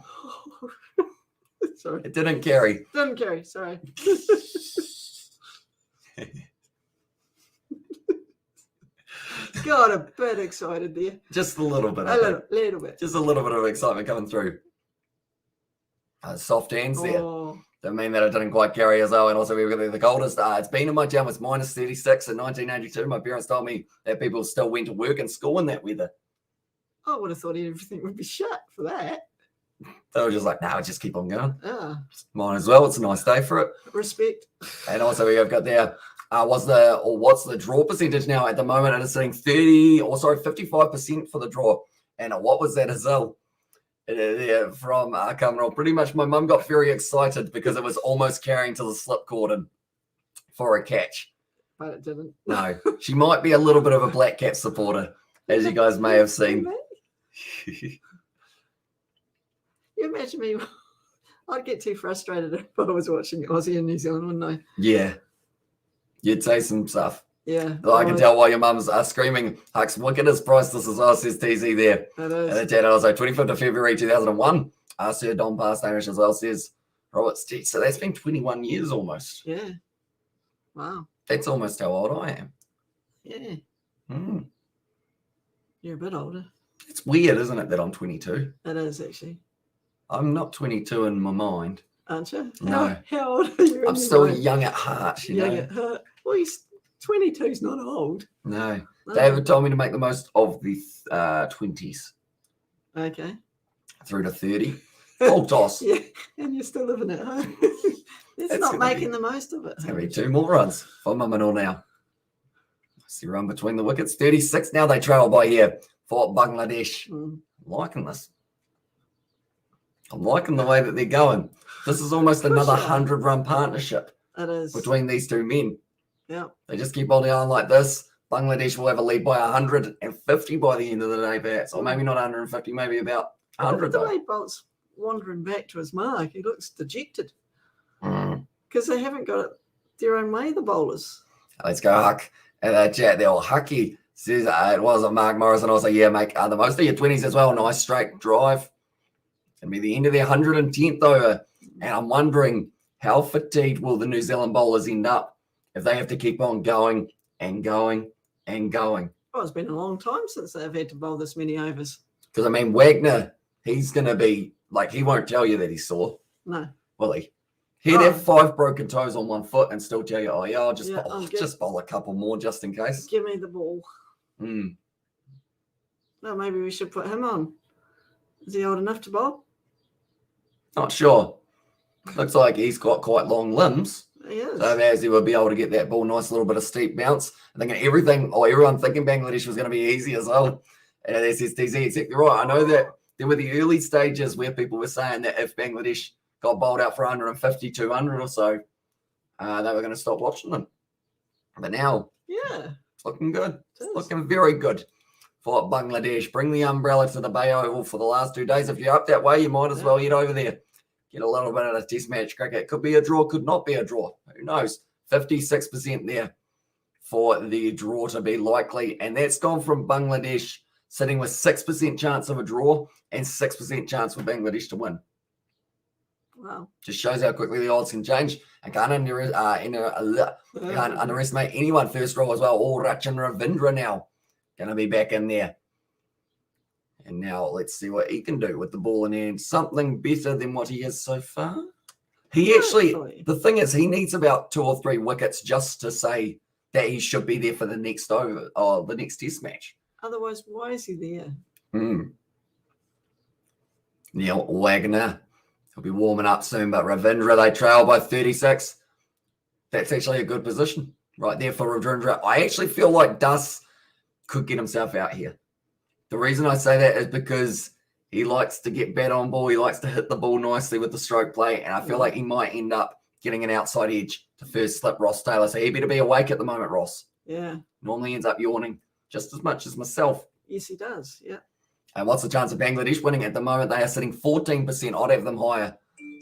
Sorry. It didn't carry. Sorry. Got a bit excited there. Just a little bit. A little bit. Just a little bit of excitement coming through. Soft hands there. Don't mean that it didn't quite carry as well. And also, we were the coldest. It's been in my town was -36 in 1982. My parents told me that people still went to work and school in that weather. I would have thought everything would be shut for that. They were just like, no, just keep on going. Yeah. Mine as well. It's a nice day for it. Respect. And also we have got there, what's the draw percentage now at the moment? It is sitting 55% for the draw. And what was that as well? From coming pretty much my mum got very excited because it was almost carrying to the slip cordon for a catch. But it didn't. No, she might be a little bit of a Black Cap supporter, as you guys may have seen. You imagine me, I'd get too frustrated if I was watching Aussie and New Zealand, wouldn't I? Yeah. You'd say some stuff. Yeah. I can tell why your mum's screaming, Huck's wicket is priceless as well, says TZ there. It is. And the chat also, 25th of February 2001. Sir Don Parsonish as well says, Robert's teach. So that's been 21 years almost. Yeah. Wow. That's almost how old I am. Yeah. Mm. You're a bit older. It's weird, isn't it, that I'm 22? It is, actually. I'm not 22 in my mind. Aren't you? No. How old are you? I'm still young at heart, you know. At heart. Well, 22's not old. No. David told me to make the most of the 20s. Okay. Through to 30. Full toss. Yeah, and you're still living at home. It's not making the most of it. It's going to be 2 more runs for Mum and all now. See run between the wickets. 36 now they trail by here for Bangladesh. I'm liking this. I'm liking the way that they're going. This is almost another 100-run partnership. It is. Between these two men. Yeah. They just keep holding on like this. Bangladesh will have a lead by 150 by the end of the day, perhaps. Or maybe not 150, maybe about 100. The way Bolt's wandering back to his mark, he looks dejected. Because they haven't got it their own way, the bowlers. Let's go, Huck. And that chat there, Hucky says it was Mark Morrison. Also, yeah, make the most of your 20s as well. Nice straight drive. It'll be the end of their 110th over. And I'm wondering how fatigued will the New Zealand bowlers end up if they have to keep on going and going and going. Well, it's been a long time since they've had to bowl this many overs. Because, I mean, Wagner, he's going to be, like, he won't tell you that he's sore. No. Will he? He'd have 5 broken toes on 1 foot and still tell you, oh, yeah, I'll just bowl a couple more just in case. Give me the ball. Mm. Well, maybe we should put him on. Is he old enough to bowl? Not sure. Looks like he's got quite long limbs. He is. So as he would be able to get that ball, nice little bit of steep bounce. I think everyone thinking Bangladesh was going to be easy as well. And that's STZ, exactly right. I know that there were the early stages where people were saying that if Bangladesh got bowled out for 150, 200 or so, they were going to stop watching them. But now, yeah, it's looking good. It's looking very good for Bangladesh. Bring the umbrella to the Bay Oval for the last 2 days. If you're up that way, you might as well head over there. Get a little bit of a test match cricket. It could be a draw, could not be a draw. Who knows? 56% there for the draw to be likely. And that's gone from Bangladesh sitting with 6% chance of a draw and 6% chance for Bangladesh to win. Wow. Just shows how quickly the odds can change. I can't underestimate anyone. First row as well. Rachin Ravindra now going to be back in there. And now let's see what he can do with the ball in hand. Something better than what he is so far. He actually, the thing is, he needs about 2 or 3 wickets just to say that he should be there for the next over, or the next test match. Otherwise, why is he there? Neil Wagner. He'll be warming up soon, but Ravindra, they trail by 36. That's actually a good position right there for Ravindra. I actually feel like Dus could get himself out here. The reason I say that is because he likes to get bat on ball. He likes to hit the ball nicely with the stroke play, and I feel like he might end up getting an outside edge to first slip Ross Taylor. So he better be awake at the moment, Ross. Yeah. Normally ends up yawning just as much as myself. Yes, he does. Yeah. And what's the chance of Bangladesh winning? At the moment, they are sitting 14%. I'd have them higher,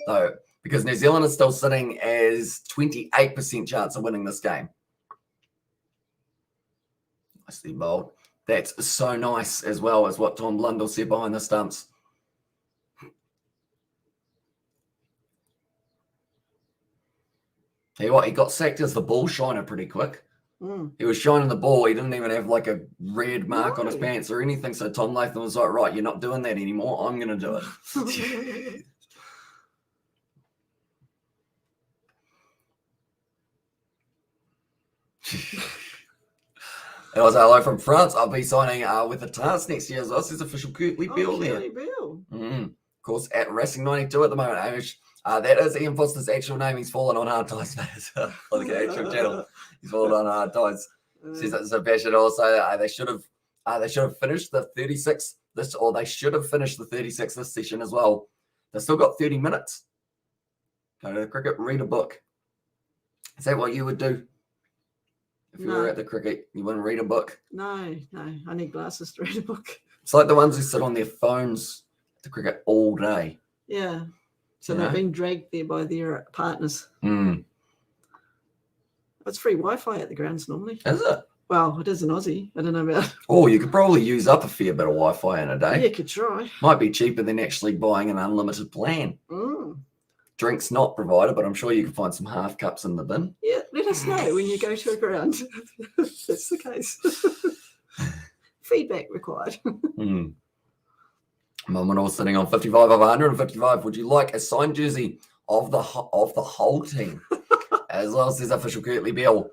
though, because New Zealand is still sitting as 28% chance of winning this game. Nicely bowled. That's so nice as well as what Tom Blundell said behind the stumps. Tell you what, he got sacked as the ball shiner pretty quick. He was shining the ball. He didn't even have like a red mark on his pants or anything. So Tom Latham was like, right, you're not doing that anymore. I'm going to do it. It was hello from France. I'll be signing with the task next year as well. Says official Curtly Bill there. Bill. of course, at Racing 92 at the moment, Hamish. That is Ian Foster's actual name. He's fallen on hard times, mate. On the actual channel, he's fallen on hard times. Says it's a passion. Also, they should have finished the 36 this, or they should have finished the 36 this session as well. They've still got 30 minutes. Go to the cricket, read a book. Is that what you would do if you were at the cricket? You wouldn't read a book? No. I need glasses to read a book. It's like the ones who sit on their phones at the cricket all day. Yeah. So they're being dragged there by their partners. It's free Wi-Fi at the grounds normally. Is it? Well, it is in Aussie. I don't know about. Oh, you could probably use up a fair bit of Wi-Fi in a day. Yeah, you could try. Might be cheaper than actually buying an unlimited plan. Drinks not provided, but I'm sure you can find some half cups in the bin. Yeah, let us know when you go to a ground. That's the case. Feedback required. Maunganui sitting on 55 of 155. Would you like a signed jersey of the whole team? As well, says official Kirtley Bell.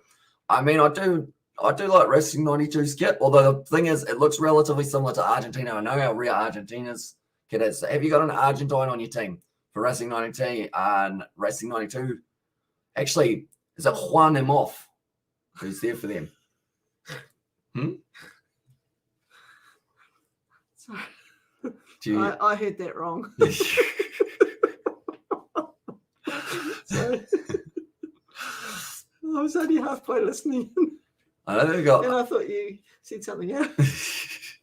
I mean, I do like Racing 92's kit, although the thing is, it looks relatively similar to Argentina. I know how rare Argentina's kit is. Have you got an Argentine on your team for Racing 92 and Racing 92? Actually, is it Juan Emoff who's there for them? Sorry. I heard that wrong. So, I was only halfway listening. I know they've got. And I thought you said something else.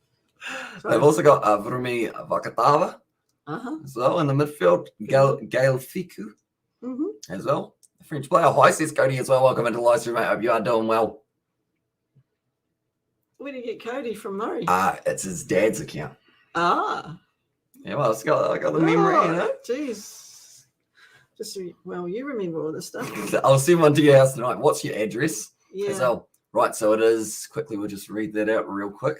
They've also got Vrumi Vakatava as well in the midfield. Gail Fiku as well. The French player. Hi, says Cody as well. Welcome into the live stream, mate. Hope you are doing well. Where did you get Cody from, Murray? It's his dad's account. Yeah, well, I got the memory, you know. Jeez. You remember all this stuff. I'll send one to your house tonight. What's your address? Yeah. As well. Right, so it is. Quickly, we'll just read that out real quick.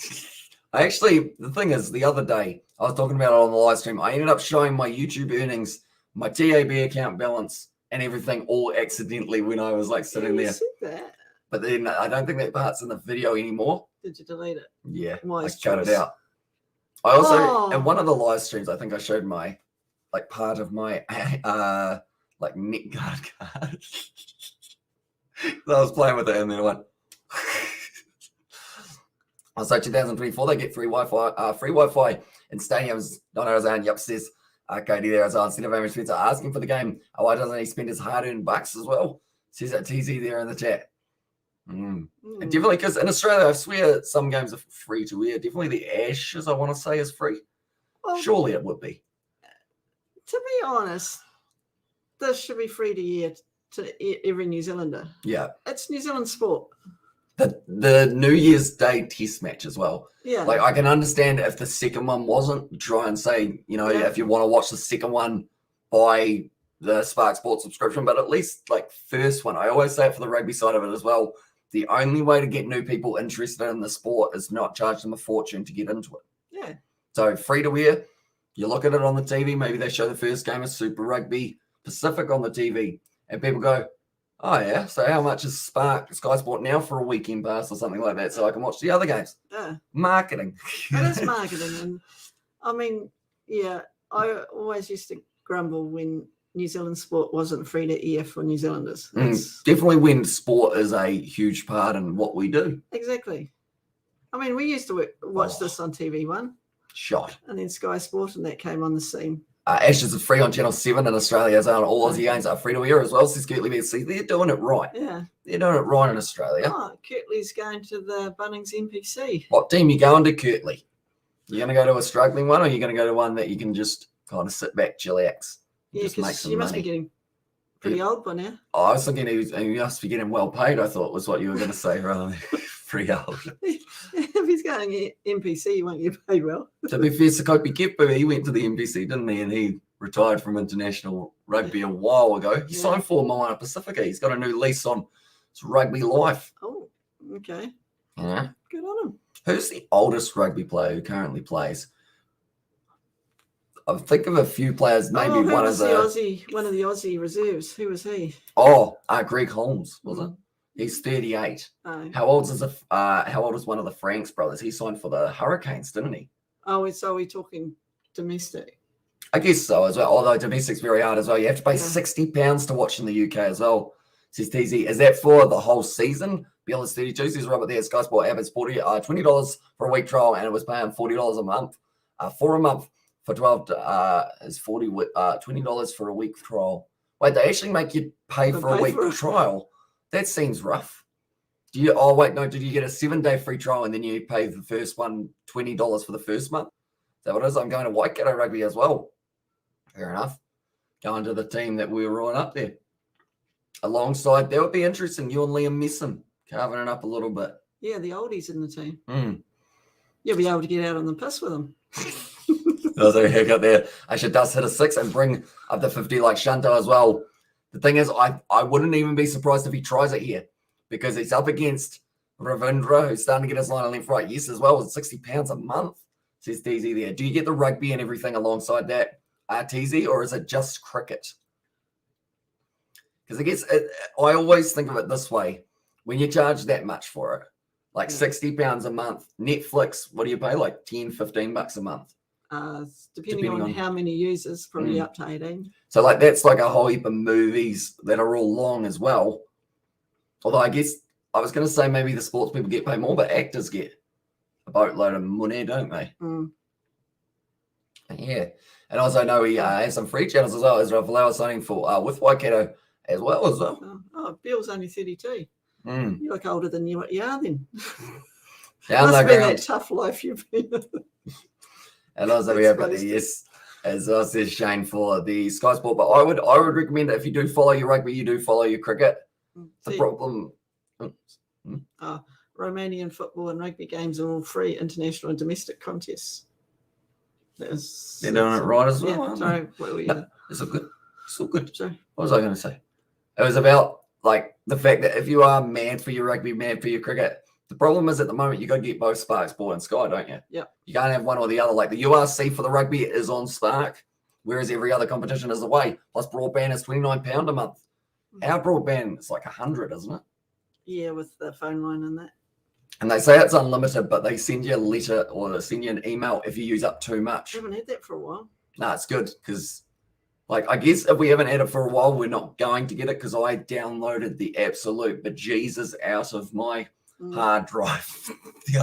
The thing is, the other day, I was talking about it on the live stream. I ended up showing my YouTube earnings, my TAB account balance, and everything all accidentally when I was like sitting there. You said that. But then I don't think that part's in the video anymore. Did you delete it? Yeah, Wise I cut choice. it out. I also, in one of the live streams, I think I showed my, like, part of my, like, net guard card. So I was playing with it and then I went. Also, 2024, they get free Wi-Fi in stadiums. Don Arizona, yep, says Cody there as well. Instead of Amy Spencer asking for the game, why doesn't he spend his hard-earned bucks as well? Says that TZ there in the chat. And definitely, because in Australia, I swear some games are free to wear. Definitely the Ashes, I want to say, is free. Well, surely it would be. To be honest, this should be free to year to every New Zealander. Yeah. It's New Zealand sport. The New Year's Day test match as well. Yeah. Like, I can understand if the second one wasn't, try and say, you know, if you want to watch the second one, buy the Spark Sports subscription, but at least, like, first one, I always say it for the rugby side of it as well. The only way to get new people interested in the sport is not charge them a fortune to get into it. Yeah. So free to wear, you look at it on the TV, maybe they show the first game of Super Rugby Pacific on the TV, and people go, oh yeah, so how much is Sky Sport now for a weekend pass or something like that so I can watch the other games? Yeah. Marketing. It is marketing. And I mean, yeah, I always used to grumble when New Zealand sport wasn't free to air for New Zealanders. Definitely when sport is a huge part in what we do. Exactly. I mean, we used to watch this on TV1. Shot. And then Sky Sport, and that came on the scene. Ashes are free on Channel 7 in Australia, as well. All Aussie games are free to air as well. Says Kirtley. See, they're doing it right. Yeah. They're doing it right in Australia. Oh, Kirtley's going to the Bunnings NPC. What team you going to, Kirtley? You going to go to a struggling one, or are you going to go to one that you can just kind of sit back, chillax? Yeah, because you must be getting pretty old by now. Oh, I was thinking he must be getting well paid, I thought was what you were going to say, rather than pretty old. If he's going NPC, he won't get paid well. To be fair, Sakopi Kepu, he went to the NPC, didn't he? And he retired from international rugby a while ago. He signed for Moana Pacifica. He's got a new lease on his rugby life. Oh, okay. Yeah. Good on him. Who's the oldest rugby player who currently plays? I think of a few players, maybe one of the Aussie reserves. Who was he? Oh, Greg Holmes, was it? He's 38. Oh. How old is one of the Franks brothers? He signed for the Hurricanes, didn't he? Oh, so we're talking domestic. I guess so as well, although domestic's very hard as well. You have to pay £60 to watch in the UK as well, says TZ. Is that for the whole season? BLS32 says Robert there, Sky Sport app is $20 for a week trial, and it was paying $40 a month. For a month for 12 is $20 for a week trial. Wait, they actually make you pay for a week trial? That seems rough. Did you get a 7-day free trial and then you pay the first one $20 for the first month? Is that what it is? I'm going to Waikato Rugby as well. Fair enough. Going to the team that we were on up there. Alongside, that would be interesting. You and Liam Messon carving it up a little bit. Yeah, the oldies in the team. You'll be able to get out on the piss with them. There's a haircut there. Actually does hit a 6 and bring up the 50 like Shanto as well. The thing is, I wouldn't even be surprised if he tries it here because he's up against Ravindra, who's starting to get his line of length right. Yes, as well, it's £60 a month, says TZ there. Do you get the rugby and everything alongside that, TZ, or is it just cricket? Because I guess I always think of it this way. When you charge that much for it, like £60 a month, Netflix, what do you pay? Like $10-15 a month? Depending on how many users, probably up to 18. So like that's like a whole heap of movies that are all long as well. Although I guess I was going to say maybe the sports people get paid more, but actors get a boatload of money, don't they? Yeah. And also I know he has some free channels as well. As Rafael was signing for with Waikato as well. Bill's only 32. You look older than you are then. Down Must the have been ground. that tough life you've been. And also we have got the yes, as I said, Shane, for the Sky Sport. But I would recommend that if you do follow your rugby, you do follow your cricket. The problem. Romanian football and rugby games are all free international and domestic contests. They're doing it right as well. Yeah, sorry, what were you? No, it's all good. It's all good. Sorry. What was I going to say? It was about like the fact that if you are mad for your rugby, mad for your cricket, the problem is at the moment you got to get both Spark Sport and Sky, don't you? Yeah. You can't have one or the other. Like the URC for the rugby is on Spark, whereas every other competition is away. Plus broadband is £29 a month. Our broadband is like 100, isn't it? Yeah, with the phone line and that. And they say it's unlimited, but they send you a letter or they send you an email if you use up too much. I haven't had that for a while. No, it's good because, like, I guess if we haven't had it for a while, we're not going to get it because I downloaded the absolute bejesus out of my hard drive the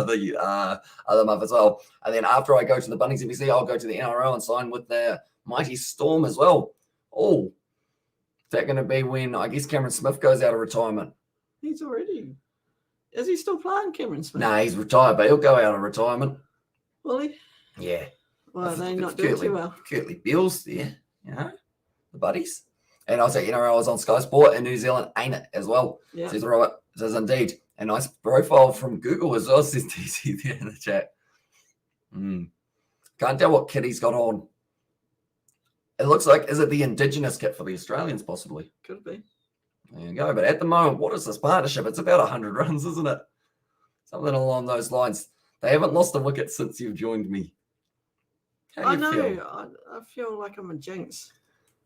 other month as well. And then after I go to the Bunnings NBC, I'll go to the NRL and sign with the Mighty Storm as well. Oh, is that going to be when I guess Cameron Smith goes out of retirement? He's already. Is he still playing, Cameron Smith? No, he's retired, but he'll go out of retirement. Will he? Yeah. Well, they're not doing too well. Curtly Beals there, you know, the buddies. And I was at NRL, I was on Sky Sport in New Zealand, ain't it, as well? Yeah. Says Robert, says indeed. A nice profile from Google as well, says TC there in the chat. Can't tell what kit he's got on. It looks like, is it the Indigenous kit for the Australians, possibly? Could be. There you go. But at the moment, what is this partnership? It's about 100 runs, isn't it? Something along those lines. They haven't lost a wicket since you've joined me. I know. I feel like I'm a jinx.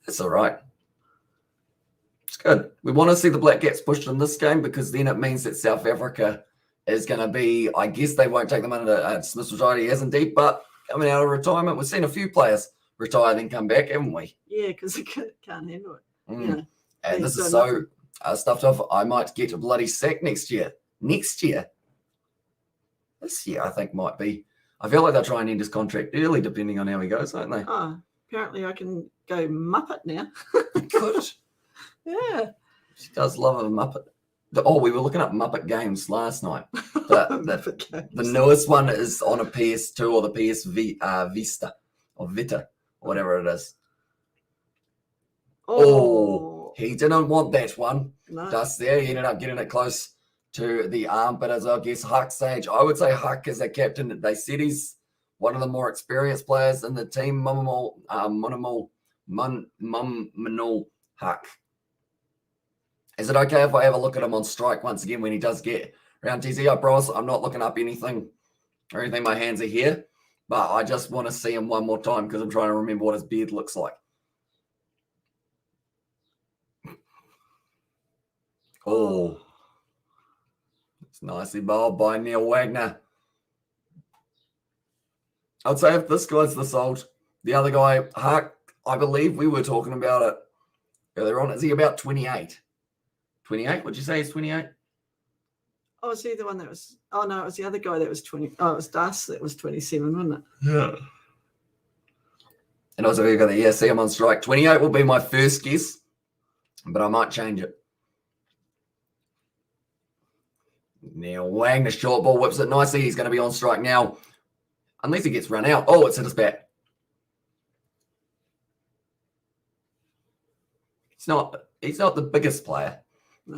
That's all right. It's good. We want to see the Black Caps pushed in this game because then it means that South Africa is going to be, I guess they won't take them under Smith's retired. He hasn't deep, but coming out of retirement, we've seen a few players retire then come back, haven't we? Yeah, because they can't handle it. You know, and this is so stuffed off. I might get a bloody sack next year. This year, I think might be. I feel like they'll try and end his contract early, depending on how he goes, don't they? Oh, apparently I can go Muppet now. Good. Yeah. She does love a Muppet. Oh, we were looking up Muppet games last night. The newest one is on a PS2 or the PSV Vista or Vita, or whatever it is. Oh, he didn't want that one. No. Just there, he ended up getting it close to the armpit as I guess Huck's age. I would say Huck is a captain. They said he's one of the more experienced players in the team. Mummal Huck. Is it okay if I have a look at him on strike once again when he does get around TZ? I promise I'm not looking up anything or anything. My hands are here, but I just want to see him one more time because I'm trying to remember what his beard looks like. Oh, it's nicely bowled by Neil Wagner. I'd say if this guy's this old, The other guy, Hark, I believe we were talking about it earlier on. Is he about 28? 28? Would you say he's 28? Oh, was he the one that was? Oh no, it was the other guy that was 20. Oh, it was Das that was 27, wasn't it? Yeah. And also, we've got the see him on strike. 28 will be my first guess, but I might change it. Now, Wang, the short ball, whips it nicely. He's going to be on strike now, unless he gets run out. Oh, it's hit his bat. He's not the biggest player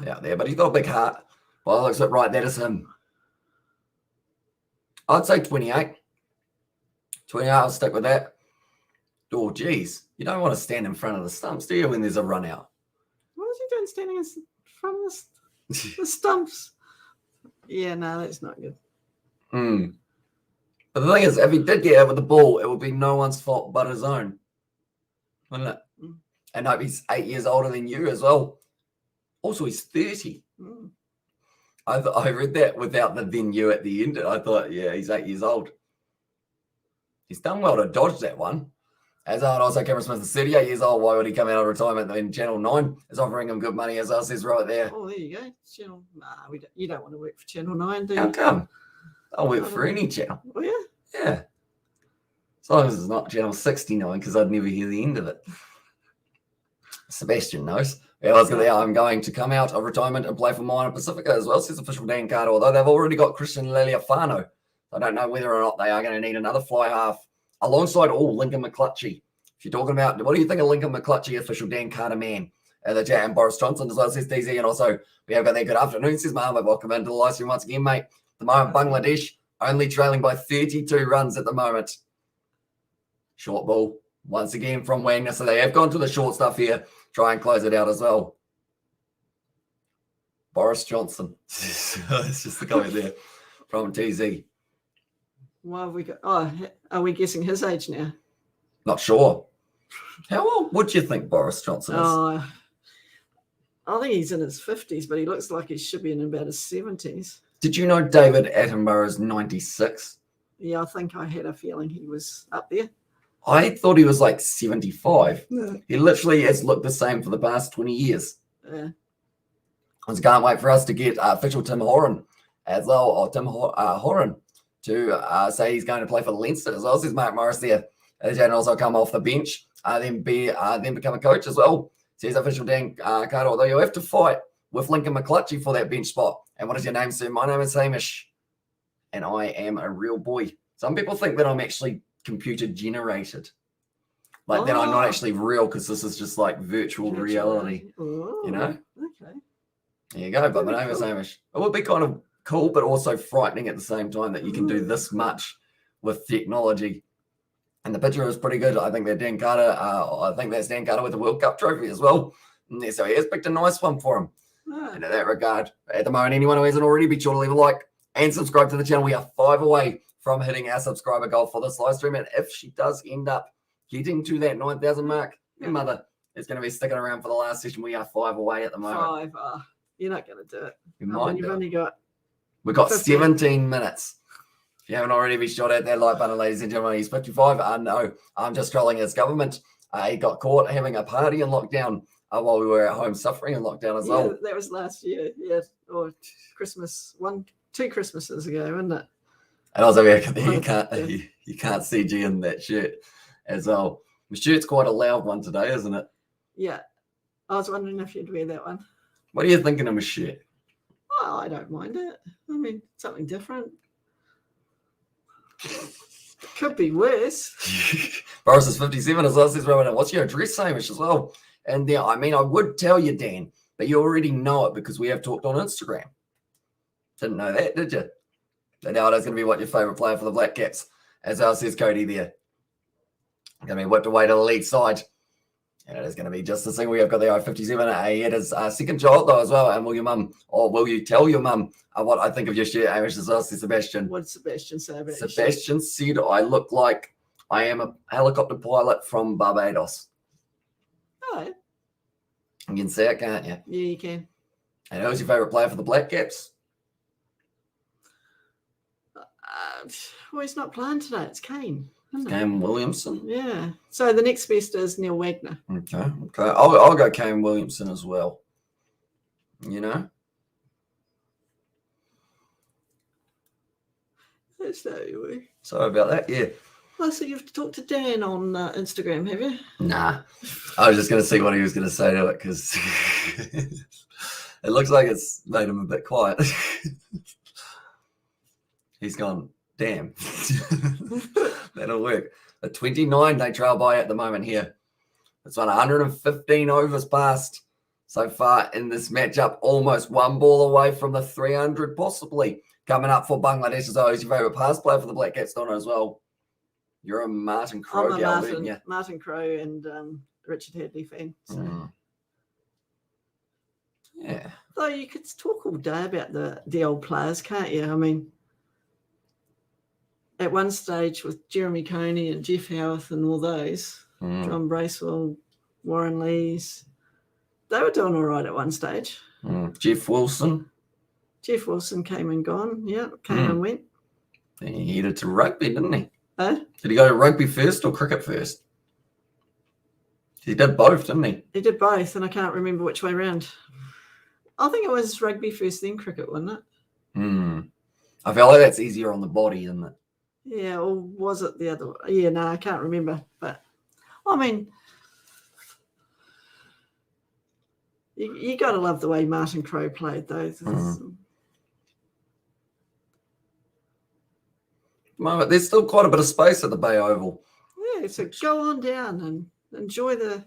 out there, but he's got a big heart. Well, looks like right, that is him. I'd say 28. 28, I'll stick with that. Oh, geez. You don't want to stand in front of the stumps, do you, when there's a run out? What is he doing standing in front of the stumps? Yeah, no, that's not good. But the thing is, if he did get out with the ball, it would be no one's fault but his own. Wouldn't it? And hope he's 8 years older than you as well. Also, he's 30. I read that without the then you at the end. I thought, yeah, he's 8 years old. He's done well to dodge that one. As also Cameron Smith is 38 years old. Why would he come out of retirement? Then Channel 9 is offering him good money, as I says right there. Oh, there you go. Channel. You don't want to work for Channel 9, do you? How come? I'll work for any channel. Oh, yeah? Yeah. As long as it's not Channel 69, because I'd never hear the end of it. Sebastian knows. Yeah, I'm going to come out of retirement and play for Minor Pacifica as well, says official Dan Carter, although they've already got Christian Liliafano. I don't know whether or not they are going to need another fly half alongside Lincoln McClutchy. If you're talking about, what do you think of Lincoln McClutchy, official Dan Carter man? The chat, and Boris Johnson as well, says DZ. And also, we have got there. Good afternoon, says Mohammed. Welcome into the live stream once again, mate. At the moment, Bangladesh only trailing by 32 runs at the moment. Short ball once again from Wagner. So they have gone to the short stuff here. Try and close it out as well. Boris Johnson. It's just the comment there from TZ. What have we got? Oh, are we guessing his age now? Not sure. How old would you think Boris Johnson is? I think he's in his 50s, but he looks like he should be in about his 70s. Did you know David Attenborough is 96? Yeah, I think I had a feeling he was up there. I thought he was like 75. He literally has looked the same for the past 20 years. Yeah. I just can't wait for us to get official Tim Horan as well, or Tim Horan, to say he's going to play for Leinster as well. Says Mark Morris there. And also come off the bench, then become a coach as well. Says official Dan Carter, although you have to fight with Lincoln McClutchy for that bench spot. And what is your name, sir? My name is Hamish, and I am a real boy. Some people think that I'm actually computer generated. Like that I'm not actually real, because this is just like virtual reality. Oh, you know? Okay. There you go. But my name is Hamish. It would be kind of cool, but also frightening at the same time that you can do this much with technology. And the picture is pretty good. I think that Dan Carter, that's Dan Carter with the World Cup trophy as well. And so he has picked a nice one for him. And in that regard, at the moment, anyone who hasn't already, be sure to leave a like and subscribe to the channel. We are 5 away from hitting our subscriber goal for this live stream. And if she does end up getting to that 9,000 mark, your mother is going to be sticking around for the last session. We are 5 away at the moment. 5. You're not going to do it. You might. You've only got. We've got 15. 17 minutes. If you haven't already, be sure to hit that like button, ladies and gentlemen. He's 55. No, I'm just trolling his government. He got caught having a party in lockdown while we were at home suffering in lockdown as well. That was last year. Yeah, or Christmas, 2 Christmases ago, wasn't it? And also, you can't see G in that shirt as well. The shirt's quite a loud one today, isn't it? Yeah. I was wondering if you'd wear that one. What are you thinking of my shirt? Oh, I don't mind it. I mean, something different. Could be worse. Boris is 57 as well. Says, what's your address, Hamish, as well? And yeah, I mean, I would tell you, Dan, but you already know it because we have talked on Instagram. Didn't know that, did you? But now it's going to be what your favorite player for the Black Caps, as well, says Cody there. Going to be whipped away to the lead side. And it is going to be just the thing we have got the I-57. It is second child, though, as well. And will you tell your mum what I think of your shirt, Hamish, as well, says Sebastian? What did Sebastian say about it? Sebastian said, I look like I am a helicopter pilot from Barbados. Oh, you can see it, can't you? Yeah, you can. And who's your favourite player for the Black Caps? Well, he's not playing today. It's Kane. isn't it? Cam Williamson. Yeah. So the next best is Neil Wagner. Okay. I'll go Cam Williamson as well. You know? Sorry about that. Yeah. Oh, so you've talked to Dan on Instagram, have you? Nah. I was just going to see what he was going to say to it because it looks like it's made him a bit quiet. He's gone, damn. That'll work. A 29 they trail by at the moment here. It's on 115 overs passed so far in this matchup. Almost one ball away from the 300 possibly. Coming up for Bangladesh as well. Who's your favourite pass player for the Black Caps, Donna, as well? You're a Martin Crowe gal, aren't you? Martin Crowe and Richard Hadley fan. So. Yeah. Though you could talk all day about the old players, can't you? I mean, at one stage with Jeremy Coney and Jeff Howarth and all those, John Bracewell, Warren Lees, they were doing all right at one stage. Jeff Wilson. Jeff Wilson came and gone. Yeah, came and went. He headed to rugby, didn't he? Huh? Did he go to rugby first or cricket first? He did both, didn't he? He did both, and I can't remember which way round. I think it was rugby first, then cricket, wasn't it? I feel like that's easier on the body, isn't it? Yeah, or was it the other way? Yeah, no, I can't remember. But, I mean, you got to love the way Martin Crowe played, though. Well, there's still quite a bit of space at the Bay Oval. Yeah, so go on down and enjoy the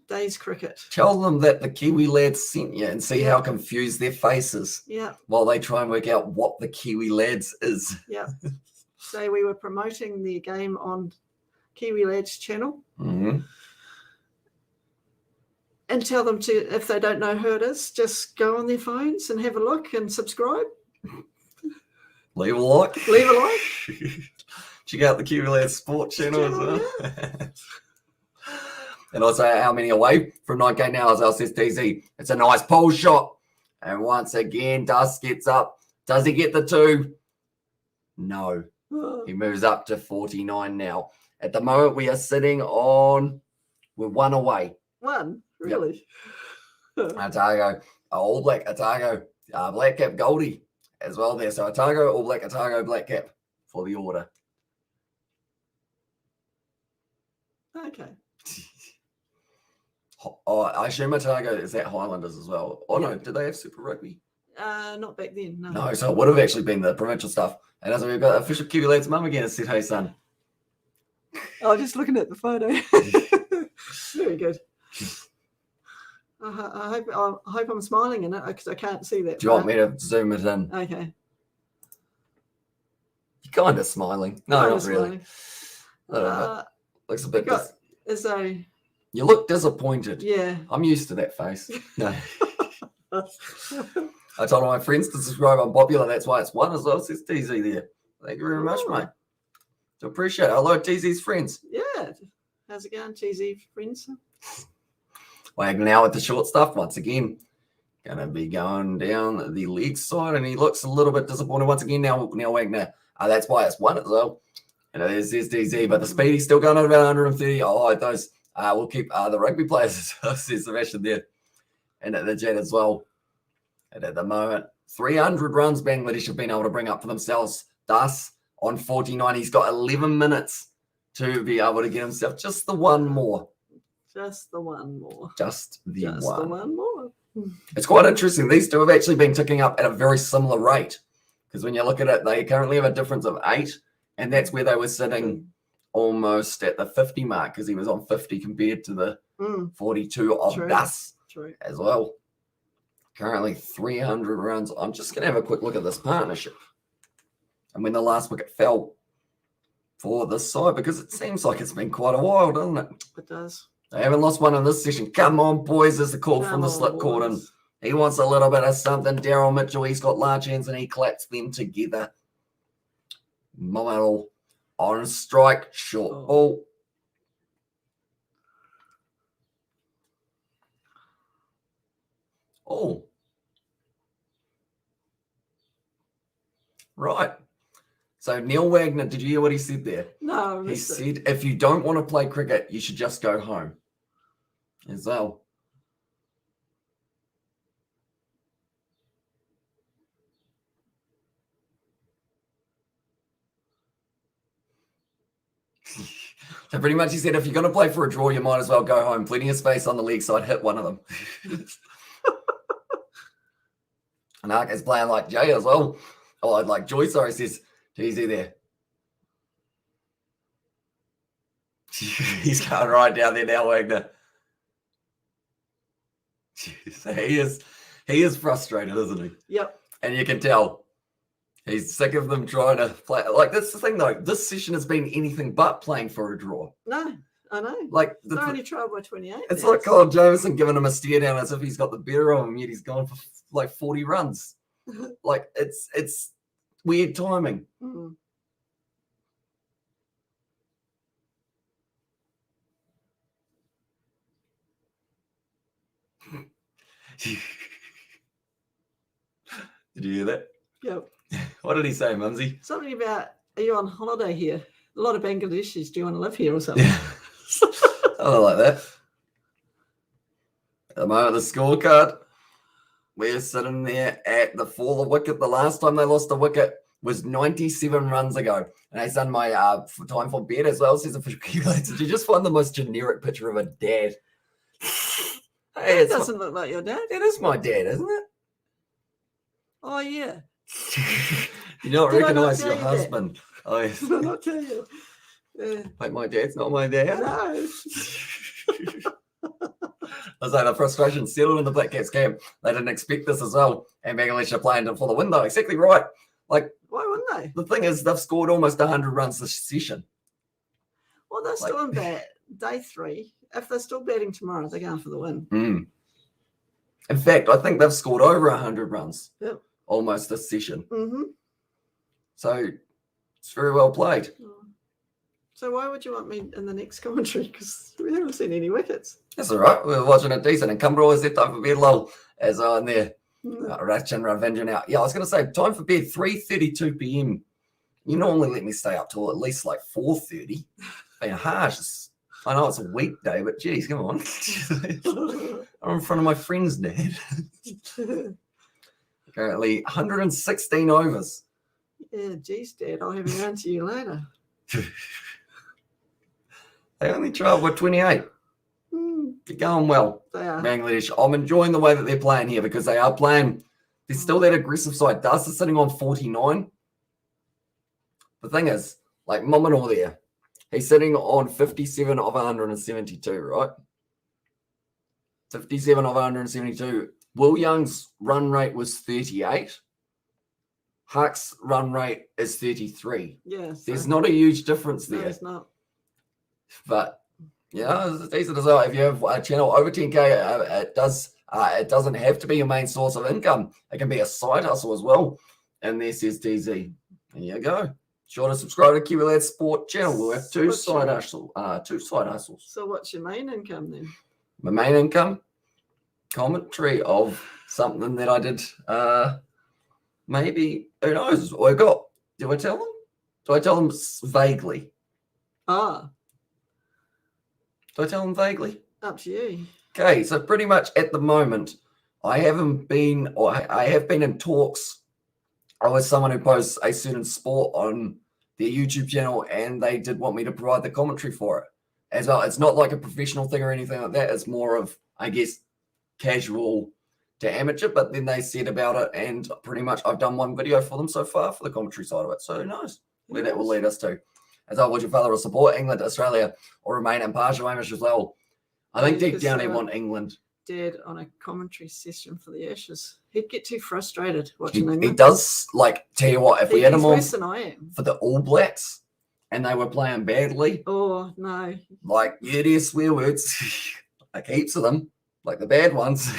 day's cricket. Tell them that the Kiwi lads sent you and see how confused their faces. Yeah. While they try and work out what the Kiwi lads is. Yeah. So we were promoting the game on Kiwi Lads channel. And tell them to, if they don't know who it is, just go on their phones and have a look and subscribe. Leave a like. Leave a like. Check out the Kiwi Lads Sport channel as well. And also, how many away from 9K now, as says TZ. It's a nice pole shot. And once again, Dust gets up. Does he get the 2? No. He moves up to 49 now. At the moment, we are sitting on, we're 1 away. 1? Really? Yep. Otago, All Black, Otago, Black Cap Goldie as well there. So Otago, All Black, Otago, Black Cap for the order. Okay. I assume Otago is at Highlanders as well. Oh, no, did they have Super Rugby? Not back then, no. No, so it would have actually been the provincial stuff. And as we've got official Kiwi Lads mum again, has said, hey, son. Oh, just looking at the photo. Very good. I hope I'm smiling in it because I can't see that. Do you want me to zoom it in? Okay. You're kind of smiling. No, not really. Looks a bit... As though... You look disappointed. Yeah. I'm used to that face. No. I told all my friends to subscribe. I'm popular. That's why it's 1 as well. It says TZ there. Thank you very much, mate. I appreciate it. Hello, TZ's friends. Yeah. How's it going, TZ friends? Wagner now with the short stuff once again. Going to be going down the leg side, and he looks a little bit disappointed once again now Wagner. That's why it's 1 as well. And it is TZ, but the speed he's still going at about 130. I like those. We'll keep the rugby players as well, says Sebastian there. And at the jet as well. And at the moment, 300 runs Bangladesh have been able to bring up for themselves. Thus, on 49, he's got 11 minutes to be able to get himself just the 1 more. Just the 1 more. Just the 1. Just the 1 more. It's quite interesting. These two have actually been ticking up at a very similar rate. Because when you look at it, they currently have a difference of 8. And that's where they were sitting almost at the 50 mark because he was on 50 compared to the 42 of Dust as well. Currently 300 runs. I'm just going to have a quick look at this partnership. And when the last wicket fell for this side, because it seems like it's been quite a while, doesn't it? It does. They haven't lost one in this session. Come on, boys, is the call from the slip cordon. He wants a little bit of something. Daryl Mitchell, he's got large hands and he claps them together. Model on strike, short ball. Oh. Right. So Neil Wagner, did you hear what he said there? No, I He missed it. said, if you don't want to play cricket, you should just go home. As well. So pretty much he said, if you're going to play for a draw, you might as well go home. Plenty of space on the leg side. Hit one of them. And Ark is playing like Jay as well. Oh, like Joy, sorry, says, easy there. He's going right down there now, Wagner. So he is frustrated, isn't he? Yep. And you can tell he's sick of them trying to play. Like, that's the thing, though. This session has been anything but playing for a draw. No, I know. Like, They're only trailed by 28. it's now. like Kyle Jameson giving him a stare down as if he's got the better of him, yet he's gone for like 40 runs. Like, it's weird timing. Mm. Did you hear that? Yep. What did he say, Mumsy? Something about, are you on holiday here? A lot of Bangladeshis, do you want to live here or something? Yeah. I like that. At the moment, the scorecard, we're sitting there at the fall of wicket. The last time they lost a wicket was 97 runs ago. And I done my time for bed as well. Says official calculator. Did you just find the most generic picture of a dad? Hey, It doesn't look like your dad. It is my dad, isn't it? Oh, yeah. You don't Did I not recognise tell your you that? husband. Oh, yes. Did I not tell you? Yeah. Like, my dad's not my dad. No. I was like, the frustration settled in the Black Caps camp. They didn't expect this as well. And Bangladesh are playing for the win, though. Exactly right. Like, Why wouldn't they? the thing is, they've scored almost 100 runs this session. Well, they're still in bat. Day 3. If they're still batting tomorrow, they're going for the win. Mm. In fact, I think they've scored over 100 runs. Yep. Almost this session. Mm-hmm. So it's very well played. So why would you want me in the next commentary? Because we haven't seen any wickets. That's all right. We're watching it decent. And Cumbria is there, time for bed, lol, as on there. Ratchin Revenging out. Yeah, I was going to say, time for bed, 3:32 p.m. You normally let me stay up till at least like 4:30. Being harsh. I know it's a weekday, but geez, come on. I'm in front of my friends, Dad. Currently 116 overs. Yeah, geez, Dad, I'll have an answer you later. They only trailed by 28. They're going well. They are. Bangladesh. I'm enjoying the way that they're playing here because they are playing. They're still that aggressive side. Dust is sitting on 49. The thing is, like Maunganui there, he's sitting on 57 of 172, right? 57 of 172. Will Young's run rate was 38. Huck's run rate is 33. Yeah. There's not a huge difference No, there. it's not. But yeah, it's decent as well. If you have a channel over 10K, it doesn't have to be your main source of income. It can be a side hustle as well. And there says DZ. There you go. Sure to subscribe to Kiwi Lad Sport channel. We'll have two side hustles. So what's your main income then? My main income, commentary of something that I did. Maybe, who knows? I got. Do I tell them? Do I tell them vaguely? Ah, Do I tell them vaguely? up to you. Okay, so pretty much at the moment, I have been in talks with someone who posts a certain sport on their YouTube channel, and they did want me to provide the commentary for it as well. It's not like a professional thing or anything like that. It's more of, I guess, casual to amateur, but then they said about it, and pretty much I've done one video for them so far for the commentary side of it. So who knows where that will lead us to. As I would your father will support England, Australia, or remain impartial, Amish as well. I think deep down they want England. Dad on a commentary session for the Ashes. He'd get too frustrated watching England. He does, like, tell you what, if we had him on worse than I am. for the All Blacks and they were playing badly, Oh, no. like, yeah, there's swear words, like heaps of them, like the bad ones.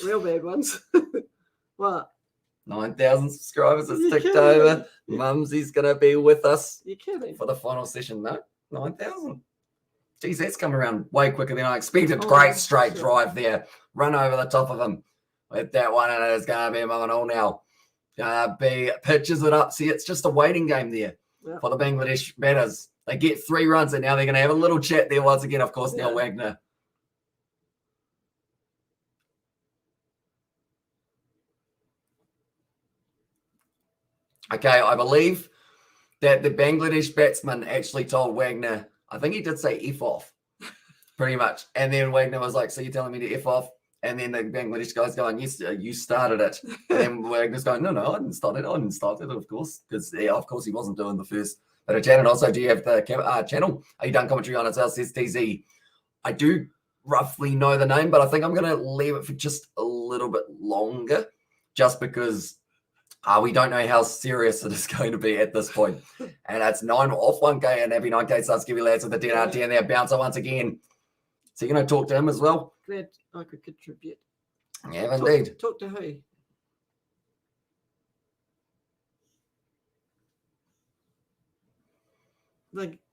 Real bad ones. What? 9,000 subscribers has You ticked kidding over. me? Mumsy's going to be with us You kidding? for the final session. No, 9,000. Geez, that's come around way quicker than I expected. Oh, Great straight sure. drive there. Run over the top of him with that one, and it's going to be Maunganui now. B pitches it up. See, it's just a waiting game there for the Bangladesh batters. They get 3 runs, and now they're going to have a little chat there once again. Of course, Neil Wagner. Okay, I believe that the Bangladesh batsman actually told Wagner, I think he did say F off, pretty much. And then Wagner was like, so you're telling me to F off? And then the Bangladesh guy's going, yes, you started it. And then Wagner's going, no, I didn't start it. I didn't start it, of course. Because, of course, he wasn't doing the first bit of chat. And also, do you have the channel? Are you done commentary on it? Says TZ. I do roughly know the name, but I think I'm going to leave it for just a little bit longer, just because we don't know how serious it is going to be at this point. And that's 9 off 1K, and happy 9K subs. Give you lads with the 10 out of 10 there. Bouncer once again. So you're going to talk to him as well? Glad I could contribute. Yeah, indeed. Talk to who?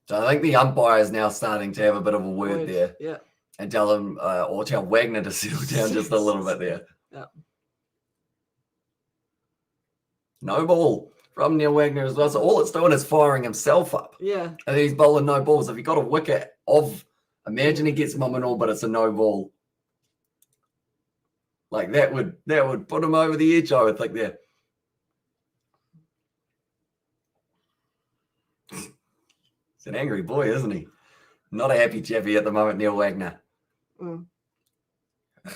So I think the umpire is now starting to have a bit of a word there. Yeah. And tell him, or tell Wagner to settle down just a little bit there. Yeah. No ball from Neil Wagner as well. So all it's doing is firing himself up. Yeah. And he's bowling no balls. If he got a wicket of, imagine he gets mum and all, but it's a no ball. Like that would put him over the edge, I would think there. He's an angry boy, isn't he? Not a happy chappy at the moment, Neil Wagner.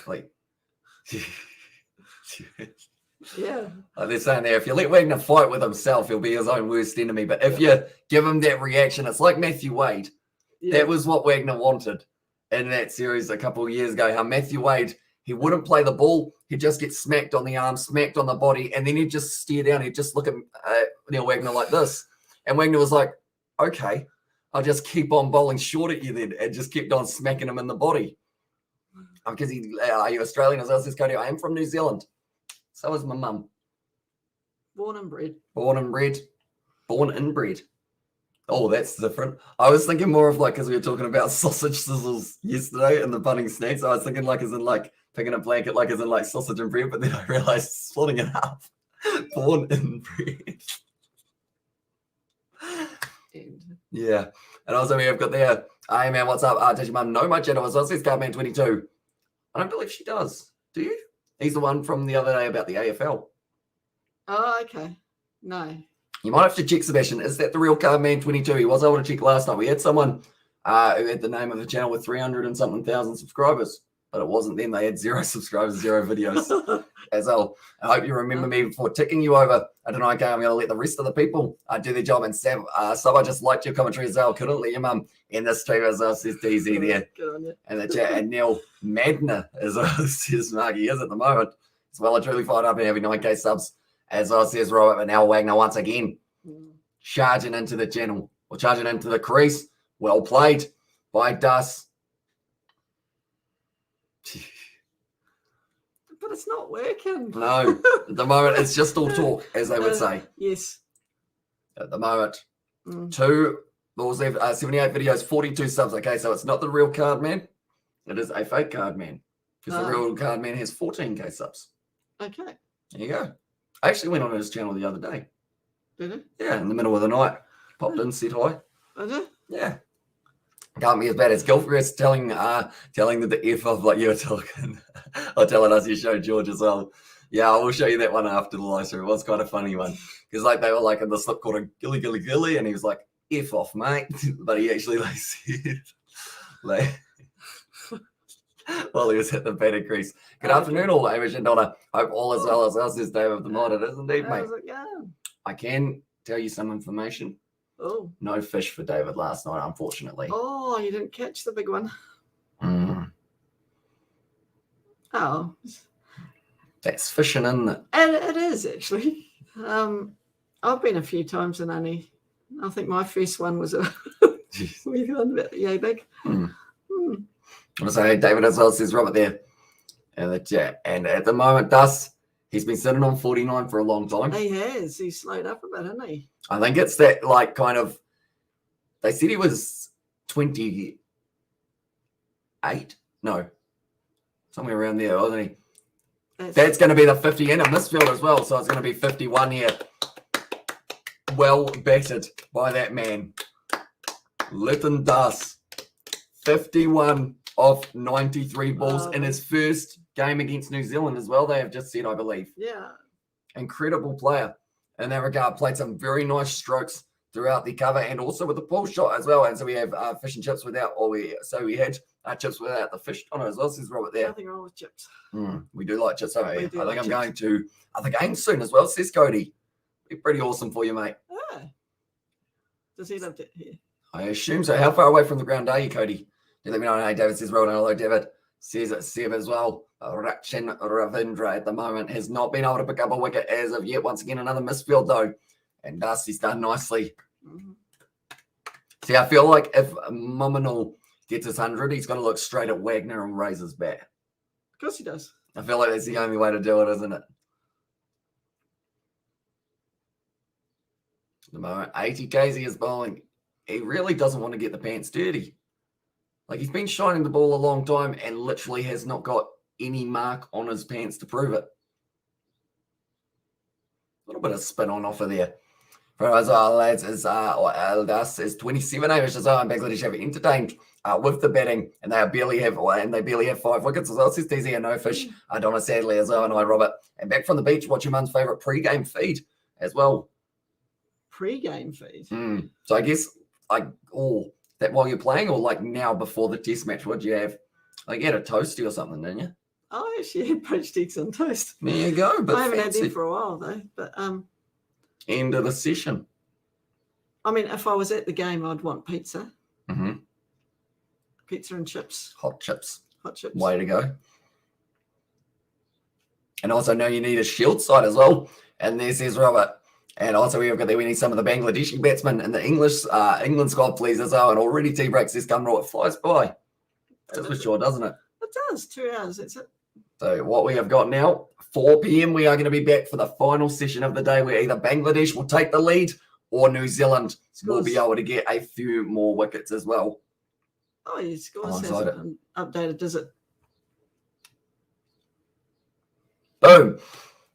Like, yeah. Like they're saying there, if you let Wagner fight with himself, he'll be his own worst enemy. But if you give him that reaction, it's like Matthew Wade. Yeah. That was what Wagner wanted in that series a couple of years ago. How Matthew Wade, he wouldn't play the ball. He'd just get smacked on the arm, smacked on the body, and then he'd just stare down. He'd just look at Neil Wagner like this. And Wagner was like, okay, I'll just keep on bowling short at you then, and just kept on smacking him in the body. Because are you Australian as well? Says Cody, I am from New Zealand. So is my mum. Born and bred. Born and bred. Born and bred. Oh, that's different. I was thinking more of like, because we were talking about sausage sizzles yesterday and the budding snakes. I was thinking like as in like picking a blanket, like as in like sausage and bread, but then I realized splitting it up. Born and bred. Yeah. And also we have got there, hey man, what's up? Does your mum know my channel? So it says Cardman22. I don't believe she does. Do you? He's the one from the other day about the AFL. Oh, okay. No. You might have to check, Sebastian. Is that the real Cardman22? He was able to check last night. We had someone who had the name of the channel with 300 and something thousand subscribers, but it wasn't them. They had 0 subscribers, 0 videos. As well. I hope you remember me before ticking you over. I don't know, okay, I'm going to let the rest of the people do their job. And Sam, I just liked your commentary as well. Couldn't let your mum in this stream as well, says DZ there. Good on you. And the chat, and Neil Madner as well, says Mark, he is at the moment. As well, I truly fired up and having 9K subs. As well, says Robert, but now Wagner once again charging into the channel or charging into the crease. Well played by Dus. But it's not working. No, at the moment, it's just all talk, as they would say. Yes. At the moment. 78 videos, 42 subs. Okay, so it's not the real card man. It is a fake card man. Because the real card man has 14K subs. Okay. There you go. I actually went on his channel the other day. Did it? Yeah, in the middle of the night. Popped in, said hi. Did it? Yeah. Can't be as bad as Gilfrey's telling the F of like you were talking or telling us you showed George as well. Yeah, I will show you that one after the live stream. It was quite a funny one. Because like they were like in the slip called a gilly and he was like, F off, mate. But he actually like said like while he was at the batting crease. Good afternoon, all Amish and Donna. Hope all is well as us, says Dave of the Mod. It is indeed, mate. I can tell you some information. Oh. No fish for David last night, unfortunately. Oh, you didn't catch the big one. Oh. That's fishing, isn't it? And it is, actually. I've been a few times and I think my first one was a wee one about yay big. I say David as well, says Robert there in the chat. And at the moment, Dus, he's been sitting on 49 for a long time. He has. He's slowed up a bit, hasn't he? I think it's that like kind of, they said he was 28. No, somewhere around there, wasn't he? That's going to be the 50 in a misfield as well. So it's going to be 51 here. Well batted by that man. Lytton Das. 51 of 93 balls in his first game against New Zealand as well. They have just said, I believe. Yeah. Incredible player in that regard. Played some very nice strokes throughout the cover and also with the pull shot as well. And so we have fish and chips without, we had chips without the fish on it as well, says Robert there. Nothing wrong with chips. We do like chips, don't we? I think like I'm chips. going to the game soon as well, says Cody. Be pretty awesome for you, mate. Oh. Does he live here? I assume so. How far away from the ground are you, Cody? Do let me know. Hey, David says, well done. Hello, David. Says it, Seb as well. Rachin Ravindra at the moment has not been able to pick up a wicket as of yet. Once again, another misfield though. And Dusty's done nicely. Mm-hmm. See, I feel like if Maunganui gets his 100, he's got to look straight at Wagner and raise his bat. Of course he does. I feel like that's the only way to do it, isn't it? At the moment, 80 K's he is bowling. He really doesn't want to get the pants dirty. Like, he's been shining the ball a long time and literally has not got any mark on his pants to prove it. A little bit of spin on offer there. For us, lads, is Eldas is 27 overs as well, and Bangladesh have entertained with the batting, and they barely have 5 wickets as well. Says DZ and no fish. Donna Sadly as well, and I Robert. And back from the beach, watch your mum's favourite pre-game feed as well. Pre-game feed. So I guess that while you're playing, or like now before the test match, what'd you have? Like you had a toasty or something, didn't you? I actually had poached eggs on toast. There you go. But I haven't fancy. had them for a while though. But end of the session. I mean, if I was at the game, I'd want pizza. Mm-hmm. Pizza and chips. Hot chips. Hot chips. Way to go. And also know you need a shield side as well. And there says Robert. And also we need some of the Bangladeshi batsmen in the England squad, please, as well. And already T breaks this gun roll. It flies by. That's for sure, doesn't it? It does. 2 hours. That's it. So what we have got now, 4 p.m. We are going to be back for the final session of the day where either Bangladesh will take the lead or New Zealand will be able to get a few more wickets as well. Oh, your scores hasn't updated, does it? Boom.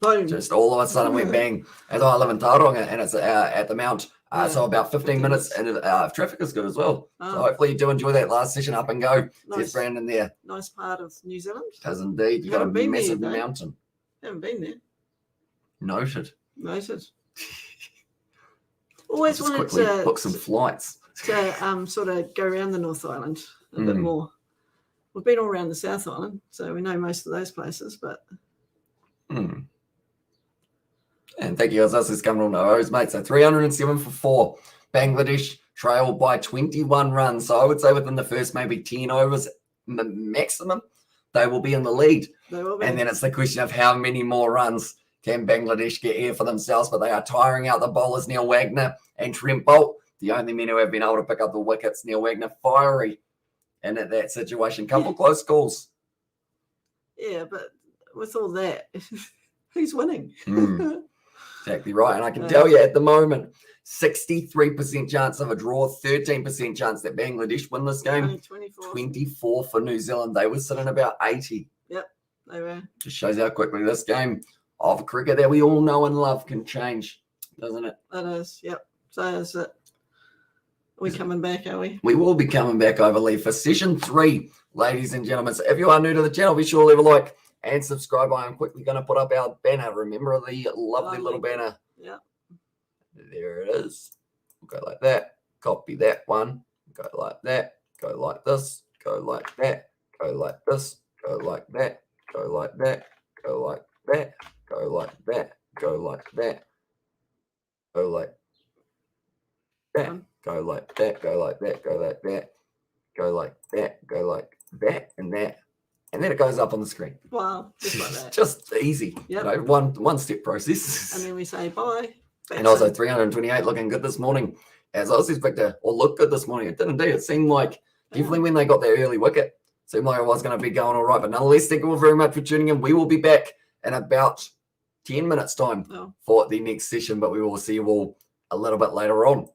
Boom. Just all of a sudden went bang. As I live in Tauranga and it's at the Mount. So about 15 minutes and traffic is good as well. So hopefully you do enjoy that last session up and go. Nice. There's Brandon there. Nice part of New Zealand. Does indeed. You've got a massive mountain. Haven't been there. Noted. Always just wanted quickly to book some flights. To sort of go around the North Island a bit more. We've been all around the South Island, so we know most of those places, but And thank you, guys. This coming on the O's, mate. So 307 for 4. Bangladesh trail by 21 runs. So I would say within the first maybe 10 overs maximum, they will be in the lead. They will be. And then it's the question of how many more runs can Bangladesh get here for themselves. But they are tiring out the bowlers, Neil Wagner and Trent Bolt, the only men who have been able to pick up the wickets. Neil Wagner fiery. And at that situation, couple close calls. Yeah, but with all that, who's winning? Exactly right. And I can tell you at the moment, 63% chance of a draw, 13% chance that Bangladesh win this game. 24 for New Zealand. They were sitting about 80. Yep, they were. Just shows how quickly this game of cricket that we all know and love can change, doesn't it? It is, yep. So is it. Are we coming back, are we? We will be coming back, I believe, for session 3, ladies and gentlemen. So if you are new to the channel, be sure to leave a like and subscribe. I am quickly going to put up our banner. Remember the lovely little banner? Yeah. There it is. We'll go like that. Copy that one. Go like that. Go like this. Go like that. Go like this. Go like that. Go like that. Go like that. Go like that. Go like that. Go like that. Go like that. Go like that. Go like that. Go like that. Go like that. And that. And then it goes up on the screen. Wow, just like that. Just easy. Yep. You know, one step process. And then we say bye. And also 328 looking good this morning. As Aussie's Victor, or looked good this morning. It did indeed. It seemed like, definitely when they got their early wicket, seemed like it was going to be going all right. But nonetheless, thank you all very much for tuning in. We will be back in about 10 minutes time for the next session, but we will see you all a little bit later on.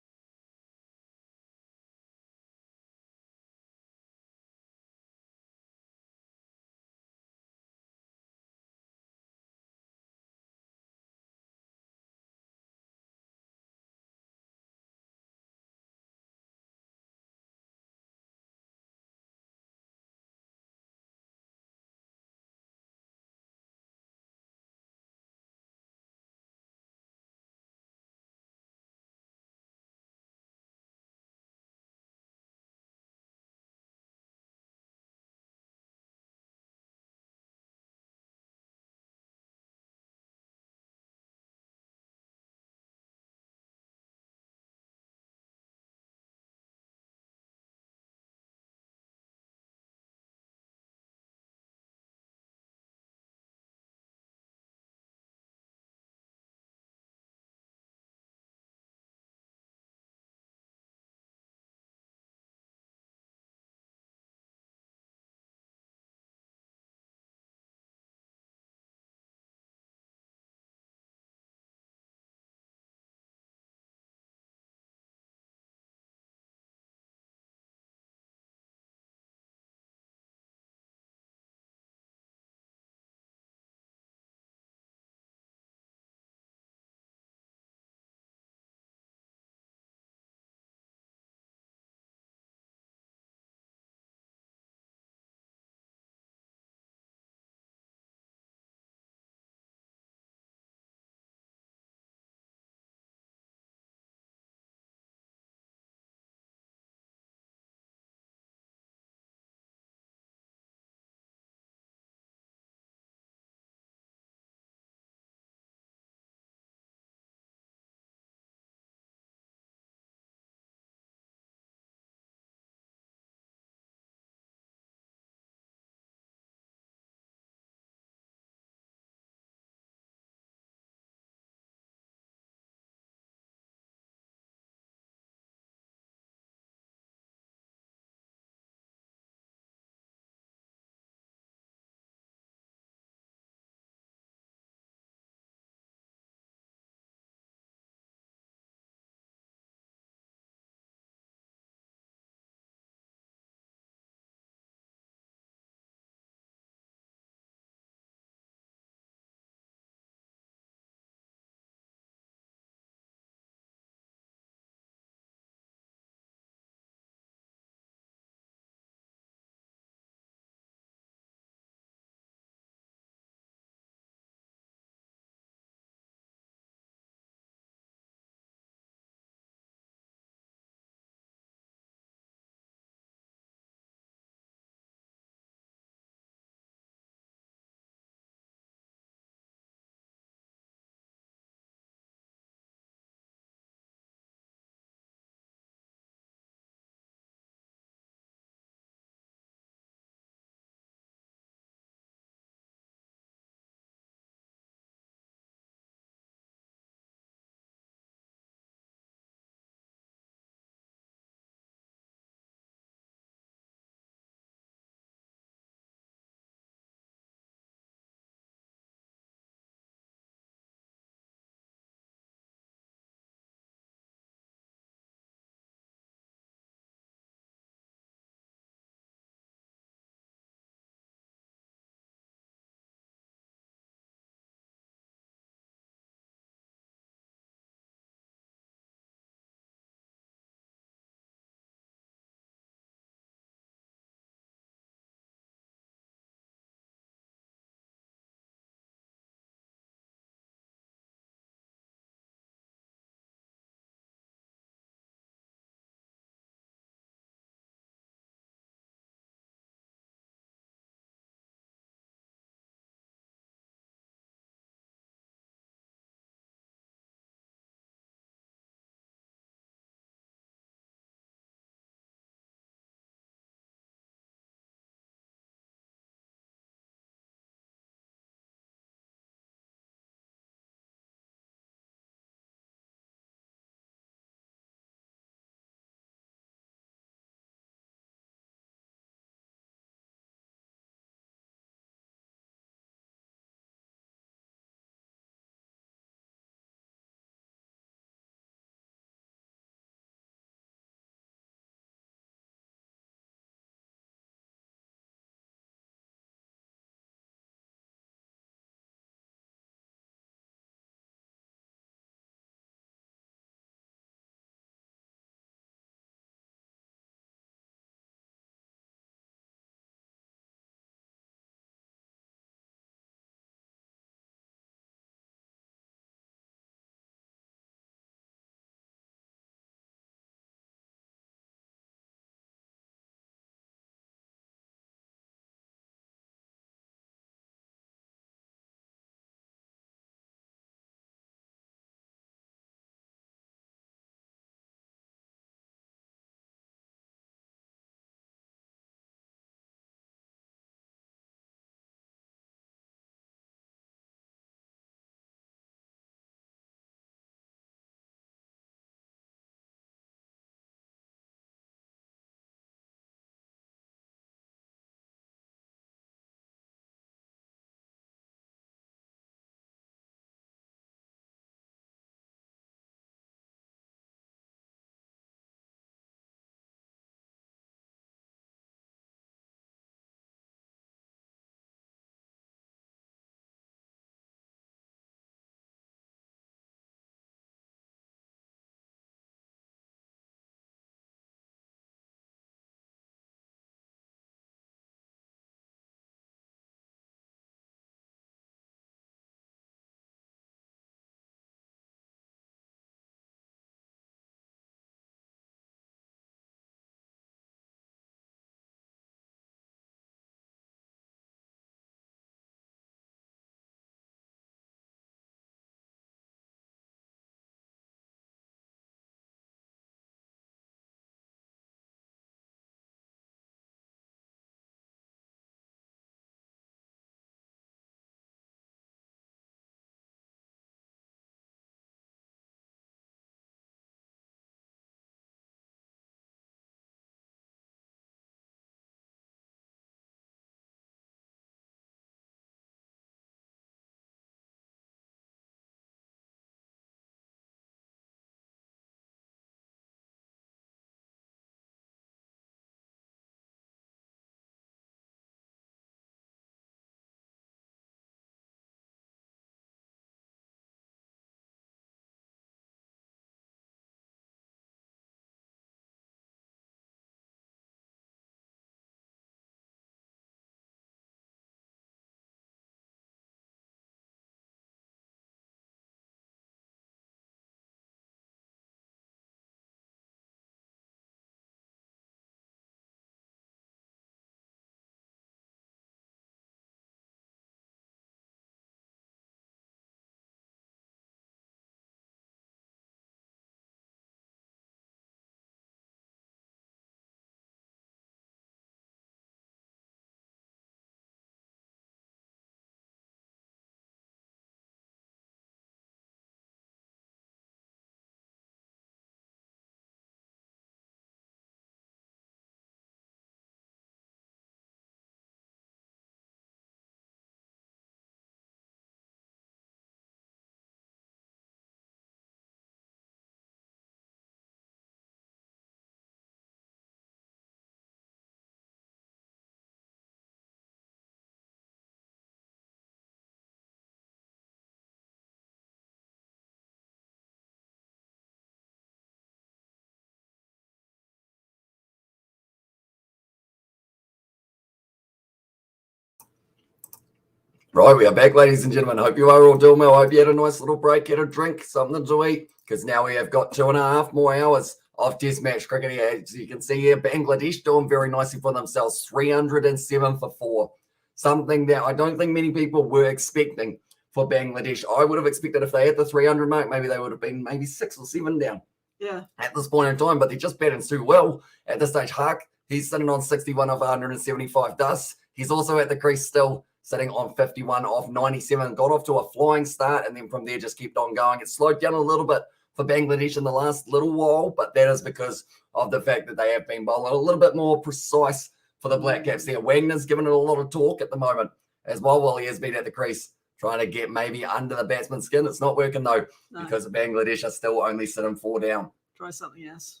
Right, we are back, ladies and gentlemen. Hope you are all doing well. Hope you had a nice little break, had a drink, something to eat, because now we have got 2.5 more hours of Test match cricket here. As you can see here, Bangladesh doing very nicely for themselves, 307 for 4. Something that I don't think many people were expecting for Bangladesh. I would have expected if they hit the 300 mark, maybe they would have been maybe 6 or 7 down. Yeah. At this point in time, but they're just batting too well at this stage. Hark, he's sitting on 61 of 175 dusts. He's also at the crease still, sitting on 51 off 97. Got off to a flying start, and then from there just kept on going. It slowed down a little bit for Bangladesh in the last little while, but that is because of the fact that they have been bowling a little bit more precise for the Black Caps there. Wagner's given it a lot of talk at the moment as well while he has been at the crease, trying to get maybe under the batsman's skin. It's not working though, because Bangladesh are still only sitting 4 down. Try something else.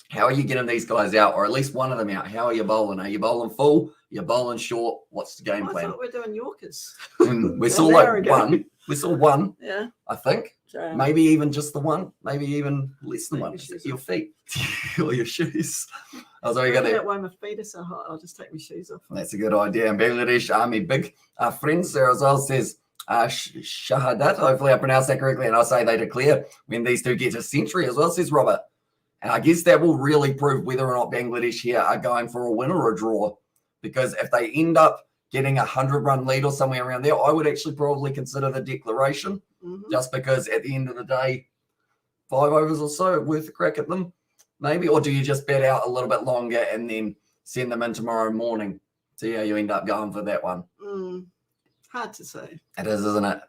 How are you getting these guys out, or at least one of them out? How are you bowling? Are you bowling full? You're bowling short? What's the game plan? I thought we're doing Yorkers. We saw like one. We saw one. Yeah. I think. Maybe even just the one. Maybe even less than one. Your feet or your shoes. I was already that way my feet are so hot. I'll just take my shoes off. That's a good idea. And Bangladesh Army big friends there as well says Shahadat. Hopefully I pronounced that correctly. And I'll say they declare when these two get to century as well, says Robert. And I guess that will really prove whether or not Bangladesh here are going for a win or a draw. Because if they end up getting 100-run lead or somewhere around there, I would actually probably consider the declaration. Just because at the end of the day, 5 overs or so worth a crack at them, maybe. Or do you just bet out a little bit longer and then send them in tomorrow morning? See how you end up going for that one. Hard to say. It is, isn't it?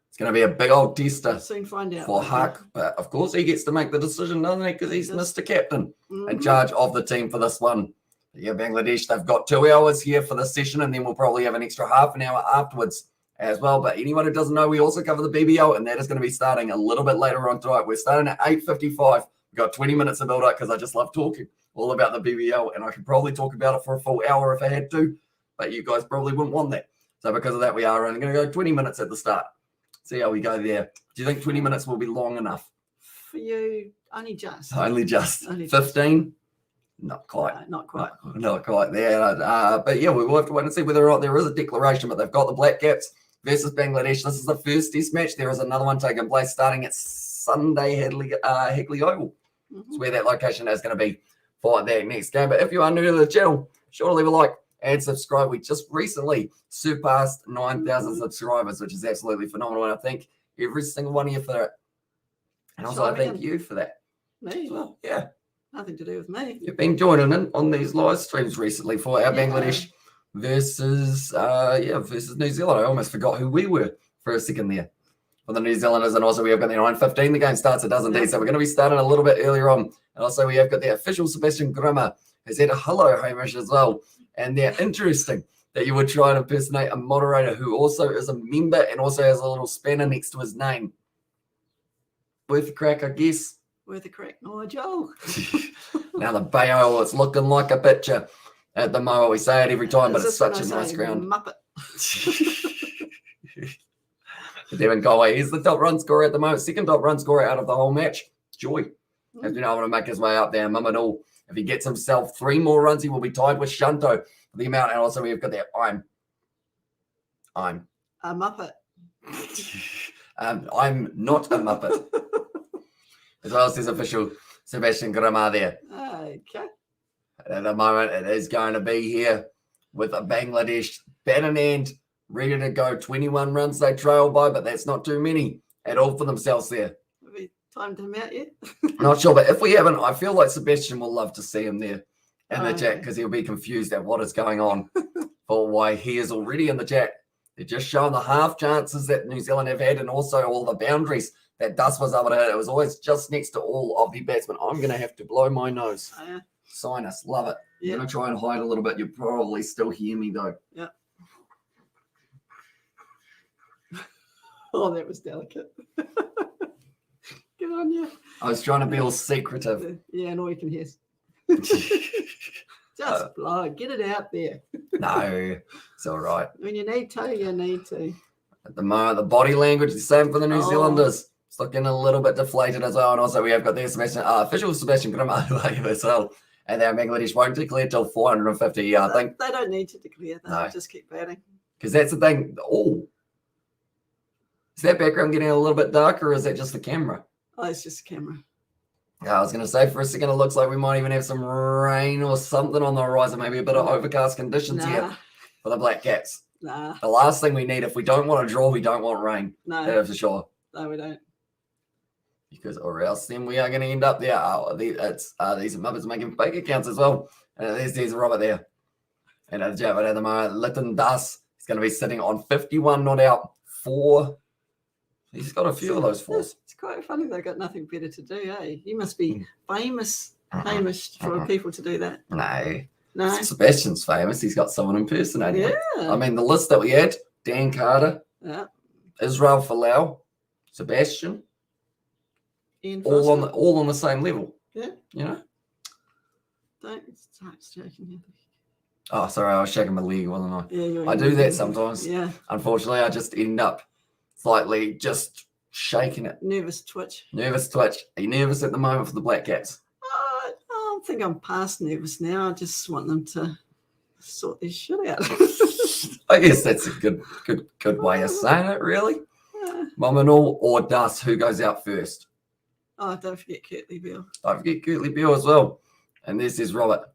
It's going to be a big old tester. We'll soon find out for Huck. But of course, he gets to make the decision, doesn't he? Because he's Mr. Captain in charge of the team for this one. Yeah, Bangladesh, they've got 2 hours here for the session, and then we'll probably have an extra half an hour afterwards as well. But anyone who doesn't know, we also cover the BBL, and that is going to be starting a little bit later on tonight. We're starting at 8:55. We've got 20 minutes to build up because I just love talking all about the BBL, and I could probably talk about it for a full hour if I had to, but you guys probably wouldn't want that. So because of that, we are only going to go 20 minutes at the start. See how we go there. Do you think 20 minutes will be long enough? For you, only just. Only just. 15? Not quite. Not quite. Not quite there. But yeah, we will have to wait and see whether or not there is a declaration. But they've got the Black Caps versus Bangladesh. This is the first test match. There is another one taking place starting at Sunday, Heckley Oval. It's where that location is going to be for that next game. But if you are new to the channel, sure to leave a like and subscribe. We just recently surpassed 9,000 subscribers, which is absolutely phenomenal. And I thank every single one of you for that. And also I thank you for that. Me? Well, yeah. Nothing to do with me. You've been joining in on these live streams recently for our Bangladesh versus New Zealand. I almost forgot who we were for a second there for the New Zealanders. And also we have got the 9:15. The game starts at dozen days, so we're going to be starting a little bit earlier on. And also we have got the official Sebastian Grimmer has had a hello Hamish as well. And they're interesting that you would try and impersonate a moderator who also is a member and also has a little spanner next to his name. Worth a crack, I guess. Worth a crack. Oh, Joe. Now the Bayo, it's looking like a picture at the moment. We say it every time, but it's such a nice ground. Muppet. Devin Galway, he's the top run scorer at the moment. Second top run scorer out of the whole match. Joy has been able to make his way up there. Mamadou, if he gets himself 3 more runs, he will be tied with Shanto for the amount. And also we've got that I'm a Muppet. I'm not a Muppet. As well as his official Sebastian Grimmer there. Okay. At the moment, it is going to be here with a Bangladesh batting end, ready to go. 21 runs they trail by, but that's not too many at all for themselves there. Have we timed him out yet? Not sure, but if we haven't, I feel like Sebastian will love to see him there in the chat because he'll be confused at what is going on for why he is already in the chat. They're just showing the half chances that New Zealand have had and also all the boundaries that Dust was able to hit. It was always just next to all of the batsmen. I'm going to have to blow my nose. Sinus, love it. I'm going to try and hide a little bit. You probably still hear me though. Yeah. Oh, that was delicate. Good on you. I was trying to be all secretive. Yeah, and all you can hear. Just blow. Get it out there. No, it's all right. When you need to, you need to. At the moment, the body language is the same for the New Zealanders. It's looking a little bit deflated as well. And also we have got the official Sebastian Grimmer as well. And then Bangladesh won't declare till 450. I think they don't need to declare. They'll just keep batting. Because that's the thing. Oh, is that background getting a little bit darker, or is that just the camera? Oh, it's just a camera. I was going to say for a second, it looks like we might even have some rain or something on the horizon, maybe a bit of overcast conditions here for the Black Caps. Nah. The last thing we need, if we don't want to draw, we don't want rain. No. That's for sure. No, we don't. Because or else then we are going to end up there. These Muppets making fake accounts as well. There's Robert there. And at the moment, Lytton Das is going to be sitting on 51 not out. 4. He's got a few of those 4s. It's quite funny they've got nothing better to do, eh? He must be famous for people to do that. No. Sebastian's famous. He's got someone impersonating him. Yeah. I mean, the list that we had, Dan Carter, Israel Folau, Sebastian, Ian all on the same level. Yeah. You know? Don't start joking here. Oh, sorry, I was shaking my leg, wasn't I? Yeah, I do that sometimes. Yeah. Unfortunately, I just end up slightly just shaking it. Nervous twitch. Are you nervous at the moment for the Black Caps? I think I'm past nervous now. I just want them to sort this shit out. I guess that's a good way of saying it, really. Maunganui or Das, who goes out first? Oh, don't forget Kurtley Beale. Don't forget Kurtley Beale as well. And this is Robert.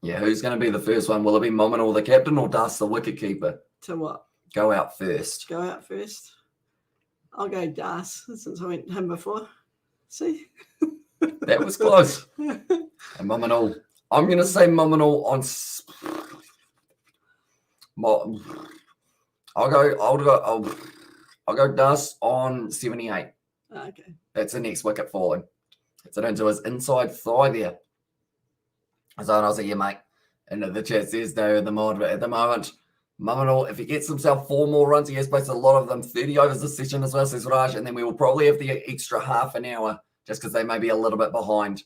Yeah, who's going to be the first one? Will it be Maunganui, the captain, or Das, the wicketkeeper? To what? Go out first. Go out first. I'll go Das, since I went him before. See? That was close. And Maunganui. I'm going to say Maunganui on... I'll go Das on 78. Okay. That's the next wicket falling. It's into his inside thigh there. So I'll say, yeah, mate. And the chat says, though, at the moment, Maunganui, if he gets himself 4 more runs, he has placed a lot of them, 30 overs this session as well, says Raj, and then we will probably have the extra half an hour just because they may be a little bit behind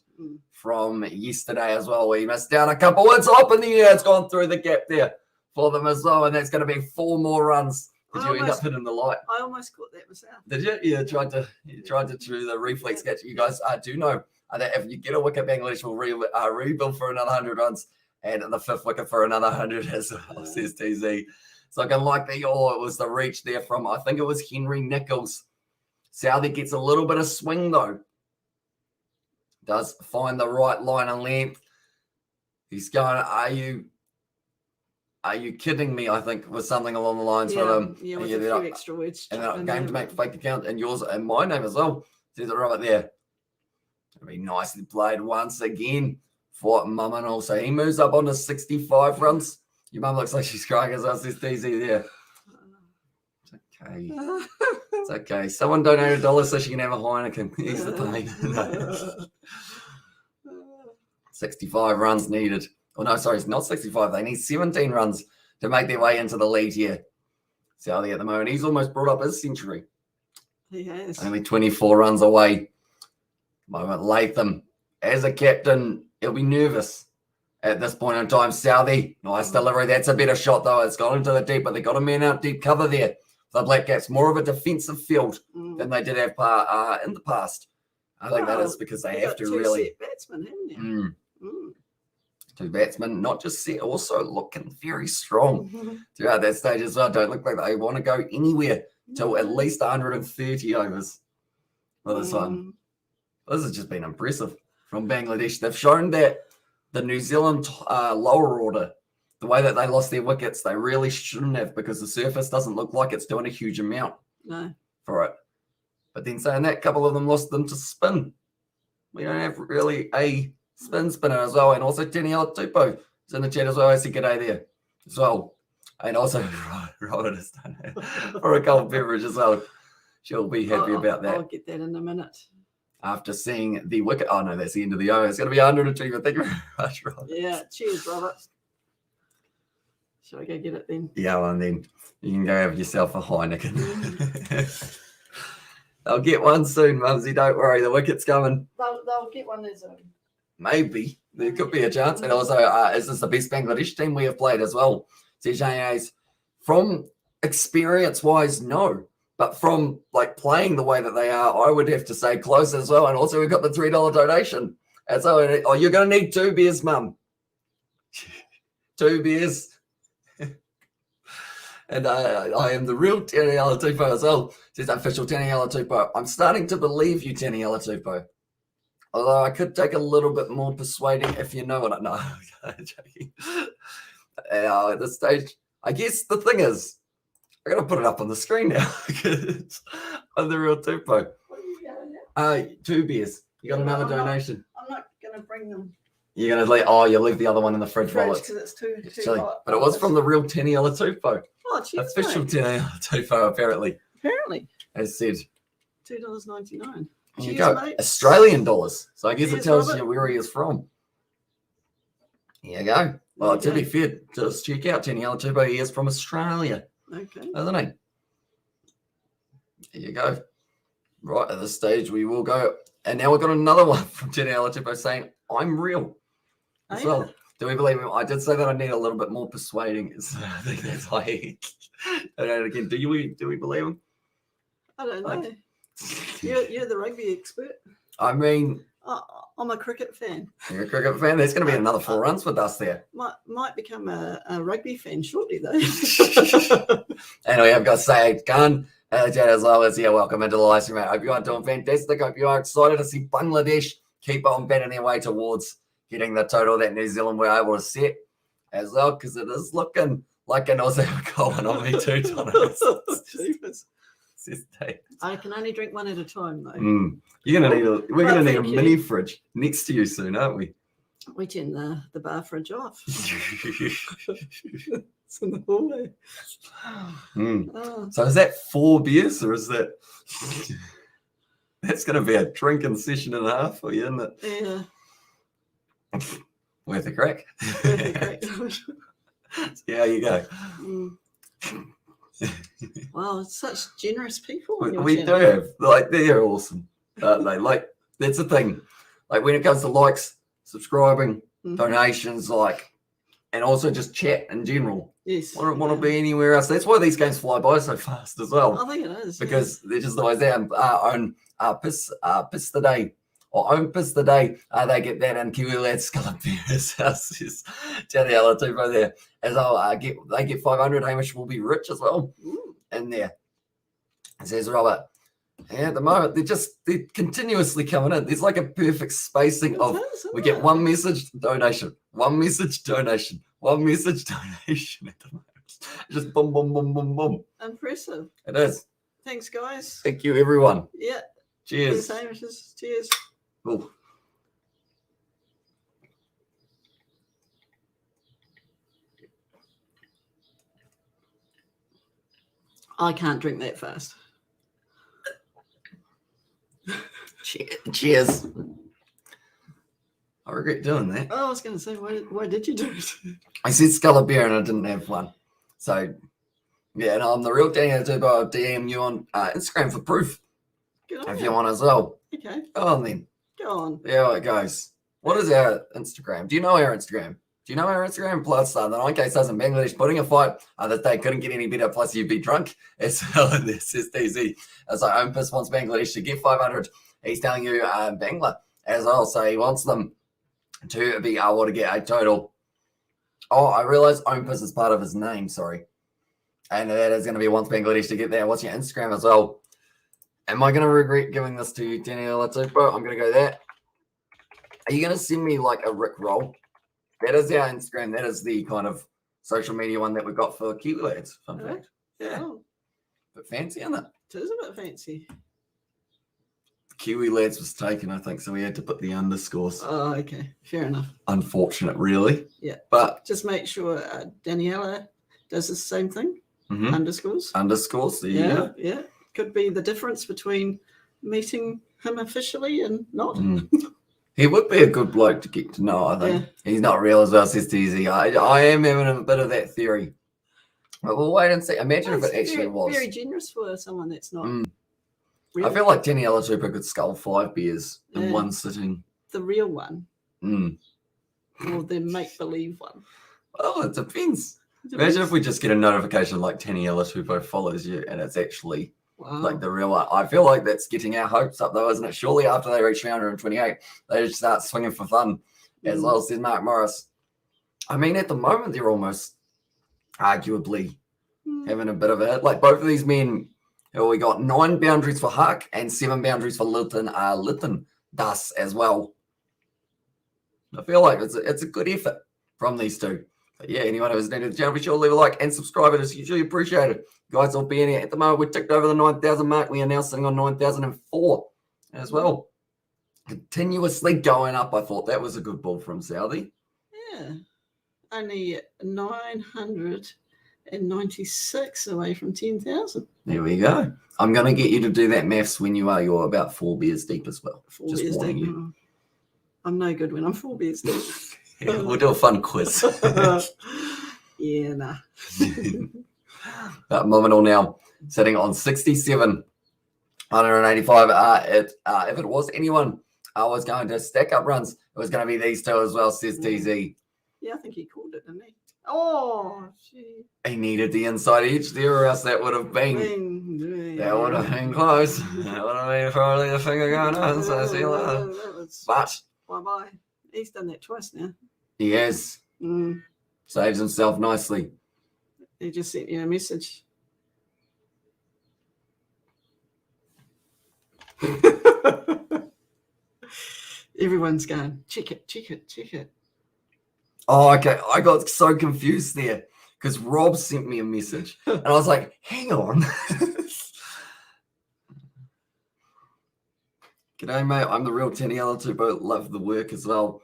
from yesterday as well. We missed out a couple. It's up in the air. It's gone through the gap there for them as well, and that's going to be 4 more runs. Did you end up hitting the light? I almost caught that myself. Did you? Yeah, tried to do the reflex catch. You guys do know that if you get a wicket, Bangladesh will rebuild for another 100 runs, and the 5th wicket for another 100 as well, says TZ. So I can like it was the reach there from, I think it was Henry Nichols. Southey gets a little bit of swing though. Does find the right line and length. He's going, are you kidding me? I think was something along the lines from him. Yeah, with a few extra words. And then game to make fake account and yours and my name as well. Says it right there. It'll be nicely played once again for Maunganui. So he moves up on to 65 runs. Your mum looks like she's crying as well, says DZ there. It's okay. It's okay. Someone donated $1 so she can have a Heineken. He's the pain. 65 runs needed. Oh, no, sorry, it's not 65. They need 17 runs to make their way into the lead here. Southey at the moment, he's almost brought up his century. He has. Only 24 runs away. Moment Latham, as a captain, he'll be nervous at this point in time. Southey, nice delivery. That's a better shot, though. It's gone into the deep, but they got a man out deep cover there. The Black Caps, more of a defensive field than they did have in the past. I think that is because they have to really. 2 set batsmen, haven't you? 2 batsmen, not just set, also looking very strong throughout that stage as well. Don't look like they want to go anywhere till at least 130 overs for this one. This has just been impressive from Bangladesh. They've shown that the New Zealand lower order, the way that they lost their wickets, they really shouldn't have because the surface doesn't look like it's doing a huge amount for it. But then saying that, a couple of them lost them to spin. We don't have really a spinner as well. And also Danielle Tupou is in the chat as well. I see g'day there as well. And also Robert has done it for a cold beverage as well. She'll be happy about that. I'll get that in a minute. After seeing the wicket. Oh, no, that's the end of the over. It's going to be 102. But thank you very much, Robert. Yeah, cheers, Robert. Shall I go get it then? Yeah, well, and then you can go have yourself a Heineken. They'll get one soon, Mumsy. Don't worry. The wicket's coming. They'll get one there soon. Maybe. There could be a chance. And also, is this the best Bangladesh team we have played as well? CJAs. From experience-wise, no. But from like playing the way that they are, I would have to say close as well. And also, we've got the $3 donation. And so, you're going to need 2 beers, Mum. 2 beers. And I am the real Tene Alatupo as well. Says official Tene Alatupo. I'm starting to believe you, Tene Alatupo. Although I could take a little bit more persuading if you know what I know. I'm joking. At this stage, I guess the thing is, I gotta put it up on the screen now. I'm the real Tupo. What are you going now? 2 beers. You got another I'm not- donation. I'm not going to bring them. You're gonna leave. Oh, you leave the other one in the fridge while Because it's too chilly. hot. But it was from the real Tene Alatupo. Oh, cheers, Official mate. Tene Alatupo, apparently, Apparently, as said. $2.99. There you Cheers, go. mate. Australian dollars. So I guess it Cheers, tells Robert. you where he is from. There you go. Well, There to you be go. fair, just check out Tene Alatupo. He is from Australia, Okay. isn't he? There you go. Right at this stage, we will go. And now we've got another one from Tene Alatupo saying, I'm real. Oh, As yeah. well. Do we believe him? I did say that I need a little bit more persuading. So I think that's why. And again, do we believe him? I don't know. Like- You're the rugby expert. I mean, I'm a cricket fan. you're a cricket fan. There's going to be another 4 runs with us there. Might become a rugby fan shortly, though. And we have got Sayed Khan as well as here. Welcome into the live stream. I hope you are doing fantastic. I hope you are excited to see Bangladesh keep on betting their way towards getting the total that New Zealand were able to set as well, because it is looking like an Aussie going on me too, Donovan. Jeepers. Says Dave. I can only drink one at a time, though. You're gonna need we're Well, gonna need a thank you. mini fridge next to you soon, aren't we? We turn the bar fridge off. It's in the hallway. Oh, So is that 4 beers or is that that's gonna be a drinking session and a half for you, isn't it? yeah. Worth a crack. Perfect. Yeah, you go. Mm. Wow, it's such generous people. on your We do channel. have, like, they're awesome, aren't they? Like, that's the thing. Like, when it comes to likes, subscribing, Mhm. donations, like, and also just chat in general. Yes. I don't want to yeah. be anywhere else. That's why these games fly by so fast as well, I think it is. yeah. because they're just always there. Own piss the day. Or own piss the day, they get that in Kiwi Lads Scalabeer's house. Tell the other two right there. As they get 500, Hamish will be rich as well Ooh. in there. Says Robert. Yeah, at the moment they're continuously coming in. There's like a perfect spacing of It is, isn't we get it? one message donation, one message donation, one message donation at the moment. Just boom, boom, boom, boom, boom. Impressive. It is. Thanks, guys. Thank you, everyone. Yeah. Cheers. Cheers, Hamish. Cheers. Ooh. I can't drink that fast. Cheers. I regret doing that. Oh, I was going to say, why did you do it? I said Scalabeer and I didn't have one. So, yeah, and I'm the real Daniel Turbo. I'll DM you on Instagram for proof Good on if you. you want as well. Okay, Go on then. go on. There it goes. What is our Instagram? Do you know our Instagram? Do you know our Instagram? Plus, the 9K stars in Bangladesh putting a fight that they couldn't get any better. Plus, you'd be drunk as well. And this is DZ. As like, Ompus wants Bangladesh to get 500. He's telling you Bangla as well. So he wants them to be able to get a total. Oh, I realize Ompus is part of his name. Sorry. And that is going to be wants Bangladesh to get there. What's your Instagram as well? Am I going to regret giving this to you, Daniel? I'm going to go there. Are you going to send me like a Rick roll? That is our Instagram. That is the kind of social media one that we've got for Kiwi Lads. Fun Oh, fact. Yeah. Oh, But fancy, isn't it? it is a bit fancy. Kiwi Lads was taken, I think, so we had to put the underscores. Oh, okay. Fair enough. Unfortunate, really. Yeah. But Just make sure Daniela does the same thing. Underscores. underscores, there you Yeah, go. yeah. Could be the difference between meeting him officially and not. He would be a good bloke to get to know, I think. He's not real as well, says TZ. I am having a bit of that theory. But we'll wait and see. Imagine if That's it actually very, was. very generous for someone that's not. I Real. feel like Tenny Alatupa could scull 5 beers in Yeah. one sitting. The real one or the make believe one. Oh, it depends. Imagine if we just get a notification like Tenny Alatupa follows you and it's actually Wow. like the real one. I feel like that's getting our hopes up though, isn't it? Surely after they reach 328, they just start swinging for fun as well, says Mark Morris. I mean, at the moment, they're almost arguably having a bit of a hit. Like both of these men, we got 9 boundaries for Huck and 7 boundaries for Lytton Das as well. I feel like it's a good effort from these two. But yeah, anyone who's new to the channel, be sure to leave a like and subscribe. It is hugely appreciated. Guys, all being here at the moment, we ticked over the 9,000 mark. We are now sitting on 9,004 as well. Continuously going up. I thought that was a good ball from Southie. Yeah. Only 996 away from 10,000. There we go. I'm going to get you to do that maths when you're about 4 beers deep as well. 4 Just beers warning deep. you. I'm no good when I'm 4 beers deep. Yeah, we'll do a fun quiz. Yeah, nah. Nominal now sitting on 67,185. If it was anyone I was going to stack up runs, it was going to be these two as well, says TZ. Yeah, I think he called it, didn't he? Oh, gee. He needed the inside edge there, or else that would have been that would have been close. That would have been probably the finger going on. So see you later. But bye. He's done that twice now. he has saves himself nicely. He just sent you a message. Everyone's going, check it. Oh, okay. I got so confused there because Rob sent me a message and I was like, hang on. G'day, mate. I'm the real Taniela Tupo. Love the work as well.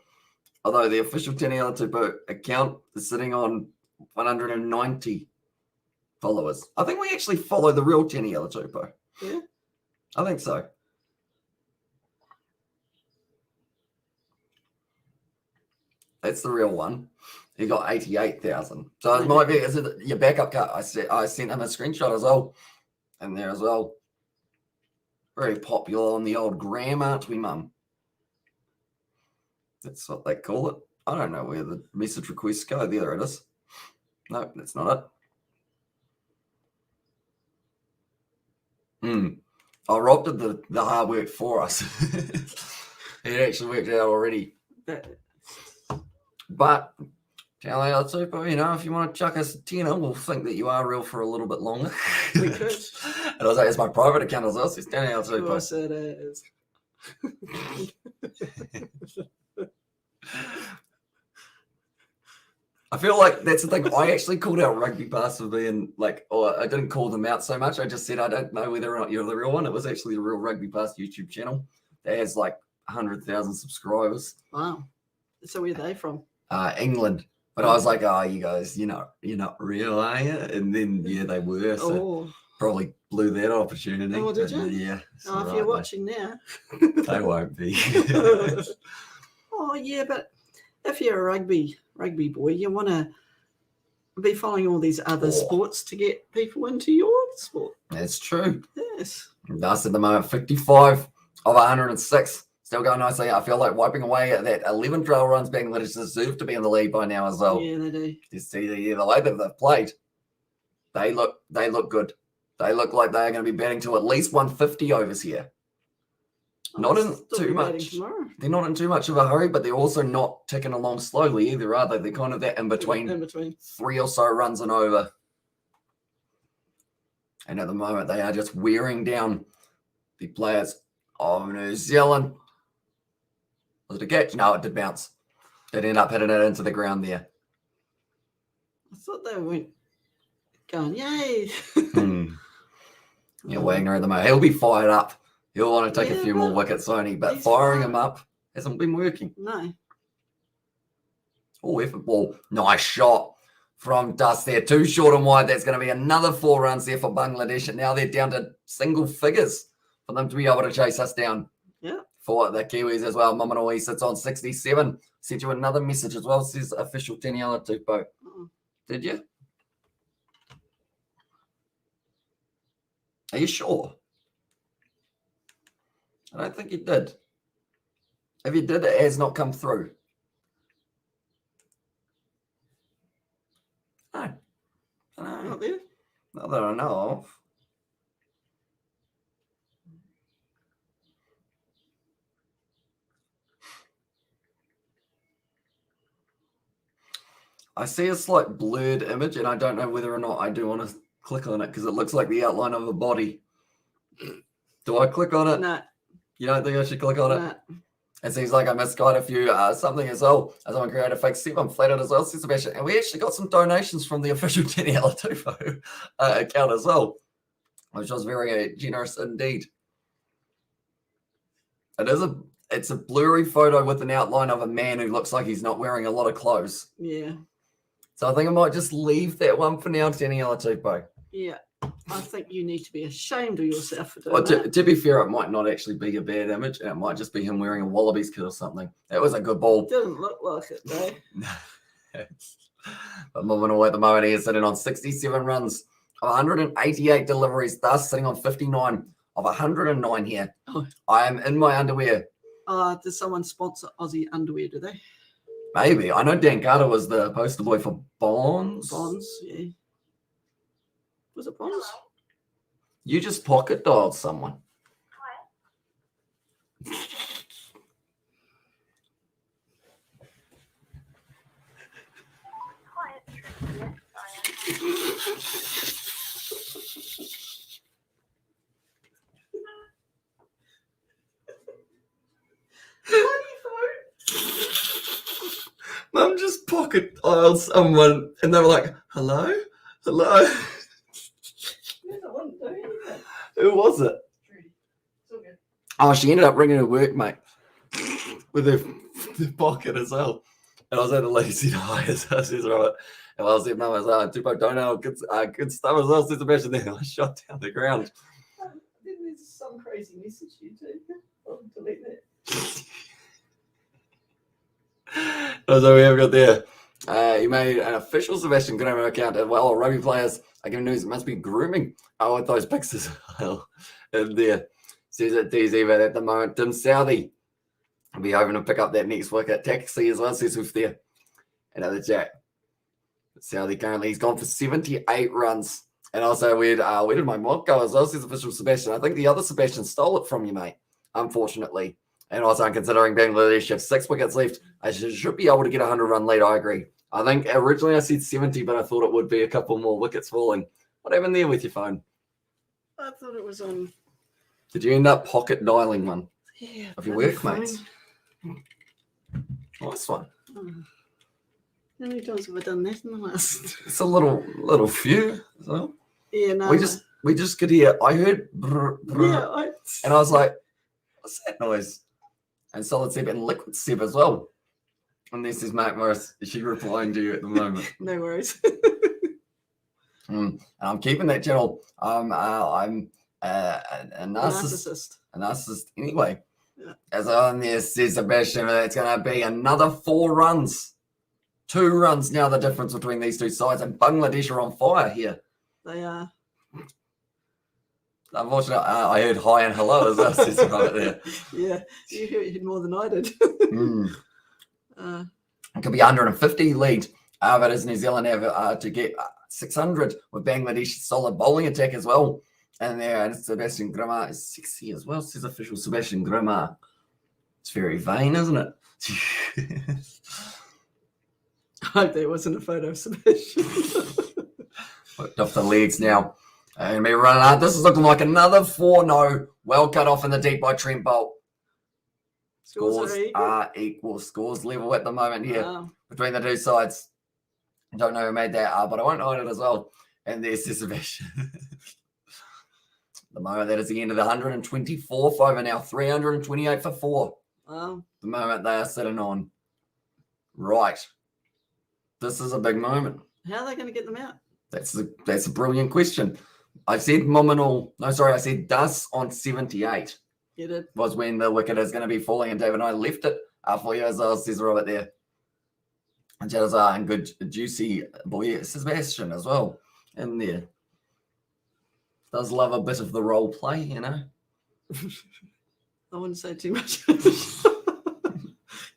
Although the official Taniela Tupo account is sitting on 190 followers. I think we actually follow the real Taniela Tupo. Yeah. I think so. That's the real one. He got 88,000. So it might be, is it your backup cut? I sent him a screenshot as well. And there as well. Very popular on the old gram, aren't we, Mum? That's what they call it. I don't know where the message requests go. There it is. No, that's not it. Oh, Rob did the hard work for us. It actually worked out already. But tell you, Super, if you want to chuck us a tenner, we'll think that you are real for a little bit longer. We could. And I was like, it's my private account as well. So it's down here, Super. Of course it is. I feel like that's the thing. I actually called out Rugby Pass for being like, or I didn't call them out so much. I just said, I don't know whether or not you're the real one. It was actually the real Rugby Pass YouTube channel that has like 100,000 subscribers. Wow. So where are they from? England. But I was like, oh, you guys, you're not real, are you? And then, yeah, they were. So probably blew that opportunity. Oh, did you? Yeah. Oh, if you're watching now. They won't be. Oh, yeah, but if you're a rugby boy, you want to be following all these other sports to get people into your sport. That's true. Yes. That's at the moment 55 of 106. Still going nicely. I feel like wiping away at that 11 trail runs, Bangladesh deserve to be in the lead by now as well. Yeah, they do. You see the way that they've played. They look good. They look like they're going to be batting to at least 150 overs here. Not in too much. They're not in too much of a hurry, but they're also not ticking along slowly either, are they? They're kind of that in between 3 or so runs and over. And at the moment, they are just wearing down the players of New Zealand. Was it a catch? No, it did bounce. It ended up hitting it into the ground there. I thought they went going, yay. Yeah, Wagner at the moment. He'll be fired up. He'll want to take a few more wickets, only, but firing him up hasn't been working. No. Oh, effort ball. Nice shot from Dust there. 2 short and wide. That's going to be another 4 runs there for Bangladesh. And now they're down to single figures for them to be able to chase us down. Yeah. For the Kiwis as well. Mount Maunganui sits on 67. Sent you another message as well. It says official Taniela Tupo. Did you? Are you sure? I don't think you did. If you did, it has not come through. No. Not there? Not that I know of. I see a slight blurred image, and I don't know whether or not I do want to click on it because it looks like the outline of a body. Do I click on it? No. You don't think I should click on it? No. It seems like I missed quite a few something as well. As someone created a fake 7 flattered as well, says Sebastian. And we actually got some donations from the official Tenny Alatufo account as well, which was very generous indeed. It's a blurry photo with an outline of a man who looks like he's not wearing a lot of clothes. Yeah. So I think I might just leave that one for now, Tenny Alatufo. Yeah. I think you need to be ashamed of yourself for doing Well, that. to be fair, it might not actually be a bad image. It might just be him wearing a Wallabies kit or something. That was a good ball. Didn't look like it, though. But Maunganui at the moment, he is sitting on 67 runs of 188 deliveries, thus sitting on 59 of 109 here. Oh. I am in my underwear. Does someone sponsor Aussie underwear, do they? Maybe. I know Dan Carter was the poster boy for Bonds. Bonds, yeah. Was it Bonds? You just pocket dialed someone. Mum just pocket dialed someone and they were like, hello? Hello? Yes, I wouldn't do anything. Who was it? Trudy. It's all good. Oh, she ended up ringing her workmate with her pocket as well. And I was at the lady said hi, as I says, right. And I was at Mum, I was like, Tupo, don't know, good stuff as well, says the person there. I shot down the ground. Then there's some crazy message you do. I'll delete that. So we have got there. He made an official Sebastian Graham account as well. Rugby players are giving news it must be grooming. Oh, with those pics as well. And there says it DZ, but at the moment, Tim Southey will be hoping to pick up that next wicket. Taxi as well, says with there. Another chat. Southey currently, he's gone for 78 runs. And also, where did my mod go as well, says official Sebastian. I think the other Sebastian stole it from you, mate, unfortunately. And also, considering Bangladesh have 6 wickets left, I should be able to get a 100-run lead. I agree. I think originally I said 70, but I thought it would be a couple more wickets falling. What happened there with your phone? I thought it was on. Did you end up pocket dialing one of your bloody workmates? phone. Nice one. Oh. How many times have I done that in the last? It's a little few. So Yeah, no. we just could hear. I heard brr, brr, Yeah, and I was like, "What's that noise?" And Solid Seb and Liquid Seb as well. And this is Mark Morris. Is she replying to you at the moment? no worries. And I'm keeping that channel. I'm a narcissist. A narcissist anyway. Yeah. As on there says Sebastian, it's going to be another 4 runs. 2 runs now, the difference between these two sides. And Bangladesh are on fire here. They are. Unfortunately, I heard hi and hello as well. Says right there. Yeah, you heard more than I did. It could be 150 lead. But as New Zealand have to get 600 with Bangladesh's solid bowling attack as well. And there, and Sebastian Grimmer is sexy as well, says official Sebastian Grimmer. It's very vain, isn't it? I hope there wasn't a photo of Sebastian. Whipped off the legs now. And me running out. This is looking like another 4-0. Well cut off in the deep by Trent Bolt. Scores are equal. Scores level at the moment here between the two sides. I don't know who made that, but I won't hide it as well. And there's Sebastian. The moment that is the end of the 124th over now, 328 for 4. Wow. The moment they are sitting on. Right. This is a big moment. How are they going to get them out? That's a brilliant question. I said I said Dus on 78. You did. Was when the wicket is going to be falling, and David and I left it for you as well, says Robert there. And Jalazar and good juicy boy Sebastian as well in there. Does love a bit of the role play, you know. I wouldn't say too much.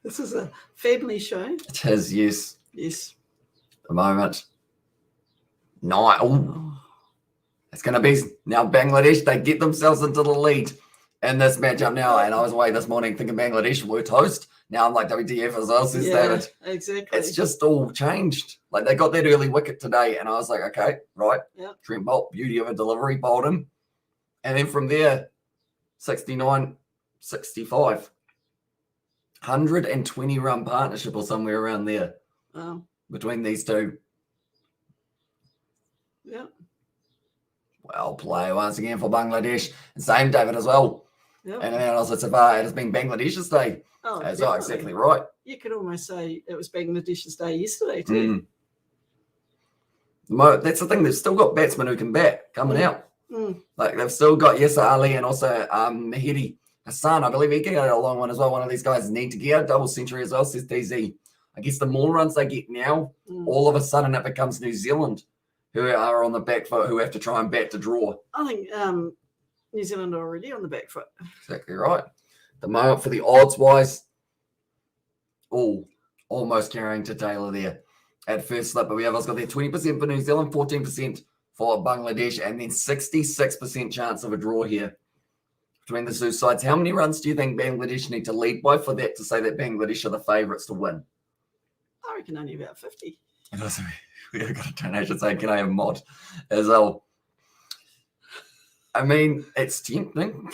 This is a family show. It is, yes. Yes. The moment. It's going to be now Bangladesh. They get themselves into the lead in this matchup now. And I was away this morning thinking Bangladesh were toast. Now I'm like WTF as well, says David. Exactly. It's just all changed. Like they got that early wicket today, and I was like, okay, right. Yep. Trent Bolt, beauty of a delivery, bowled him. And then from there, 69, 65. 120 run partnership or somewhere around there between these two. Yeah. Well play once again for Bangladesh. And same David as well. Yep. And then also so far it has been Bangladesh's day. Oh, as well, exactly right. You could almost say it was Bangladesh's day yesterday too. That's the thing. They've still got batsmen who can bat coming out. Like they've still got Yasser Ali and also Mahidi Hassan. I believe he can get a long one as well. One of these guys need to get a double century as well, says DZ. I guess the more runs they get now, all of a sudden it becomes New Zealand who are on the back foot, who have to try and bat to draw. I think New Zealand are already on the back foot. Exactly right. The moment for the odds wise, almost carrying to Taylor there at first slip. But we have also got there 20% for New Zealand, 14% for Bangladesh, and then 66% chance of a draw here between the two sides. How many runs do you think Bangladesh need to lead by for that to say that Bangladesh are the favourites to win? I reckon only about 50. And also, we've got a donation saying, can I have a mod as well? I mean, it's tempting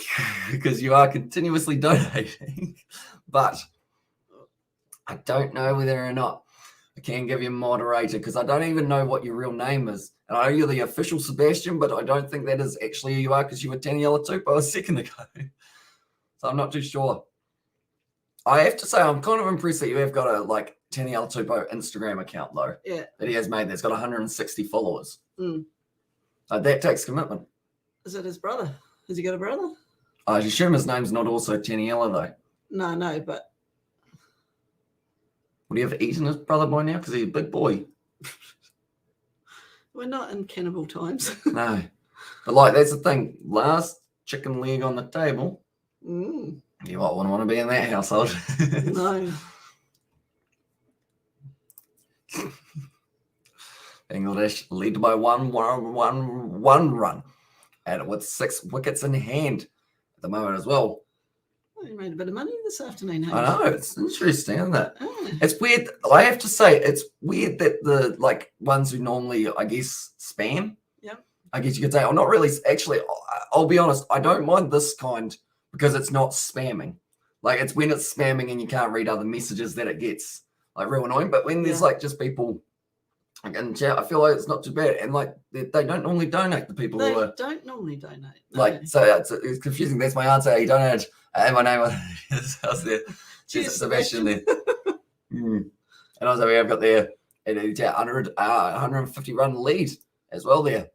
because you are continuously donating, but I don't know whether or not I can give you a moderator because I don't even know what your real name is. And I know you're the official Sebastian, but I don't think that is actually who you are because you were Taniela Tupou a second ago. So I'm not too sure. I have to say, I'm kind of impressed that you have got a Taniela Tupou Instagram account, though. Yeah. That he has made that's got 160 followers. That takes commitment. Is it his brother? Has he got a brother? I assume his name's not also Taniela, though. No, but... Would he have eaten his brother by now? Because he's a big boy. We're not in cannibal times. No. But, that's the thing. Last chicken leg on the table. You wouldn't want to be in that household. No. Bangladesh lead by one run. And with 6 wickets in hand at the moment as well. Well, you made a bit of money this afternoon, hey? I know, it's interesting, isn't it? Oh. It's weird. I have to say, it's weird that the ones who normally, I guess, spam. Yeah. I guess you could say, not really. Actually, I'll be honest. I don't mind this kind because it's not spamming. It's when it's spamming and you can't read other messages that it gets real annoying. But when there's just people in chat, I feel like it's not too bad. And they don't normally donate the people who are. Don't normally donate. No. So it's confusing. That's my answer. He donated. And my name was there. Cheers, Sebastian there. And also we have got there a 150 run lead as well there.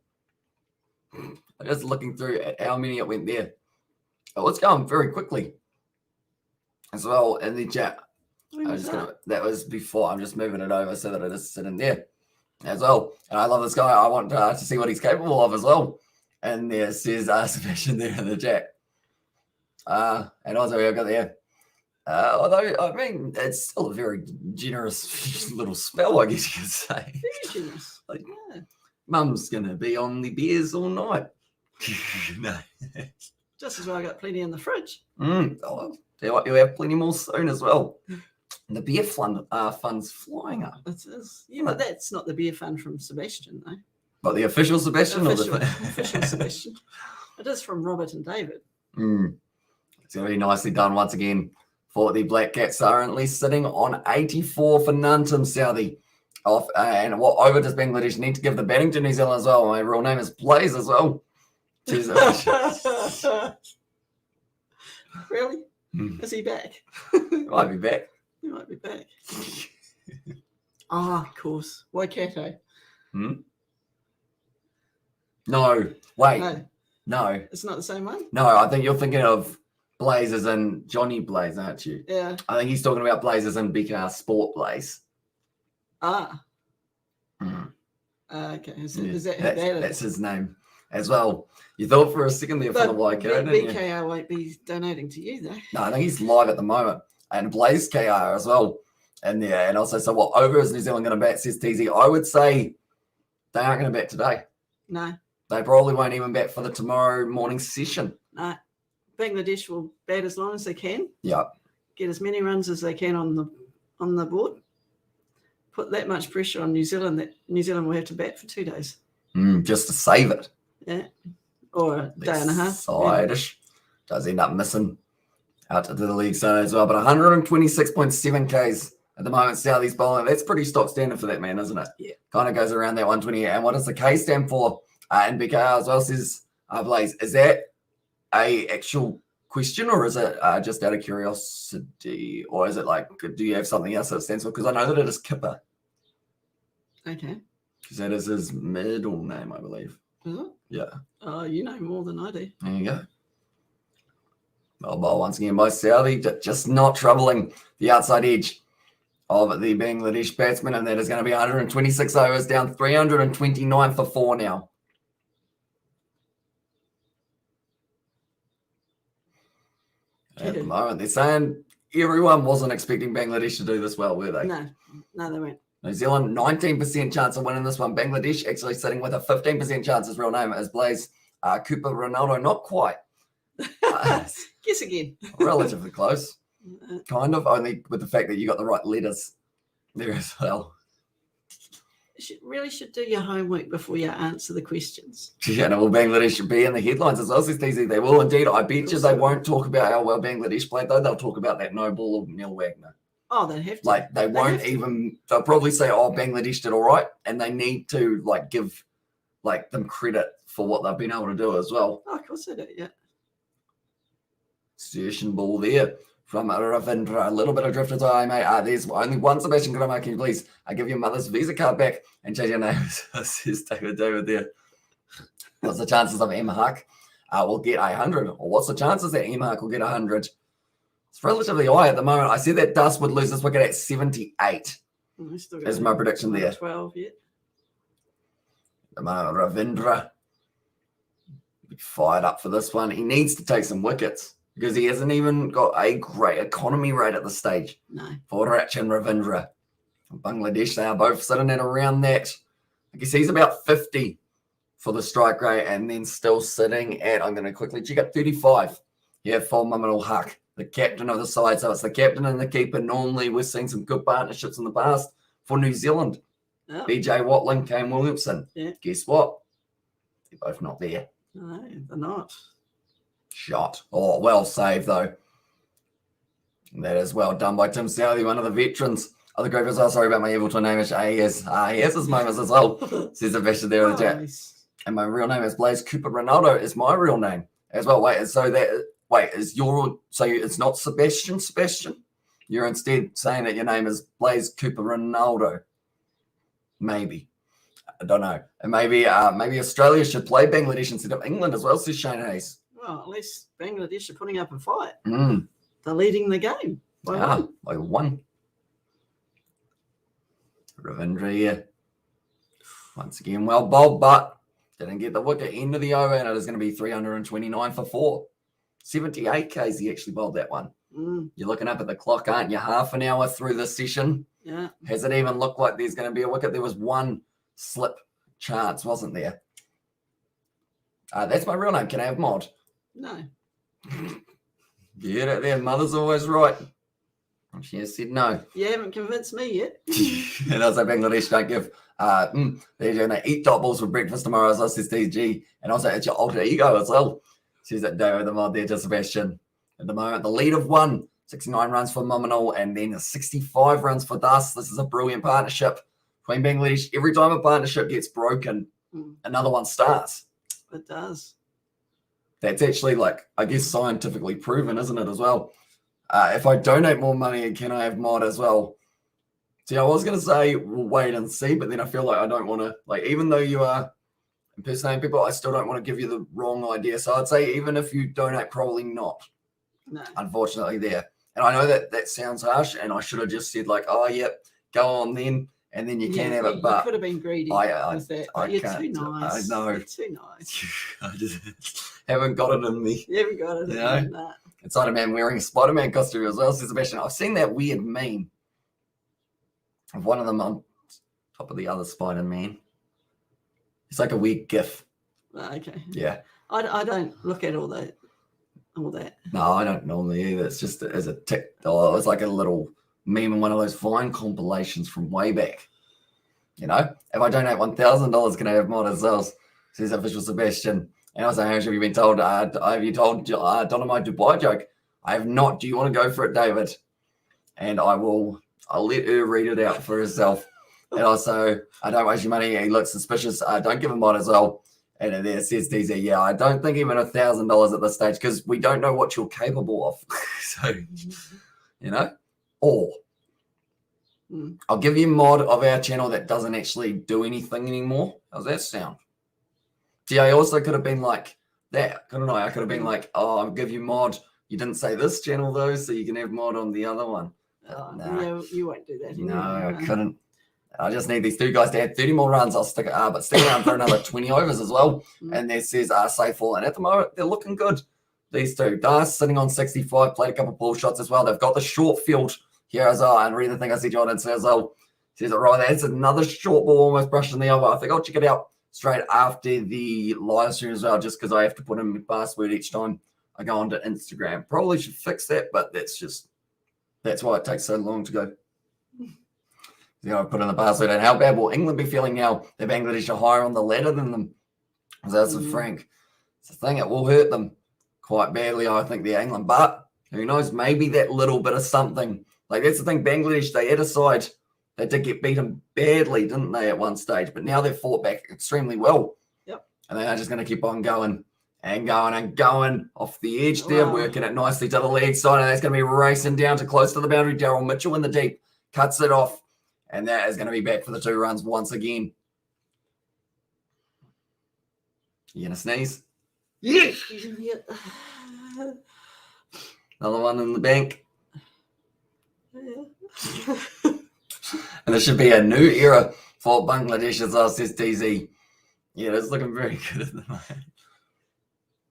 I'm just looking through at how many it went there. Oh, it's going very quickly as well in the chat. That was before. I'm just moving it over so that it is sitting there as well. And I love this guy. I want to see what he's capable of as well. And there says Sebastian there in the chat. And also we've got there. Although, I mean, it's still a very generous little spell, I guess you could say. Very generous. Mum's going to be on the beers all night. No. Just as well I got plenty in the fridge. Oh, you have plenty more soon as well. And the beer fund's flying up. It is. Yeah, but that's not the beer fund from Sebastian, though. But the official Sebastian? Official Sebastian. It is from Robert and David. It's going to be nicely done once again for the Black Cats. Currently sitting on 84 for Nantum, Southie. And what over does Bangladesh need to give the batting to New Zealand as well? My real name is Blaze as well. Really? Is he back? Might be back. He might be back. Of course. Waikato. No. Wait. No. It's not the same one? No, I think you're thinking of Blaze as in Johnny Blaze, aren't you? Yeah. I think he's talking about Blaze as in big Sport Blaze. Okay. Is that how that is? That's his name as well. You thought for a second there for the Waikato, didn't you? BKR won't be donating to you, though. No, I think he's live at the moment. And Blaze KR as well. And also, so what over is New Zealand going to bat, says TZ? I would say they aren't going to bat today. No. They probably won't even bat for the tomorrow morning session. No. Bangladesh will bat as long as they can. Yeah. get as many runs as they can on the board. Put that much pressure on New Zealand that New Zealand will have to bat for 2 days. Just to save it. Yeah. Or a day and a half. Side-ish. Does end up missing out to the league side as well. But 126.7 Ks at the moment, Southie's bowling. That's pretty stock standard for that man, isn't it? Yeah. Kind of goes around that 120. And what does the K stand for? And BKR as well says, Blaze, is that a actual question, or is it just out of curiosity, or is it like, do you have something else that stands for? Because I know that it is Kipper. Okay. Because that is his middle name, I believe. Is it? Yeah. Oh, you know more than I do. There you go. Well, ball once again by Southie, just not troubling the outside edge of the Bangladesh batsman, and that is going to be 126 overs, down 329 for 4 now. At the moment, they're saying everyone wasn't expecting Bangladesh to do this well, were they? No, they weren't. New Zealand, 19% chance of winning this one. Bangladesh actually sitting with a 15% chance. His real name is Blaze Cooper Ronaldo. Not quite. Guess again. Relatively close. Kind of, only with the fact that you got the right letters there as well. You really should do your homework before you answer the questions. Yeah, no, well, Bangladesh should be in the headlines as well, says TZ. They will indeed. I bet you they won't talk about how well Bangladesh played, though. They'll talk about that no ball of Neil Wagner. Oh, they have to. Like, they won't even, they'll probably say, oh, Bangladesh did all right, and they need to, like, give, like, them credit for what they've been able to do as well. Oh, of course they do, yeah. Session ball there from Ravindra. A little bit of drift as well, mate. There's only one Sebastian Grama. Can you please give your mother's Visa card back and change your name? Says David there. What's the chances of M. Huck will get 100? Or what's the chances that M. Huck will get 100? It's relatively high at the moment. I said that Dust would lose this wicket at 78. Is my prediction there. 12 yet. At the moment, Ravindra be fired up for this one. He needs to take some wickets, because he hasn't even got a great economy rate at this stage. No. For Rach and Ravindra. From Bangladesh, they are both sitting at around that. I guess he's about 50 for the strike rate, and then still sitting at, I'm going to quickly check up, 35. Yeah, for Mamadul Haq, the captain of the side. So it's the captain and the keeper. Normally, we're seeing some good partnerships in the past for New Zealand. Oh. BJ Watling, Kane Williamson. Yeah. Guess what? They're both not there. No, they're not. Shot. Oh, well saved, though. And that is well done by Tim Southey, one of the veterans of the group as well. Sorry about my evil twin name. He has his moments as well, says Sebastian there in the chat. And my real name is Blaze Cooper Ronaldo is my real name as well. It's not Sebastian? You're instead saying that your name is Blaze Cooper Ronaldo. Maybe. I don't know. And maybe Australia should play Bangladesh instead of England as well, says Shane Hayes. Well, at least Bangladesh are putting up a fight. Mm. They're leading the game by one. Ravindra here. Once again, well bowled, but didn't get the wicket. End of the over, and it is going to be 329 for 4. 78 Ks he actually bowled that one. Mm. You're looking up at the clock, aren't you? Half an hour through the session. Yeah. Has it even looked like there's going to be a wicket? There was one slip chance, wasn't there? That's my real name. Can I have mod? No. Get it there. Mother's always right. She has said no. You haven't convinced me yet. And also Bangladesh don't give. They're going to eat dot balls for breakfast tomorrow, as well, says DG. And also it's your alter ego as well. Says that day with the mod there to Sebastian. At the moment, the lead of 69 runs for Mamadul, and then 65 runs for Dust. This is a brilliant partnership between Bangladesh. Every time a partnership gets broken, another one starts. It does. That's actually, like, I guess, scientifically proven, isn't it, as well? If I donate more money, can I have mod as well? See, I was going to say we'll wait and see, but then I feel like I don't want to, like, even though you are impersonating people, I still don't want to give you the wrong idea. So I'd say even if you donate, probably not. No. Unfortunately, there. And I know that sounds harsh, and I should have just said, like, oh, yep, go on then, and then you can have it. But you could have been greedy with that. You're too nice. I know. You're too nice. I just haven't got it in me. You haven't got it in that. Inside a man wearing a Spider-Man costume as well, says Sebastian. I've seen that weird meme of one of them on top of the other Spider-Man. It's like a weird GIF. Okay. Yeah. I don't look at all that all that. No, I don't normally either. It's just as a tick. Oh, it's like a little meme in one of those Vine compilations from way back. You know, if I donate $1,000, can I have mod as well? Says official Sebastian. And also, how much have you been told? Have you told Dynamite Dubai joke? I have not. Do you want to go for it, David? And I'll let her read it out for herself. And also, I don't waste your money. He looks suspicious. Don't give him mod as well. And then there says DZ, yeah, I don't think even $1,000 at this stage because we don't know what you're capable of. So, you know, or I'll give you mod of our channel that doesn't actually do anything anymore. How's that sound? See, I also could have been like that, couldn't I? I could have been like, oh, I'll give you mod. You didn't say this channel though, so you can have mod on the other one. No, you won't do that. No, I couldn't. I just need these two guys to have 30 more runs. I'll stick it, but stick around for another 20 overs as well. And there says safe fall. And at the moment, they're looking good. These two. Das sitting on 65, played a couple of ball shots as well. They've got the short field here as well. And read the thing I see Jordan says, says it right there. It's another short ball almost brushing the over. I think I'll check it out straight after the live stream as well, just because I have to put in my password each time I go onto Instagram. Probably should fix that, but that's why it takes so long to go. You know, put in the password. And how bad will England be feeling now that Bangladesh are higher on the ladder than them? So that's a Frank. It's a thing. It will hurt them quite badly, I think, the England. But who knows? Maybe that little bit of something. Like, that's the thing. Bangladesh, they had a side. They did get beaten badly, didn't they, at one stage? But now they've fought back extremely well. Yep. And they are just going to keep on going and going and going off the edge there, working it nicely to the leg side. And that's going to be racing down to close to the boundary. Daryl Mitchell in the deep cuts it off. And that is going to be back for the 2 runs once again. You going to sneeze? Yes. Another one in the bank. Yeah. And there should be a new era for Bangladesh as well, says DZ. Yeah, it's looking very good at the moment.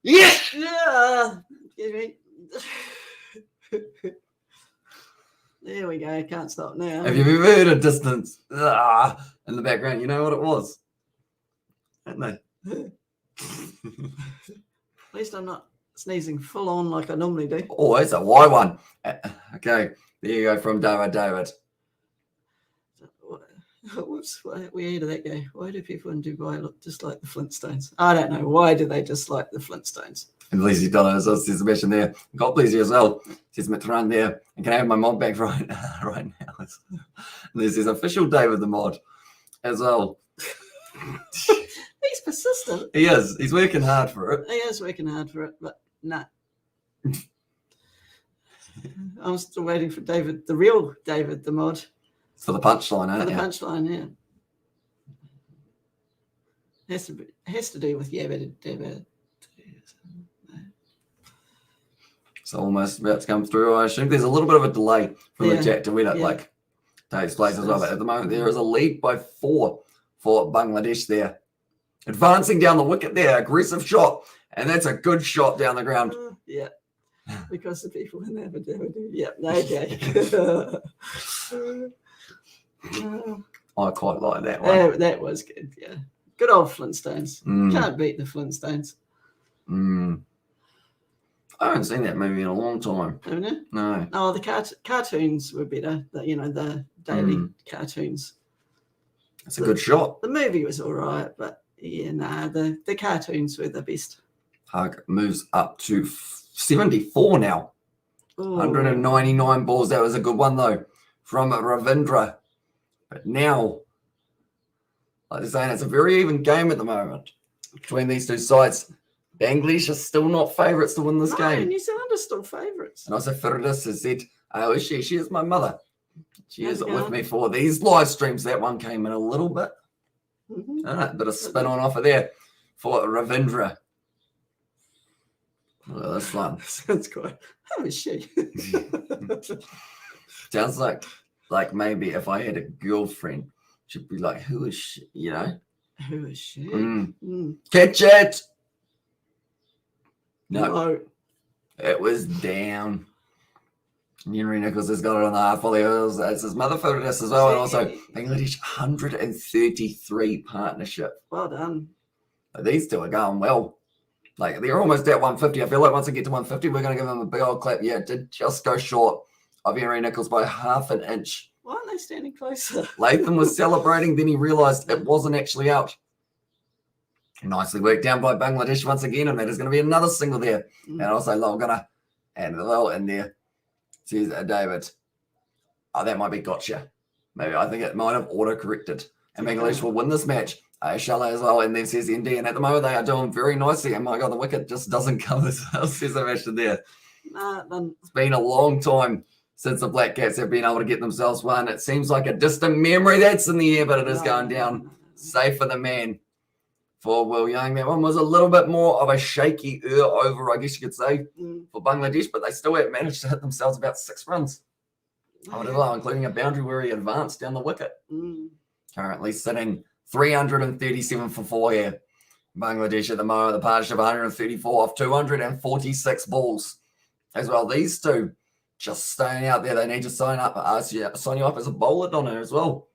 Yes! Yeah. There we go. Can't stop now. Have you ever heard of distance in the background? You know what it was? Don't they? At least I'm not sneezing full on like I normally do. Oh, it's a Y one. Okay, there you go from David. Whoops, where did that go? Why do people in Dubai look just like the Flintstones? I don't know. Why do they just like the Flintstones? And Lizzie Donna as well, says Sebastian there. God bless you as well. Says Mitran there. And can I have my mod back right now? And this is official David the mod as well. He's persistent. He is. He's working hard for it. He is working hard for it, but no. I'm still waiting for David, the real David the mod. It's for the punchline, aren't you? For the punchline, yeah. Has to do with David. It's almost about to come through. I assume there's a little bit of a delay for the chat to when it takes place as well. But at the moment, there is a lead by 4 for Bangladesh there. Advancing down the wicket there, aggressive shot. And that's a good shot down the ground. Yeah. Because the people in there do. Yeah, okay. I quite like that one. That was good, yeah. Good old Flintstones. Can't beat the Flintstones. I haven't seen that movie in a long time. Haven't you? No. Oh, the cartoons were better. The daily cartoons. It's a good shot. The movie was all right, but the cartoons were the best. Hug moves up to 74 now. Ooh. 199 balls. That was a good one, though, from Ravindra. But now, like they're saying, it's a very even game at the moment between these two sides. Bangladesh are still not favourites to win this game. New Zealand are still favourites. And also, Firdis has said, is she? She is my mother. She is with me for these live streams. That one came in a little bit. All right, bit of spin on off of there for Ravindra. Look at this one. Sounds quite. How is she? Sounds like maybe if I had a girlfriend, she'd be like, who is she? You know? Who is she? Catch it! No. It was down. Henry Nichols has got it on the half volley. It's his mother for this as well. And also, Bangladesh 133 partnership. Well done. These two are going well. Like, they're almost at 150. I feel like once I get to 150, we're going to give them a big old clap. Yeah, it did just go short of Henry Nichols by half an inch. Why aren't they standing closer? Latham was celebrating, then he realised it wasn't actually out. Nicely worked down by Bangladesh once again, and that is going to be another single there. And also, I'm going to add the well in there. Says David. Oh, that might be gotcha. Maybe I think it might have auto-corrected. And Bangladesh will win this match. Shala as well, and then says ND. And at the moment, they are doing very nicely. And my God, the wicket just doesn't come as well, says the match there. It's been a long time since the Black Caps have been able to get themselves one. It seems like a distant memory that's in the air, but it is going down. Safe for the man. For Will Young, that one was a little bit more of a shaky over, I guess you could say, for Bangladesh, but they still have managed to hit themselves about 6 runs. Including a boundary where he advanced down the wicket. Currently sitting 337 for 4 here. Bangladesh at the moment, the partnership 134 off 246 balls. As well, these two just staying out there. They need to sign you up as a bowler, Donna, as well.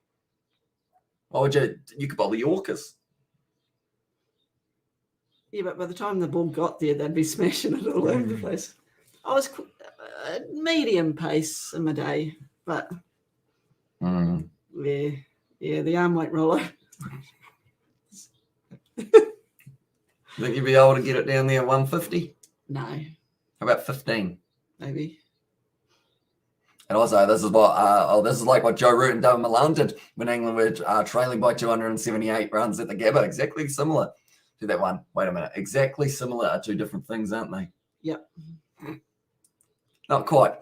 Why would you could bowl the Yorkers. Yeah, but by the time the ball got there, they'd be smashing it all over the place. I was medium pace in my day, but yeah, the arm won't roll over. Think you'd be able to get it down there 150? No. How about 15? Maybe. And also, this is what this is like what Joe Root and David Milan did when England were trailing by 278 runs at the Gabba. Exactly similar to that one. Wait a minute. Exactly similar are two different things, aren't they? Yep. Not quite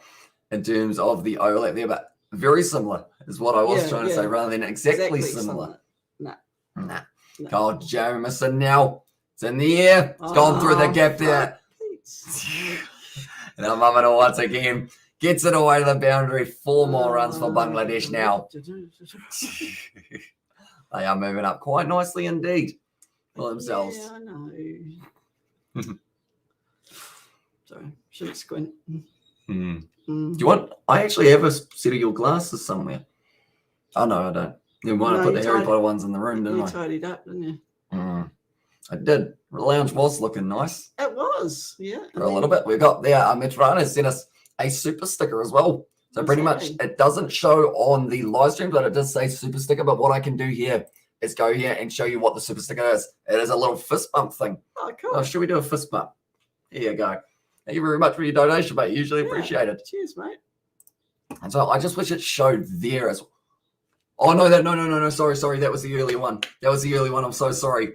in terms of the overlap there, but very similar is what I was trying to say, rather than exactly similar. Nah. Kyle Jamieson now. It's in the air. It's gone through the gap there. And Mamano once again gets it away to the boundary. 4 more runs for Bangladesh now. They are moving up quite nicely indeed for themselves. Yeah, I know. Sorry, shouldn't squint. Do you want? I actually have a set of your glasses somewhere. Oh no, I don't. You might have put the Harry Potter ones in the room, didn't I? You tidied up, didn't you? I did. The lounge was looking nice. It was, yeah. For a little bit. We got there. Metrana sent us a super sticker as well. So pretty much it doesn't show on the live stream, but it does say super sticker. But what I can do here is go here and show you what the super sticker is. It is a little fist bump thing. Oh, cool. Oh, should we do a fist bump? Here you go. Thank you very much for your donation, mate. Usually appreciated. Cheers, mate. And so I just wish it showed there as well. Oh, no, no. Sorry. That was the earlier one. I'm so sorry.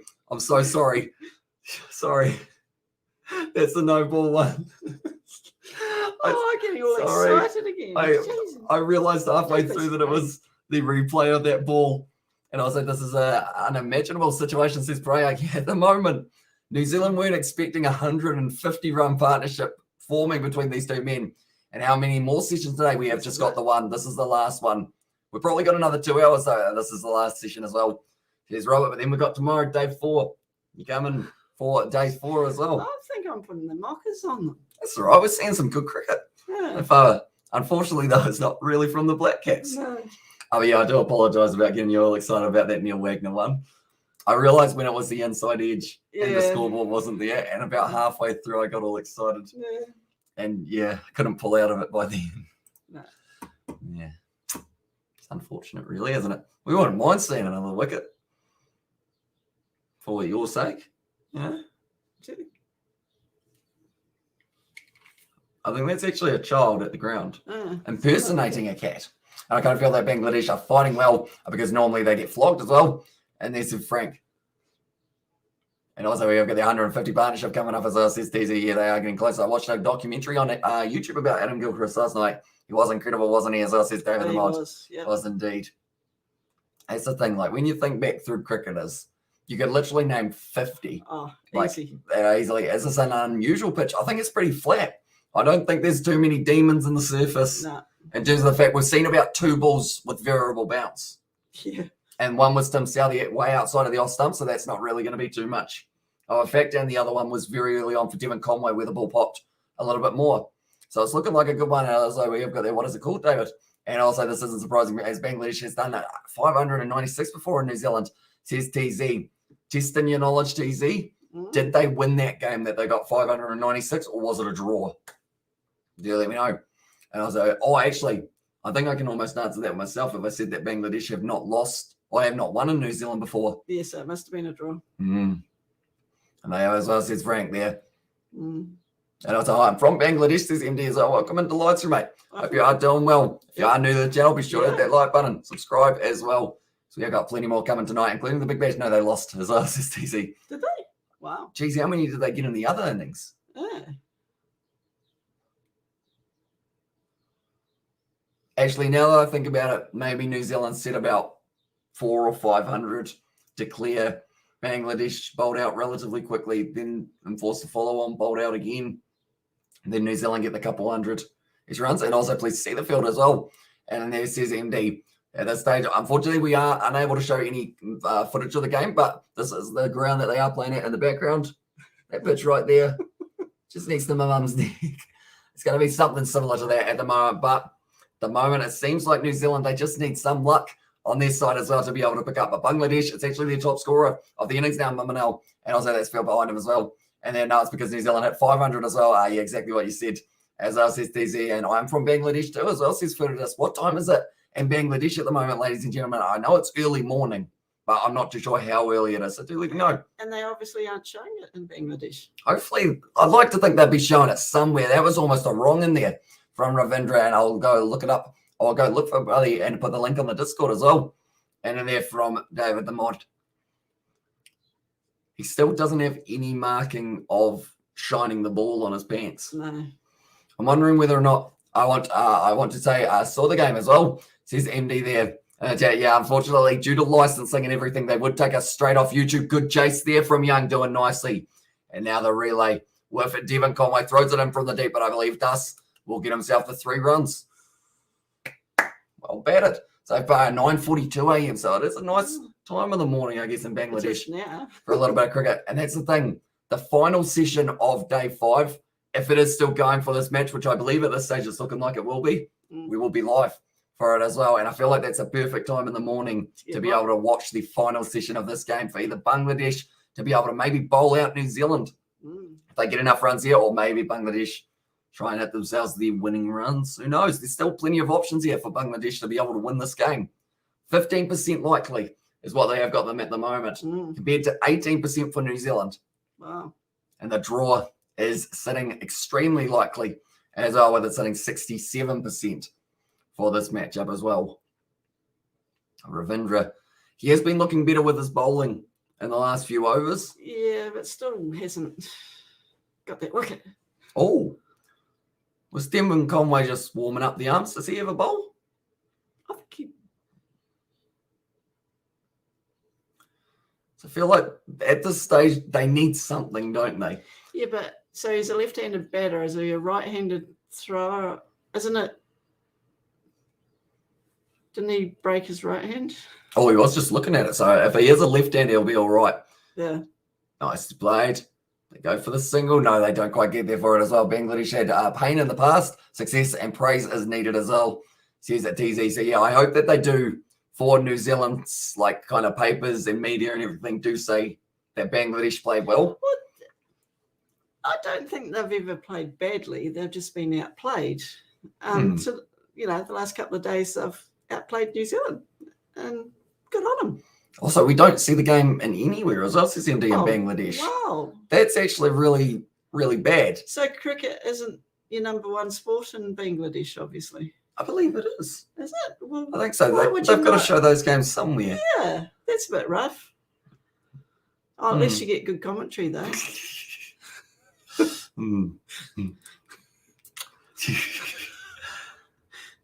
Sorry. That's the no ball one. I'm getting all excited again. I realized halfway through that it was the replay of that ball. And I was like, this is an unimaginable situation, says Brayak. At the moment, New Zealand weren't expecting a 150-run partnership forming between these two men. And how many more sessions today? We have just got the one. This is the last one. We've probably got another 2 hours, though. This is the last session as well. Here's Robert, but then we've got tomorrow, day 4. You coming for day 4 as well? I think I'm putting the mockers on them. That's all right. We're seeing some good cricket. Yeah. Unfortunately, though, it's not really from the Black Caps. No. Oh, yeah, I do apologise about getting you all excited about that Neil Wagner one. I realised when it was the inside edge and the scoreboard wasn't there, and about halfway through, I got all excited. Yeah. And, I couldn't pull out of it by then. No. Yeah. It's unfortunate, really, isn't it? We wouldn't mind seeing another wicket. For your sake. Yeah. I think that's actually a child at the ground impersonating a cat. And I kind of feel that Bangladesh are fighting well because normally they get flogged as well. And there's Frank. And also we've got the 150 partnership coming up as well, says TZ. Yeah, they are getting close. I watched a documentary on YouTube about Adam Gilchrist last night. He was incredible, wasn't he? As well, says David the Mod. Was indeed. That's the thing. Like when you think back through cricketers, you could literally name 50. Oh, easy. Easily. Is this an unusual pitch? I think it's pretty flat. I don't think there's too many demons in the surface. No. In terms of the fact we've seen about 2 balls with variable bounce. Yeah. And one was Tim Southey way outside of the off stump, so that's not really going to be too much. Oh, in fact, and the other one was very early on for Devon Conway where the ball popped a little bit more. So it's looking like a good one. So we've got there. What is it called, David? And also, this isn't surprising as Bangladesh has done 596 before in New Zealand, says TZ. Testing your knowledge, TZ. Did they win that game that they got 596, or was it a draw? Do you let me know? And I was like, oh, actually, I think I can almost answer that myself if I said that Bangladesh have not lost or have not won in New Zealand before. Yes, it must have been a draw. And they, as well, says Frank there. Mm. And I was like, I'm from Bangladesh, says MD as well. Welcome into Lights, mate. Hope you are doing well. If you are new to the channel, be sure to hit that like button, subscribe as well. So we've got plenty more coming tonight, including the Big Bash. No, they lost as well, says TC. Did they? Wow. Geez, how many did they get in the other innings? Yeah. Actually, now that I think about it, maybe New Zealand set about 400 or 500 to clear. Bangladesh bowled out relatively quickly, then enforced the follow-on, bowled out again. And then New Zealand get the couple hundred extra runs. And also, please see the field as well. And there says MD. At this stage, unfortunately, we are unable to show any footage of the game, but this is the ground that they are playing at in the background. That pitch right there, just next to my mum's neck. It's going to be something similar to that at the moment, but the moment it seems like New Zealand, they just need some luck on their side as well to be able to pick up. But Bangladesh, it's actually their top scorer of the innings now, Mamanel, and also that's field behind him as well. And then it's because New Zealand hit 500 as well. Yeah, exactly what you said. As well says DZ, and I'm from Bangladesh too as well, says Ferdinand. What time is it in Bangladesh at the moment, ladies and gentlemen? I know it's early morning, but I'm not too sure how early it is. So do let me know. And they obviously aren't showing it in Bangladesh. Hopefully, I'd like to think they'd be showing it somewhere. That was almost a wrong in there from Ravindra, and I'll go look it up. I'll go look for Buddy and put the link on the Discord as well. And in there from David the Mod. He still doesn't have any marking of shining the ball on his pants. No. I'm wondering whether or not I want to say I saw the game as well. Says MD there. Yeah, unfortunately, due to licensing and everything, they would take us straight off YouTube. Good chase there from Young, doing nicely. And now the relay with Devon Conway throws it in from the deep, but I believe Dus will get himself the 3 runs. Well batted. So far, 9:42 a.m. So it is a nice time of the morning, I guess, in Bangladesh for a little bit of cricket. And that's the thing. The final session of day 5, if it is still going for this match, which I believe at this stage it's looking like it will be, we will be live for it as well. And I feel like that's a perfect time in the morning to be able to watch the final session of this game for either Bangladesh to be able to maybe bowl out New Zealand if they get enough runs here, or maybe Bangladesh try and hit themselves the winning runs. Who knows? There's still plenty of options here for Bangladesh to be able to win this game. 15% likely is what they have got them at the moment, compared to 18% for New Zealand. Wow. And the draw is sitting extremely likely as well, with it sitting 67% for this matchup as well. Ravindra, he has been looking better with his bowling in the last few overs. Yeah, but still hasn't got that wicket. Oh, was Devon Conway just warming up the arms? Does he have a bowl? I think he... So I feel like at this stage they need something, don't they? Yeah, but so he's a left-handed batter. Is he a right-handed thrower? Isn't it? Didn't he break his right hand? Oh, he was just looking at it. So if he is a left-hander, he'll be all right. Yeah. Nice played. They go for the single. No, they don't quite get there for it as well. Bangladesh had pain in the past. Success and praise is needed as well, says at TZ. So, yeah, I hope that they do, for New Zealand's like kind of papers and media and everything, do say that Bangladesh played well. I don't think they've ever played badly. They've just been outplayed. So, you know, the last couple of days they've outplayed New Zealand, and good on them. Also, we don't see the game in anywhere as well, says MD in Bangladesh. Wow. That's actually really, really bad. So cricket isn't your number one sport in Bangladesh, obviously. I believe it is. Is it? Well, I think so. They've got to show those games somewhere. Yeah, that's a bit rough. Oh, unless you get good commentary, though.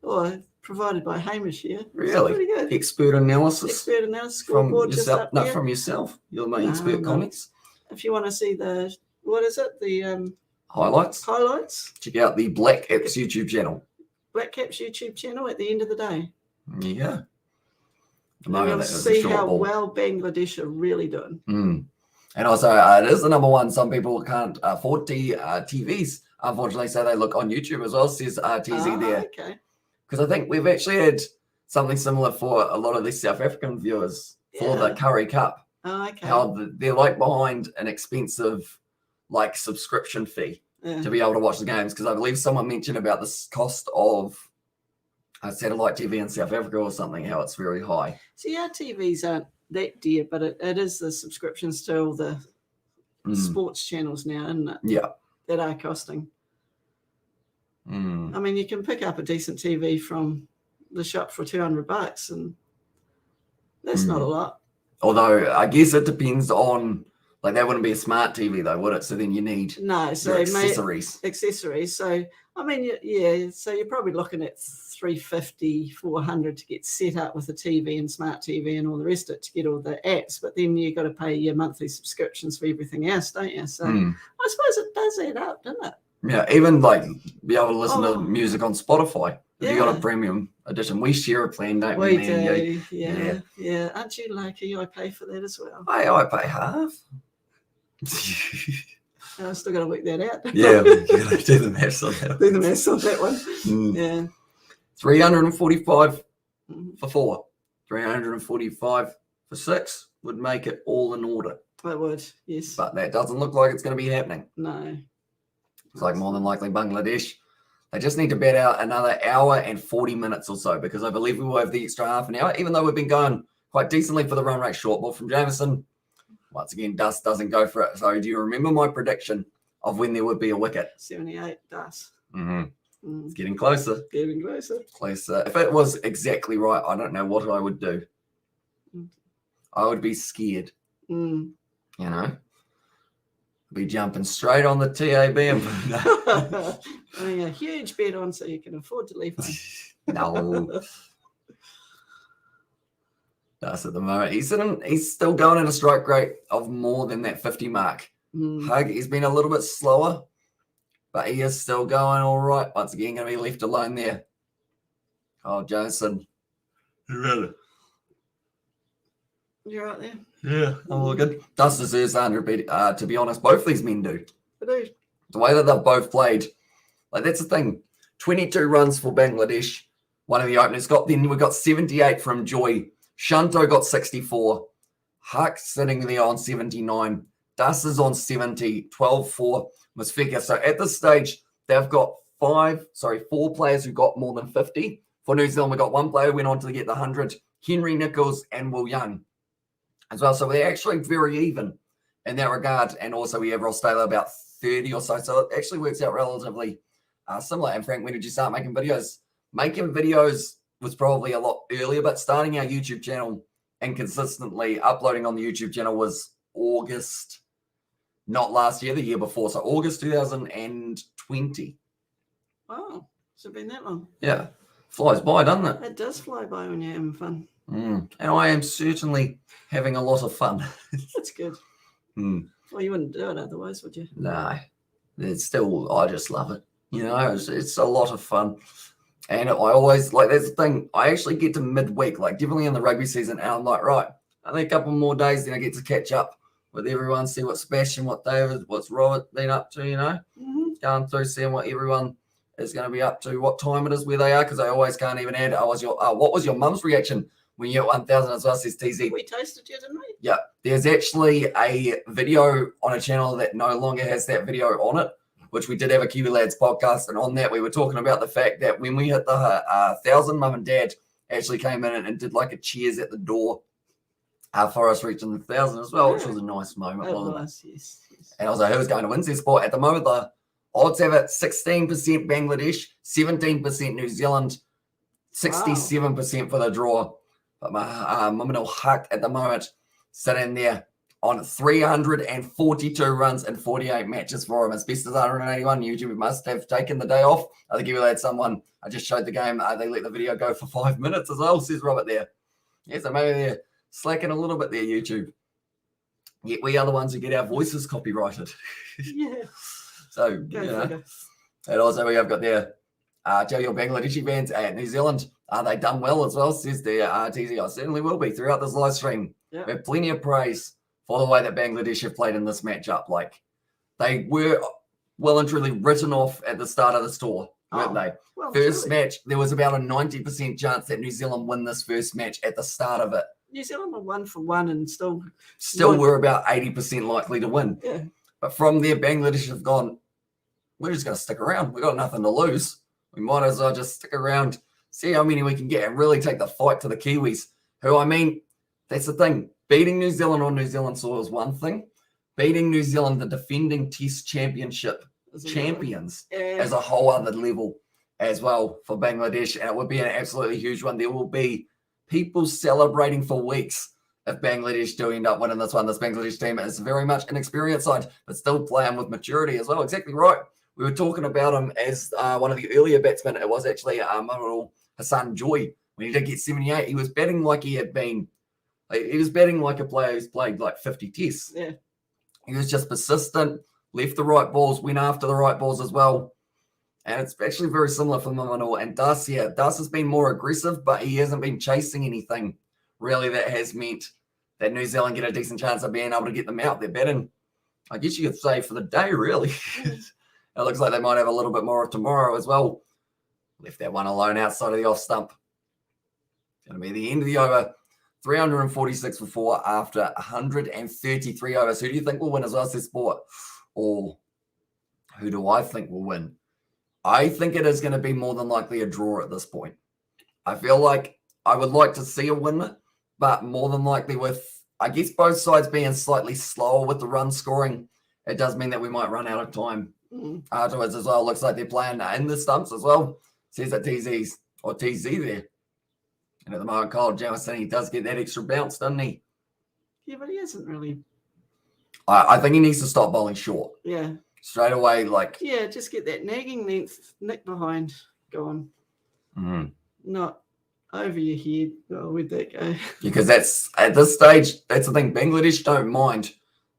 Or provided by Hamish here. Really? Pretty good. Expert analysis. Expert analysis. From Scoreboard just yourself, up not there. from yourself. You're my expert comics. If you want to see the, what is it? The highlights. Check out the Black Caps YouTube channel. Black Caps YouTube channel at the end of the day. Yeah. And we'll see how well Bangladesh are really doing. And also, it is the number one. Some people can't afford TVs, unfortunately, so they look on YouTube as well, says TZ there. Okay. Because I think we've actually had something similar for a lot of these South African viewers for the Curry Cup. Oh, okay. how they're like behind an expensive like subscription fee to be able to watch the games, because I believe someone mentioned about this cost of satellite TV in South Africa or something, how it's very high. See, our TVs aren't that dear, but it is the subscriptions to all the sports channels now, isn't it? Yeah. That are costing. I Mm. mean, you can pick up a decent TV from the shop for $200, and that's not a lot. Although I guess it depends on, like, that wouldn't be a smart TV though, would it? So then you need So your accessories. Accessories. So I mean, yeah. So you're probably looking at $350, $400 to get set up with a TV and smart TV and all the rest of it to get all the apps. But then you've got to pay your monthly subscriptions for everything else, don't you? So I suppose it does add up, doesn't it? Yeah, even like be able to listen to music on Spotify. If you got a premium edition, we share a plan, don't we? We do. Yeah. Aren't you lucky? I pay for that as well. I pay half. I still got to work that out. Yeah, we got to do the maths on that. Do the maths on that one. Yeah. 345 for 4. 345 for 6 would make it all in order. I would, yes. But that doesn't look like it's going to be happening. No. It's like more than likely Bangladesh. They just need to bet out another hour and 40 minutes or so, because I believe we will have the extra half an hour, even though we've been going quite decently for the run rate short ball from Jameson. Once again, Dust doesn't go for it. So do you remember my prediction of when there would be a wicket? 78, Dust. It's getting closer. Getting closer. Closer. If it was exactly right, I don't know what I would do. I would be scared. You know? Be jumping straight on the TAB and putting a huge bet on so you can afford to leave home. No. That's at the moment. He's still going at a strike rate of more than that 50 mark. Hug, he's been a little bit slower, but he is still going all right. Once again, going to be left alone there. Oh, Johnson. You're right there. Yeah, I'm all good. Dust deserves 100, to be honest. Both these men do. I do. The way that they've both played, like, that's the thing. 22 runs for Bangladesh. One of the openers got. Then we got 78 from Joy. Shanto got 64. Huck sitting there on 79. Dust is on 70. 12-4 was Figure. So at this stage, they've got 4 players who got more than 50. For New Zealand, we got 1 player who went on to get the 100. Henry Nichols and Will Young as well. So we're actually very even in that regard. And also we have Ross Taylor about 30 or so. So it actually works out relatively similar. And Frank, when did you start making videos? Making videos was probably a lot earlier, but starting our YouTube channel and consistently uploading on the YouTube channel was August, not last year, the year before. So August 2020. Wow. Has it been that long? Yeah. Flies by, doesn't it? It does fly by when you're having fun. And I am certainly having a lot of fun. That's good. Well, you wouldn't do it otherwise, would you? No. It's still, I just love it. You know, it's a lot of fun. And I always, like, that's the thing. I actually get to midweek, like, definitely in the rugby season, and I'm like, right, I think a couple more days, then I get to catch up with everyone, see what Sebastian, what David, what's Robert been up to, you know? Going through, seeing what everyone is going to be up to, what time it is, where they are, because I always can't even add, what was your mum's reaction when you hit 1,000 as well, says TZ? We toasted you, didn't we? Yeah. There's actually a video on a channel that no longer has that video on it, which we did have a Kiwi Lads podcast, and on that we were talking about the fact that when we hit the 1,000, Mum and Dad actually came in and did like a cheers at the door for us reaching the 1,000 as well, which was a nice moment, wasn't it? Yes. And I was like, who's going to win this sport? At the moment, the odds have it 16% Bangladesh, 17% New Zealand, 67% for the draw. But my Mum Huck at the moment sitting there on 342 runs and 48 matches for him. As best as 181, YouTube must have taken the day off. I think you had someone, I just showed the game, they let the video go for 5 minutes as well, says Robert there. Yeah, so maybe they're slacking a little bit there, YouTube. Yet we are the ones who get our voices copyrighted. Yeah. So, and also we have got there, tell your Bangladeshi fans at New Zealand, they done well as well, says the TZ. I certainly will be throughout this live stream. Yep. We have plenty of praise for the way that Bangladesh have played in this matchup. Like, they were well and truly written off at the start of this tour, weren't they? Well, First match, there was about a 90% chance that New Zealand win this first match at the start of it. New Zealand were 1 for 1 and still we're about 80% likely to win. Yeah. But from there, Bangladesh have gone, we're just going to stick around. We've got nothing to lose. We might as well just stick around, see how many we can get, and really take the fight to the Kiwis, who, I mean, that's the thing. Beating New Zealand on New Zealand soil is one thing. Beating New Zealand, the defending Test Championship champions, as a whole other level as well for Bangladesh. And it would be an absolutely huge one. There will be people celebrating for weeks if Bangladesh do end up winning this one. This Bangladesh team is very much an experienced side, but still playing with maturity as well. Exactly right. We were talking about him as one of the earlier batsmen. It was actually Hassan Joy. When he did get 78, he was batting like he had been. He was batting like a player who's played like 50 tests. Yeah. He was just persistent, left the right balls, went after the right balls as well. And it's actually very similar for Maunganui and Das. Yeah, Das has been more aggressive, but he hasn't been chasing anything really that has meant that New Zealand get a decent chance of being able to get them out. They're batting, I guess you could say, for the day, really. It looks like they might have a little bit more of tomorrow as well. Left that one alone outside of the off stump. Going to be the end of the over. 346 for 4 after 133 overs. Who do you think will win as well as this sport? Or who do I think will win? I think it is going to be more than likely a draw at this point. I feel like I would like to see a winner, but more than likely with, I guess, both sides being slightly slower with the run scoring, it does mean that we might run out of time afterwards as well. Looks like they're playing in the stumps as well. Says that TZ there. And at the moment, Kyle Jamison, he does get that extra bounce, doesn't he? Yeah, but he hasn't really. I think he needs to stop bowling short. Yeah. Straight away, like. Yeah, just get that nagging length, nick behind, go on. Mm-hmm. Not over your head. Oh, where'd that go? Because that's, at this stage, that's the thing. Bangladesh don't mind.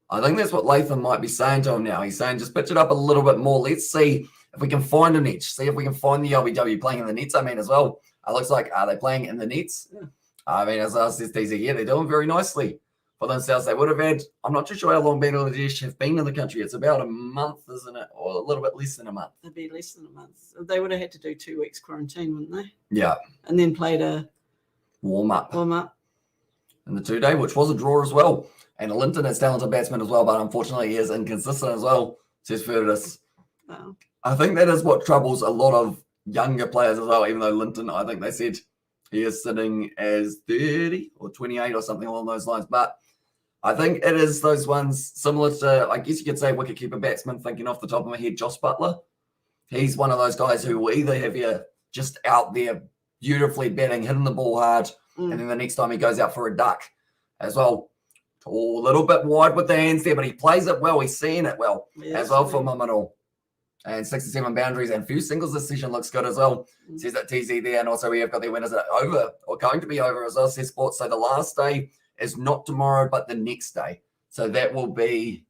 I think that's what Latham might be saying to him now. He's saying, just pitch it up a little bit more. Let's see if we can find an edge. See if we can find the LBW playing in the nets, I mean, as well. It looks like, are they playing in the nets? Yeah. I mean, as I said, yeah, they're doing very nicely for themselves. They would have had, I'm not too sure how long Bangladesh have been in the country. It's about a month, isn't it? Or a little bit less than a month. It'd be less than a month. They would have had to do 2 weeks quarantine, wouldn't they? Yeah. And then played a warm-up. In the 2-day, which was a draw as well. And Linton is talented batsman as well, but unfortunately he is inconsistent as well, says Ferdis. Wow. I think that is what troubles a lot of younger players as well, even though Linton, I think they said he is sitting as 30 or 28 or something along those lines. But I think it is those ones similar to, I guess you could say, wicketkeeper batsman, thinking off the top of my head, Josh Butler. He's one of those guys who will either have you just out there beautifully batting, hitting the ball hard, and then the next time he goes out for a duck as well. A little bit wide with the hands there, but he plays it well. He's seeing it well as well for Maunganui. And 67 boundaries and few singles this session looks good as well. Says that TZ there. And also we have got the winners over or going to be over as well, says Sports. So the last day is not tomorrow, but the next day. So that will be,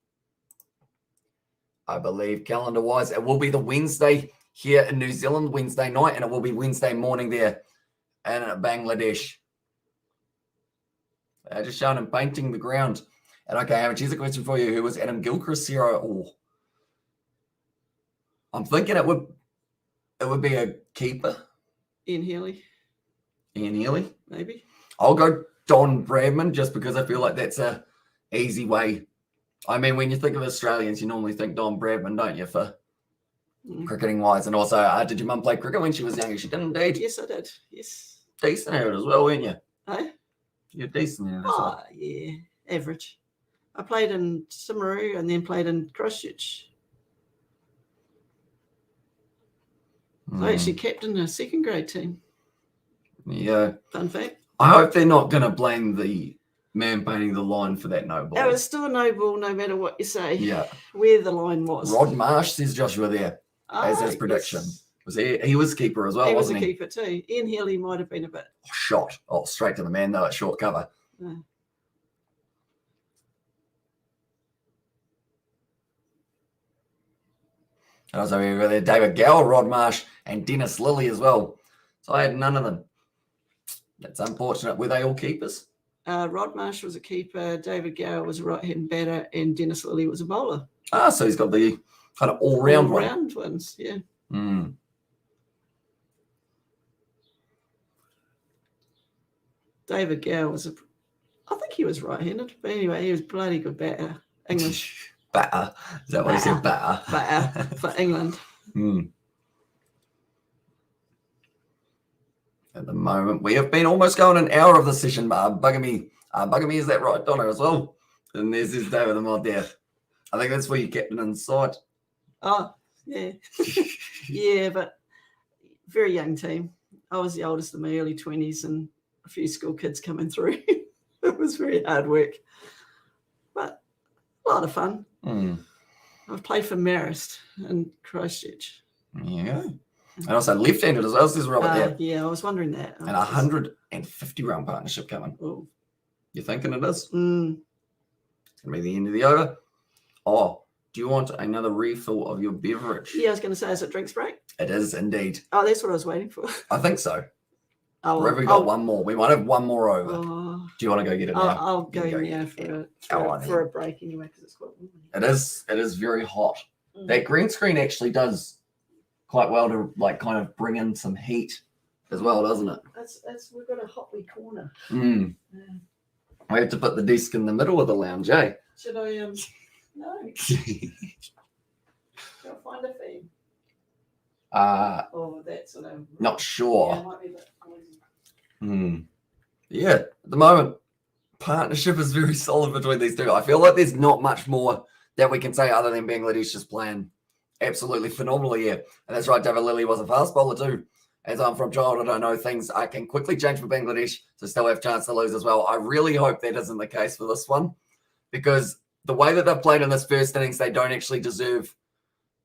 I believe, calendar-wise, it will be the Wednesday here in New Zealand, Wednesday night, and it will be Wednesday morning there in Bangladesh. Just showing him painting the ground. And okay, Hamish, here's a question for you. Who was Adam Gilchrist here? Oh, I'm thinking it would be a keeper. Ian Healy. Maybe. I'll go Don Bradman just because I feel like that's a easy way. I mean, when you think of Australians, you normally think Don Bradman, don't you, for cricketing wise? And also, did your mum play cricket when she was younger? She did indeed. Yes, I did. Yes. Decent at it as well, weren't you? Hey? You're decent at it as well. Yeah. Average. I played in Timaru and then played in Christchurch. I actually captained a second grade team. Yeah. Fun fact. I hope they're not going to blame the man painting the line for that no ball. It was still a no ball no matter what you say. Yeah. Where the line was. Rod Marsh says Joshua there as his prediction. Yes. Was he was keeper as well, wasn't he? He was a keeper too. Ian Healy might have been a bit. Shot. Oh, straight to the man though at short cover. Yeah. And also we were there, David Gower, Rod Marsh, and Dennis Lilly as well. So I had none of them. That's unfortunate. Were they all keepers? Rod Marsh was a keeper, David Gower was a right-hand batter, and Dennis Lilly was a bowler. So he's got the kind of all-round one. All-round ones, yeah. David Gower was I think he was right-handed, but anyway, he was bloody good batter. English Batter. Is that what you said? Batter. batter for England. At the moment, we have been almost going an hour of the session. Bugger me, is that right, Donna, as well? And there's his David the Mod there. I think that's where you kept it inside. Oh, yeah. Yeah, but very young team. I was the oldest in my early 20s and a few school kids coming through. It was very hard work, but a lot of fun. I've played for Marist in Christchurch. Yeah. And also left-handed as well, says Robert there. Yeah, I was wondering that. And 150 round partnership coming. Oh. You thinking it is? It's going to be the end of the over. Oh, do you want another refill of your beverage? Yeah, I was going to say, is it drinks break? It is indeed. Oh, that's what I was waiting for. I think so. Oh, Or have we got one more? We might have one more over. Oh, Do you want to go get it now? I'll go in there for a break anyway, because it's quite warm. It is very hot. That green screen actually does quite well to like kind of bring in some heat as well, doesn't it? We've got a hot wee corner. Yeah. We have to put the desk in the middle of the lounge, eh? Should I no. I'll find a theme. That's what I'm Not sure. Yeah, it might be a bit noisy. Yeah, at the moment, partnership is very solid between these two. I feel like there's not much more that we can say other than Bangladesh just playing absolutely phenomenally here. And that's right, David Lilly was a fast bowler too. As I'm from childhood, I know things can quickly change for Bangladesh to still have a chance to lose as well. I really hope that isn't the case for this one, because the way that they've played in this first innings, they don't actually deserve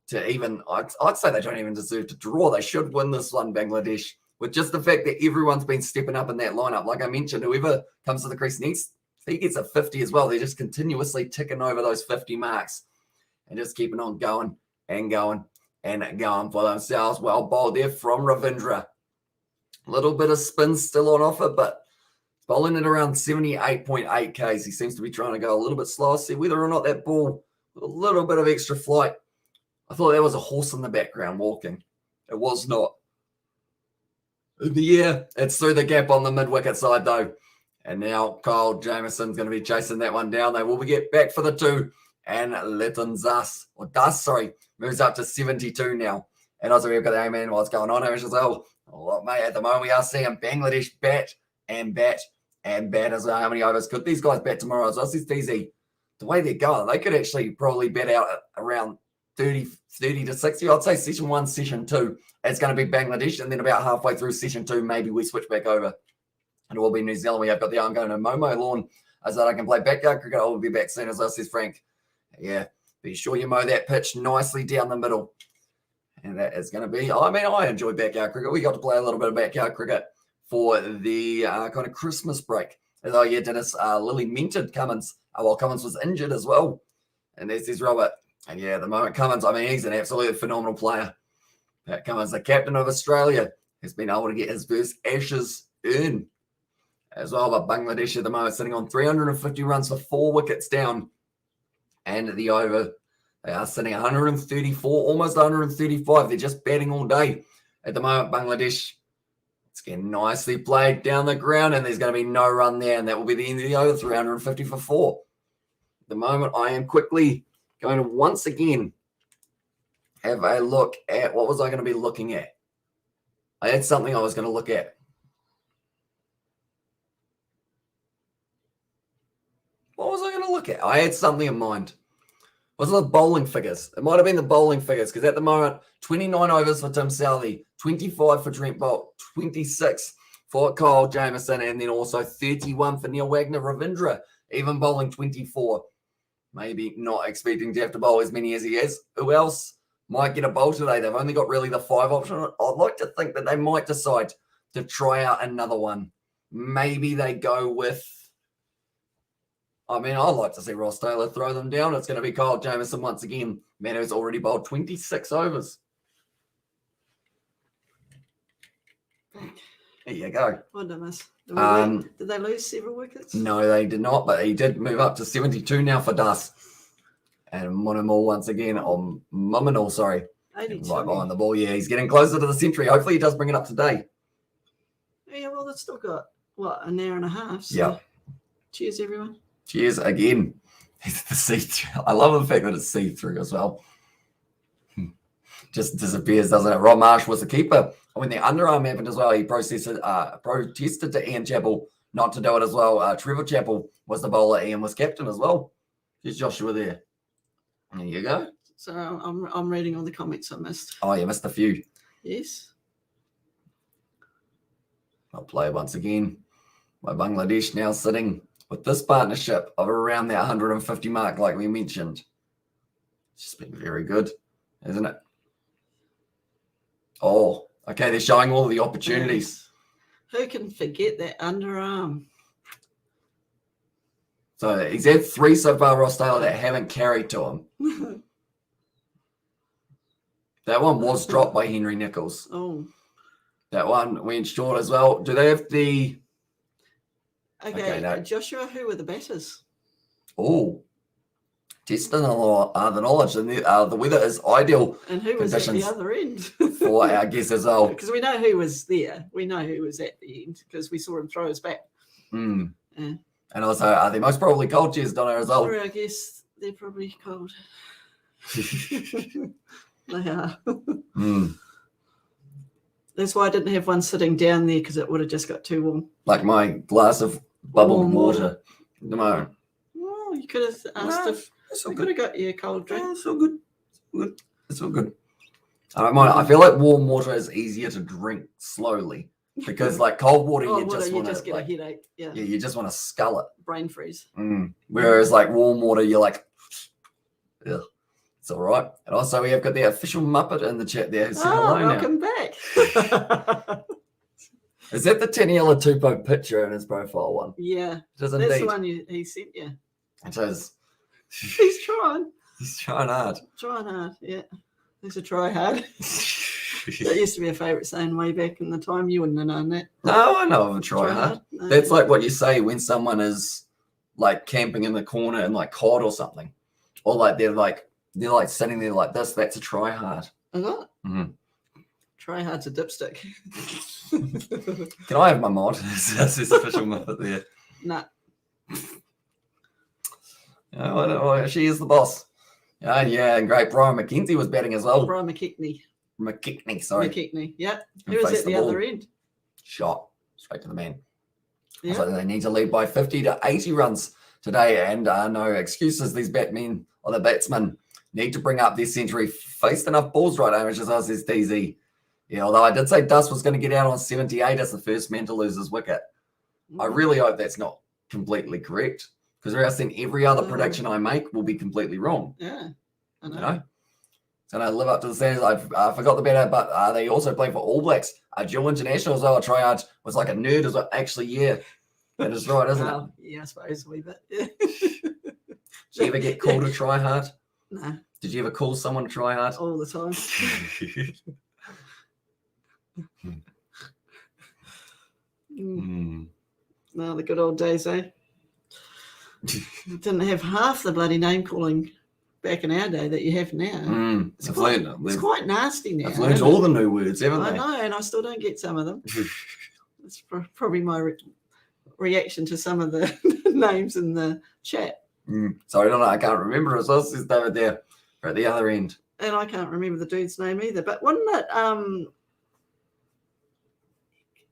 to even, I'd say they don't even deserve to draw. They should win this one, Bangladesh, with just the fact that everyone's been stepping up in that lineup. Like I mentioned, whoever comes to the crease next, he gets a 50 as well. They're just continuously ticking over those 50 marks and just keeping on going and going and going for themselves. Well bowled there from Ravindra. A little bit of spin still on offer, but bowling at around 78.8 Ks. He seems to be trying to go a little bit slower. See whether or not that ball with a little bit of extra flight. I thought that was a horse in the background walking. It was not. Yeah, it's through the gap on the mid-wicket side though. And now Kyle Jamieson's going to be chasing that one down. They will get back for the two. And Litton Das moves up to 72 now. And also we've got the A-man, what's going on, Hamish, as well. Oh, mate, at the moment we are seeing Bangladesh bat and bat and bat as well. How many overs could these guys bat tomorrow? So this is DZ. The way they're going, they could actually probably bat out at around 30 to 60. I'd say session 1, session 2. It's going to be Bangladesh. And then about halfway through session 2, maybe we switch back over. And it will be New Zealand. We have got the arm going to Momo Lawn. I said I can play backyard cricket. I will be back soon as well, says Frank. Yeah, be sure you mow that pitch nicely down the middle. And that is going to be, I mean, I enjoy backyard cricket. We got to play a little bit of backyard cricket for the kind of Christmas break. Although, yeah, Dennis Lilly mentored Cummins while Cummins was injured as well. And there's his Robert. And yeah, at the moment, Cummins, I mean, he's an absolutely phenomenal player. Pat Cummins, the captain of Australia, has been able to get his first Ashes earn as well. But Bangladesh at the moment sitting on 350 runs for 4 wickets down. And the over, they are sitting 134, almost 135. They're just batting all day. At the moment, Bangladesh, it's getting nicely played down the ground, and there's going to be no run there, and that will be the end of the over, 350 for 4. At the moment, I am quickly going to once again have a look at, what was I going to be looking at? I had something I was going to look at. What was I going to look at? I had something in mind. Was it the bowling figures? It might have been the bowling figures, because at the moment, 29 overs for Tim Southey, 25 for Trent Bolt, 26 for Kyle Jamieson, and then also 31 for Neil Wagner Ravindra, even bowling 24. Maybe not expecting to have to bowl as many as he has. Who else might get a bowl today? They've only got really the 5 option. I'd like to think that they might decide to try out another one. Maybe they go with, I mean, I'd like to see Ross Taylor throw them down. It's going to be Kyle Jamieson once again. Man who's already bowled 26 overs. There you go. What did I miss? Did they lose several wickets? No, they did not, but he did move up to 72 now for Das. And Monamal once again, or Muminal, sorry. 82. Right behind the ball. Yeah, he's getting closer to the century. Hopefully he does bring it up today. Yeah, well, they've still got, what, an hour and a half? So. Yeah. Cheers, everyone. Cheers again. It's the see-through. I love the fact that it's see-through as well. Just disappears, doesn't it? Rob Marsh was the keeper. When the underarm happened as well, he protested to Ian Chappell not to do it as well. Trevor Chappell was the bowler. Ian was captain as well. There's Joshua there. There you go. So I'm reading all the comments I missed. Oh, you missed a few. Yes. I'll play once again. My Bangladesh now sitting with this partnership of around that 150 mark, like we mentioned. It's just been very good, isn't it? Oh, okay. They're showing all the opportunities. Who can forget that underarm? So he's had 3 so far, Ross Taylor, that haven't carried to him. That one was dropped by Henry Nichols. Oh. That one went short as well. Do they have the... Okay, no. Joshua, who were the batters? Oh. Testing the knowledge. And the weather is ideal. And who was at the conditions other end? for our guests as well. Because we know who was there. We know who was at the end because we saw him throw his bat. Mm. Yeah. And also, are they most probably cold chairs, Donna, as well? Sorry, I guess they're probably cold. They are. Mm. That's why I didn't have one sitting down there because it would have just got too warm. Like my glass of bubbled Warm water. No. Oh, you could have asked if It's all we good. could have got you a cold drink. It's all good. It's all good. I don't mind. I feel like warm water is easier to drink slowly because, like, cold water, you just want to get like, a headache. Yeah. yeah, you just want to scull it. Brain freeze. Whereas, like, warm water, you're like, ugh. It's all right. And also, we have got the official Muppet in the chat there. So hello welcome back. Is that the Taniela Tupou picture in his profile one? Yeah. It is That's indeed. the one he sent you. It is. He's trying. He's trying hard. Trying hard, yeah. He's a try hard. That used to be a favourite saying way back in the time. You wouldn't have known that. No, I know of a try hard. No. That's like what you say when someone is like camping in the corner in like COD or something. Or like they're sitting there like this. That's a try hard. Is it? Mm-hmm. Try hard's a dipstick. Can I have my mod? That's his official Muppet there. Nah. Oh, she is the boss. Yeah, and great. Brian McKenzie was batting as well. Brian McKechnie. Sorry. McKechnie, yeah. And Who was face at the the ball. other end? Shot straight to the man. Yeah. So they need to lead by 50 to 80 runs today, and no excuses. These batsmen or the batsmen need to bring up their century. Faced enough balls right, Amish, as I says DZ. Yeah, although I did say Dust was going to get out on 78 as the first man to lose his wicket. I really hope that's not completely correct, because or else then every other prediction I make will be completely wrong. Yeah, I know. You know? So I live up to the standards. I forgot the better, but they also play for All Blacks. Dual international as well. Tryhard was like a nerd as well. Actually, yeah. That is right, isn't it? Yeah, I suppose a wee bit. Yeah. Did you ever get called a tryhard? No. Did you ever call someone a tryhard? All the time. No, the good old days, eh? Didn't have half the bloody name calling back in our day that you have now. It's quite nasty now. I've learned all the new words, haven't I they? know, and I still don't get some of them. That's probably my reaction to some of the names in the chat. Sorry, I can't remember as well. Says David there at the other end. And I can't remember the dude's name either. But wasn't it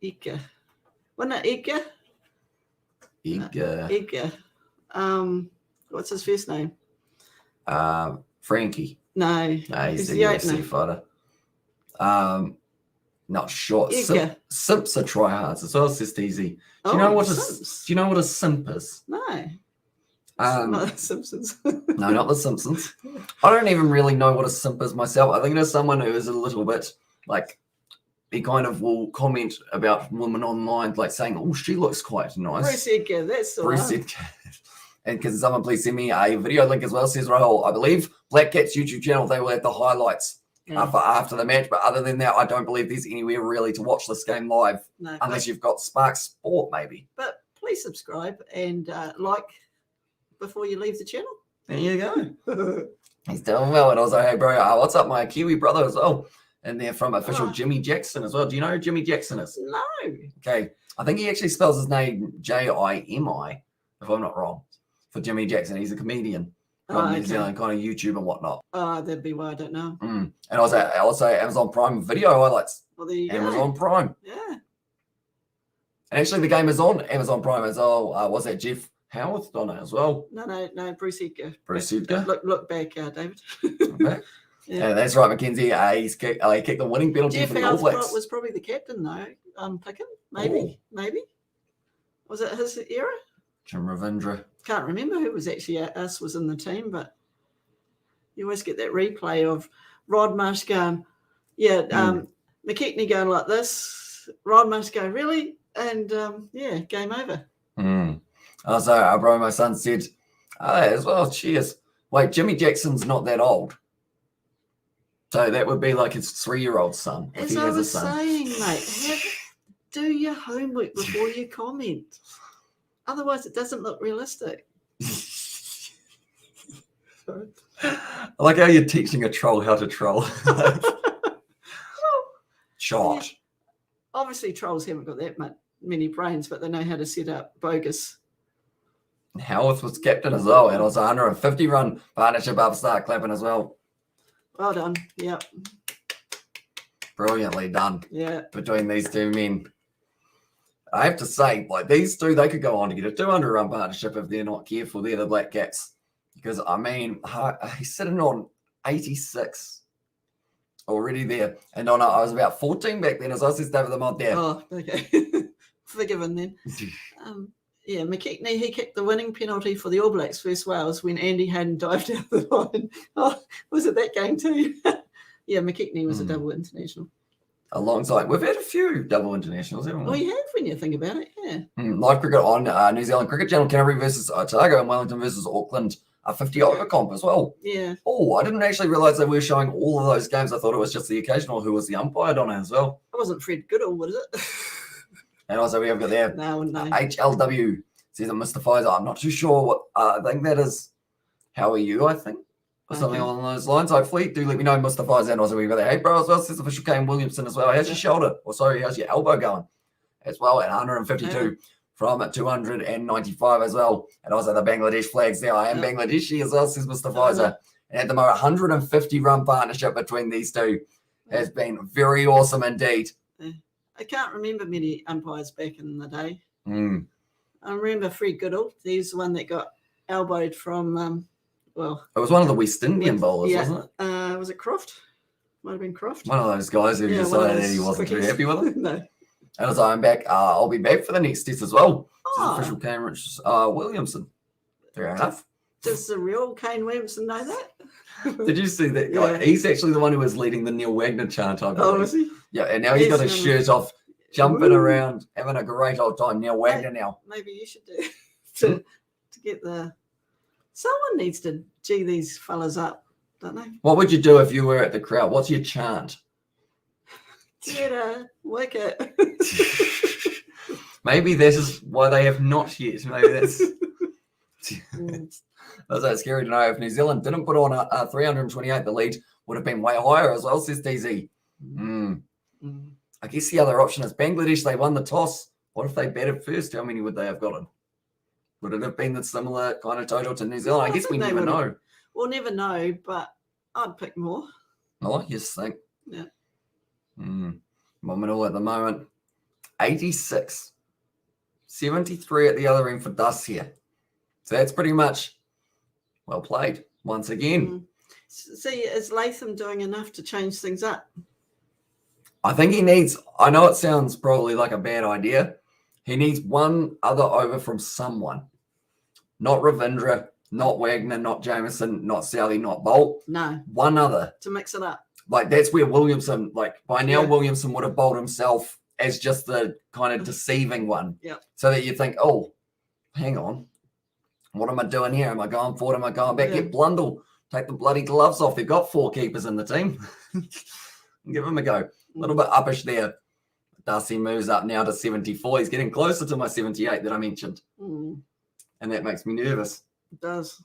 Ika? Wasn't it Ika? Ika. What's his first name? Frankie. No. He's the opener. UFC fighter. Not sure. Ika. Simps are tryhards as well, says DZ. Do you know what a simp is? No. Not the Simpsons. No, not the Simpsons. I don't even really know what a simp is myself. I think it is someone who is a little bit like, he kind of will comment about women online, like saying, "Oh, she looks quite nice." Bruce Edgar, that's the Bruce one. Edgar. And can someone please send me a video link as well? Says Rahul. I believe Black Cat's YouTube channel, they will have the highlights for after the match. But other than that, I don't believe there's anywhere really to watch this game live, unless you've got Spark Sport, maybe. But please subscribe and like before you leave the channel. There you go. He's doing well. And also, hey, bro, what's up, my Kiwi brother as well? And they're from official Jimmy Jackson as well. Do you know who Jimmy Jackson is? No. Okay. I think he actually spells his name Jimi. if I'm not wrong, for Jimmy Jackson. He's a comedian from New Zealand, kind of YouTube and whatnot. Oh, that'd be why I don't know. And also Amazon Prime video highlights. Well, there you Amazon go. Prime. Yeah. And actually, the game is on Amazon Prime as well. Was that Jeff Howarth on it as well? No, Bruce Edgar. Bruce Edgar. Look back, David. Okay. Yeah, that's right, Mackenzie. He kicked the winning penalty Jeff for the All Howarth Blacks. was probably the captain, though. Picking, maybe. Was it his era? Jim Ravindra. Can't remember who was actually us was in the team, but you always get that replay of Rod Marsh going, McKechnie going like this. Rod Marsh go, really? And game over. Also, our bro, my son said, as well, cheers. Wait, Jimmy Jackson's not that old. So that would be like his 3-year-old son. As I was saying, mate, do your homework before you comment. Otherwise, it doesn't look realistic. I like how you're teaching a troll how to troll. Shot. Yeah. Obviously, trolls haven't got that many brains, but they know how to set up bogus. Howarth was captain as well, and also 150-run partnership upstart clapping as well. Well done. Yep. Brilliantly done. Yeah. Between these two men. I have to say, like these two, they could go on to get a 200-run partnership if they're not careful. They're the Black Caps. Because, I mean, he's sitting on 86 already there. And I was about 14 back then, as I said over the mod there. Oh, okay. Forgiven then. McKechnie, he kicked the winning penalty for the All Blacks versus Wales when Andy Hayden dived down the line. Oh, was it that game too? Yeah, McKechnie was a double international. Alongside, we've had a few double internationals, haven't we? Well, you have when you think about it, yeah. Live cricket on New Zealand Cricket Channel, Canterbury versus Otago and Wellington versus Auckland. A 50 over comp as well. Yeah. Oh, I didn't actually realise they were showing all of those games. I thought it was just the occasional who was the umpire on it as well. It wasn't Fred Goodall, was it? And also we have got there. No. HLW says that Mr. Pfizer. I'm not too sure what I think that is. How are you? I think. Or something along those lines. Hopefully, do let me know, Mr. Pfizer. And also we've got there. Hey, bro, as well. Says official Kane Williamson as well. How's your shoulder? Or sorry, how's your elbow going? As well at 152. From 295 as well. And also the Bangladesh flags there. I am Bangladeshi as well, says Mr. Pfizer. And at the moment, 150-run partnership between these two has been very awesome indeed. I can't remember many umpires back in the day. I remember Fred Goodall. He's the one that got elbowed from, it was one of the West Indian bowlers, wasn't it? Was it Croft? Might have been Croft. One of those guys who decided that he wasn't too happy with it. No. And as I'm back, I'll be back for the next test as well. Oh. Official Cambridge Williamson. Fair enough. Does the real Kane Williamson know that? Did you see that guy? Yeah. He's actually the one who was leading the Neil Wagner chant, I believe. Oh, was he? Yeah, and now he's got his shirt off, jumping around, having a great old time. Neil Wagner now. Maybe you should do to get the... Someone needs to G these fellas up, don't they? What would you do if you were at the crowd? What's your chant? Get a wicket. Maybe this is why they have not yet. Maybe that's... That's scary to know. If New Zealand didn't put on a 328, the lead would have been way higher as well, says DZ. I guess the other option is Bangladesh. They won the toss. What if they batted first? How many would they have gotten? Would it have been the similar kind of total to New Zealand? I guess we never know. We'll never know, but I'd pick more. Oh, yes, think. Yeah. Nominal at the moment. 86. 73 at the other end for Dust here. So that's pretty much well played once again. See, is Latham doing enough to change things up? I think he needs, I know it sounds probably like a bad idea. He needs one other over from someone. Not Ravindra, not Wagner, not Jameson, not Southey, not Bolt. No. One other. To mix it up. Like that's where Williamson, like by now Williamson would have bowled himself as just the kind of deceiving one. Yeah. So that you think, oh, hang on. What am I doing here? Am I going forward? Am I going back? Get Blundell. Take the bloody gloves off. They've got 4 keepers in the team. Give him a go. A little bit uppish there. Darcy moves up now to 74. He's getting closer to my 78 that I mentioned. And that makes me nervous. It does.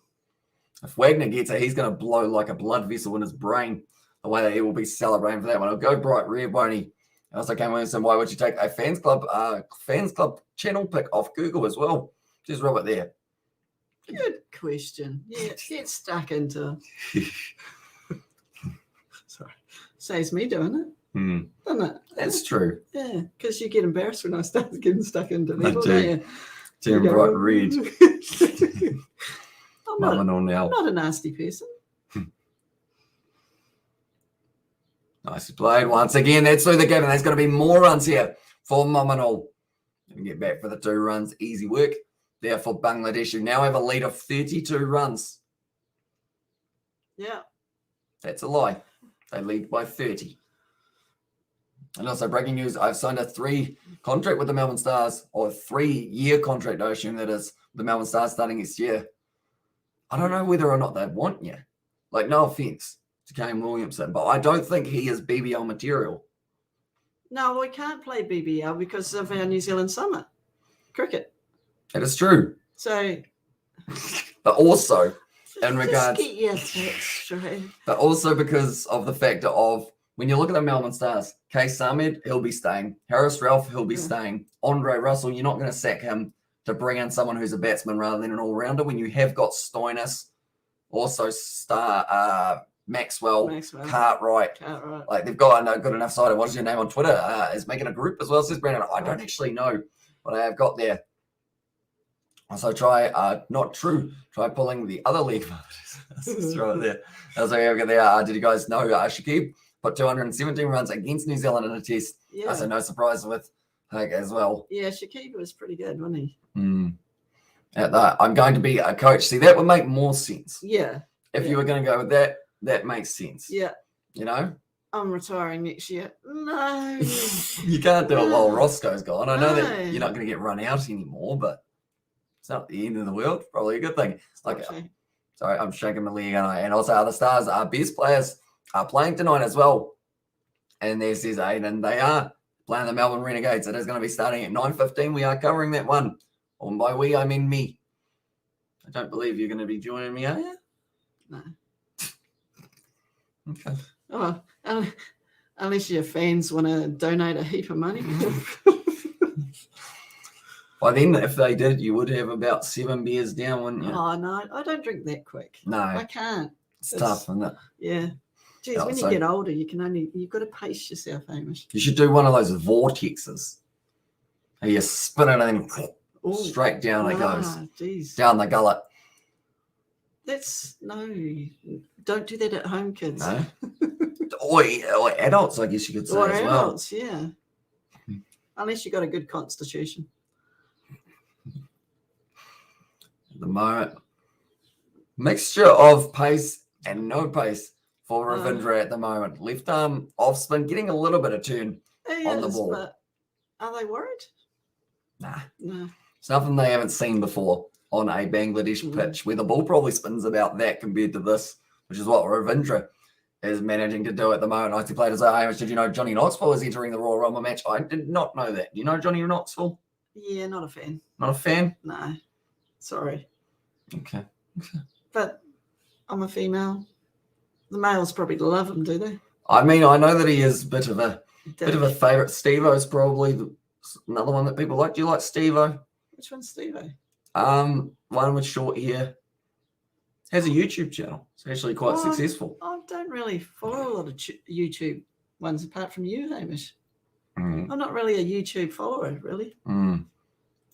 If Wagner gets it, he's going to blow like a blood vessel in his brain. The way that he will be celebrating for that one. He'll go bright rear boney. I also came with some, why would you take a fans club channel pick off Google as well? Just rub it there. Good question. Yeah, get stuck into it. Sorry. Saves me doing it, doesn't it? That's true. Yeah, because you get embarrassed when I start getting stuck into people, do. don't you? Turn bright red. I'm now. not a nasty person. Nicely played once again. That's through the gap, and there's going to be more runs here for Mamanul. And get back for the 2 runs. Easy work there for Bangladesh, who now have a lead of 32 runs. Yeah. That's a lie. They lead by 30. And also, breaking news, I've signed a 3 contract with the Melbourne Stars, or a 3-year contract, I assume that is, with the Melbourne Stars starting this year. I don't know whether or not they want you. Like, no offense to Kane Williamson, but I don't think he is BBL material. No, we can't play BBL because of our New Zealand summer cricket. That is true. So, But also, in just regards, get your facts straight. but also because of the factor of when you look at the Melbourne Stars, Case Ahmed, he'll be staying. Harris Ralph, he'll be staying. Andre Russell, you're not going to sack him to bring in someone who's a batsman rather than an all-rounder when you have got Stoinis, also Maxwell, Cartwright. Like, they've got a good enough side. What is your name on Twitter? Is making a group as well, says Brandon. I don't actually know what I have got there. So try pulling the other leg. Let's throw it there. That's okay, okay there. Did you guys know Shakib put 217 runs against New Zealand in a test? Yeah. So no surprise with Hug as well. Yeah, Shakib was pretty good, wasn't he? At that, I'm going to be a coach. See, that would make more sense. Yeah. If you were going to go with that, that makes sense. Yeah. You know? I'm retiring next year. No. You can't do it while Roscoe's gone. I know that you're not going to get run out anymore, but it's not the end of the world. Probably a good thing. Like, sorry, I'm shaking my leg. And also, the Stars, our best players are playing tonight as well. And there says Aiden, they are playing the Melbourne Renegades. It is going to be starting at 9:15. We are covering that one. And by we, I mean me. I don't believe you're going to be joining me, are you? No. Okay. Oh, unless your fans want to donate a heap of money. By then, if they did, you would have about 7 beers down, wouldn't you? Oh, no, I don't drink that quick. No. I can't. It's tough, isn't it? Yeah. Geez, when you get older, you've got to pace yourself, Hamish. You should do one of those vortexes. And you spin it and then straight down it goes. Geez. Down the gullet. Don't do that at home, kids. No. or adults, I guess you could say or as adults, well. Yeah. Unless you've got a good constitution. At the moment, mixture of pace and no pace for Ravindra at the moment. Left arm off spin, getting a little bit of turn on the ball. But are they worried? Nah. No. It's nothing they haven't seen before on a Bangladesh pitch, where the ball probably spins about that compared to this, which is what Ravindra is managing to do at the moment. Nicely played as Hamish. Did you know Johnny Knoxville is entering the Royal Rumble match? I did not know that. Do you know Johnny Knoxville? Yeah, not a fan. Not a fan? No. Sorry. Okay. But I'm a female. The males probably love him, do they? I mean, I know that he is a bit of a favourite. Steve-O's probably another one that people like. Do you like Steve-O? Which one's Steve-O? One with short hair. Has a YouTube channel. It's actually quite successful. I don't really follow a lot of YouTube ones apart from you, Hamish. I'm not really a YouTube follower, really.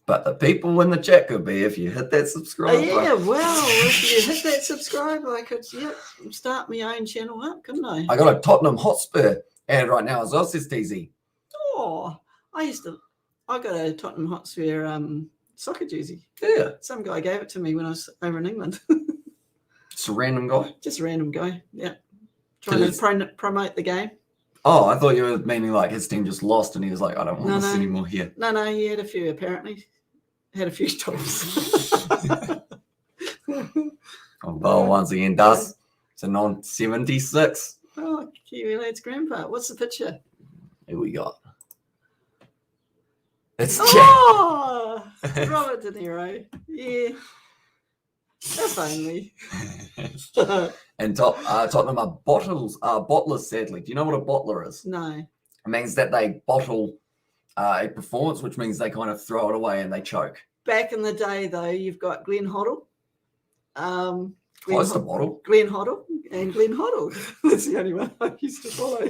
But the people in the chat could be if you hit that subscribe button. Yeah, well, if you hit that subscribe, I could start my own channel up, couldn't I? I got a Tottenham Hotspur ad right now as well, says TZ. Oh, I got a Tottenham Hotspur soccer jersey. Yeah. Some guy gave it to me when I was over in England. Just a random guy? Just a random guy, yeah. Trying to promote the game. Oh, I thought you were meaning like his team just lost and he was like, I don't want this anymore here. No, he had a few apparently. Had a few tops. Well, once again, does. It's a non-76. Oh, Kiwi Lad's grandpa. What's the picture? Here we got. It's Jack. Robert De Niro. Yeah. If only. And Tottenham are bottlers, sadly. Do you know what a bottler is? No. It means that they bottle a performance, which means they kind of throw it away and they choke. Back in the day, though, you've got Glenn Hoddle. Close to bottle. Glenn Hoddle and Glenn Hoddle. That's the only one I used to follow.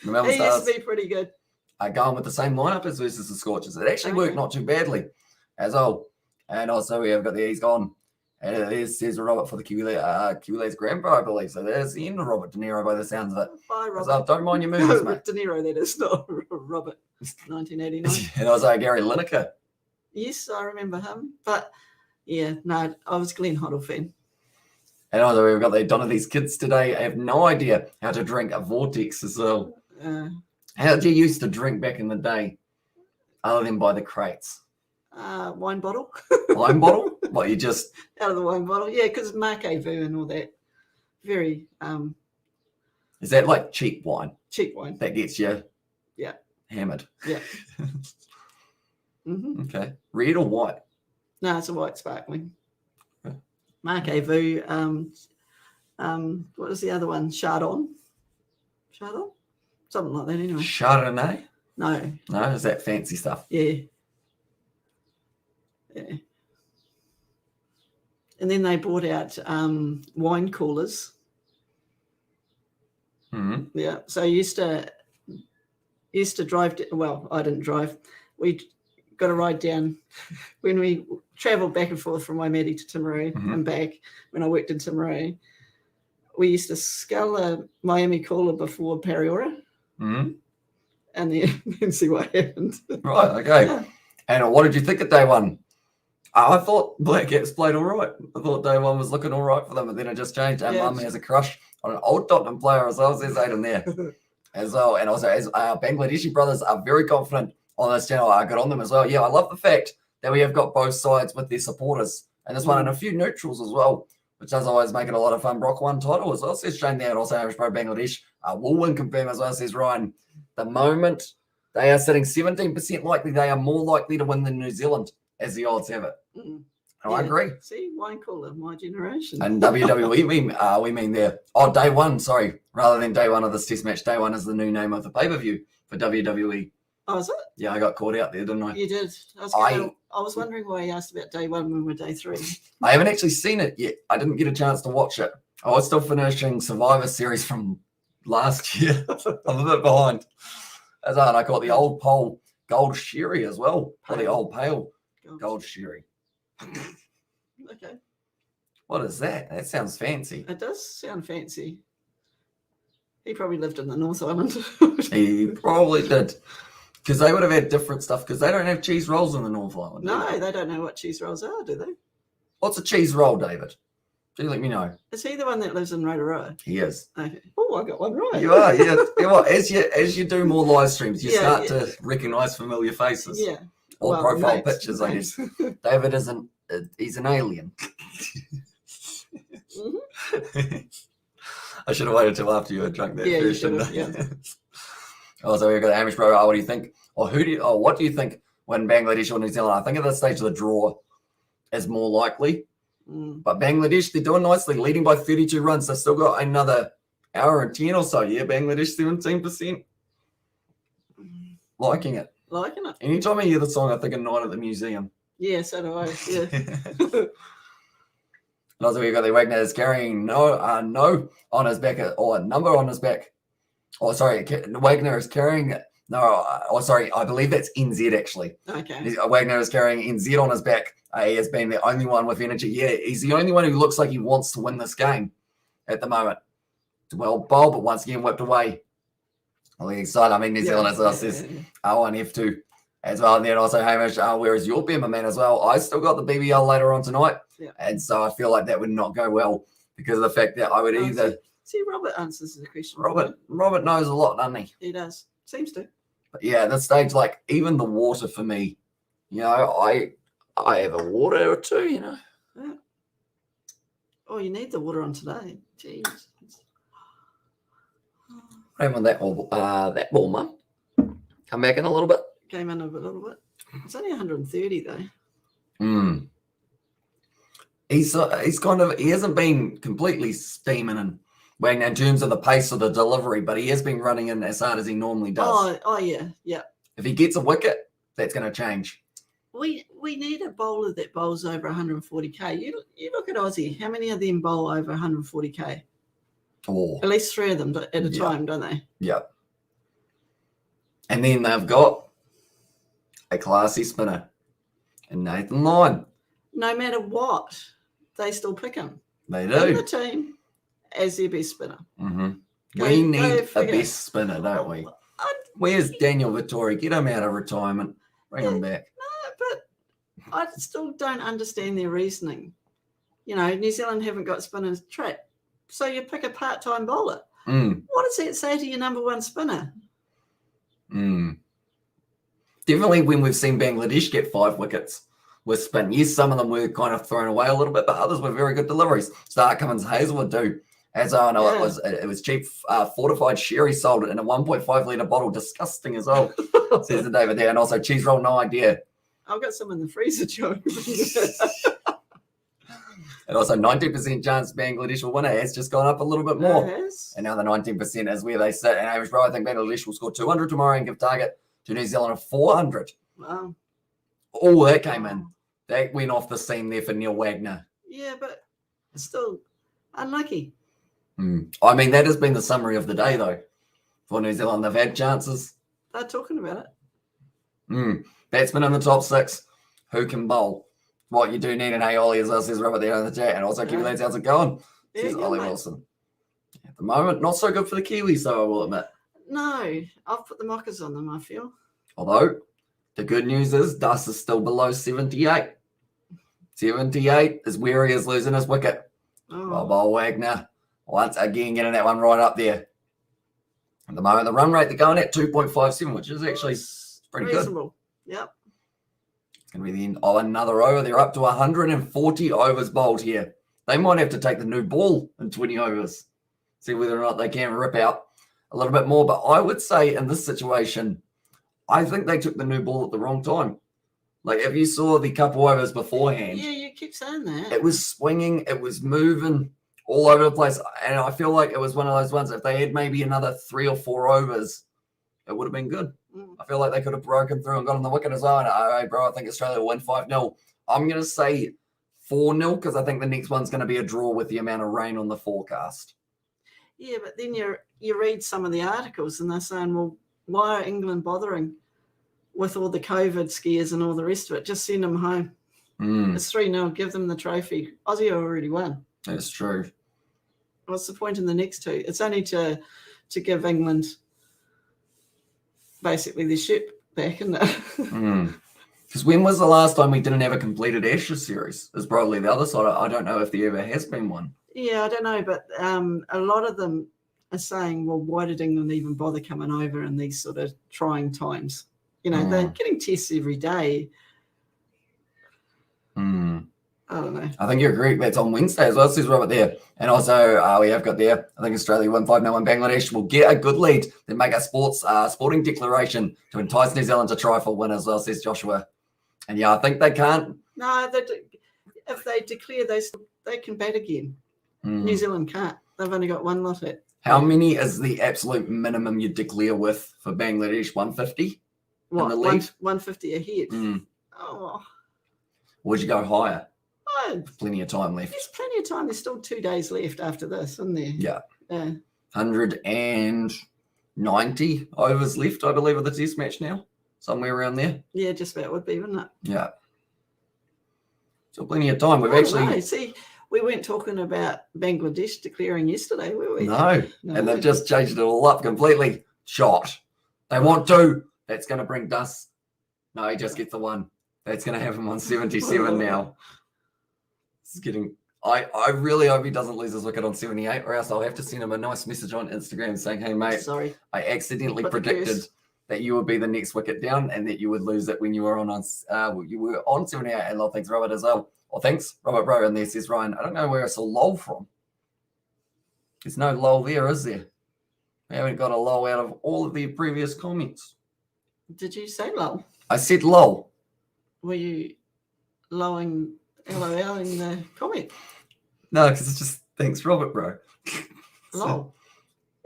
Remember He used to be pretty good. Going with the same lineup as versus the Scorchers. It actually worked not too badly as well. And also we have got the E's gone. And there's Robert for the Kiwi's grandpa, I believe. So there's the end of Robert De Niro by the sounds of it. Bye, Robert. So don't mind your movies, mate. De Niro, that is, not Robert. 1989. And also Gary Lineker. Yes, I remember him. But yeah, no, I was a Glenn Hoddle fan. And also we've got the Donna These Kids today. I have no idea how to drink a Vortex as well. How did you used to drink back in the day, other than by the crates? Wine bottle. Wine bottle? What, you just... Out of the wine bottle. Yeah, because Mark Vu and all that. Very... Is that like cheap wine? Cheap wine. That gets you hammered? Yeah. Mm-hmm. Okay. Red or white? No, it's a white sparkling. Okay. Mark Vu. What was the other one? Chardon? Something like that anyway. Chardonnay? No. No, is that fancy stuff? Yeah. And then they brought out wine coolers. Mm-hmm. Yeah. So I used to drive. Well, I didn't drive. We got a ride down when we travelled back and forth from Waimate to Timaru and back. When I worked in Timaru, we used to scull a Miami cooler before Pariora, and then see what happened. Right. Okay. Yeah. And what did you think of day one? I thought Black Caps played all right. I thought day one was looking all right for them, and then it just changed. Our mum has a crush on an old Tottenham player as well. There's Aidan there as well. And also, as our Bangladeshi brothers are very confident on this channel, I got on them as well. Yeah, I love the fact that we have got both sides with their supporters. And this one, and a few neutrals as well, which does always make it a lot of fun. Brock won title as well, says Shane there. And also, Irish Pro Bangladesh will win confirm as well, says Ryan. The moment they are sitting 17% likely, they are more likely to win than New Zealand, as the odds have it. And I agree. See, wine cooler, my generation. And WWE, we mean there. Oh, day one, sorry. Rather than day one of this test match, day one is the new name of the pay-per-view for WWE. Oh, is it? Yeah, I got caught out there, didn't I? You did. I was wondering why you asked about day one when we're day three. I haven't actually seen it yet. I didn't get a chance to watch it. I was still finishing Survivor Series from last year. I'm a bit behind. And I caught the old pole gold sherry as well. Or the old pale gold sherry. Okay. What is that? That sounds fancy. It does sound fancy. He probably lived in the North Island. He probably did. Because they would have had different stuff, because they don't have cheese rolls in the North Island. No, they don't know what cheese rolls are, do they? What's a cheese roll, David? Do let me know. Is he the one that lives in Rotorua? He is. Okay. Oh, I got one right. You are, yeah. Well, as you do more live streams, you start to recognise familiar faces. Yeah. Or profile pictures, I guess. David isn't, he's an alien. I should have waited till after you had drunk that first, shouldn't I? Yeah. Also, we've got the Hamish Bro. What do you think? Or what do you think when Bangladesh or New Zealand? I think at this stage of the draw is more likely. But Bangladesh, they're doing nicely, leading by 32 runs. They've still got another hour and 10 or so. Yeah, Bangladesh 17%. Liking it. Liking it. Anytime I hear the song, I think of Night at the Museum. Yeah, so do I. Yeah. And also, we've got the Wagner is carrying no on his back, or a number on his back. Oh, sorry, Wagner is carrying I believe that's NZ actually. Okay. Wagner is carrying NZ on his back. He has been the only one with energy. Yeah, he's the only one who looks like he wants to win this game at the moment. Well bowled, but once again whipped away. On the side, I mean, New Zealand, as I says, R1, F2 as well. And then also, Hamish, where is your Bema man as well? I still got the BBL later on tonight. Yeah. And so I feel like that would not go well because of the fact that I would either... See, Robert answers the question. Robert knows a lot, doesn't he? He does. Seems to. But yeah, at this stage, like, even the water for me, you know, I have a water or two, you know. Yeah. Oh, you need the water on today. Jeez. Aim on that ball, Mum. Come back in a little bit. Came in a little bit. It's only 130 though. He hasn't been completely steaming and Wagner in terms of the pace of the delivery, but he has been running in as hard as he normally does. Oh yeah. If he gets a wicket, that's going to change. we need a bowler that bowls over 140k. You look at Aussie. How many of them bowl over 140k? Oh, At least 3 of them at a time, don't they? yeah. And then they've got a classy spinner in Nathan Lyon. No matter what, they still pick him. They In do. the team as their best spinner. Mm-hmm. Go- We go need a figure. best spinner, don't we? I- Where's Daniel Vittori? Get him out of retirement. Bring him back. But I still don't understand their reasoning. You know, New Zealand haven't got spinners trapped, so you pick a part-time bowler. What does that say to your number one spinner? Definitely when we've seen Bangladesh get 5 wickets with spin. Yes, some of them were kind of thrown away a little bit, but others were very good deliveries. Stark Cummins Hazelwood do. As I know, it was cheap fortified sherry sold in a 1.5 litre bottle. Disgusting as well, says the David there. And also cheese roll, no idea. I've got some in the freezer, Joe. And also 19% chance Bangladesh will win it. It's just gone up a little bit more. Yes. And now the 19% is where they sit. And average, bro, I think Bangladesh will score 200 tomorrow and give target to New Zealand of 400. Wow. Oh, that came in. That went off the seam there for Neil Wagner. Yeah, but still unlucky. I mean, that has been the summary of the day, though. For New Zealand, they've had chances. They're talking about it. Batsman in the top 6. Who can bowl? What you do need an Ollie, as well, says Robert there in the chat. And also, Kiwi lads, how's it going? Says Ollie Wilson. At the moment, not so good for the Kiwis, though, I will admit. No, I've put the mockers on them, I feel. Although, the good news is Dust is still below 78. 78 is where he is losing his wicket. Bob Wagner, once again, getting that one right up there. At the moment, the run rate, they're going at 2.57, which is actually pretty reasonable. good. Yep. It's going to be the end of another over. They're up to 140 overs bowled here. They might have to take the new ball in 20 overs. See whether or not they can rip out a little bit more. But I would say in this situation, I think they took the new ball at the wrong time. Like, if you saw the couple overs beforehand. Yeah, you keep saying that. It was swinging. It was moving all over the place. And I feel like it was one of those ones, if they had maybe another 3 or 4 overs, it would have been good. I feel like they could have broken through and got on the wicket as well. And, all right, bro, I think Australia will win 5-0. I'm going to say 4-0 because I think the next one's going to be a draw with the amount of rain on the forecast. Yeah, but then you read some of the articles and they're saying, well, why are England bothering with all the COVID scares and all the rest of it? Just send them home. It's 3-0. Give them the trophy. Aussie already won. That's true. What's the point in the next 2? It's only to give England basically the ship back, isn't it? Because when was the last time we didn't have a completed Ashes series? Is probably the other side. I don't know if there ever has been one. Yeah, I don't know, but a lot of them are saying, well, why did England even bother coming over in these sort of trying times? You know, they're getting tests every day. I don't know. I think you're correct. That's on Wednesday as well, says Robert there. And also, we have got there, I think Australia win 5-0 and Bangladesh will get a good lead. Then make a sporting declaration to entice New Zealand to try for win as well, says Joshua. And yeah, I think they can't. No, if they declare they can bat again. New Zealand can't. They've only got 1 lot at. How many is the absolute minimum you declare with for Bangladesh? 150? What, in the lead? 150 ahead? Oh. Would you go higher? Oh, Plenty of time left. there's plenty of time. There's still 2 days left after this, isn't there? Yeah. Yeah. 190 overs left, I believe, of the test match now. Somewhere around there. Yeah, just about would be, wouldn't it? Yeah. So plenty of time. We've I don't actually... know. See, we weren't talking about Bangladesh declaring yesterday, were we? No. And they've just changed it all up completely. Shot. They want 2. That's going to bring Dust. No, he just gets the 1. That's going to have him on 77 now. It's getting... I really hope he doesn't lose his wicket on 78, or else I'll have to send him a nice message on Instagram saying, hey, mate, sorry, I accidentally predicted that you would be the next wicket down and that you would lose it when you were on 78. And lol, thanks, Robert, as well. Or thanks, Robert Bro. And there says Ryan, I don't know where it's a lol from. There's no lol there, is there? We haven't got a lol out of all of the previous comments. Did you say lol? I said lol. Were you LOLing the comment? No, because it's just thanks, Robert, bro. Lol.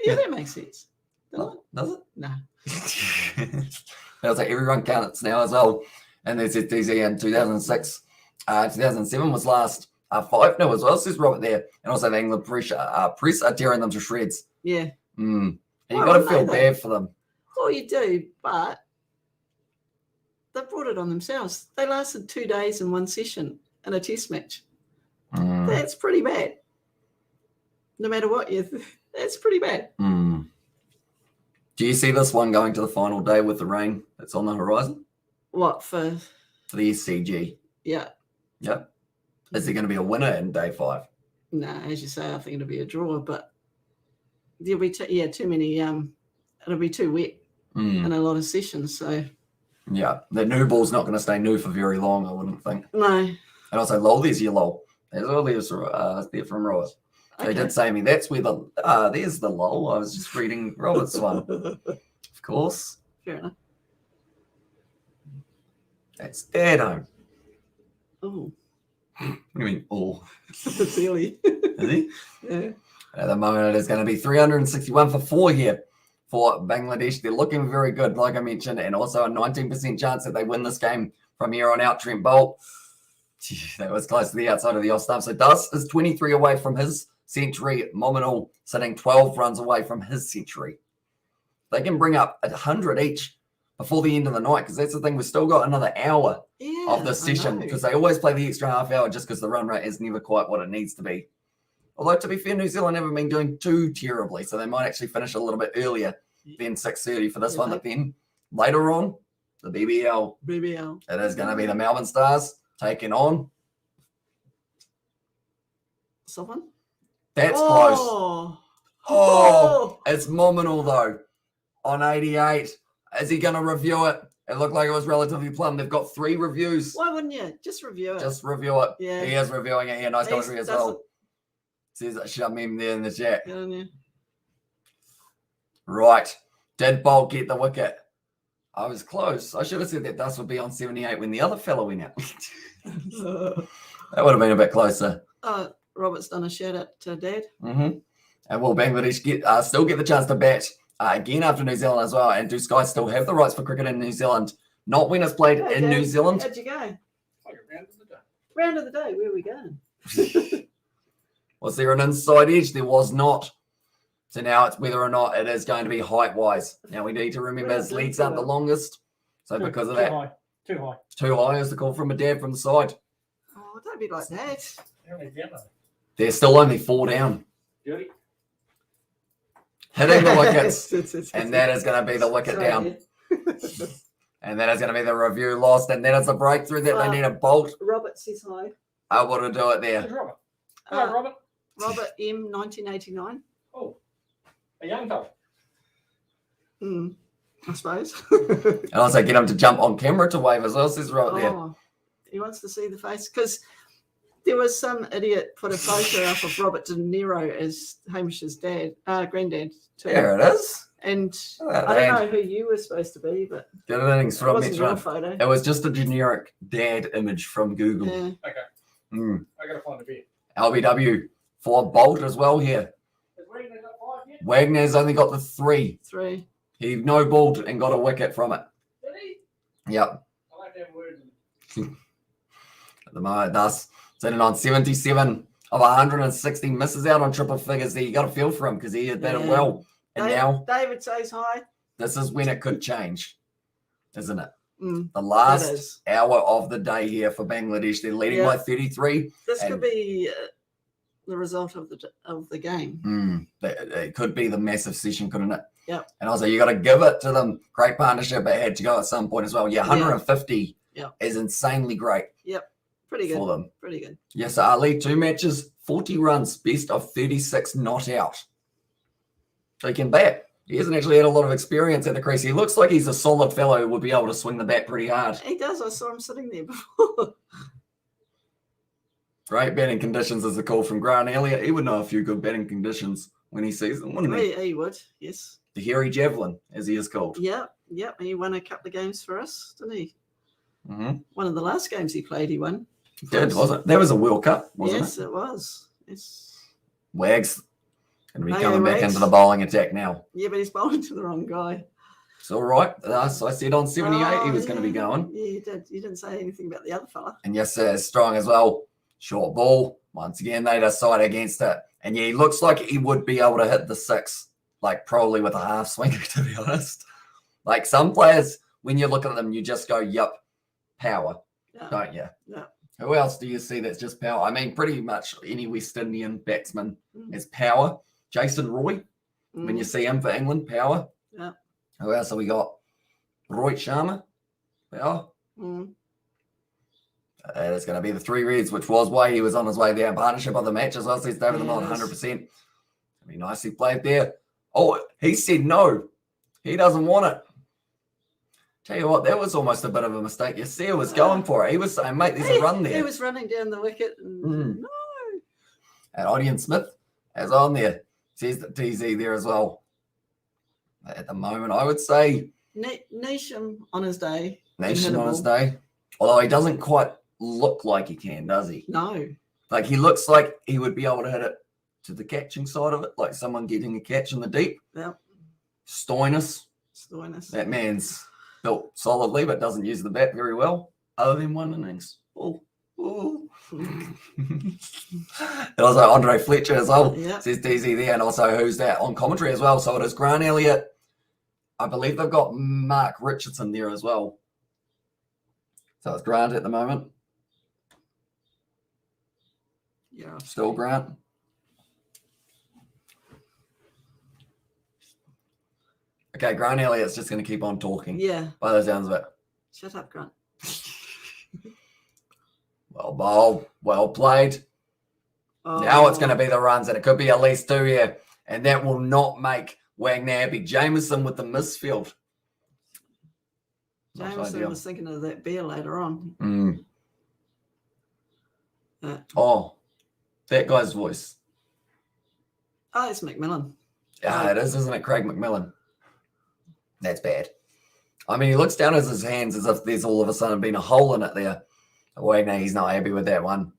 Yeah, that makes sense. Does it? No. I was like, everyone counts now as well. And there's DZ in 2006. 2007 was last. 5-0 as well, says Robert there. And also the England press are tearing them to shreds. Yeah. And you Why got to wouldn't feel they, bad for them. Well, you do, but they brought it on themselves. They lasted 2 days in one session in a test match. That's pretty bad. No matter what that's pretty bad. Do you see this one going to the final day with the rain that's on the horizon? What for the SCG? Yeah. Yep. Is there going to be a winner in day 5? No, as you say, I think it'll be a draw, but there'll be too many. It'll be too wet in a lot of sessions. So yeah, the new ball's not going to stay new for very long, I wouldn't think. No. And also, lol, there's your lol. There's all these there from Robert. They did say to me, that's where there's the lol. I was just reading Robert's one. Of course. Fair enough. That's Dado. Oh. What do you mean, oh? It's early. Is he? Yeah. At the moment, it is going to be 361 for 4 here for Bangladesh. They're looking very good, like I mentioned, and also a 19% chance that they win this game from here on out. Trent Bolt, that was close to the outside of the off stump. So Dus is 23 away from his century. Mominal sitting 12 runs away from his century. They can bring up 100 each before the end of the night, because that's the thing. We've still got another hour of the session, because they always play the extra half hour just because the run rate is never quite what it needs to be. Although, to be fair, New Zealand haven't been doing too terribly, so they might actually finish a little bit earlier than 6:30 for this one. But then later on, the BBL. It is going to be the Melbourne Stars taking on someone. That's close. Oh, it's Mominal though on 88. Is he going to review it? It looked like it was relatively plumb. They've got 3 reviews. Why wouldn't you? Just review it. Just review it. Yeah. He is reviewing it here. Nice commentary as well. Says that shut me there in the chat. Right. Did Bolt get the wicket? I was close. I should have said that Dus would be on 78 when the other fellow went out. That would have been a bit closer. Robert's done a shout out to Dad. And will Bangladesh still get the chance to bat again after New Zealand as well? And do Sky still have the rights for cricket in New Zealand? Not when it's played in New Zealand. How'd you go? Round of the day. Where are we going? Was there an inside edge? There was not. So now it's whether or not it is going to be height-wise. Now we need to remember his legs aren't the longest. So because of that. Too high. Too high is the call from a dad from the side. Oh, don't be like that. They're still only 4 down. Hitting the wickets. And that is going to be the wicket down. And that is going to be the review lost. And then it's a breakthrough that they need a bolt. Robert says hi. I want to do it there. Who's Robert? Hello, Robert. Robert M, 1989. Oh, a young fella. I suppose. And also get him to jump on camera to wave as well, says right there. He wants to see the face. Because there was some idiot put a photo up of Robert De Niro as Hamish's granddad. Too. There it is. And I don't know who you were supposed to be, but it wasn't your photo. It was just a generic dad image from Google. Yeah. Okay. I got to find a bit. LBW for Bolt as well here. Has Wagner got 5 yet? Wagner's only got the 3. 3. He no-balled and got a wicket from it. Did he? Yep. I like to have words. At the moment, thus sitting on 77 of 160, misses out on triple figures there. You got to feel for him because he did it well. And now David says hi. This is when it could change, isn't it? The It last is. hour of the day here for Bangladesh. They're leading by 33. This could be the result of the game. It could be the massive session, couldn't it? Yep. And also, you got to give it to them. Great partnership. It had to go at some point as well. Yeah, 150 is insanely great. Yep. Pretty good. For them. Pretty good. Yes, Ali, 2 matches, 40 runs, best of 36 not out. So he can bat. He hasn't actually had a lot of experience at the crease. He looks like he's a solid fellow who would be able to swing the bat pretty hard. He does. I saw him sitting there before. Great batting conditions is the call from Grant Elliott. He would know a few good batting conditions when he sees them, wouldn't he? He would, yes. The hairy javelin, as he is called. Yep. He won a couple of games for us, didn't he? Mm-hmm. One of the last games he played, he won. He did, wasn't it? That was a World Cup, wasn't it? Yes, it was. Yes. Wags going to be Hey, coming back Wags. into the bowling attack now. Yeah, but he's bowling to the wrong guy. It's all right. So I said on 78 he was going to be yeah. going. Yeah, you did. You didn't say anything about the other fella. And yes, sir, strong as well. Short ball. Once again, they decide against it. And yeah, he looks like he would be able to hit the 6, like probably with a half swinger, to be honest. Like some players, when you look at them, you just go, yep, power, don't you? Yeah. Who else do you see that's just power? I mean, pretty much any West Indian batsman is power. Jason Roy, when you see him for England, power. Yeah. Who else have we got? Rohit Sharma, power. That is going to be the 3 Reds, which was why he was on his way there in partnership of the match as well. So he's David them on 100%. It'll be nicely played there. Oh, he said no. He doesn't want it. Tell you what, that was almost a bit of a mistake. Yassir was going for it. He was saying, mate, there's a run there. He was running down the wicket. And no. And Odion Smith is on there. Says the TZ there as well. At the moment, I would say Nation on his day. Nation on his day. Although he doesn't quite look like he can, does he? No. Like he looks like he would be able to hit it to the catching side of it, like someone getting a catch in the deep. Yeah. Stoinis. That man's built solidly, but doesn't use the bat very well, other than one innings. Oh. And also Andre Fletcher as well. Yeah. Says DZ there, and also who's that on commentary as well. So it is Grant Elliott. I believe they've got Mark Richardson there as well. So it's Grant at the moment. Yeah. Still Grant. Okay, Grant Elliott's just going to keep on talking. Yeah. By the sounds of it. Shut up, Grant. Well played. Oh. Now it's going to be the runs, and it could be at least 2 here. And that will not make Wagner happy. Jameson with the misfield. Jameson was thinking of that beer later on. Oh, that guy's voice. Oh, it's McMillan. Yeah, it is, isn't it? Craig McMillan. That's bad. I mean, he looks down at his hands as if there's all of a sudden been a hole in it there. Wagner, he's not happy with that one.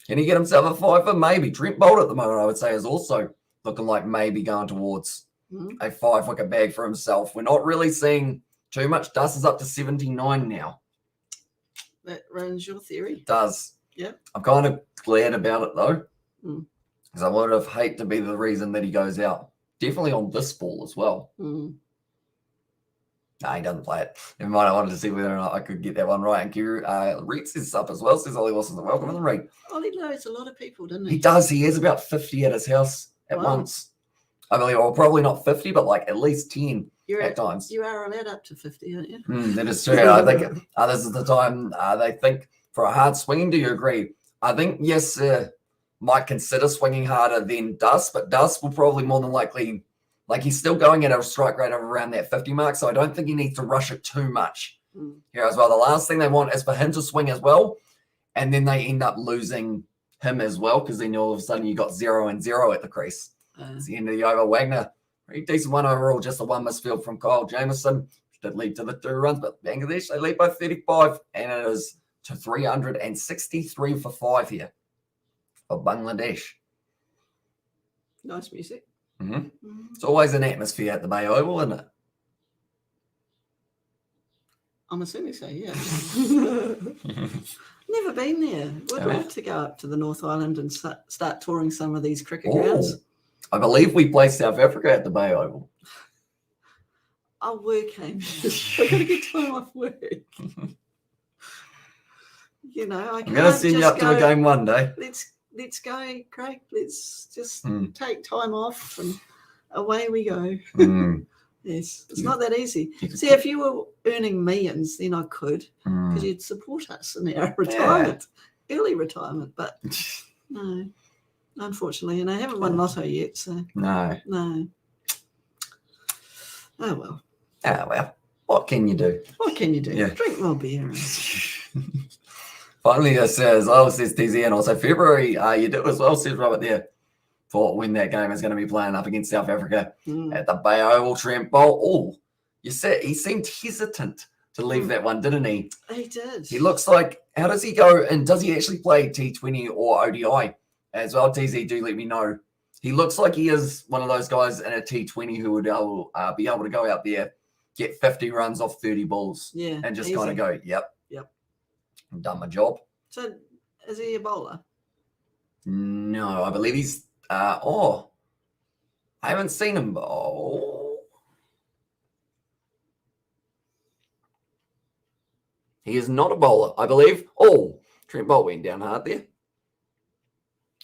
Can he get himself a 5? Maybe. Trent Bolt at the moment, I would say, is also looking like maybe going towards a 5-wicket bag for himself. We're not really seeing too much. Dust is up to 79 now. That runs your theory. It does. Yeah. I'm kind of glad about it, though, because I would have hate to be the reason that he goes out. Definitely on this ball as well. No, he doesn't play it. Never mind, I wanted to see whether or not I could get that one right. And Reeds is up as well, says Ollie Wilson's welcome in the ring. Ollie knows a lot of people, doesn't he? He does. He has about 50 at his house at once. I believe, or probably not 50, but like at least 10 at times. You are allowed up to 50, aren't you? That is true. I think this is the time they think for a hard swinging. Do you agree? I think, yes, might consider swinging harder than Dust, but Dust will probably more than likely, like he's still going at a strike rate of around that 50 mark, so I don't think he needs to rush it too much here as well. The last thing they want is for him to swing as well, and then they end up losing him as well, because then all of a sudden you got 0 and 0 at the crease. It's the end of the over. Wagner, pretty decent one overall, just a 1 misfield from Kyle Jameson, which did lead to the 2 runs, but Bangladesh, they lead by 35, and it is to 363 for 5 here for Bangladesh. Nice music. It's always an atmosphere at the Bay Oval, isn't it? I'm assuming so, yeah. Never been there. Would love to go up to the North Island and start touring some of these cricket grounds. I believe we play South Africa at the Bay Oval. I'll work, Hamish. I've got to get time off work. You know, I'm going to send you up to a game one day. Let's go, Craig. Let's just take time off and away we go. Yes, it's not that easy. See, if you were earning millions, then I could, because you'd support us in our retirement, early retirement. But no, unfortunately, and I haven't won lotto yet, so no. Oh well. Ah well. What can you do? What can you do? Yeah. Drink more beer. Finally, this says, says TZ, and also February, you do as well, says Robert there, for when that game is going to be playing up against South Africa at the Bay Oval. Trent Bolt. Oh, you said he seemed hesitant to leave that one, didn't he? He did. He looks like, how does he go, and does he actually play T20 or ODI as well? TZ, do let me know. He looks like he is one of those guys in a T20 who would be able to go out there get 50 runs off 30 balls Yeah. and just easy. kind of go, yep, I've done my job. So is he a bowler? No, I believe he's, I haven't seen him bowl. He is not a bowler, I believe. Oh, Trent Bolt went down hard there.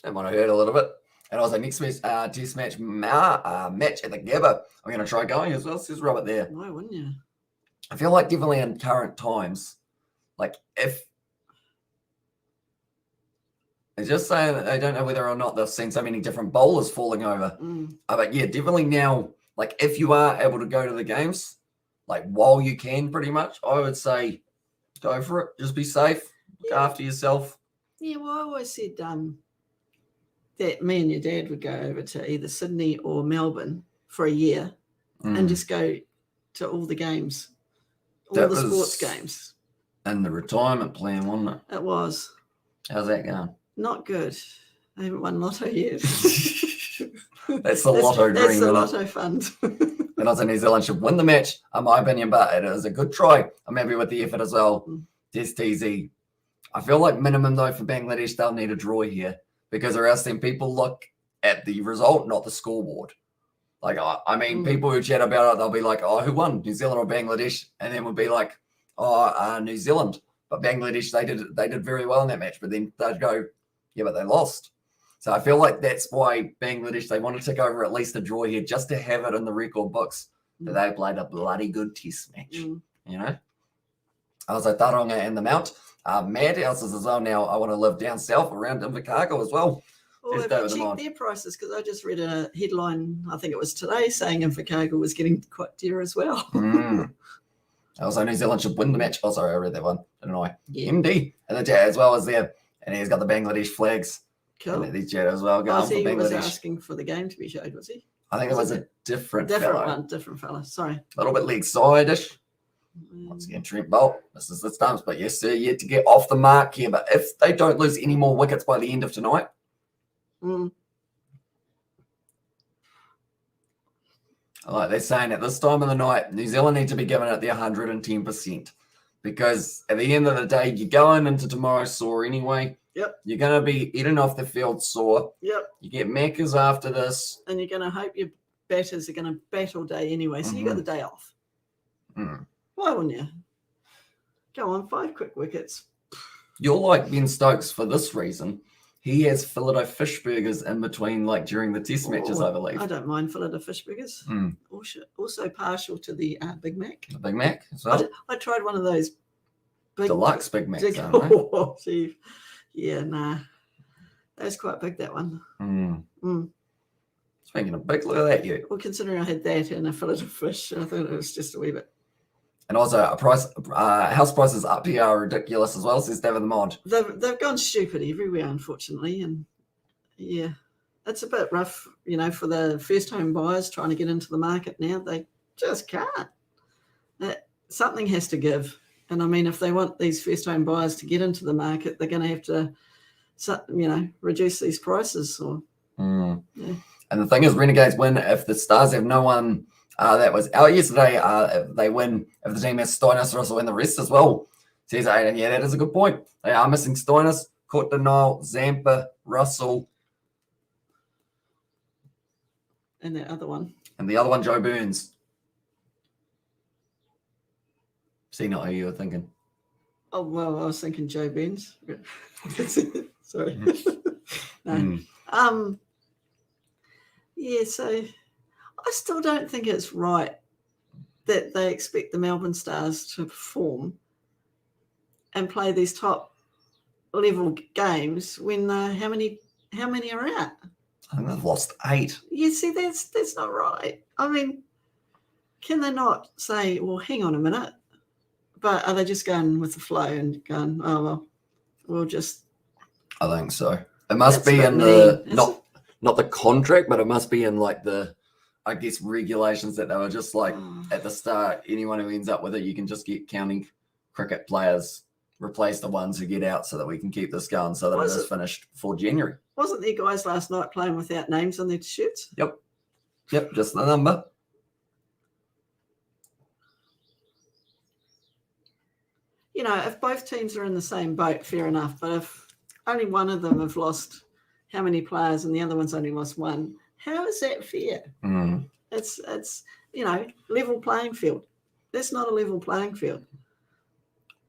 That might have hurt a little bit. And also next week's test match match at the Gabba. I'm going to try going as well. Let's just rub it there. Why wouldn't you? I feel like definitely in current times, like if they're just saying that they don't know whether or not they've seen so many different bowlers falling over. But yeah, definitely now, like if you are able to go to the games, like while you can pretty much, I would say go for it. Just be safe. Look after yourself. Yeah, well, I always said that me and your dad would go over to either Sydney or Melbourne for a year and just go to all the games, all the sports games. And the retirement plan, wasn't it? It was. How's that going? Not good. I haven't won lotto yet. That's the lotto dream. That's the isn't it? lotto fund. And also New Zealand should win the match, in my opinion, but it is a good try. I'm happy with the effort as well. Test TZ. I feel like minimum, though, for Bangladesh, they'll need a draw here because or else then people look at the result, not the scoreboard. Like, I mean, people who chat about it, they'll be like, oh, who won, New Zealand or Bangladesh? And then we'll be like, oh, New Zealand. But Bangladesh, they did very well in that match. But then they'd go, yeah, but they lost. So I feel like that's why Bangladesh, they want to take over at least a draw here just to have it in the record books that they played a bloody good test match, you know? Also, Taronga and the Mount. Madhouses as well now. I want to live down south around Invercargill as well. Well, have you checked their prices? Because I just read a headline, I think it was today, saying Invercargill was getting quite dear as well. Also, New Zealand should win the match. Oh, sorry, I read that one. Didn't I? Yeah. MD and the Jet as well as there. And he's got the Bangladesh flags. Cool. And the Jet as well going for Bangladesh. He was asking for the game to be showed, was he? I think it was a different fella. Sorry. A little bit leg side-ish. Once again, Trent Bolt. This is the stumps, but yes, sir, yet to get off the mark here. But if they don't lose any more wickets by the end of tonight, like they're saying at this time of the night, New Zealand need to be given it their 110% because at the end of the day, you're going into tomorrow sore anyway. Yep. You're going to be eating off the field sore. Yep. You get Maccas after this. And you're going to hope your batters are going to bat all day anyway, so you got the day off. Why wouldn't you? Go on, 5 quick wickets. You're like Ben Stokes for this reason. He has fillet fish burgers in between, like during the test matches, I believe. I don't mind fillet fish burgers. Also partial to the Big Mac. The Big Mac as well. I tried one of those big deluxe Big Macs, aren't they? Yeah, nah. That's quite big, that one. Speaking of big, look at that, you. Well, considering I had that and a fillet of fish, I thought it was just a wee bit. And also, house prices up here are ridiculous as well, says David the Mod. They've gone stupid everywhere, unfortunately. And yeah, it's a bit rough, for the first home buyers trying to get into the market now. They just can't. Something has to give. And I mean, if they want these first home buyers to get into the market, they're going to have to, reduce these prices. Yeah. And the thing is, Renegades win if the Stars have no one that was out yesterday. If they win, if the team has Steinus, Russell, and the rest as well. Says Aiden, yeah, that is a good point. They are missing Steinus, Court Denial, Zampa, Russell. And the other one. And the other one, Joe Burns. See, not who you were thinking. Oh, well, I was thinking Joe Burns. Sorry. No. Yeah, so I still don't think it's right that they expect the Melbourne Stars to perform and play these top level games when how many are out? I think they've lost 8. Yeah, see, that's not right. I mean, can they not say, well, hang on a minute, but are they just going with the flow and going, oh, well, we'll just... I think so. It must be in the... Not the contract, but it must be in like the, I guess, regulations that they were just like at the start, anyone who ends up with it, you can just get county cricket players, replace the ones who get out so that we can keep this going so that it is finished before January. Wasn't there guys last night playing without names on their shirts? Yep, just the number. you know, if both teams are in the same boat, fair enough. But if only one of them have lost how many players and the other one's only lost one, how is that fair? It's you know, level playing field. That's not a level playing field.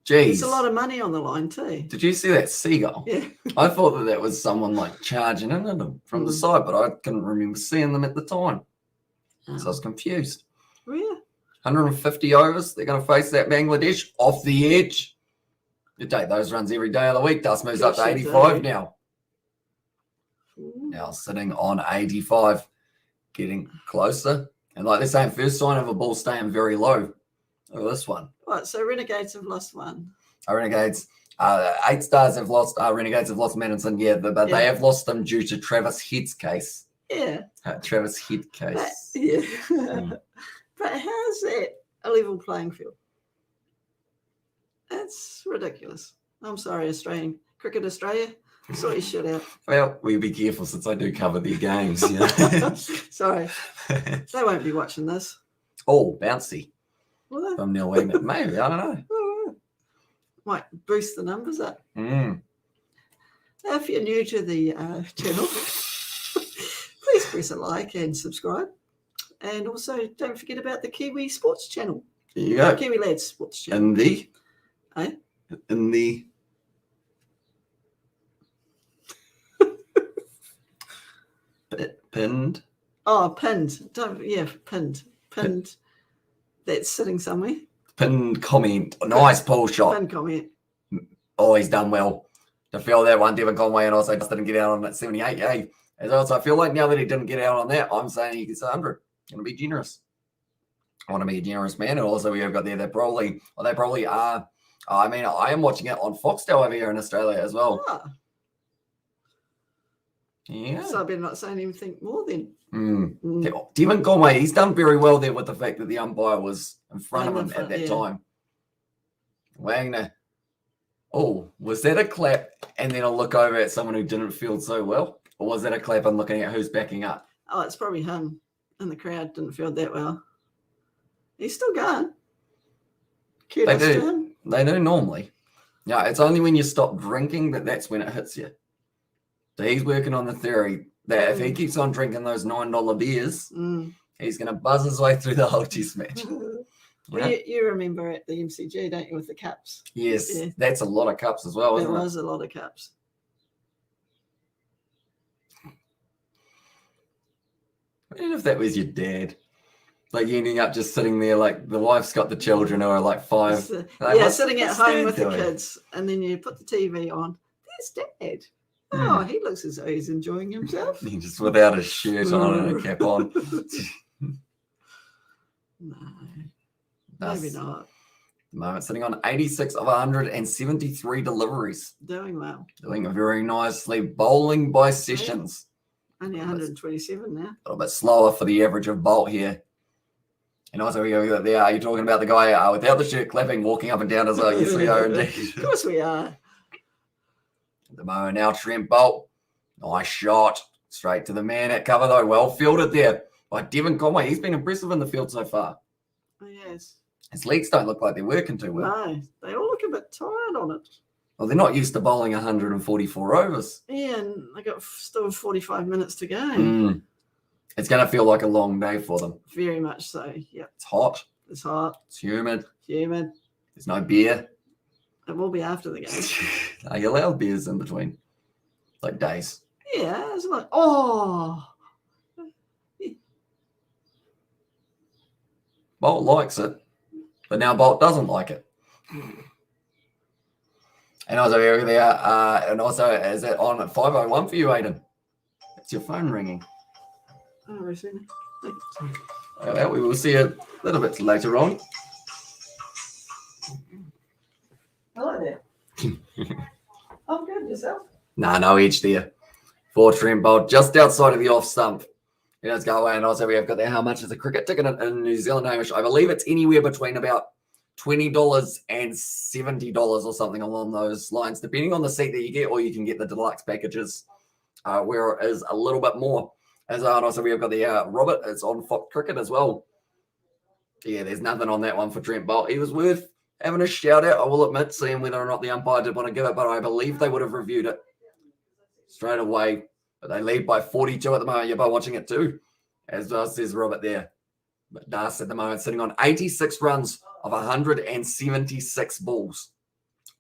Jeez. There's a lot of money on the line too. Did you see that seagull? Yeah. I thought that was someone like charging in them from the side, but I couldn't remember seeing them at the time. So I was confused. Oh, yeah. 150 overs. They're going to face that Bangladesh off the edge. You take those runs every day of the week. Dust moves up to 85 now. Now sitting on 85, getting closer. And like they're saying, first sign of a ball staying very low. Look at this one. What? So Renegades have lost one. Renegades, 8 stars have lost. Renegades have lost Madison, but they have lost them due to Travis Head's case. Yeah. Travis Head case. Yeah. But how is that a level playing field? That's ridiculous. I'm sorry, Australian Cricket Australia. Sort your shit out. Well, we'll be careful since I do cover their games. Sorry. They won't be watching this. Oh, bouncy. Will they? From Neil Wagner. Maybe, I don't know. Oh, might boost the numbers up. Mm. If you're new to the channel, please press a like and subscribe. And also, don't forget about the Kiwi Sports channel. There you go. Kiwi Lads Sports channel. In the... Eh? In the... Pinned. Oh, pinned. Pinned. Pinned. That's sitting somewhere. Pinned comment. Nice pull shot. Pinned comment. Oh, he's done well. To feel that one, Devon Conway, and also just didn't get out on that 78. Yeah. As well, so I feel like now that he didn't get out on that, I'm saying he gets 100. I'm going to be generous. I want to be a generous man. And also, we have got there, they probably are. I mean, I am watching it on Foxtel over here in Australia as well. Oh. Yeah. So I better not say anything more then. Devon Conway, he's done very well there with the fact that the umpire was in front of him at that time. Wagner. Oh, was that a clap and then a look over at someone who didn't field so well? Or was that a clap and looking at who's backing up? Oh, it's probably him. And the crowd didn't field that well. He's still going. Kudos to him. They do normally. Yeah, it's only when you stop drinking that's when it hits you. So he's working on the theory that if he keeps on drinking those $9 beers, he's going to buzz his way through the whole test match. Well, you remember at the MCG, don't you, with the cups? Yes, that's a lot of cups as well, isn't it? It was a lot of cups. Imagine if that was your dad. Like ending up just sitting there, like the wife's got the children who are like 5. Sitting at home with the kids, and then you put the TV on. There's Dad. Oh, he looks as though he's enjoying himself. Just without a shirt on and a cap on. No, maybe not. The moment sitting on 86 of 173 deliveries. Doing well. Doing very nicely. Bowling by sessions. Only 127 now. A little bit slower for the average of Bolt here. And also, you're talking about the guy without the shirt clapping, walking up and down as well. Yes, we are indeed. Of course we are. At the moment now, Trent Bolt. Nice shot. Straight to the man at cover, though. Well fielded there by Devon Conway. He's been impressive in the field so far. Oh, yes. His legs don't look like they're working too well. No, they all look a bit tired on it. Well, they're not used to bowling 144 overs. Yeah, and they got still 45 minutes to go. It's going to feel like a long day for them. Very much so, yeah. It's hot. It's hot. It's humid. Humid. There's no beer. It will be after the game. Are you allowed beers in between? Like days? Yeah, it's like, oh. Bolt likes it, but now Bolt doesn't like it. And also, here they are. And also, is it on at 5:01 for you, Aiden? It's your phone ringing. Oh, Rosina. Well, we will see a little bit later on. Hello there. I'm good, yourself? No edge there. For Trent Bolt, just outside of the off stump. Let's go away. And also, we have got there how much is a cricket ticket in New Zealand, Hamish? I believe it's anywhere between about $20 and $70 or something along those lines, depending on the seat that you get, or you can get the deluxe packages, where it is a little bit more. As well, and also we have got the Robert. It's on Fox Cricket as well. Yeah, there's nothing on that one for Trent Bolt. He was worth having a shout out, I will admit, seeing whether or not the umpire did want to give it, but I believe they would have reviewed it straight away. But they lead by 42 at the moment. You're by watching it too, as well says Robert there. But Das at the moment sitting on 86 runs of 176 balls.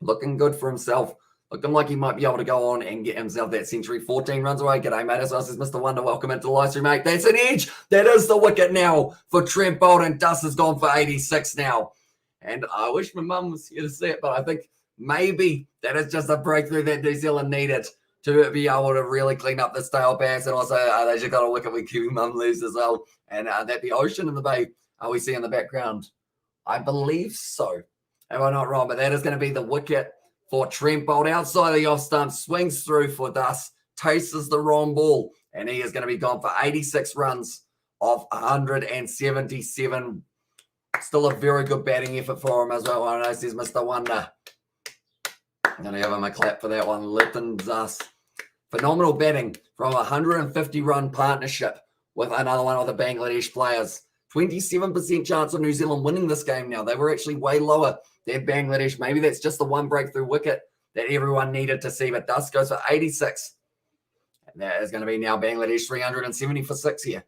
Looking good for himself. Looking like he might be able to go on and get himself that century. 14 runs away. G'day, mate. As well says Mr. Wonder. Welcome into the live stream, mate. That's an edge. That is the wicket now for Trent Boult, and Dust has gone for 86 now. And I wish my mum was here to see it, but I think maybe that is just a breakthrough that New Zealand needed to be able to really clean up this tail pass. And also, they just got a wicket with Kiwi mum lose as well. And that the ocean in the bay, we see in the background. I believe so. Am I not wrong? But that is going to be the wicket for Trent Boult outside the off stump, swings through for Dust, tastes the wrong ball, and he is going to be gone for 86 runs of 177. Still a very good batting effort for him as well. I know, says Mr. Wonder. I'm going to give him a clap for that one. Lytton Dust. Phenomenal batting from a 150-run partnership with another one of the Bangladesh players. 27% chance of New Zealand winning this game now. They were actually way lower than Bangladesh. Maybe that's just the one breakthrough wicket that everyone needed to see. But Dust goes for 86. And that is going to be now Bangladesh 370 for 6 here.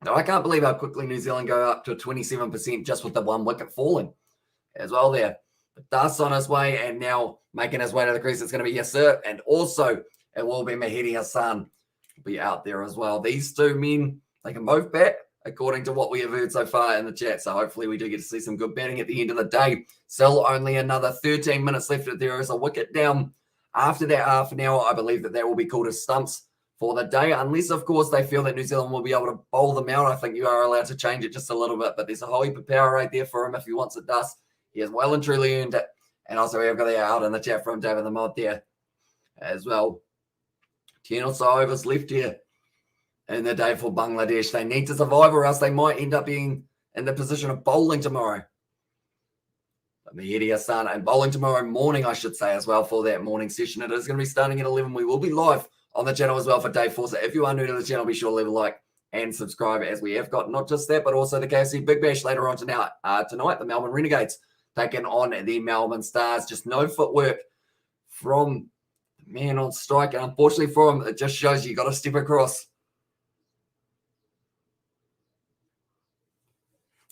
Now, I can't believe how quickly New Zealand go up to 27% just with the one wicket falling as well there. But Dust on his way and now making his way to the crease. It's going to be Yasser. And also it will be Mahidi Hassan will be out there as well. These two men, they can both bat, according to what we have heard so far in the chat. So hopefully we do get to see some good batting at the end of the day. Still only another 13 minutes left. There is a wicket down. After that half an hour, I believe that will be called as stumps for the day, unless, of course, they feel that New Zealand will be able to bowl them out. I think you are allowed to change it just a little bit, but there's a whole heap of power right there for him if he wants it. Dust. He has well and truly earned it. And also we've got that out in the chat from David the Mod there as well. 10 or so overs left here in the day for Bangladesh. They need to survive or else they might end up being in the position of bowling tomorrow. But Mahidi Hassan and bowling tomorrow morning, I should say, as well, for that morning session. It is going to be starting at 11. We will be live on the channel as well for day 4. So if you are new to the channel, be sure to leave a like and subscribe, as we have got not just that, but also the KFC Big Bash later on tonight. The Melbourne Renegades taking on the Melbourne Stars. Just no footwork from the man on strike. And unfortunately for him, it just shows you got to step across.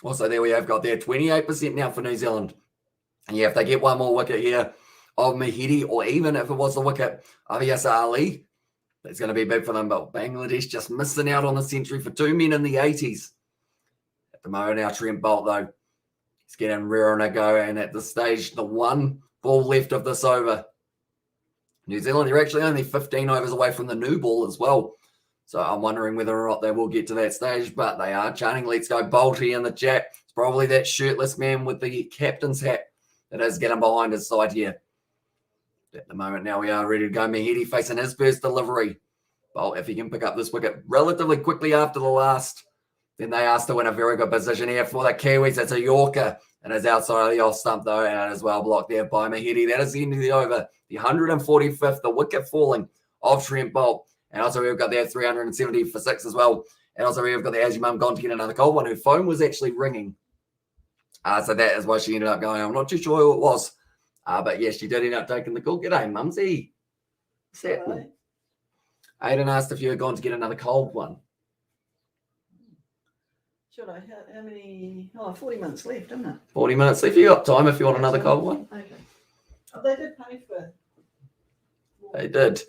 Also, there we have got there 28% now for New Zealand. And yeah, if they get one more wicket here of Mahidi, or even if it was the wicket of Yasser Ali, it's going to be big for them. But Bangladesh just missing out on the century for 2 men in the 80s. At the moment now, Trent Boult, though, he's getting raring to go. And at this stage, the one ball left of this over. New Zealand, they're actually only 15 overs away from the new ball as well. So I'm wondering whether or not they will get to that stage, but they are chanting, let's go Bolty in the chat. It's probably that shirtless man with the captain's hat that is getting behind his side here. At the moment now we are ready to go. Mahidi facing his first delivery. Boult, if he can pick up this wicket relatively quickly after the last, then they are still in a very good position here for the Kiwis. It's a Yorker and it's outside of the off stump though, and it is well blocked there by Mahidi. That is the end of the over. The 145th, the wicket falling of Trent Boult. And also we've got there 370 for 6 as well. And also we've got the As Your Mum gone to get another cold one. Her phone was actually ringing. So that is why she ended up going. I'm not too sure who it was. But yes, she did end up taking the call. G'day, Mumsy. What's happening? Aidan asked if you had gone to get another cold one. Should I? How many? 40 minutes left, isn't it? 40 minutes left. You got time if you want another cold one. Okay. Oh, they did pay for. They did.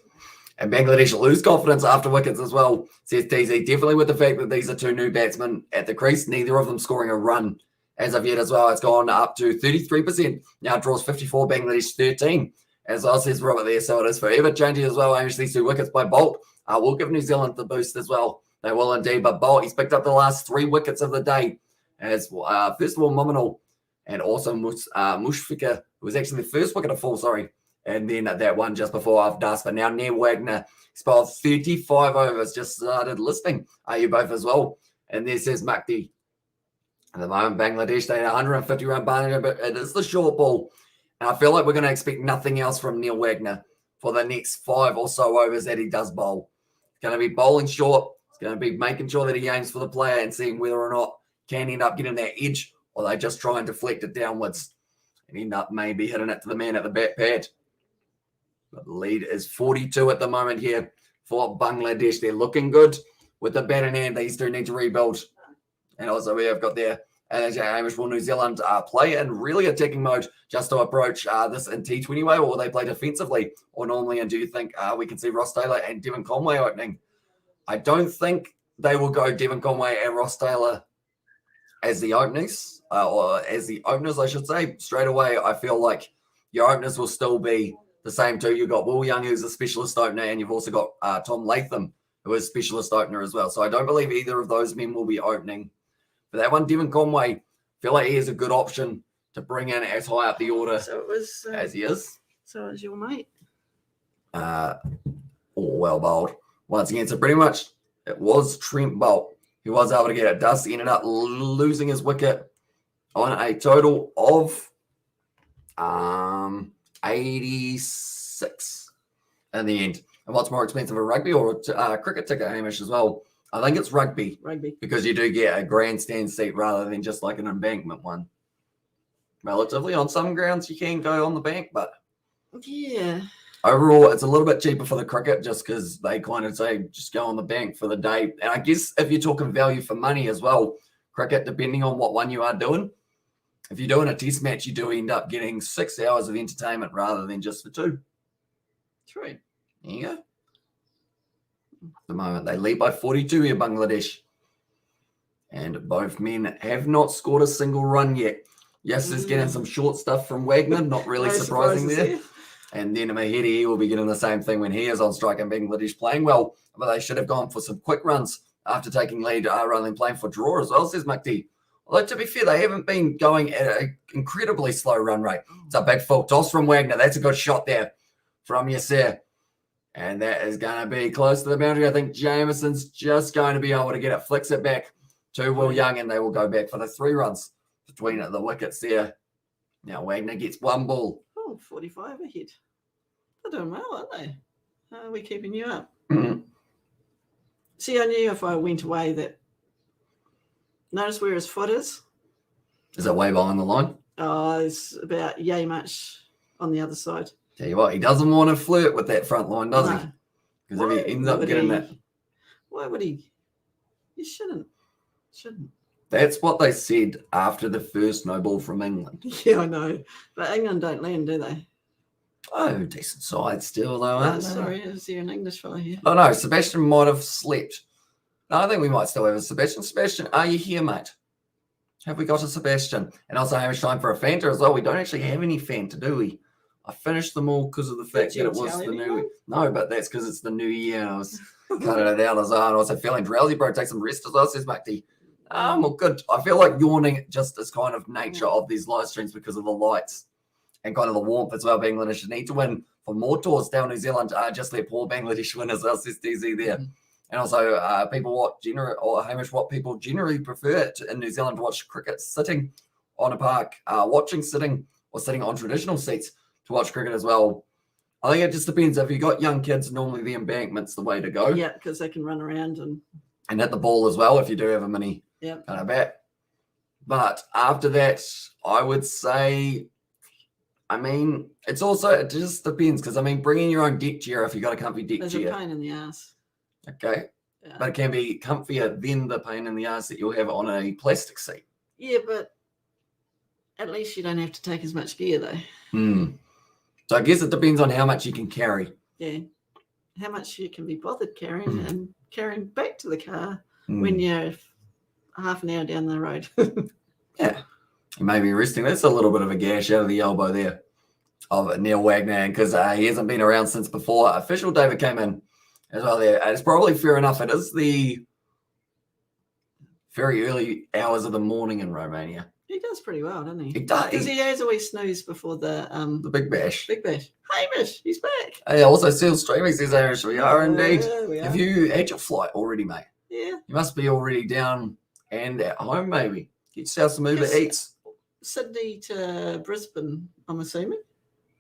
And Bangladesh lose confidence after wickets as well, says TZ. Definitely with the fact that these are 2 new batsmen at the crease, neither of them scoring a run as of yet as well. It's gone up to 33%. Now draws 54, Bangladesh 13. As well says Robert there, so it is forever changing as well. Actually, these 2 wickets by Boult will give New Zealand the boost as well. They will indeed. But Boult, he's picked up the last 3 wickets of the day. As first of all, Mominal and also Mushfika, who was actually the first wicket to fall, and then that one just before off Dust. But now Neil Wagner, he's bowled 35 overs, just started listening. Are you both as well? And there says Makti. At the moment, Bangladesh, they had 150-run partnership, but it is the short ball. And I feel like we're going to expect nothing else from Neil Wagner for the next 5 or so overs that he does bowl. It's going to be bowling short. It's going to be making sure that he aims for the player and seeing whether or not can end up getting that edge or they just try and deflect it downwards and end up maybe hitting it to the man at the back pad. But the lead is 42 at the moment here for Bangladesh. They're looking good with the bat in hand. These two need to rebuild. And also we have got there Hamish for New Zealand play in really attacking mode just to approach this in T20 way, or they play defensively or normally. And do you think we can see Ross Taylor and Devon Conway opening? I don't think they will go Devon Conway and Ross Taylor as the openers, or as the openers, I should say. Straight away, I feel like your openers will still be the same two. You've got Will Young, who's a specialist opener, and you've also got Tom Latham, who is a specialist opener as well. So I don't believe either of those men will be opening. For that one, Devon Conway, I feel like he is a good option to bring in as high up the order So it was. as he is. So it was your mate. Well bowled. Once again, so pretty much it was Trent Boult who was able to get it. Dusty ended up losing his wicket on a total of 86 in the end. And what's more expensive, a rugby or a cricket ticket, Hamish, as well? I think it's rugby. Rugby. Because you do get a grandstand seat rather than just like an embankment one. Relatively, on some grounds you can go on the bank, but Yeah. overall it's a little bit cheaper for the cricket just because they kind of say just go on the bank for the day. And I guess if you're talking value for money as well, cricket, depending on what one you are doing, if you're doing a test match, you do end up getting 6 hours of entertainment rather than just the 2. True. There you go. At the moment, they lead by 42 here, Bangladesh. And both men have not scored a single run yet. Yes, there's getting some short stuff from Wagner, not really No surprising surprises there. And then Mahedi will be getting the same thing when he is on strike, and Bangladesh playing well. But they should have gone for some quick runs after taking lead rather than playing for draw as well, says Mukti. Although, to be fair, they haven't been going at an incredibly slow run rate. It's a big full toss from Wagner. That's a good shot there from Yasser. And that is going to be close to the boundary. I think Jameson's just going to be able to get it, flicks it back to Will Young, and they will go back for the 3 runs between the wickets there. Now Wagner gets 1 ball. Oh, 45 ahead. They're doing well, aren't they? How are we keeping you up? See, I knew if I went away that. Notice where his foot is? Is that way behind the line? Oh, it's about yay much on the other side. Tell you what, he doesn't want to flirt with that front line, does he? No. Because if he ends up getting that. Why would he? He shouldn't. Shouldn't. That's what they said after the first no ball from England. Yeah, I know. But England don't land, do they? Oh, decent side still, though, Oh, aren't they? sorry, is there an English fellow here? Oh, no, Sebastian might have slept. No, I think we might still have a Sebastian. Sebastian, are you here, mate? Have we got a Sebastian? And also, Hamish, time for a Fanta as well. We don't actually have any Fanta, do we? I finished them all because of the fact that it was the new... No, but that's because it's the new year. And I was cutting it out as well. And also feeling drowsy, bro. Take some rest as well, says Mukti. Well, good. I feel like yawning just as kind of nature of these live streams because of the lights and kind of the warmth as well. Bangladesh need to win for more tours down New Zealand. Just let poor Bangladesh win as well, says DZ there. And also, people Hamish, what people generally prefer in New Zealand to watch cricket sitting on a park, watching sitting or sitting on traditional seats to watch cricket as well. I think it just depends. If you got young kids, normally the embankment's the way to go. Yeah, because they can run around and hit the ball as well if you do have a mini kind of bat. But after that, I would say, it just depends because, bringing your own deck chair if you got a comfy deck there's chair. a pain in the ass. Okay. Yeah. But it can be comfier than the pain in the ass that you'll have on a plastic seat. Yeah, but at least you don't have to take as much gear, though. So I guess it depends on how much you can carry. Yeah. How much you can be bothered carrying and carrying back to the car when you're half an hour down the road. Yeah. You may be resting. That's a little bit of a gash out of the elbow there of Neil Wagner because he hasn't been around since before official David came in as well there. It's probably fair enough. It is the very early hours of the morning in Romania. He does pretty well, doesn't he? He does. Because he has always snoozed before the Big Bash. Big Bash. Hamish, he's back. Hey, also still streaming, says Hamish. We are indeed. We are. Have you had your flight already, mate? Yeah. You must be already down and at home, maybe. Get yourself some Uber Yes. Eats. Sydney to Brisbane, I'm assuming.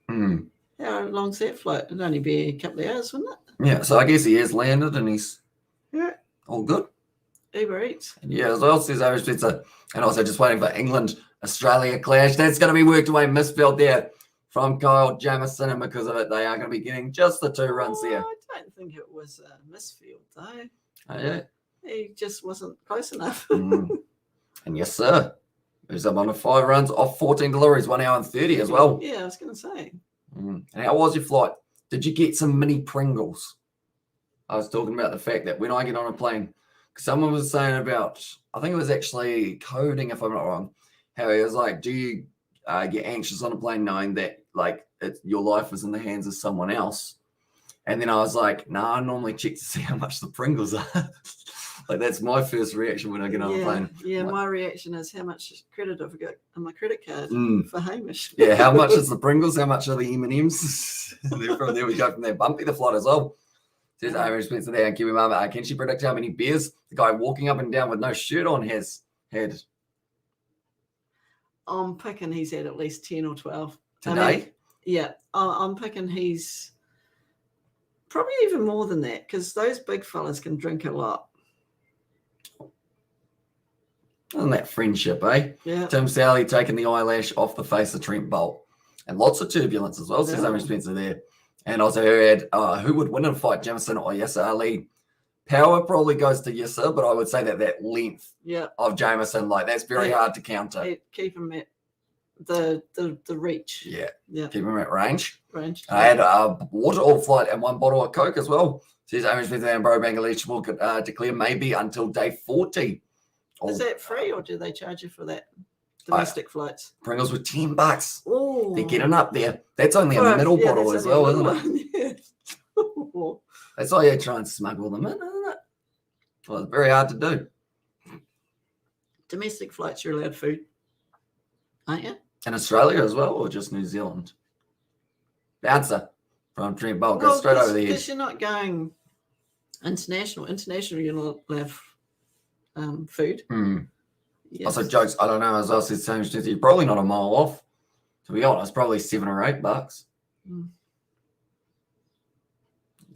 Hmm. How long's that flight? It'd only be a couple of hours, wouldn't it? Yeah, so I guess he has landed and he's Yeah. all good. Uber Eats. And yeah, as well, says Irish Pizza. And also just waiting for England Australia clash. That's going to be worked away. Misfield there from Kyle Jamieson, and because of it, they are going to be getting just the 2 runs there. I don't think it was a misfield, though. Oh, yeah. He just wasn't close enough. And yes, sir. Moves up on to 5 runs off 14 deliveries, 1 hour and 30 as well. Yeah, I was going to say. And how was your flight? Did you get some mini Pringles? I was talking about the fact that when I get on a plane, someone was saying about, I think it was actually coding, if I'm not wrong, how he was like, do you get anxious on a plane knowing that like your life is in the hands of someone else? And then I was like, nah, I normally check to see how much the Pringles are. Like that's my first reaction when I get on a plane. Yeah, like, my reaction is how much credit have I got on my credit card for Hamish? Yeah, how much is the Pringles? How much are the M&Ms? There we go from there. Bumpy the flight as well. Says Irish Spencer there and Kiwi Mama. Can she predict how many beers the guy walking up and down with no shirt on has had? I'm picking he's had at least 10 or 12. Today? I'm picking he's probably even more than that because those big fellas can drink a lot. Isn't that friendship, eh? Yeah. Tim Sally taking the eyelash off the face of Trent Bolt. And lots of turbulence as well, says Irish Spencer there. And also heard who would win in a fight, Jamieson or Yasser Ali? Power probably goes to Yasser, but I would say that length of Jamieson, like that's very hard to counter. Keep him at the reach. Yeah. Keep him at range. I had a water all flight and 1 bottle of Coke as well. Says Irish Spencer and Bro Bangladesh will declare maybe until day 40. Is that free or do they charge you for that? Domestic flights. Pringles with $10. Oh, They're getting up there. That's only a middle bottle as well, isn't it? That's why you try and smuggle them in, isn't it? Well, it's very hard to do. Domestic flights, you're allowed food, aren't you? In Australia as well, or just New Zealand? Bouncer from Trent Bolt goes straight over the edge. Because you're not going international. International, you're not allowed food. Yes. Also, jokes, I don't know, as I said, same as you're probably not a mile off. To be honest, probably $7 or $8. New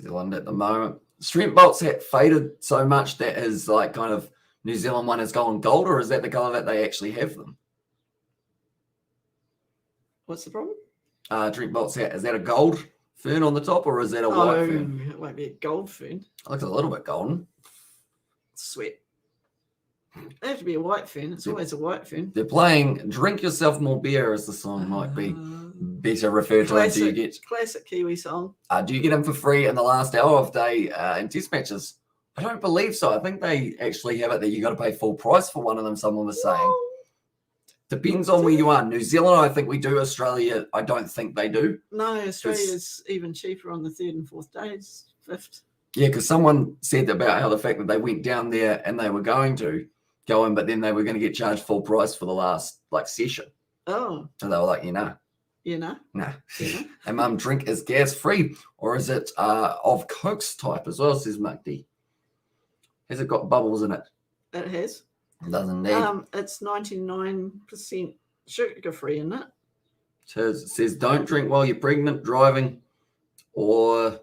Zealand at the moment. Trent Bolt's hat faded so much that his like kind of New Zealand one has gone gold, or is that the colour that they actually have them? What's the problem? Trent Bolt's hat, is that a gold fern on the top, or is that a white fern? It won't be a gold fern. It looks a little bit golden. Sweet. It have to be a white fern. It's always a white fern. They're playing "Drink Yourself More Beer" as the song might be better referred to. Do you get classic Kiwi song? Do you get them for free in the last hour of day in test matches? I don't believe so. I think they actually have it that you got to pay full price for one of them. Someone was saying. Depends on where you are. New Zealand, I think we do. Australia, I don't think they do. No, Australia's even cheaper on the 3rd and 4th days, 5th. Yeah, because someone said about how the fact that they went down there and they were going to go in, but then they were going to get charged full price for the last session. Oh. So they were like, nah. And mum, drink is gas free, or is it of Coke's type as well? Says Mark D. Has it got bubbles in it? It has. It does indeed. It's 99% sugar free, isn't it? So it says don't drink while you're pregnant, driving, or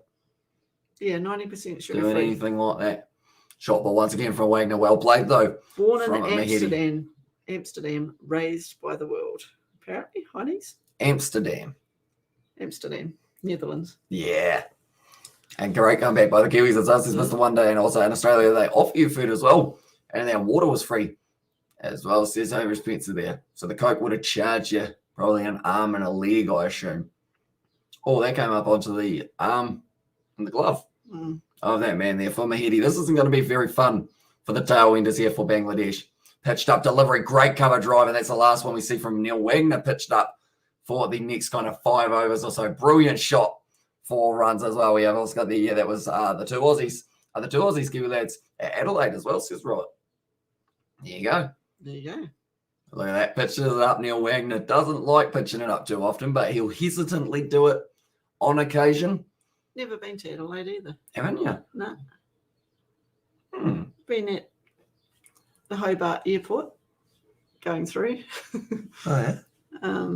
90% sugar doing free. anything like that. Shot ball once again from Wagner. Well played though. Born in Amsterdam, raised by the world. Apparently, honeys. Amsterdam, Netherlands. Yeah. And great comeback by the Kiwis. It's us, it's Mr. One Day, and also in Australia they offer you food as well, and their water was free as well. Says Irish Spencer there. So the Coke would have charged you probably an arm and a leg, I assume. Oh, that came up onto the arm and the glove. Oh, that man there for Mahedi. This isn't going to be very fun for the tailwinders here for Bangladesh. Pitched up delivery, great cover drive, and that's the last one we see from Neil Wagner. Pitched up for the next kind of 5 overs or so. Brilliant shot, 4 runs as well. We have also got that was the two Aussies, Kiwi lads at Adelaide as well, says Robert. There you go. Look at that, pitches it up. Neil Wagner doesn't like pitching it up too often, but he'll hesitantly do it on occasion. Never been to Adelaide either. Haven't you? No. Been at the Hobart Airport, going through. Oh, yeah?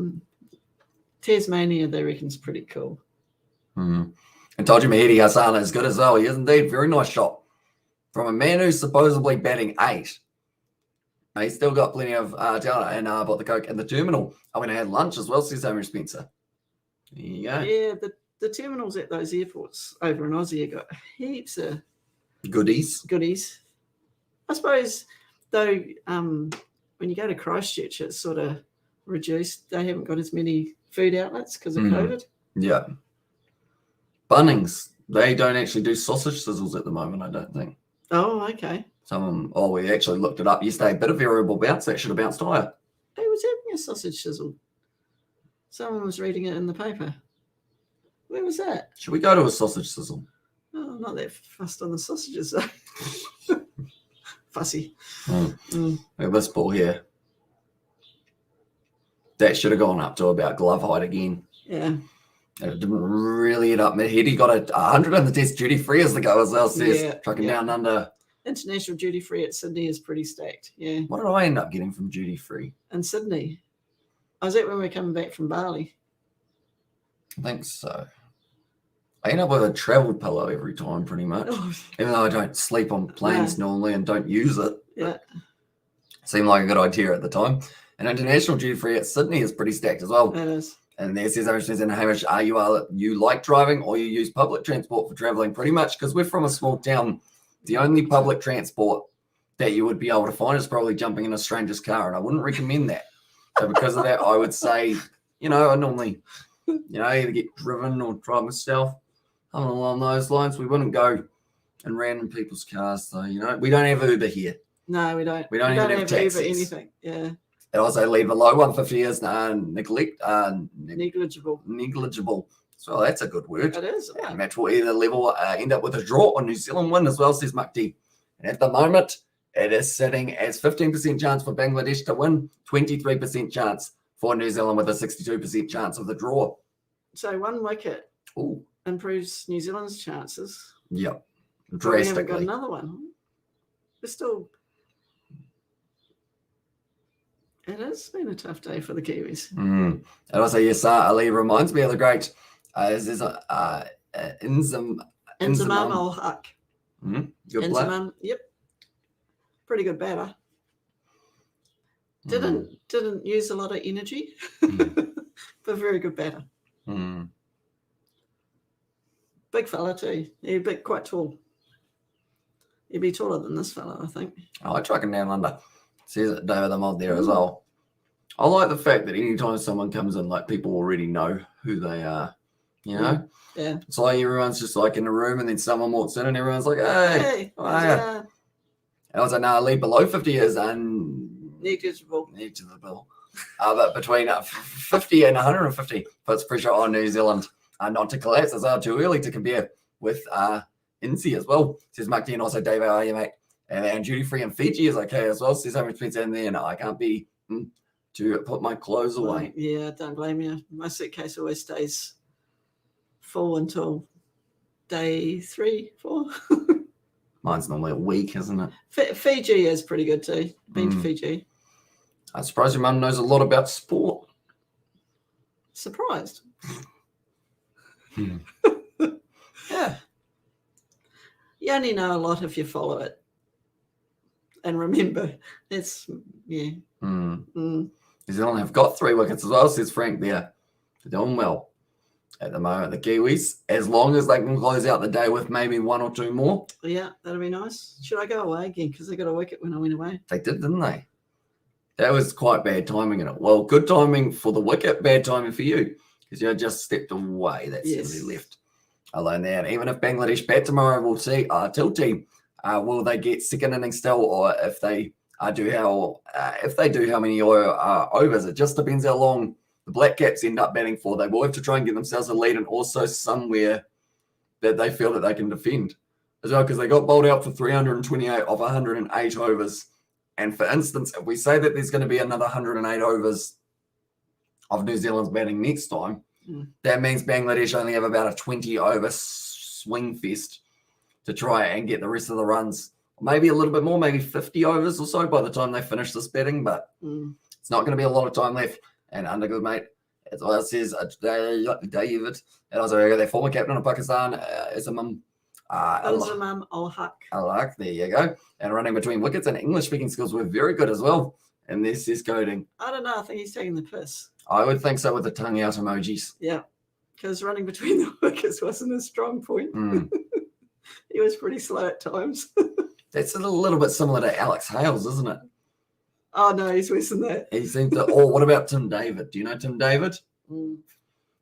Tasmania, they reckon's pretty cool. And told you Mahedi Hassan is good as well. He is indeed. Very nice shot from a man who's supposedly batting 8. I still got plenty of down, and I bought the Coke in the terminal. I went and had lunch as well, says Homer Spencer. There you go. Yeah, the terminals at those airports over in Aussie have got heaps of Goodies. I suppose, though, when you go to Christchurch, it's sort of reduced. They haven't got as many food outlets because of COVID. Yeah. Bunnings, they don't actually do sausage sizzles at the moment, I don't think. Oh, okay. We actually looked it up yesterday. A bit of variable bounce. That should have bounced higher. Who was having a sausage sizzle? Someone was reading it in the paper. Where was that? Should we go to a sausage sizzle? Oh, I'm not that fussed on the sausages, though. Fussy. Look at this ball here. That should have gone up to about glove height again. Yeah. It didn't really hit up mid-head. He got a 100 on the test duty free as the go as well says. Yeah, Trucking yeah. down under. International duty free at Sydney is pretty stacked. Yeah. What did I end up getting from duty free? In Sydney. I was at when we were coming back from Bali. I think so. I end up with a travel pillow every time pretty much. Oh, Even though I don't sleep on planes normally and don't use it. yeah. Seemed like a good idea at the time. And international duty free at Sydney is pretty stacked as well. It is. And there says Hamish, you like driving or you use public transport for traveling? Pretty much, because we're from a small town. The only public transport that you would be able to find is probably jumping in a stranger's car, and I wouldn't recommend that. So because of that, I would say, I normally, either get driven or drive myself. Something along those lines. We wouldn't go in random people's cars, though. We don't have Uber here. No, we don't. We don't even have Uber taxis. anything. Yeah. And also leave a low 150 is negligible. So that's a good word. It is. And match will either level end up with a draw or New Zealand win as well, says Muck D. And at the moment, it is sitting as 15% chance for Bangladesh to win, 23% chance for New Zealand with a 62% chance of the draw. So one wicket Ooh. improves New Zealand's chances. Yep. But we haven't got Drastically. another one. We're still. It has been a tough day for the Kiwis. And also, yes, Ali reminds me of the great Inzamam. Inzamam ul Haq. Good player. Inzamam, yep. Pretty good batter. Didn't use a lot of energy, but very good batter. Big fella too. He'd be quite tall. He'd be taller than this fella, I think. I like trucking down under. Says it, David, I'm on there as well. I like the fact that anytime someone comes in, like people already know who they are. Yeah. It's like everyone's just like in a room and then someone walks in and everyone's like, hey, how are ya? And I was like, no, lead below 50 is negligible. But between 50 and 150 puts pressure on New Zealand not to collapse as well. Too early to compare with Incy as well, says Mark D. And also Dave, how are you, mate? And duty free in Fiji is okay as well, says Homer Spencer. And then I can't be to put my clothes away. Yeah, don't blame you. My suitcase always stays full until day 3, 4. Mine's normally a week, isn't it? Fiji is pretty good too. Been to Fiji. I suppose your mum knows a lot about sport. Surprised. Yeah. You only know a lot if you follow it. And remember, it's, yeah. New Zealand have got 3 wickets as well, says Frank there. They're doing well at the moment. The Kiwis, as long as they can close out the day with maybe 1 or 2 more. Yeah, that'll be nice. Should I go away again? Because they got a wicket when I went away. They did, didn't they? That was quite bad timing in it. Well, good timing for the wicket, bad timing for you. Because you had just stepped away. That's yes. Left alone there. And even if Bangladesh bat tomorrow, we'll see. Till team, will they get second innings still, or if they do how many overs? It just depends how long the Black Caps end up batting for. They will have to try and get themselves a lead, and also somewhere that they feel that they can defend as well, because they got bowled out for 328 of 108 overs. And for instance, if we say that there's going to be another 108 overs of New Zealand's batting next time, that means Bangladesh only have about a 20 over swing fest to try and get the rest of the runs. Maybe a little bit more, maybe 50 overs or so by the time they finish this batting, but it's not going to be a lot of time left. And Undergood, mate, as well, says David, and also their former captain of Pakistan, Islam Ilzamam Al-Haq. Alak, there you go. And running between wickets and English speaking skills were very good as well. And this is coding. I don't know. I think he's taking the piss. I would think so with the tongue out emojis. Yeah, because running between the wickets wasn't a strong point. Mm. He was pretty slow at times. That's a little bit similar to Alex Hales, isn't it? Oh, no, he's worse than that. He seemed to. Oh, what about Tim David? Do you know Tim David? Mm.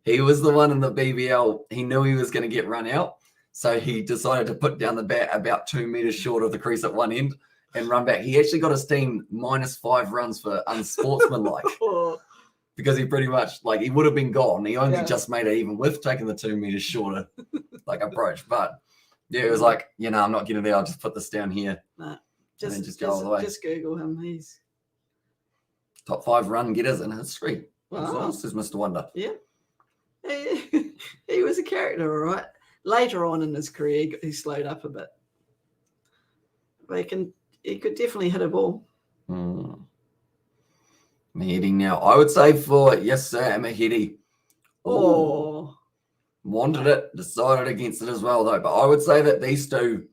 He was the one in the BBL. He knew he was going to get run out. So he decided to put down the bat about 2 meters short of the crease at one end and run back. He actually got his team -5 runs for unsportsmanlike Oh, because he pretty much, like, he would have been gone. He only Yeah. just made it even with taking the 2 meters shorter, like, approach. But yeah, it was like, I'm not getting there. I'll just put this down here. nah. And then Just just go all the way. Just Google him. He's Top 5 run getters in history. wow. This is Mr. Wonder. Yeah. He was a character, all right. Later on in his career, he slowed up a bit. But he could definitely hit a ball. Mahedi now. I would say for, yes, sir, Mahedi. Oh, Wanted it, decided against it as well, though. But I would say that these two,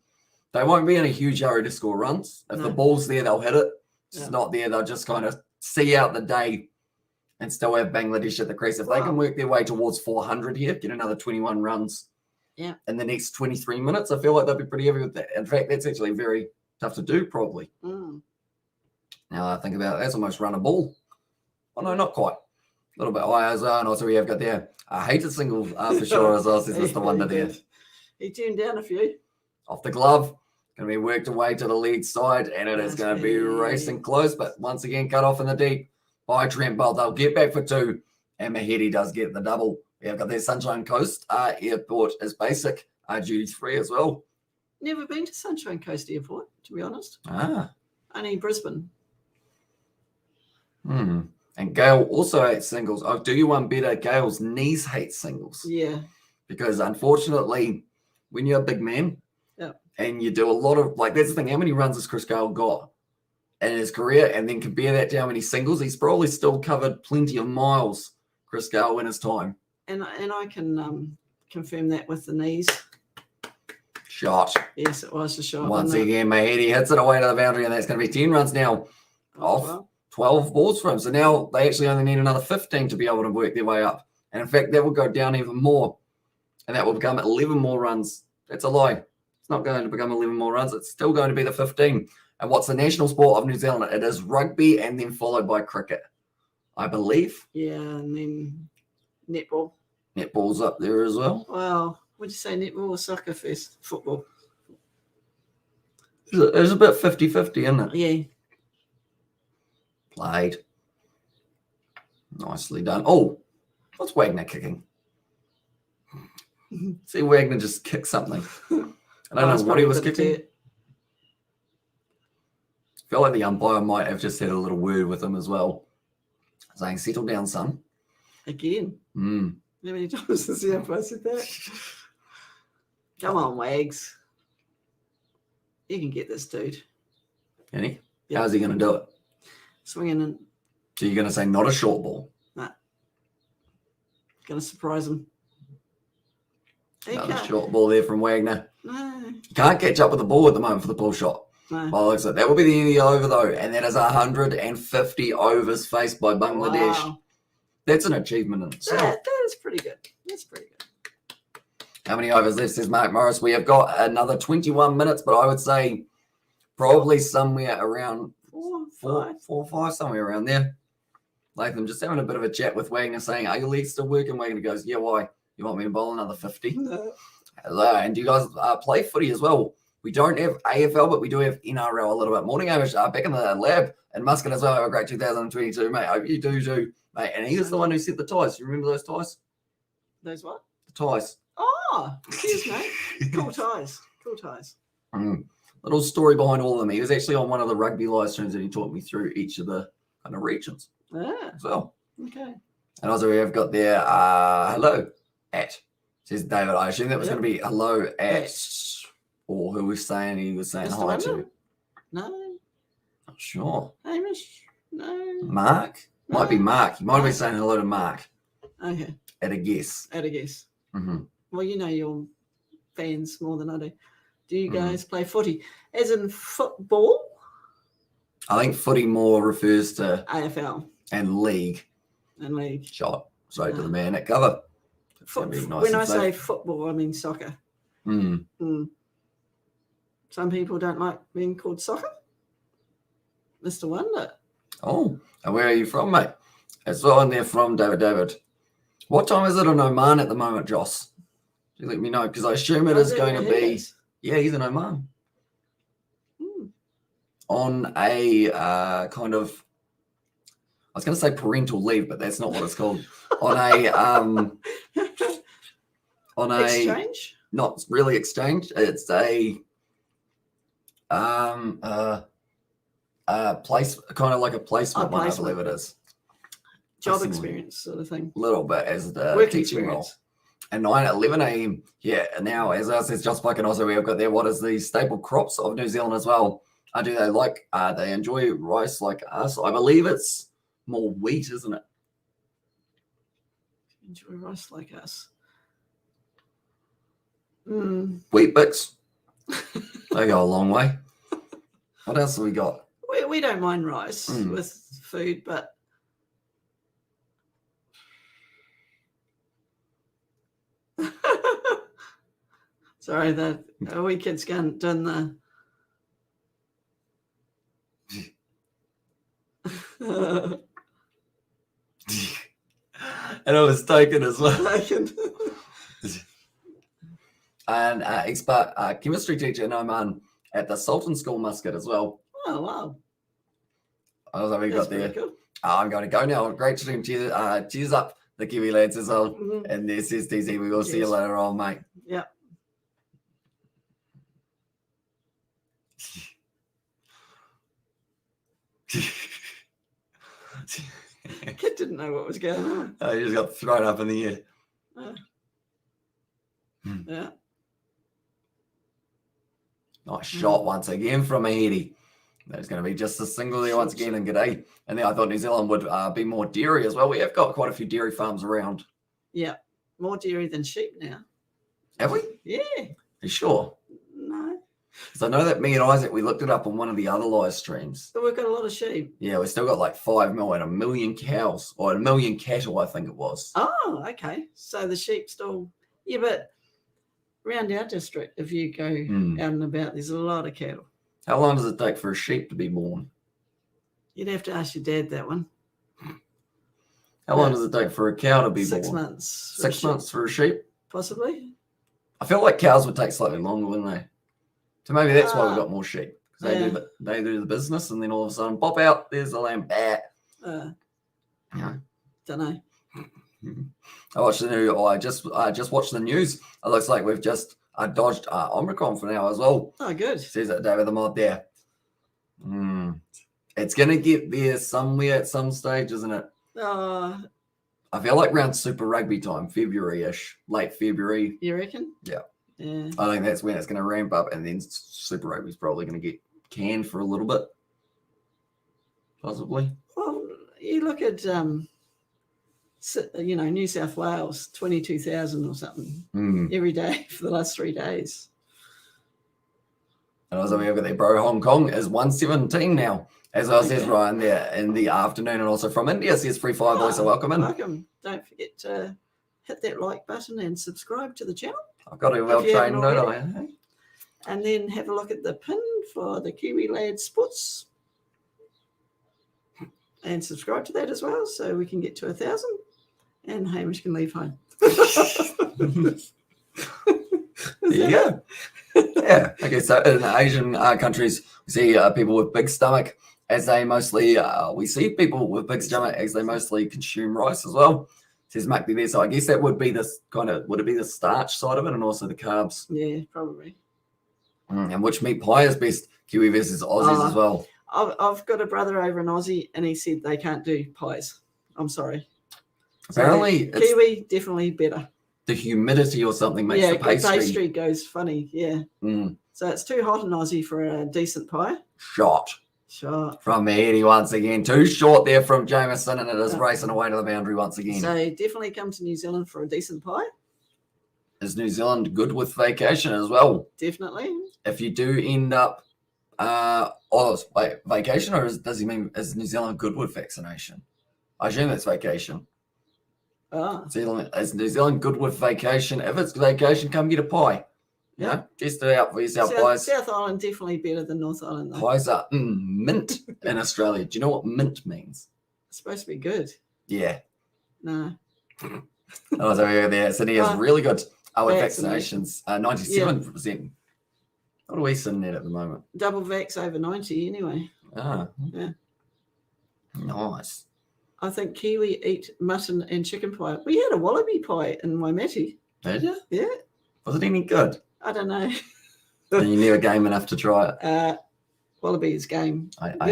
they won't be in a huge hurry to score runs. If the No. ball's there, they'll hit it. If it's Yeah. not there, they'll just kind of see out the day and still have Bangladesh at the crease. If they can Wow. work their way towards 400 here, get another 21 runs Yeah. in the next 23 minutes, I feel like they'll be pretty happy with that. In fact, that's actually very tough to do, probably. mm. Now I think about it, that's almost run a ball. Oh, no, not quite. A little bit higher as well. And also we have got there a hated single for sure as well, says Mr. Wonder there. He tuned down a few. Off the glove, going to be worked away to the lead side, and it is Nice going to be big. racing close, but once again cut off in the deep by Trent Bolt. They'll get back for 2, and Mahedi does get the double. We have got their Sunshine Coast Airport is basic, duties free as well. Never been to Sunshine Coast Airport, to be honest. Ah. Only Brisbane. And Gail also hates singles. I'll do you one better. Gail's knees hate singles. Yeah. Because unfortunately, when you're a big man Yeah. and you do a lot of, like, that's the thing, how many runs has Chris Gale got in his career? And then compare that to how many singles. He's probably still covered plenty of miles, Chris Gale, in his time. And I can confirm that with the knees. Shot. Yes, it was a shot. Once wasn't it? again, Mahedi hits it away to the boundary, and that's going to be 10 runs now. Oh, off. well. 12 balls for him. So now they actually only need another 15 to be able to work their way up. And in fact, that will go down even more. And that will become 11 more runs. That's a lie. It's not going to become 11 more runs. It's still going to be the 15. And what's the national sport of New Zealand? It is rugby and then followed by cricket, I believe. Yeah, and then netball. Netball's up there as well. Wow. Would you say netball or soccer first? Football. It's a bit 50-50, isn't it? Yeah. Played. Nicely done. Oh, what's Wagner kicking? See, Wagner just kicked something. I don't know what he was kicking. I feel like the umpire might have just had a little word with him as well, saying, settle down, son. Again. Mm. How many times has the umpire said that? Come on, Wags. You can get this, dude. Can he? Yeah. How's he going to do it? Swinging and So you're going to say not a short ball? going to surprise him. He Not a can't. short ball there from Wagner. No, You can't catch up with the ball at the moment for the pull shot. no. Well, looks like that will be the end of the over, though. And that is 150 overs faced by Bangladesh. Wow. That's an achievement in itself. That is pretty good. That's pretty good. How many overs left, says Mark Morris? We have got another 21 minutes, but I would say probably somewhere around 4 or 5, somewhere around there. Latham just having a bit of a chat with Wagner saying, are your legs still working? Wagner goes, yeah, why? You want me to bowl another 50? No. Hello. And do you guys play footy as well? We don't have AFL, but we do have NRL a little bit. Morning, Amish, back in the lab in Muscat as well. Have a great 2022, mate. Hope you do too, mate. And he was the one who set the ties. You remember those ties? Those what? The ties. Oh, excuse me. Cool ties. Cool ties. Little story behind all of them. He was actually on one of the rugby live streams and he taught me through each of the kind of regions Ah, as well. okay. And also we have got there, hello at, says David. I assume that was going to be hello at, or who was saying he was saying Mr. hi Wonder? to. No. Not sure. Hamish? No. Mark? Might be No. Mark. You might be Mark. saying hello to Mark Okay. at a guess. At a guess. Mm-hmm. Well, you know your fans more than I do. Do you Mm. guys play footy? As in football? I think footy more refers to AFL and league. and league. Shot straight to the man at cover. Foot, be nice when and I say safe. football, I mean soccer. Mm. Some people don't like being called soccer. Mr. Wonder. Oh, and where are you from, mate? It's on there from David. What time is it in Oman at the moment, Joss? You let me know, because I assume it is going to be. Yeah, he's in Oman. On a kind of, I was going to say parental leave, but that's not what it's called. On a Exchange? not really exchange. It's a place, kind of like a placement one, I believe it is. Job Assembly. experience sort of thing. A little bit as the Work teaching experience. role. And 9:11 a.m. Yeah, and now as I said, just like also we've got there. What is the staple crops of New Zealand as well? Do they like? They enjoy rice like us? I believe it's more wheat, isn't it? Enjoy rice like us. Mm. Wheat bix. They go a long way. What else have we got? We don't mind rice Mm. with food, but sorry, the wee kids done the And it was taken as well. I can- And expert chemistry teacher in Oman at the Sultan School Muscat as well. Oh wow. What have we That's got there? pretty cool. I'm going to go now. Great stream. Cheers up the Kiwi lads as well. Mhm. And this is DZ. We will see you Cheers. later on, mate. Yeah. Kid didn't know what was going on. He just got thrown up in the air. Yeah. Nice shot once again from a heady. There's going to be just a single there once again, and g'day. And then I thought New Zealand would be more dairy as well. We have got quite a few dairy farms around. Yeah. More dairy than sheep now. Have we? Yeah. Are you sure? No. Because I know that me and Isaac, we looked it up on one of the other live streams. But we've got a lot of sheep. Yeah, we still got like 5 mil and 1 million cows, or 1 million cattle, I think it was. Oh, okay. So the sheep still, yeah, but around our district, if you go out and about, there's a lot of cattle. How long does it take for a sheep to be born? You'd have to ask your dad that one. How long does it take for a cow to be 6 born? months. for a 6 sheep, months for a sheep? Possibly. I feel like cows would take slightly longer, wouldn't they? So maybe that's why we've got more sheep. 'Cause they do the business, and then all of a sudden, pop out, there's the lamb. Bat. Yeah. Don't know. I watched the new. I just watched the news. It looks like we've just dodged Omicron for now as well. Oh, good. Says that David the mod there. It's gonna get there somewhere at some stage, isn't it? I feel like around Super Rugby time, February-ish, late February. You reckon? Yeah. Yeah. I think that's when it's going to ramp up, and then Super Rugby's probably going to get canned for a little bit, possibly. Well, you look at, New South Wales, 22,000 or something every day for the last 3 days. And also, we've got there, bro. Hong Kong is 117 now, as well says Ryan there in the afternoon, and also from India says Free Fire Boys, so welcome in. Welcome. Don't forget to hit that like button and subscribe to the channel. I've got a well trained, don't I? And then have a look at the pin for the Kiwi Lad Sports. And subscribe to that as well, so we can get to 1,000. And Hamish can leave home. There you go. Yeah. Okay. So in Asian countries, we see people with big stomach as they mostly. We see people with big stomach as they mostly consume rice as well. Says Mac there. So I guess that would be this kind of. Would it be the starch side of it and also the carbs? Yeah, probably. And which meat pie is best? Kiwi versus Aussies as well. I've got a brother over in Aussie, and he said they can't do pies. I'm sorry. Apparently, so Kiwi definitely better. The humidity or something makes the pastry. The pastry goes funny. Yeah. So it's too hot in Aussie for a decent pie. Shot Shot from Eddie once again. Too short there from Jameson, and it is racing away to the boundary once again. So definitely come to New Zealand for a decent pie. is New Zealand good with vacation as well? Definitely. If you do end up, vacation, or does he mean is New Zealand good with vaccination? I assume it's vacation. Is New Zealand good with vacation? If it's vacation, come get a pie. Yeah. Yeah, test it out for yourself, guys. South Island definitely better than North Island, though. Pies are mint in Australia. Do you know what mint means? It's supposed to be good. Yeah. No. Oh, so there. Sydney is really good with vaccination. vaccinations. 97%. What are we sitting at the moment? Double vax over 90 anyway. Ah. Yeah. Nice. I think Kiwi eat mutton and chicken pie. We had a wallaby pie in Waimati. Did you? Yeah. Was it any good? I don't know. And you never game enough to try it. Wallaby is game. I know.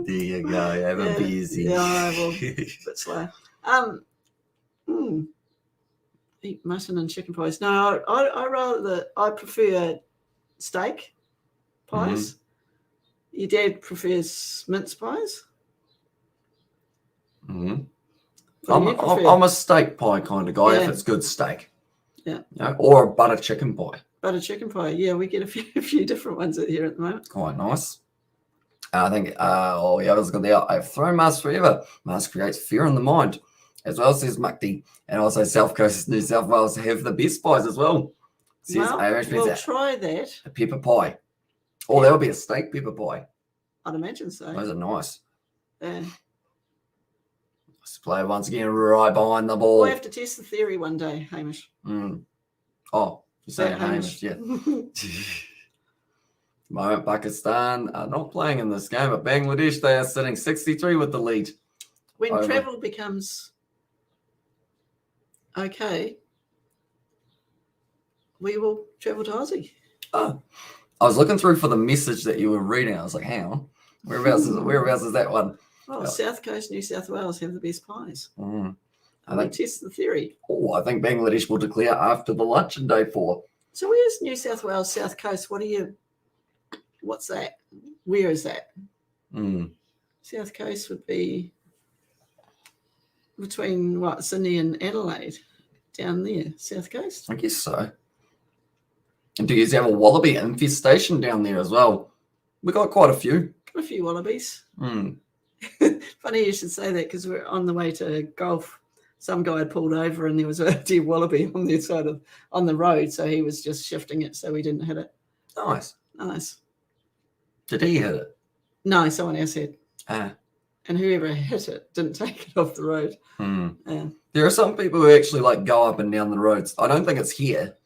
There you go. Have a busy. Yeah, well, a bit slow. Eat mutton and chicken pies. No, I prefer steak pies. Your dad prefers mince pies. I'm a steak pie kind of guy if it's good steak. Yeah. Or a butter chicken pie. Butter chicken pie. Yeah, we get a few different ones here at the moment. Quite nice. I think, I was going to I've thrown masks forever. Mask creates fear in the mind. As well, says Mukti. And also South Coast, New South Wales have the best pies as well. Says We'll try that. A pepper pie. Oh, that would be a steak pepper pie. I'd imagine so. Those are nice. Yeah. Let's play once again right behind the ball. We'll have to test the theory one day, Hamish. Oh, you're saying Hamish, yeah. Moment, Pakistan are not playing in this game, but Bangladesh, they are sitting 63 with the lead. When travel becomes okay, we will travel to Aussie. Oh, I was looking through for the message that you were reading. I was like, hang on, whereabouts is that one? Oh, South Coast, New South Wales have the best pies. I think test the theory. I think Bangladesh will declare after the luncheon day 4. So where's New South Wales, South Coast? What's that? Where is that? South Coast would be between Sydney and Adelaide, down there, South Coast. I guess so. And do you have a wallaby infestation down there as well? We got quite a few. Got a few wallabies. Funny you should say that because we're on the way to golf. Some guy had pulled over and there was a dead wallaby on the on the road, so he was just shifting it so we didn't hit it. Nice. Did he hit it? No, someone else had. And whoever hit it didn't take it off the road. There are some people who actually go up and down the roads. I don't think it's here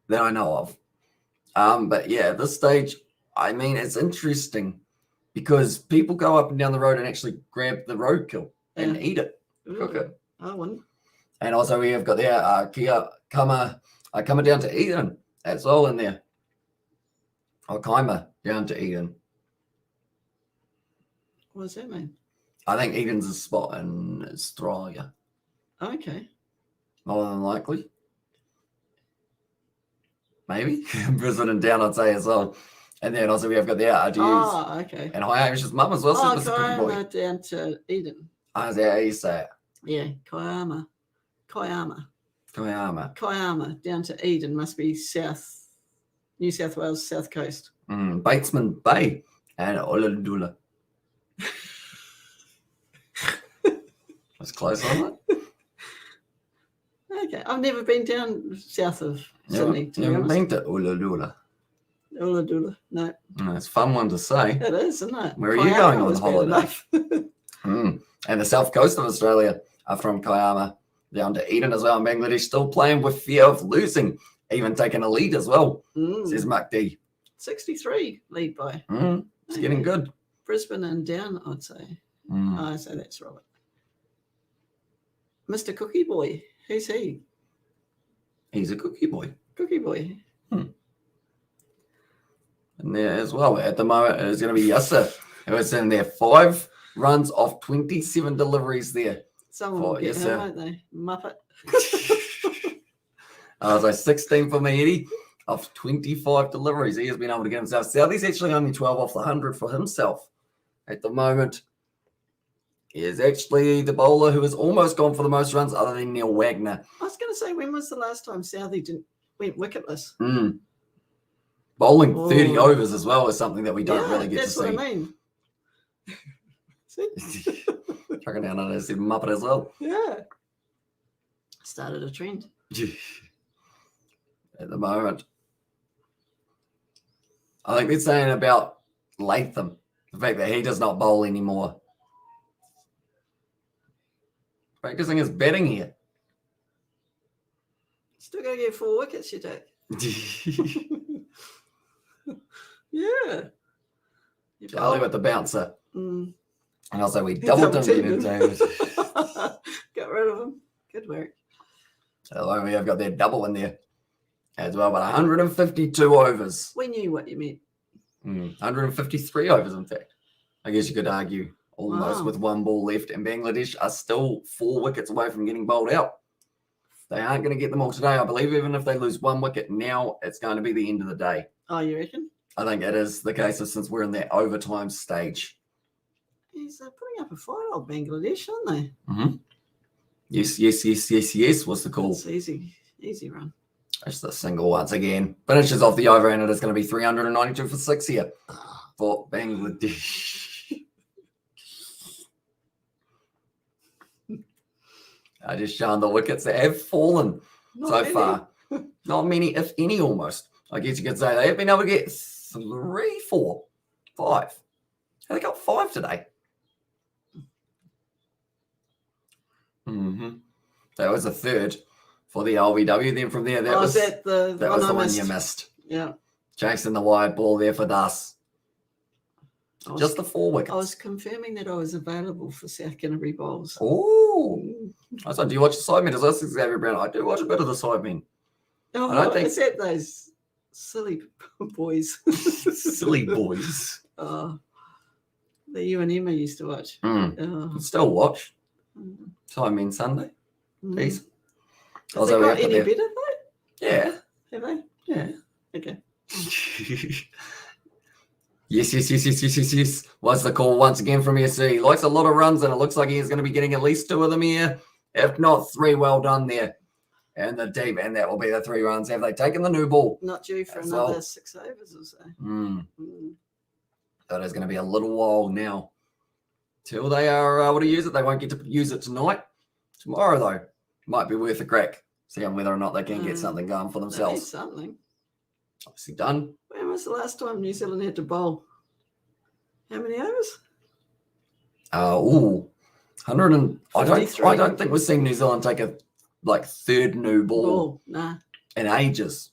that I know of. But yeah, at this stage, I mean, it's interesting because people go up and down the road and actually grab the roadkill and eat it, cook it. I wouldn't. And also we have got there Kia Kama down to Eden as well in there. Or Kaima down to Eden. What does that mean? I think Eden's a spot in Australia. Okay. More than likely. Maybe. Brisbane and down, I'd say as well. And then also we have got the RDUs. Oh, okay. And Hi Amish's mum as well. Kiama down to Eden. Is that how you say it? Yeah, Kiama down to Eden must be New South Wales, South Coast. Batesman Bay and Ulladulla. That's close on it. Okay, I've never been down south of Sydney. To be honest. Been to Ulladulla. Ulladulla, no. It's a fun one to say. It is, isn't it? Where are you going on holiday? And the south coast of Australia are from Kiama down to Eden as well. And Bangladesh still playing with fear of losing, even taking a lead as well, says Mark D. 63 lead by. It's getting good. Brisbane and down, I'd say. I say that's Robert. Mr. Cookie Boy, who's he? He's a cookie boy. Cookie Boy. And there as well, at the moment, it's going to be Yasser, who is in there. 5 runs off 27 deliveries there. Someone will get him, won't they? Muppet. So 16 for Mahidi off 25 deliveries. He has been able to get himself. Southie's actually only 12 off the 100 for himself at the moment. is actually the bowler who has almost gone for the most runs other than Neil Wagner. I was going to say, when was the last time Southey went wicketless? Bowling 30 Oh. overs as well is something that we don't really get to see. That's what I mean. See? Chucking down on his Muppet as well. Yeah. Started a trend. At the moment. I think they're saying about Latham, the fact that he does not bowl anymore. Practicing his batting here. Still got to get 4 wickets, you do. Yeah. You Charlie bowl- with the bouncer. Mm. And also we doubled him. Double-teamed David. Got rid of him. Good work. So we have got their double in there as well, but 152 overs. We knew what you meant. 153 overs, in fact. I guess you could argue almost Wow. with 1 ball left, and Bangladesh are still 4 wickets away from getting bowled out. They aren't going to get them all today. I believe even if they lose 1 wicket now, it's going to be the end of the day. Oh, you reckon? I think it is the case of since we're in that overtime stage. He's putting up a fight, old Bangladesh, aren't they? Yes, was the call. It's easy run. It's the single once again. Finishes off the over, and it is going to be 392 for 6 here for Bangladesh. I just shown the wickets that have fallen Not so many. far. Not many, if any, almost. I guess you could say they have been able to get 3, 4, 5. They got 5 today. That was a third for the LBW. Then from there, that was that the that one was I the one missed? you missed. Yeah. Chasing the wide ball there for Das. I was, Just the 4 wickets. I was confirming that I was available for South Canterbury Bowls. Oh, I said, do you watch the Sidemen? Is this Xavier Brown? I do watch a bit of the Sidemen. Oh, I don't think- is that those silly boys? Silly boys. Oh, that you and Emma used to watch. Oh. Still watch Mm. Sidemen Sunday. Mm. Peace. Have they got any better though? Yeah. Have they? Yeah. Okay. Yes. What's the call once again from SC? He likes a lot of runs, and it looks like he's going to be getting at least 2 of them here, if not 3. Well done there. And the deep, and that will be the 3 runs. Have they taken the new ball? Not due for That's another all. 6 overs or so. Mm. Mm. That is going to be a little while now till they are able to use it. They won't get to use it tonight. Tomorrow, though, might be worth a crack. Seeing whether or not they can get something going for They need themselves. something. Obviously done. When was the last time New Zealand had to bowl? How many overs? 100 and I 53. don't think we've seen New Zealand take a 3rd new ball Nah, in ages.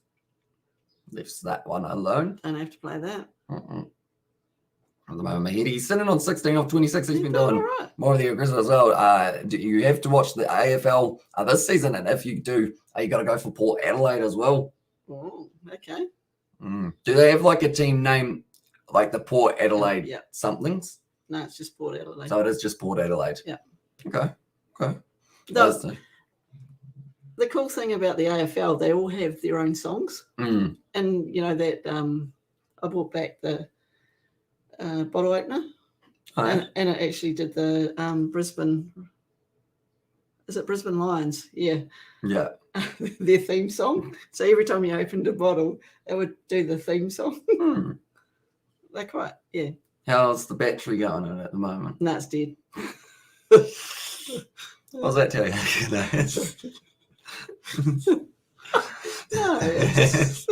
Leaves that one alone. don't have to play that. At the moment, he's sitting on 16 off 26. He's been doing doing all right. more of the aggressive as well. You have to watch the AFL this season, and if you do, you got to go for Port Adelaide as well. Oh, okay. Do they have a team name like the Port Adelaide Yeah. somethings? No, it's just Port Adelaide. So it is just Port Adelaide. Yeah. Okay. The cool thing about the AFL, they all have their own songs. Mm. And, that I brought back the bottle opener. And it actually did the Brisbane. Is it Brisbane Lions? Yeah. Yeah. Their theme song. So every time you opened a bottle, it would do the theme song. They're quite, yeah. How's the battery going on at the moment? No, it's dead. What does that tell you? No, it's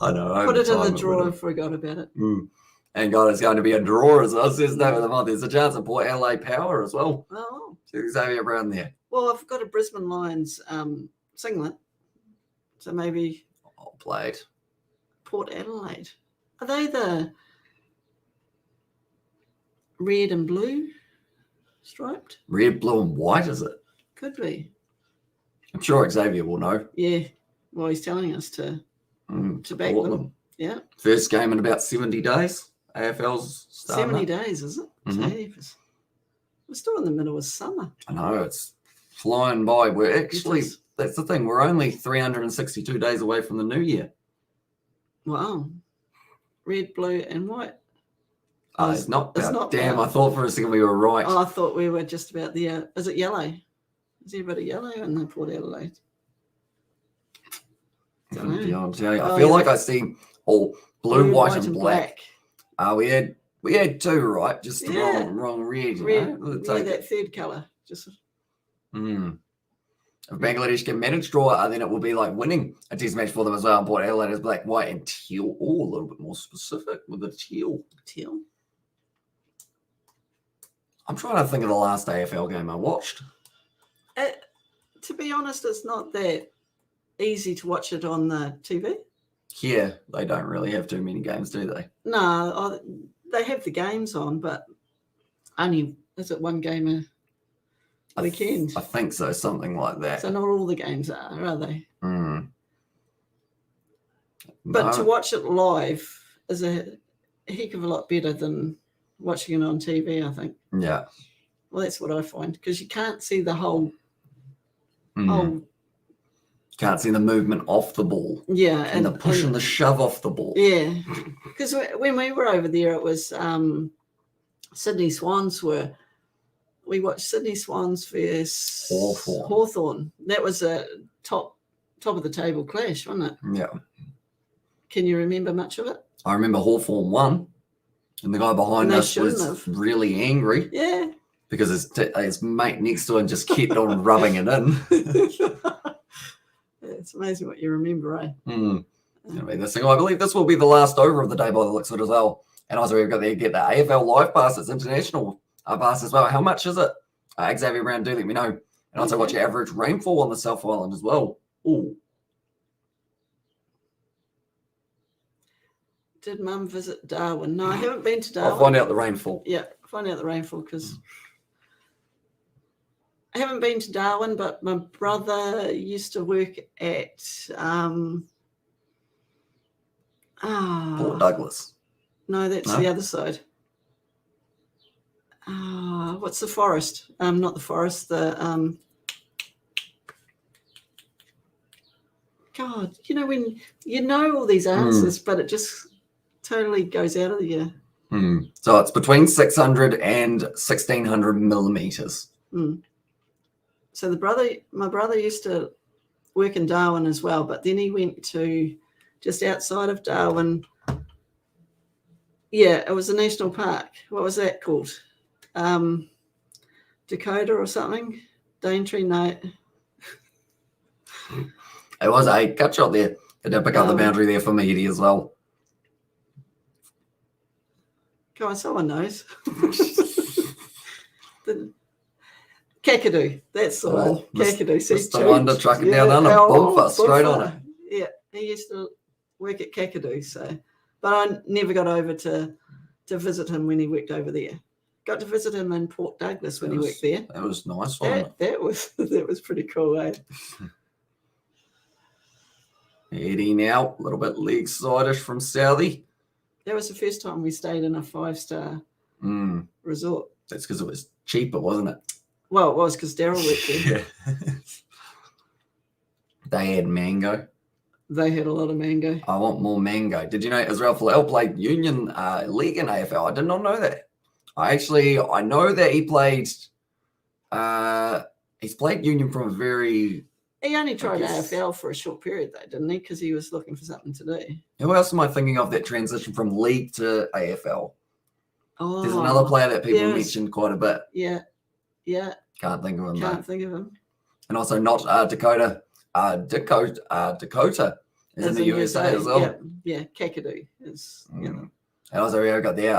I know. put it in over the time drawer would and forgot about it. have- And God, it's going to be a draw as well. Says name of the month. There's a chance of Port Adelaide Power as well. Oh, So Xavier Brown there. well, I've got a Brisbane Lions singlet. So maybe Oh, played. Port Adelaide. Are they the red and blue striped? Red, blue, and white, is it? Could be. I'm sure Xavier will know. Yeah. Well, he's telling us to back Support them. Yeah. First game in about 70 days. AFL's starting 70 up. days, is it? Mhm. Jeepers. We're still in the middle of summer. I know, it's flying by. We're actually, is. that's the thing, we're only 362 days away from the new year. Wow. Red, blue, and white. It's not. It's Bout. not Damn, Bout. I thought for a second we were right. Oh, I thought we were just about there. Is it yellow? Is everybody yellow in the Port Adelaide? Don't know. Beyond tell you. I Oh, feel yeah. like I see all blue, white, and black. We had two right, just the Yeah. wrong red. You Red, know? We'll yeah, take that it. third colour. Just If Bangladesh can manage draw, then it will be like winning a test match for them as well. And Port Adelaide is black, white, and teal. Oh, a little bit more specific with the teal. teal. I'm trying to think of the last AFL game I watched. To be honest, it's not that easy to watch it on the TV. Yeah, they don't really have too many games, do they? No, they have the games on, but only is it one game a weekend? I think so, something like that. So not all the games are they? But No. to watch it live is a heck of a lot better than watching it on TV, I think. Yeah. Well, that's what I find, because you can't see the whole Can't see the movement off the ball. yeah, And the push and the shove off the ball. yeah. Because when we were over there, it was Sydney Swans we watched Sydney Swans versus Hawthorn. That was a top of the table clash, wasn't it? Yeah. Can you remember much of it? I remember Hawthorn won, and the guy behind And they us was shouldn't have. really angry Yeah. because his mate next to him just kept on rubbing it in. It's amazing what you remember, eh? This thing, I believe this will be the last over of the day by the looks of it as well. And also we've got to get the AFL live pass. It's international pass as well. How much is it? Xavier Brown, do let me know. And also what's your average rainfall on the South Island as well? Ooh. Did Mum visit Darwin? No, I haven't been to Darwin. I'll find out the rainfall. Yeah, find out the rainfall, because I haven't been to Darwin, but my brother used to work at Port Douglas. No, that's No? the other side. What's the forest? Not the forest. The God, when you know all these answers, but it just totally goes out of you. So it's between 600 and 1600 millimeters. So my brother used to work in Darwin as well, but then he went to just outside of Darwin. Yeah, it was a national park. What was that called? Dakota or something? Daintree? No. It was a cut shot there. It did pick up the boundary there for Meaty as well. Come on, someone knows. Kakadu, that's the one. Kakadu. Mr. Wonder trucking down under, Bullfuss, straight on it. Yeah, he used to work at Kakadu, so, but I never got over to visit him when he worked over there. Got to visit him in Port Douglas when he worked there. That was nice, wasn't it? That was pretty cool, eh? Eddie now, a little bit leg side-ish from Southie. That was the first time we stayed in a 5-star resort. That's because it was cheaper, wasn't it? Well, it was because Daryl worked there. Yeah. They had mango. They had a lot of mango. I want more mango. Did you know Israel Folau played Union League in AFL? I did not know that. I know that he played. He's played Union from a very. He only tried AFL for a short period, though, didn't he? Because he was looking for something to do. Who else am I thinking of that transition from league to AFL? Oh, there's another player that people mentioned quite a bit. Yeah. Can't think of him. Can't think of him. And also not Dakota. Dakota is in the USA as well. Yeah, Kakadu is. And also we got there.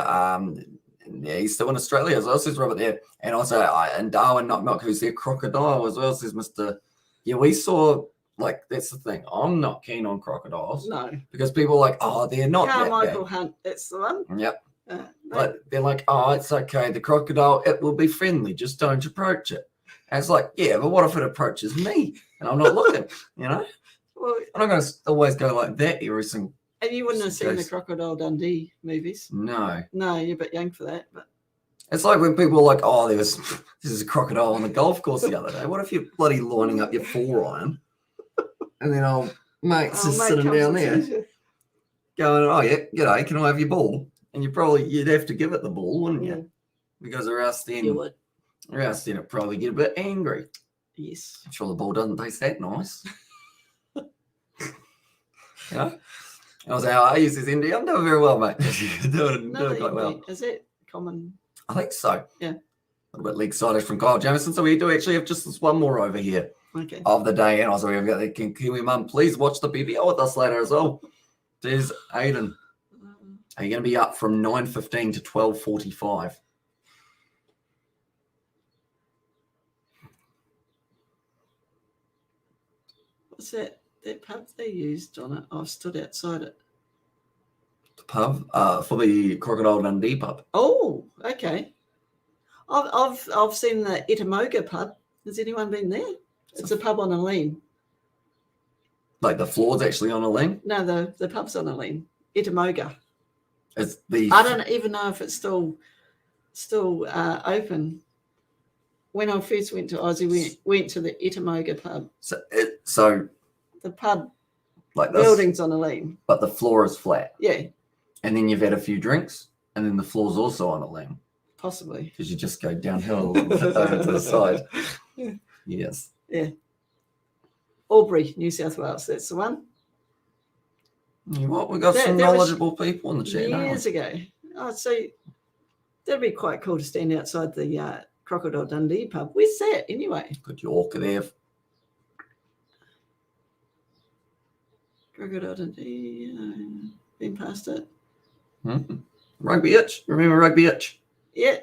Yeah, he's still in Australia as well, says Robert there. And also in Darwin, not Milk, who's there, Crocodile as well, says Mr. Yeah, we saw, like, that's the thing. I'm not keen on crocodiles. No. Because people are like, oh, they're not Carmichael Hunt, that's the one. Yep. But they're like, oh, it's okay. The crocodile, it will be friendly. Just don't approach it. And it's like, yeah, but what if it approaches me and I'm not looking, Well, I'm not going to always go like that every single. And you wouldn't have seen the Crocodile Dundee movies? No. No, you're a bit young for that. But it's like when people are like, oh, this is a crocodile on the golf course the other day. What if you're bloody lining up your 4-iron and then old mate's just sitting down there going, oh, yeah, g'day, can I have your ball? And you'd have to give it the ball, wouldn't you? Mm, Because or else you then would. it'd probably get a bit angry. Yes. I'm sure the ball doesn't taste that nice. You know? And I was like, how are you, says Indy? I'm doing very well, mate. doing quite well. Is that common? I think so. Yeah. A little bit leg-sided from Kyle Jamieson. So we do actually have just this one more over here Okay. of the day. And also we've got the Kiwi Mum. Please watch the BBL with us later as well. There's Aiden. Are you going to be up from 9:15 to 12:45? What's that? That pub they used on it? I've stood outside it. The pub for the Crocodile Dundee pub. Oh, okay. I've seen the Etamoga pub. Has anyone been there? It's a pub on a lane. Like the floor's actually on a lane. No, the pub's on a lane. Etamoga. It's the. I don't even know if it's still open. When I first went to Aussie, we went to the Etamoga pub. So The pub like this, building's on a lane. but the floor is flat, Yeah, and then you've had a few drinks, and then the floor's also on a lane possibly. because you just go downhill a little bit over to the side. Yeah. Yes. Yeah. Albury, New South Wales. That's the one. You know what? We've got That- some that was knowledgeable people in the chat now. Years ago. Oh, so that'd be quite cool to stand outside the Crocodile Dundee pub. Where's that anyway? Good Yorker there. Crocodile Dundee. Been past it. Mhm. Rugby Itch. Remember Rugby Itch? Yeah.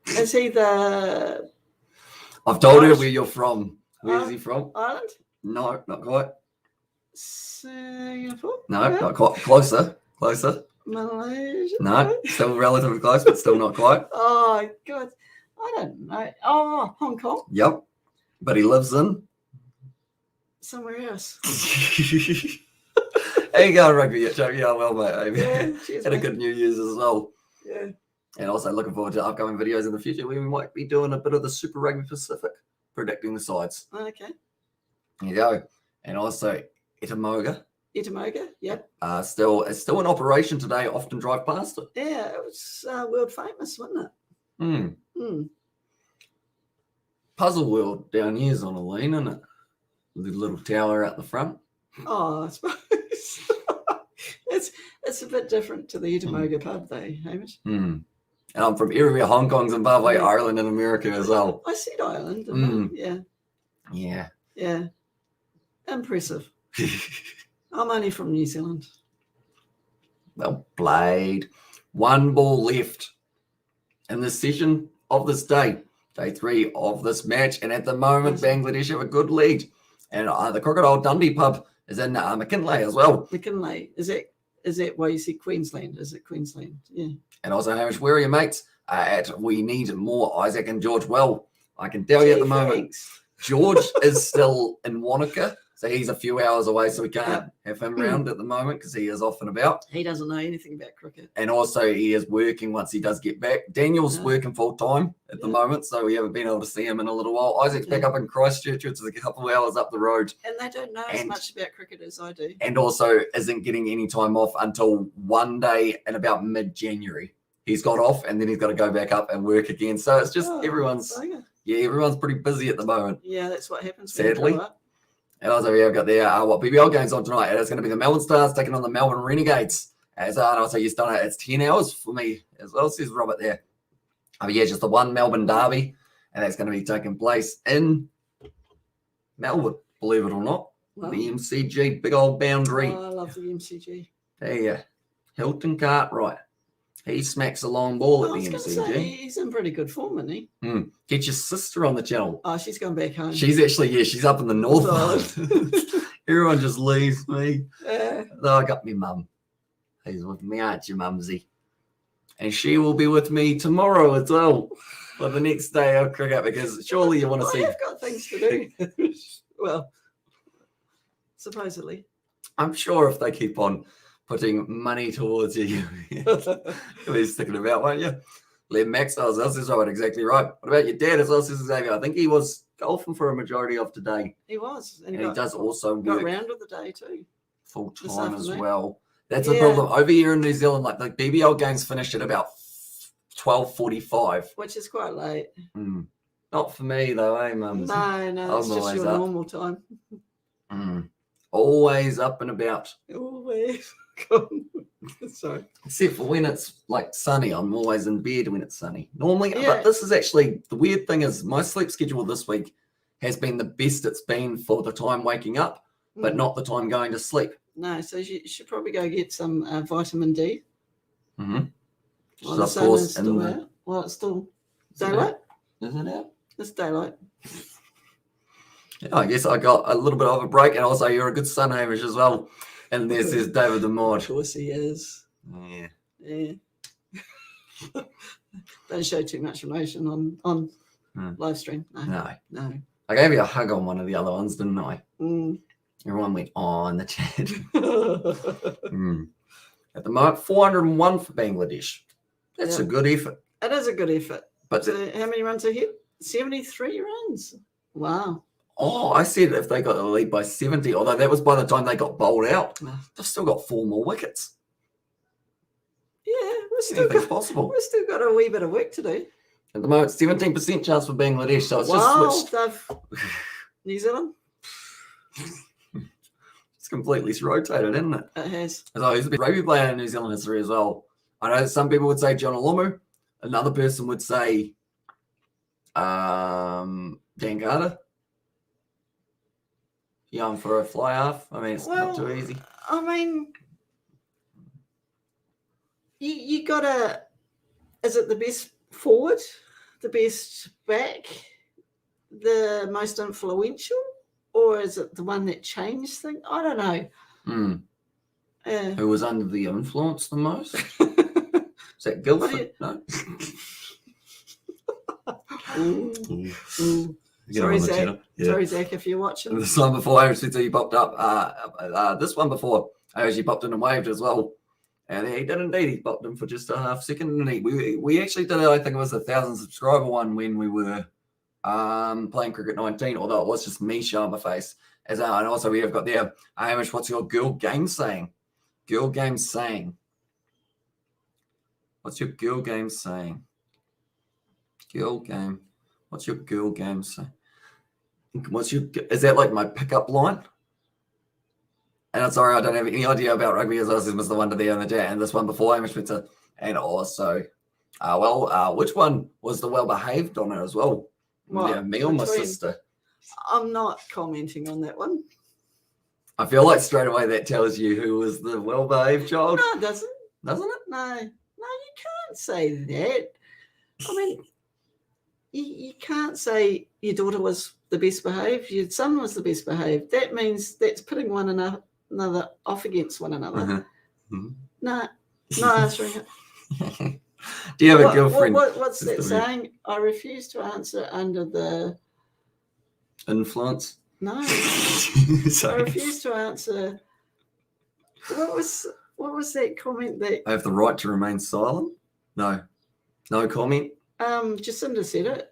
Is he the I've told her Irish? where you're from. Where's he from? Ireland? No, not quite. Singapore? No, not quite. Closer. Closer. Malaysia? No, still relatively close, but still not quite. Oh, God. I don't know. Oh, Hong Kong? Yep. But he lives in. Somewhere else. How you going, Rugby Itch? Yeah, well, mate. Yeah, cheers, Had a mate. good New Year's as well. Yeah. And also looking forward to upcoming videos in the future where we might be doing a bit of the Super Rugby Pacific, predicting the sides. Okay. There you go. And also Etamoga. Etamoga? Yep. It's still in operation today. Often drive past it. Yeah, it was world famous, wasn't it? Hmm. Hmm. Puzzle World down here's on a lane, isn't it? The little tower out the front. Oh, I suppose. it's a bit different to the Etamoga pub, though, Hamish. Hmm. And I'm from everywhere: Hong Kong, Zimbabwe, Yeah. Ireland, and America as well. I said Ireland, didn't I? Yeah. Yeah. Yeah. Impressive. I'm only from New Zealand. Well played. One ball left in this session of this day. Day 3 of this match. And at the moment, Bangladesh have a good lead. And the Crocodile Dundee pub is in McKinley as well. McKinley. Is that why you see Queensland? Is it Queensland? Yeah. And also, Hamish, where are your mates? We need more Isaac and George. Well, I can tell you at the moment, Thanks. George is still in Wanaka. So he's a few hours away, so we can't have him around at the moment because he is off and about. He doesn't know anything about cricket. And also, he is working once he does get back. Daniel's Yeah. working full time at the moment, so we haven't been able to see him in a little while. Isaac's back up in Christchurch, which is a couple of hours up the road, And they don't know as And- much about cricket as I do. and also isn't getting any time off until one day in about mid-January. He's got off, and then he's got to go back up and work again. So it's just Oh, everyone's pretty busy at the moment. Yeah, that's what happens when you Sadly. grow up. And also, we've got the BBL games on tonight. It's going to be the Melbourne Stars taking on the Melbourne Renegades. And also, you've done it. It's 10 hours for me as well, says Robert there. Yeah, just the one Melbourne derby. And that's going to be taking place in Melbourne, believe it or not. Wow. The MCG, big old boundary. Oh, I love the MCG. There, Hilton Cartwright. He smacks a long ball I at was the going to say, MCG. he's in pretty good form, isn't he? Get your sister on the channel. Oh, she's gone back home. She's actually, she's up in the north. Oh. Everyone just leaves me. Yeah. No, I got me mum. Who's with me, aren't you, mumsy? And she will be with me tomorrow as well for the next day of cricket because surely you want to see. I've got things to do. Well, supposedly. I'm sure if they keep on putting money towards you, you'll be sticking about, won't you? Len Maxwell is right, exactly right. What about your dad as well, says Xavier? I think he was golfing for a majority of today. He was. And he does also got work round with the day too. full this time as afternoon. well. That's the problem. Over here in New Zealand, like the BBL games finished at about 12:45. Which is quite late. Not for me though, eh, Mum? No, it's just your normal time. Always up and about. Always. Sorry. Except for when it's like sunny. I'm always in bed when it's sunny. Normally, but this is actually, the weird thing is my sleep schedule this week has been the best it's been for the time waking up, but not the time going to sleep. No, so you should probably go get some vitamin D. Which is, of course, in the... Well, it's still daylight. Is it out? It's daylight. Yeah, I guess I got a little bit of a break, and also you're a good son, Hamish, as well. And there's David the Mod. Of course he is. Yeah. Don't show too much emotion on live stream. No. I gave you a hug on one of the other ones, didn't I? Everyone went on the chat. At the moment, 401 for Bangladesh. That's a good effort. It is a good effort. But so how many runs are here? 73 runs. Wow. Oh, I said if they got the lead by 70, although that was by the time they got bowled out. They've still got 4 more wickets. Yeah, we've still got a wee bit of work to do. At the moment, 17% chance for Bangladesh, so it's just switched. New Zealand? It's completely rotated, isn't it? It has. So he's a big rugby player in New Zealand history as well. I know some people would say John Olomu. Another person would say Dan Carter. Young for a fly half. I mean, it's not too easy. I mean, you got to, is it the best forward, the best back, the most influential, or is it the one that changed things? I don't know. Who was under the influence the most? Is that Guildford? No. Sorry, Zach. Sorry, Zach, if you're watching. This one before, he popped up. This one before, I actually popped in and waved as well. And he did indeed. He popped in for just a half second. And we actually did, I think it was a 1,000 subscriber one when we were playing Cricket 19, although it was just me showing my face. And also we have got there, Hamish, what's your girl game saying? Girl game saying. What's your girl game saying? Girl game. What's your girl game saying? Is that like my pickup line? And I'm sorry, I don't have any idea about rugby as I was Mr. Wonder there in the chat. And this one before, Hamish Spencer. And also, which one was the well-behaved on it as well? Yeah, me or my sister? I'm not commenting on that one. I feel like straight away that tells you who was the well-behaved child. No, it doesn't. Doesn't it? No, you can't say that. I mean, you can't say your daughter was the best behaved, your son was the best behaved. That means that's putting one another off against one another. No, not answering it. Do you have a girlfriend? What's that saying? I refuse to answer under the influence. No, I refuse to answer. What was that comment that I have the right to remain silent? No comment. Jacinda said it.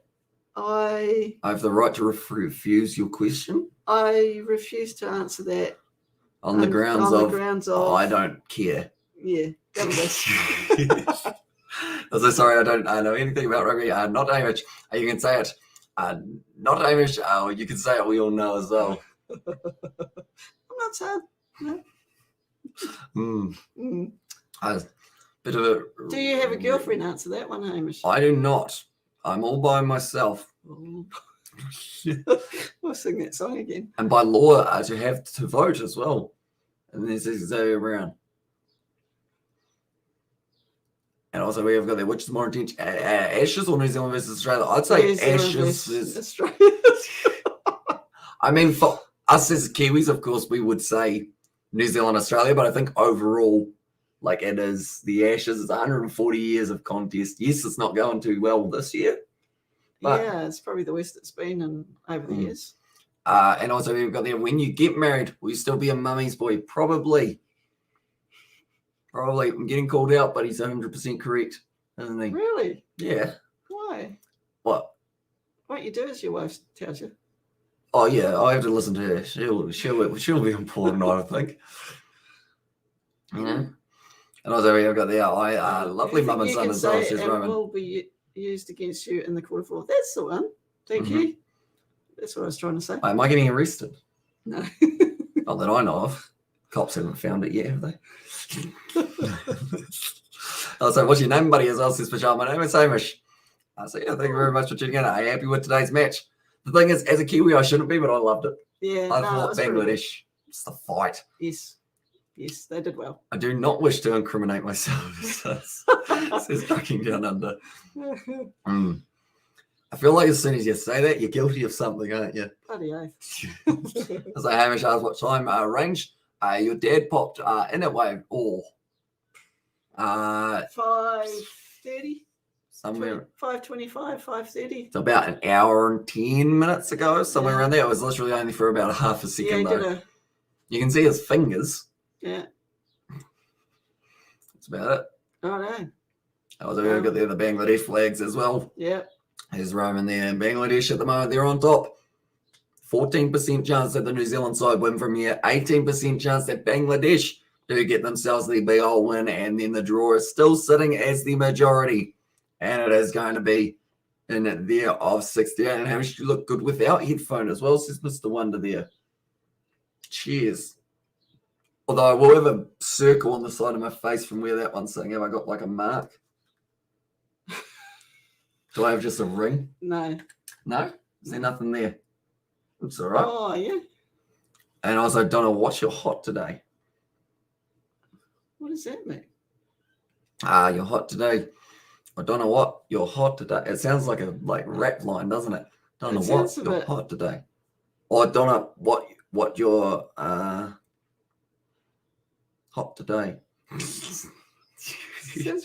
I have the right to refuse your question. I refuse to answer that on the grounds of I don't care. Yeah, that was it. I'm so sorry, I don't know anything about rugby. Not Hamish. You can say it. Not Hamish. You can say it. We all know as well. I'm not sad. No. Bit of a. Do you have a girlfriend? Answer that one, Hamish. I do not. I'm all by myself. We'll sing that song again. And by law, to have to vote as well. And this is Xavier Brown. And also we have got there, which is more intense, Ashes or New Zealand versus Australia? I'd say Ashes versus Australia. I mean, for us as Kiwis, of course, we would say New Zealand, Australia, but I think overall, like it is the Ashes, it's 140 years of contest. Yes, it's not going too well this year. But, yeah, it's probably the worst it's been in over the years. And also we've got there, when you get married, will you still be a mummy's boy? Probably. I'm getting called out, but he's 100% correct, isn't he? Really? Yeah. Why? What? What you do is your wife tells you. Oh yeah, I have to listen to her. She'll be important, I think. You know? And also we've got the lovely mum and You son can as well. say She's it Roman. will be used against you in the court of law. That's the one. Thank Mhm. you. That's what I was trying to say. Wait, am I getting arrested? No. Not that I know of. Cops haven't found it yet, have they? Also, what's your name, buddy? As well, says Pashal. My name is Hamish. So yeah, thank you very much for tuning in. Are you happy with today's match? The thing is, as a Kiwi, I shouldn't be, but I loved it. Yeah, I no, it thought was pretty good. Bangladesh, just the fight. Yes, yes, they did well. I do not wish to incriminate myself. Says Trucking Down Under. I feel like as soon as you say that, you're guilty of something, aren't you? Bloody oath. As I Hamish asked what time range your dad popped in at wave or 5:30. somewhere 5:25, 5:30. it's about an hour and 10 minutes ago, somewhere around there. It was literally only for about a half a Yeah, second he though. did You can see his fingers. yeah. That's about it. Oh no. Also, we've got the other Bangladesh flags as well. Yeah. There's Roman there in Bangladesh at the moment. They're on top. 14% chance that the New Zealand side win from here. 18% chance that Bangladesh do get themselves the big old win. And then the draw is still sitting as the majority. And it is going to be in there of 68. And how much you look good without headphone as well, says Mr. Wonder there. Cheers. Although I will have a circle on the side of my face from where that one's sitting. Have I got like a mark? Do I have just a ring? No. No? Is there nothing there? It's all right. Oh yeah. And also, Donna, what's your hot today? What does that mean? You're hot today. I don't know what you're hot today. It sounds like a rap line, doesn't it? Don't know It what sounds a you're bit- hot today. Or don't know what you're hot today. Sounds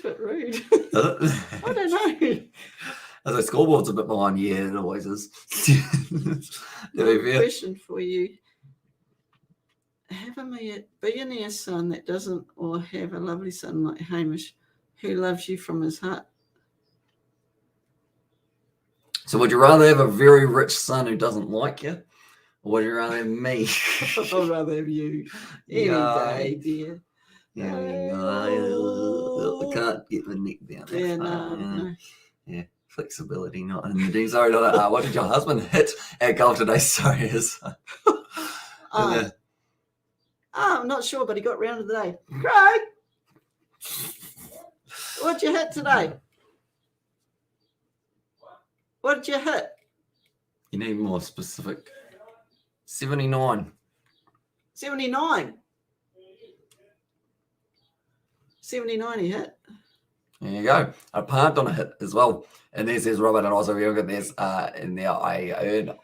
a bit rude. Does it? I don't know. As a scoreboard's a bit behind, yeah, it always is. To be fair. Question for you. Have a billionaire son that doesn't, or have a lovely son like Hamish who loves you from his heart? So would you rather have a very rich son who doesn't like you? Or would you rather have me? I'd rather have you any Yeah. day, dear. I can't get my neck down. that Yeah, far, no. Flexibility, not in the D. Sorry, what did your husband hit at goal today? Sorry, I'm not sure, but he got round today. Craig, what'd you hit today? What did you hit? you need more specific. 79. 79. 79 he hit. There you go. I parked on a hit as well. And there says Robert, and also we got this in there. I've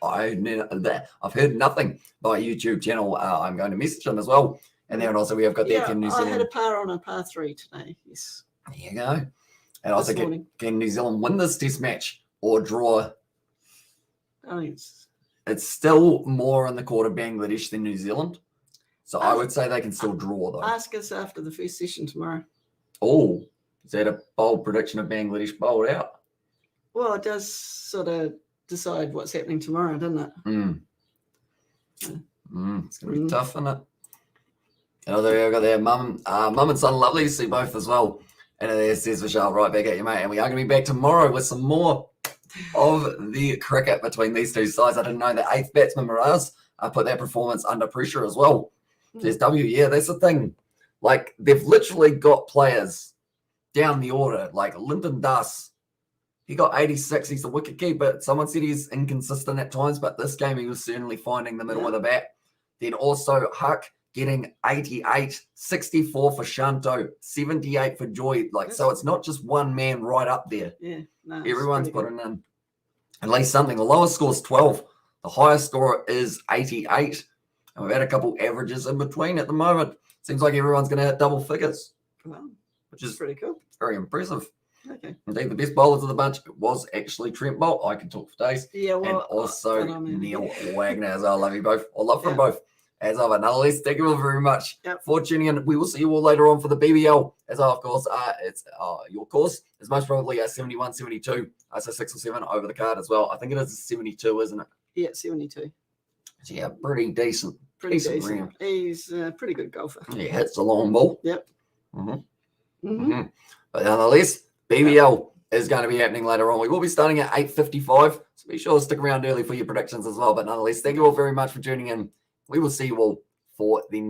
heard nothing by YouTube channel. I'm going to message them as well. And then also we have got there. Can New I had a Zealand? par on a par 3 today. Yes. There you go. And also This morning. can New Zealand win this test match or draw? I think It's still more in the court of Bangladesh than New Zealand. So I would say they can still draw though. ask us after the first session tomorrow. Oh, is that a bold prediction of Bangladesh bowled out? Well, it does sort of decide what's happening tomorrow, doesn't it? It's going to be Mm. tough, isn't it? And there you go there, mum and son, lovely to see both as well. And there says Vishal, right back at you, mate. And we are going to be back tomorrow with some more of the cricket between these two sides. I didn't know that 8th batsman Miraz put that performance under pressure as well. There's W, yeah, that's the thing. Like, they've literally got players down the order, like Lyndon Das. He got 86. He's the wicket keeper. Someone said he's inconsistent at times, but this game he was certainly finding the middle of the bat. Then also Huck getting 88, 64 for Shanto, 78 for Joy. Like, so it's not just one man right up there. Yeah. No, it's Everyone's pretty good. putting in at least something. The lowest score is 12. The highest score is 88. And we've had a couple averages in between at the moment. Seems like everyone's going to hit double figures, Wow, which it's is pretty cool. very impressive. Okay. Indeed, the best bowlers of the bunch was actually Trent Bolt. I can talk for days. Yeah, well, And also but I mean- Neil Wagner as well. Love you both. Or love from Yeah. both. As of nonetheless, thank you all very much Yep. for tuning in. We will see you all later on for the BBL. As of course, it's your course is most probably a 71, 72. So 6 or 7 over the card as well. I think it is a 72, isn't it? Yeah, 72. So yeah, pretty decent pretty Decent decent. round. He's a pretty good golfer. He hits the long ball. Yep. Mm-hmm. Mm-hmm. But nonetheless, BBL is going to be happening later on. We will be starting at 8:55, so be sure to stick around early for your predictions as well. But nonetheless, thank you all very much for tuning in. We will see you all for the next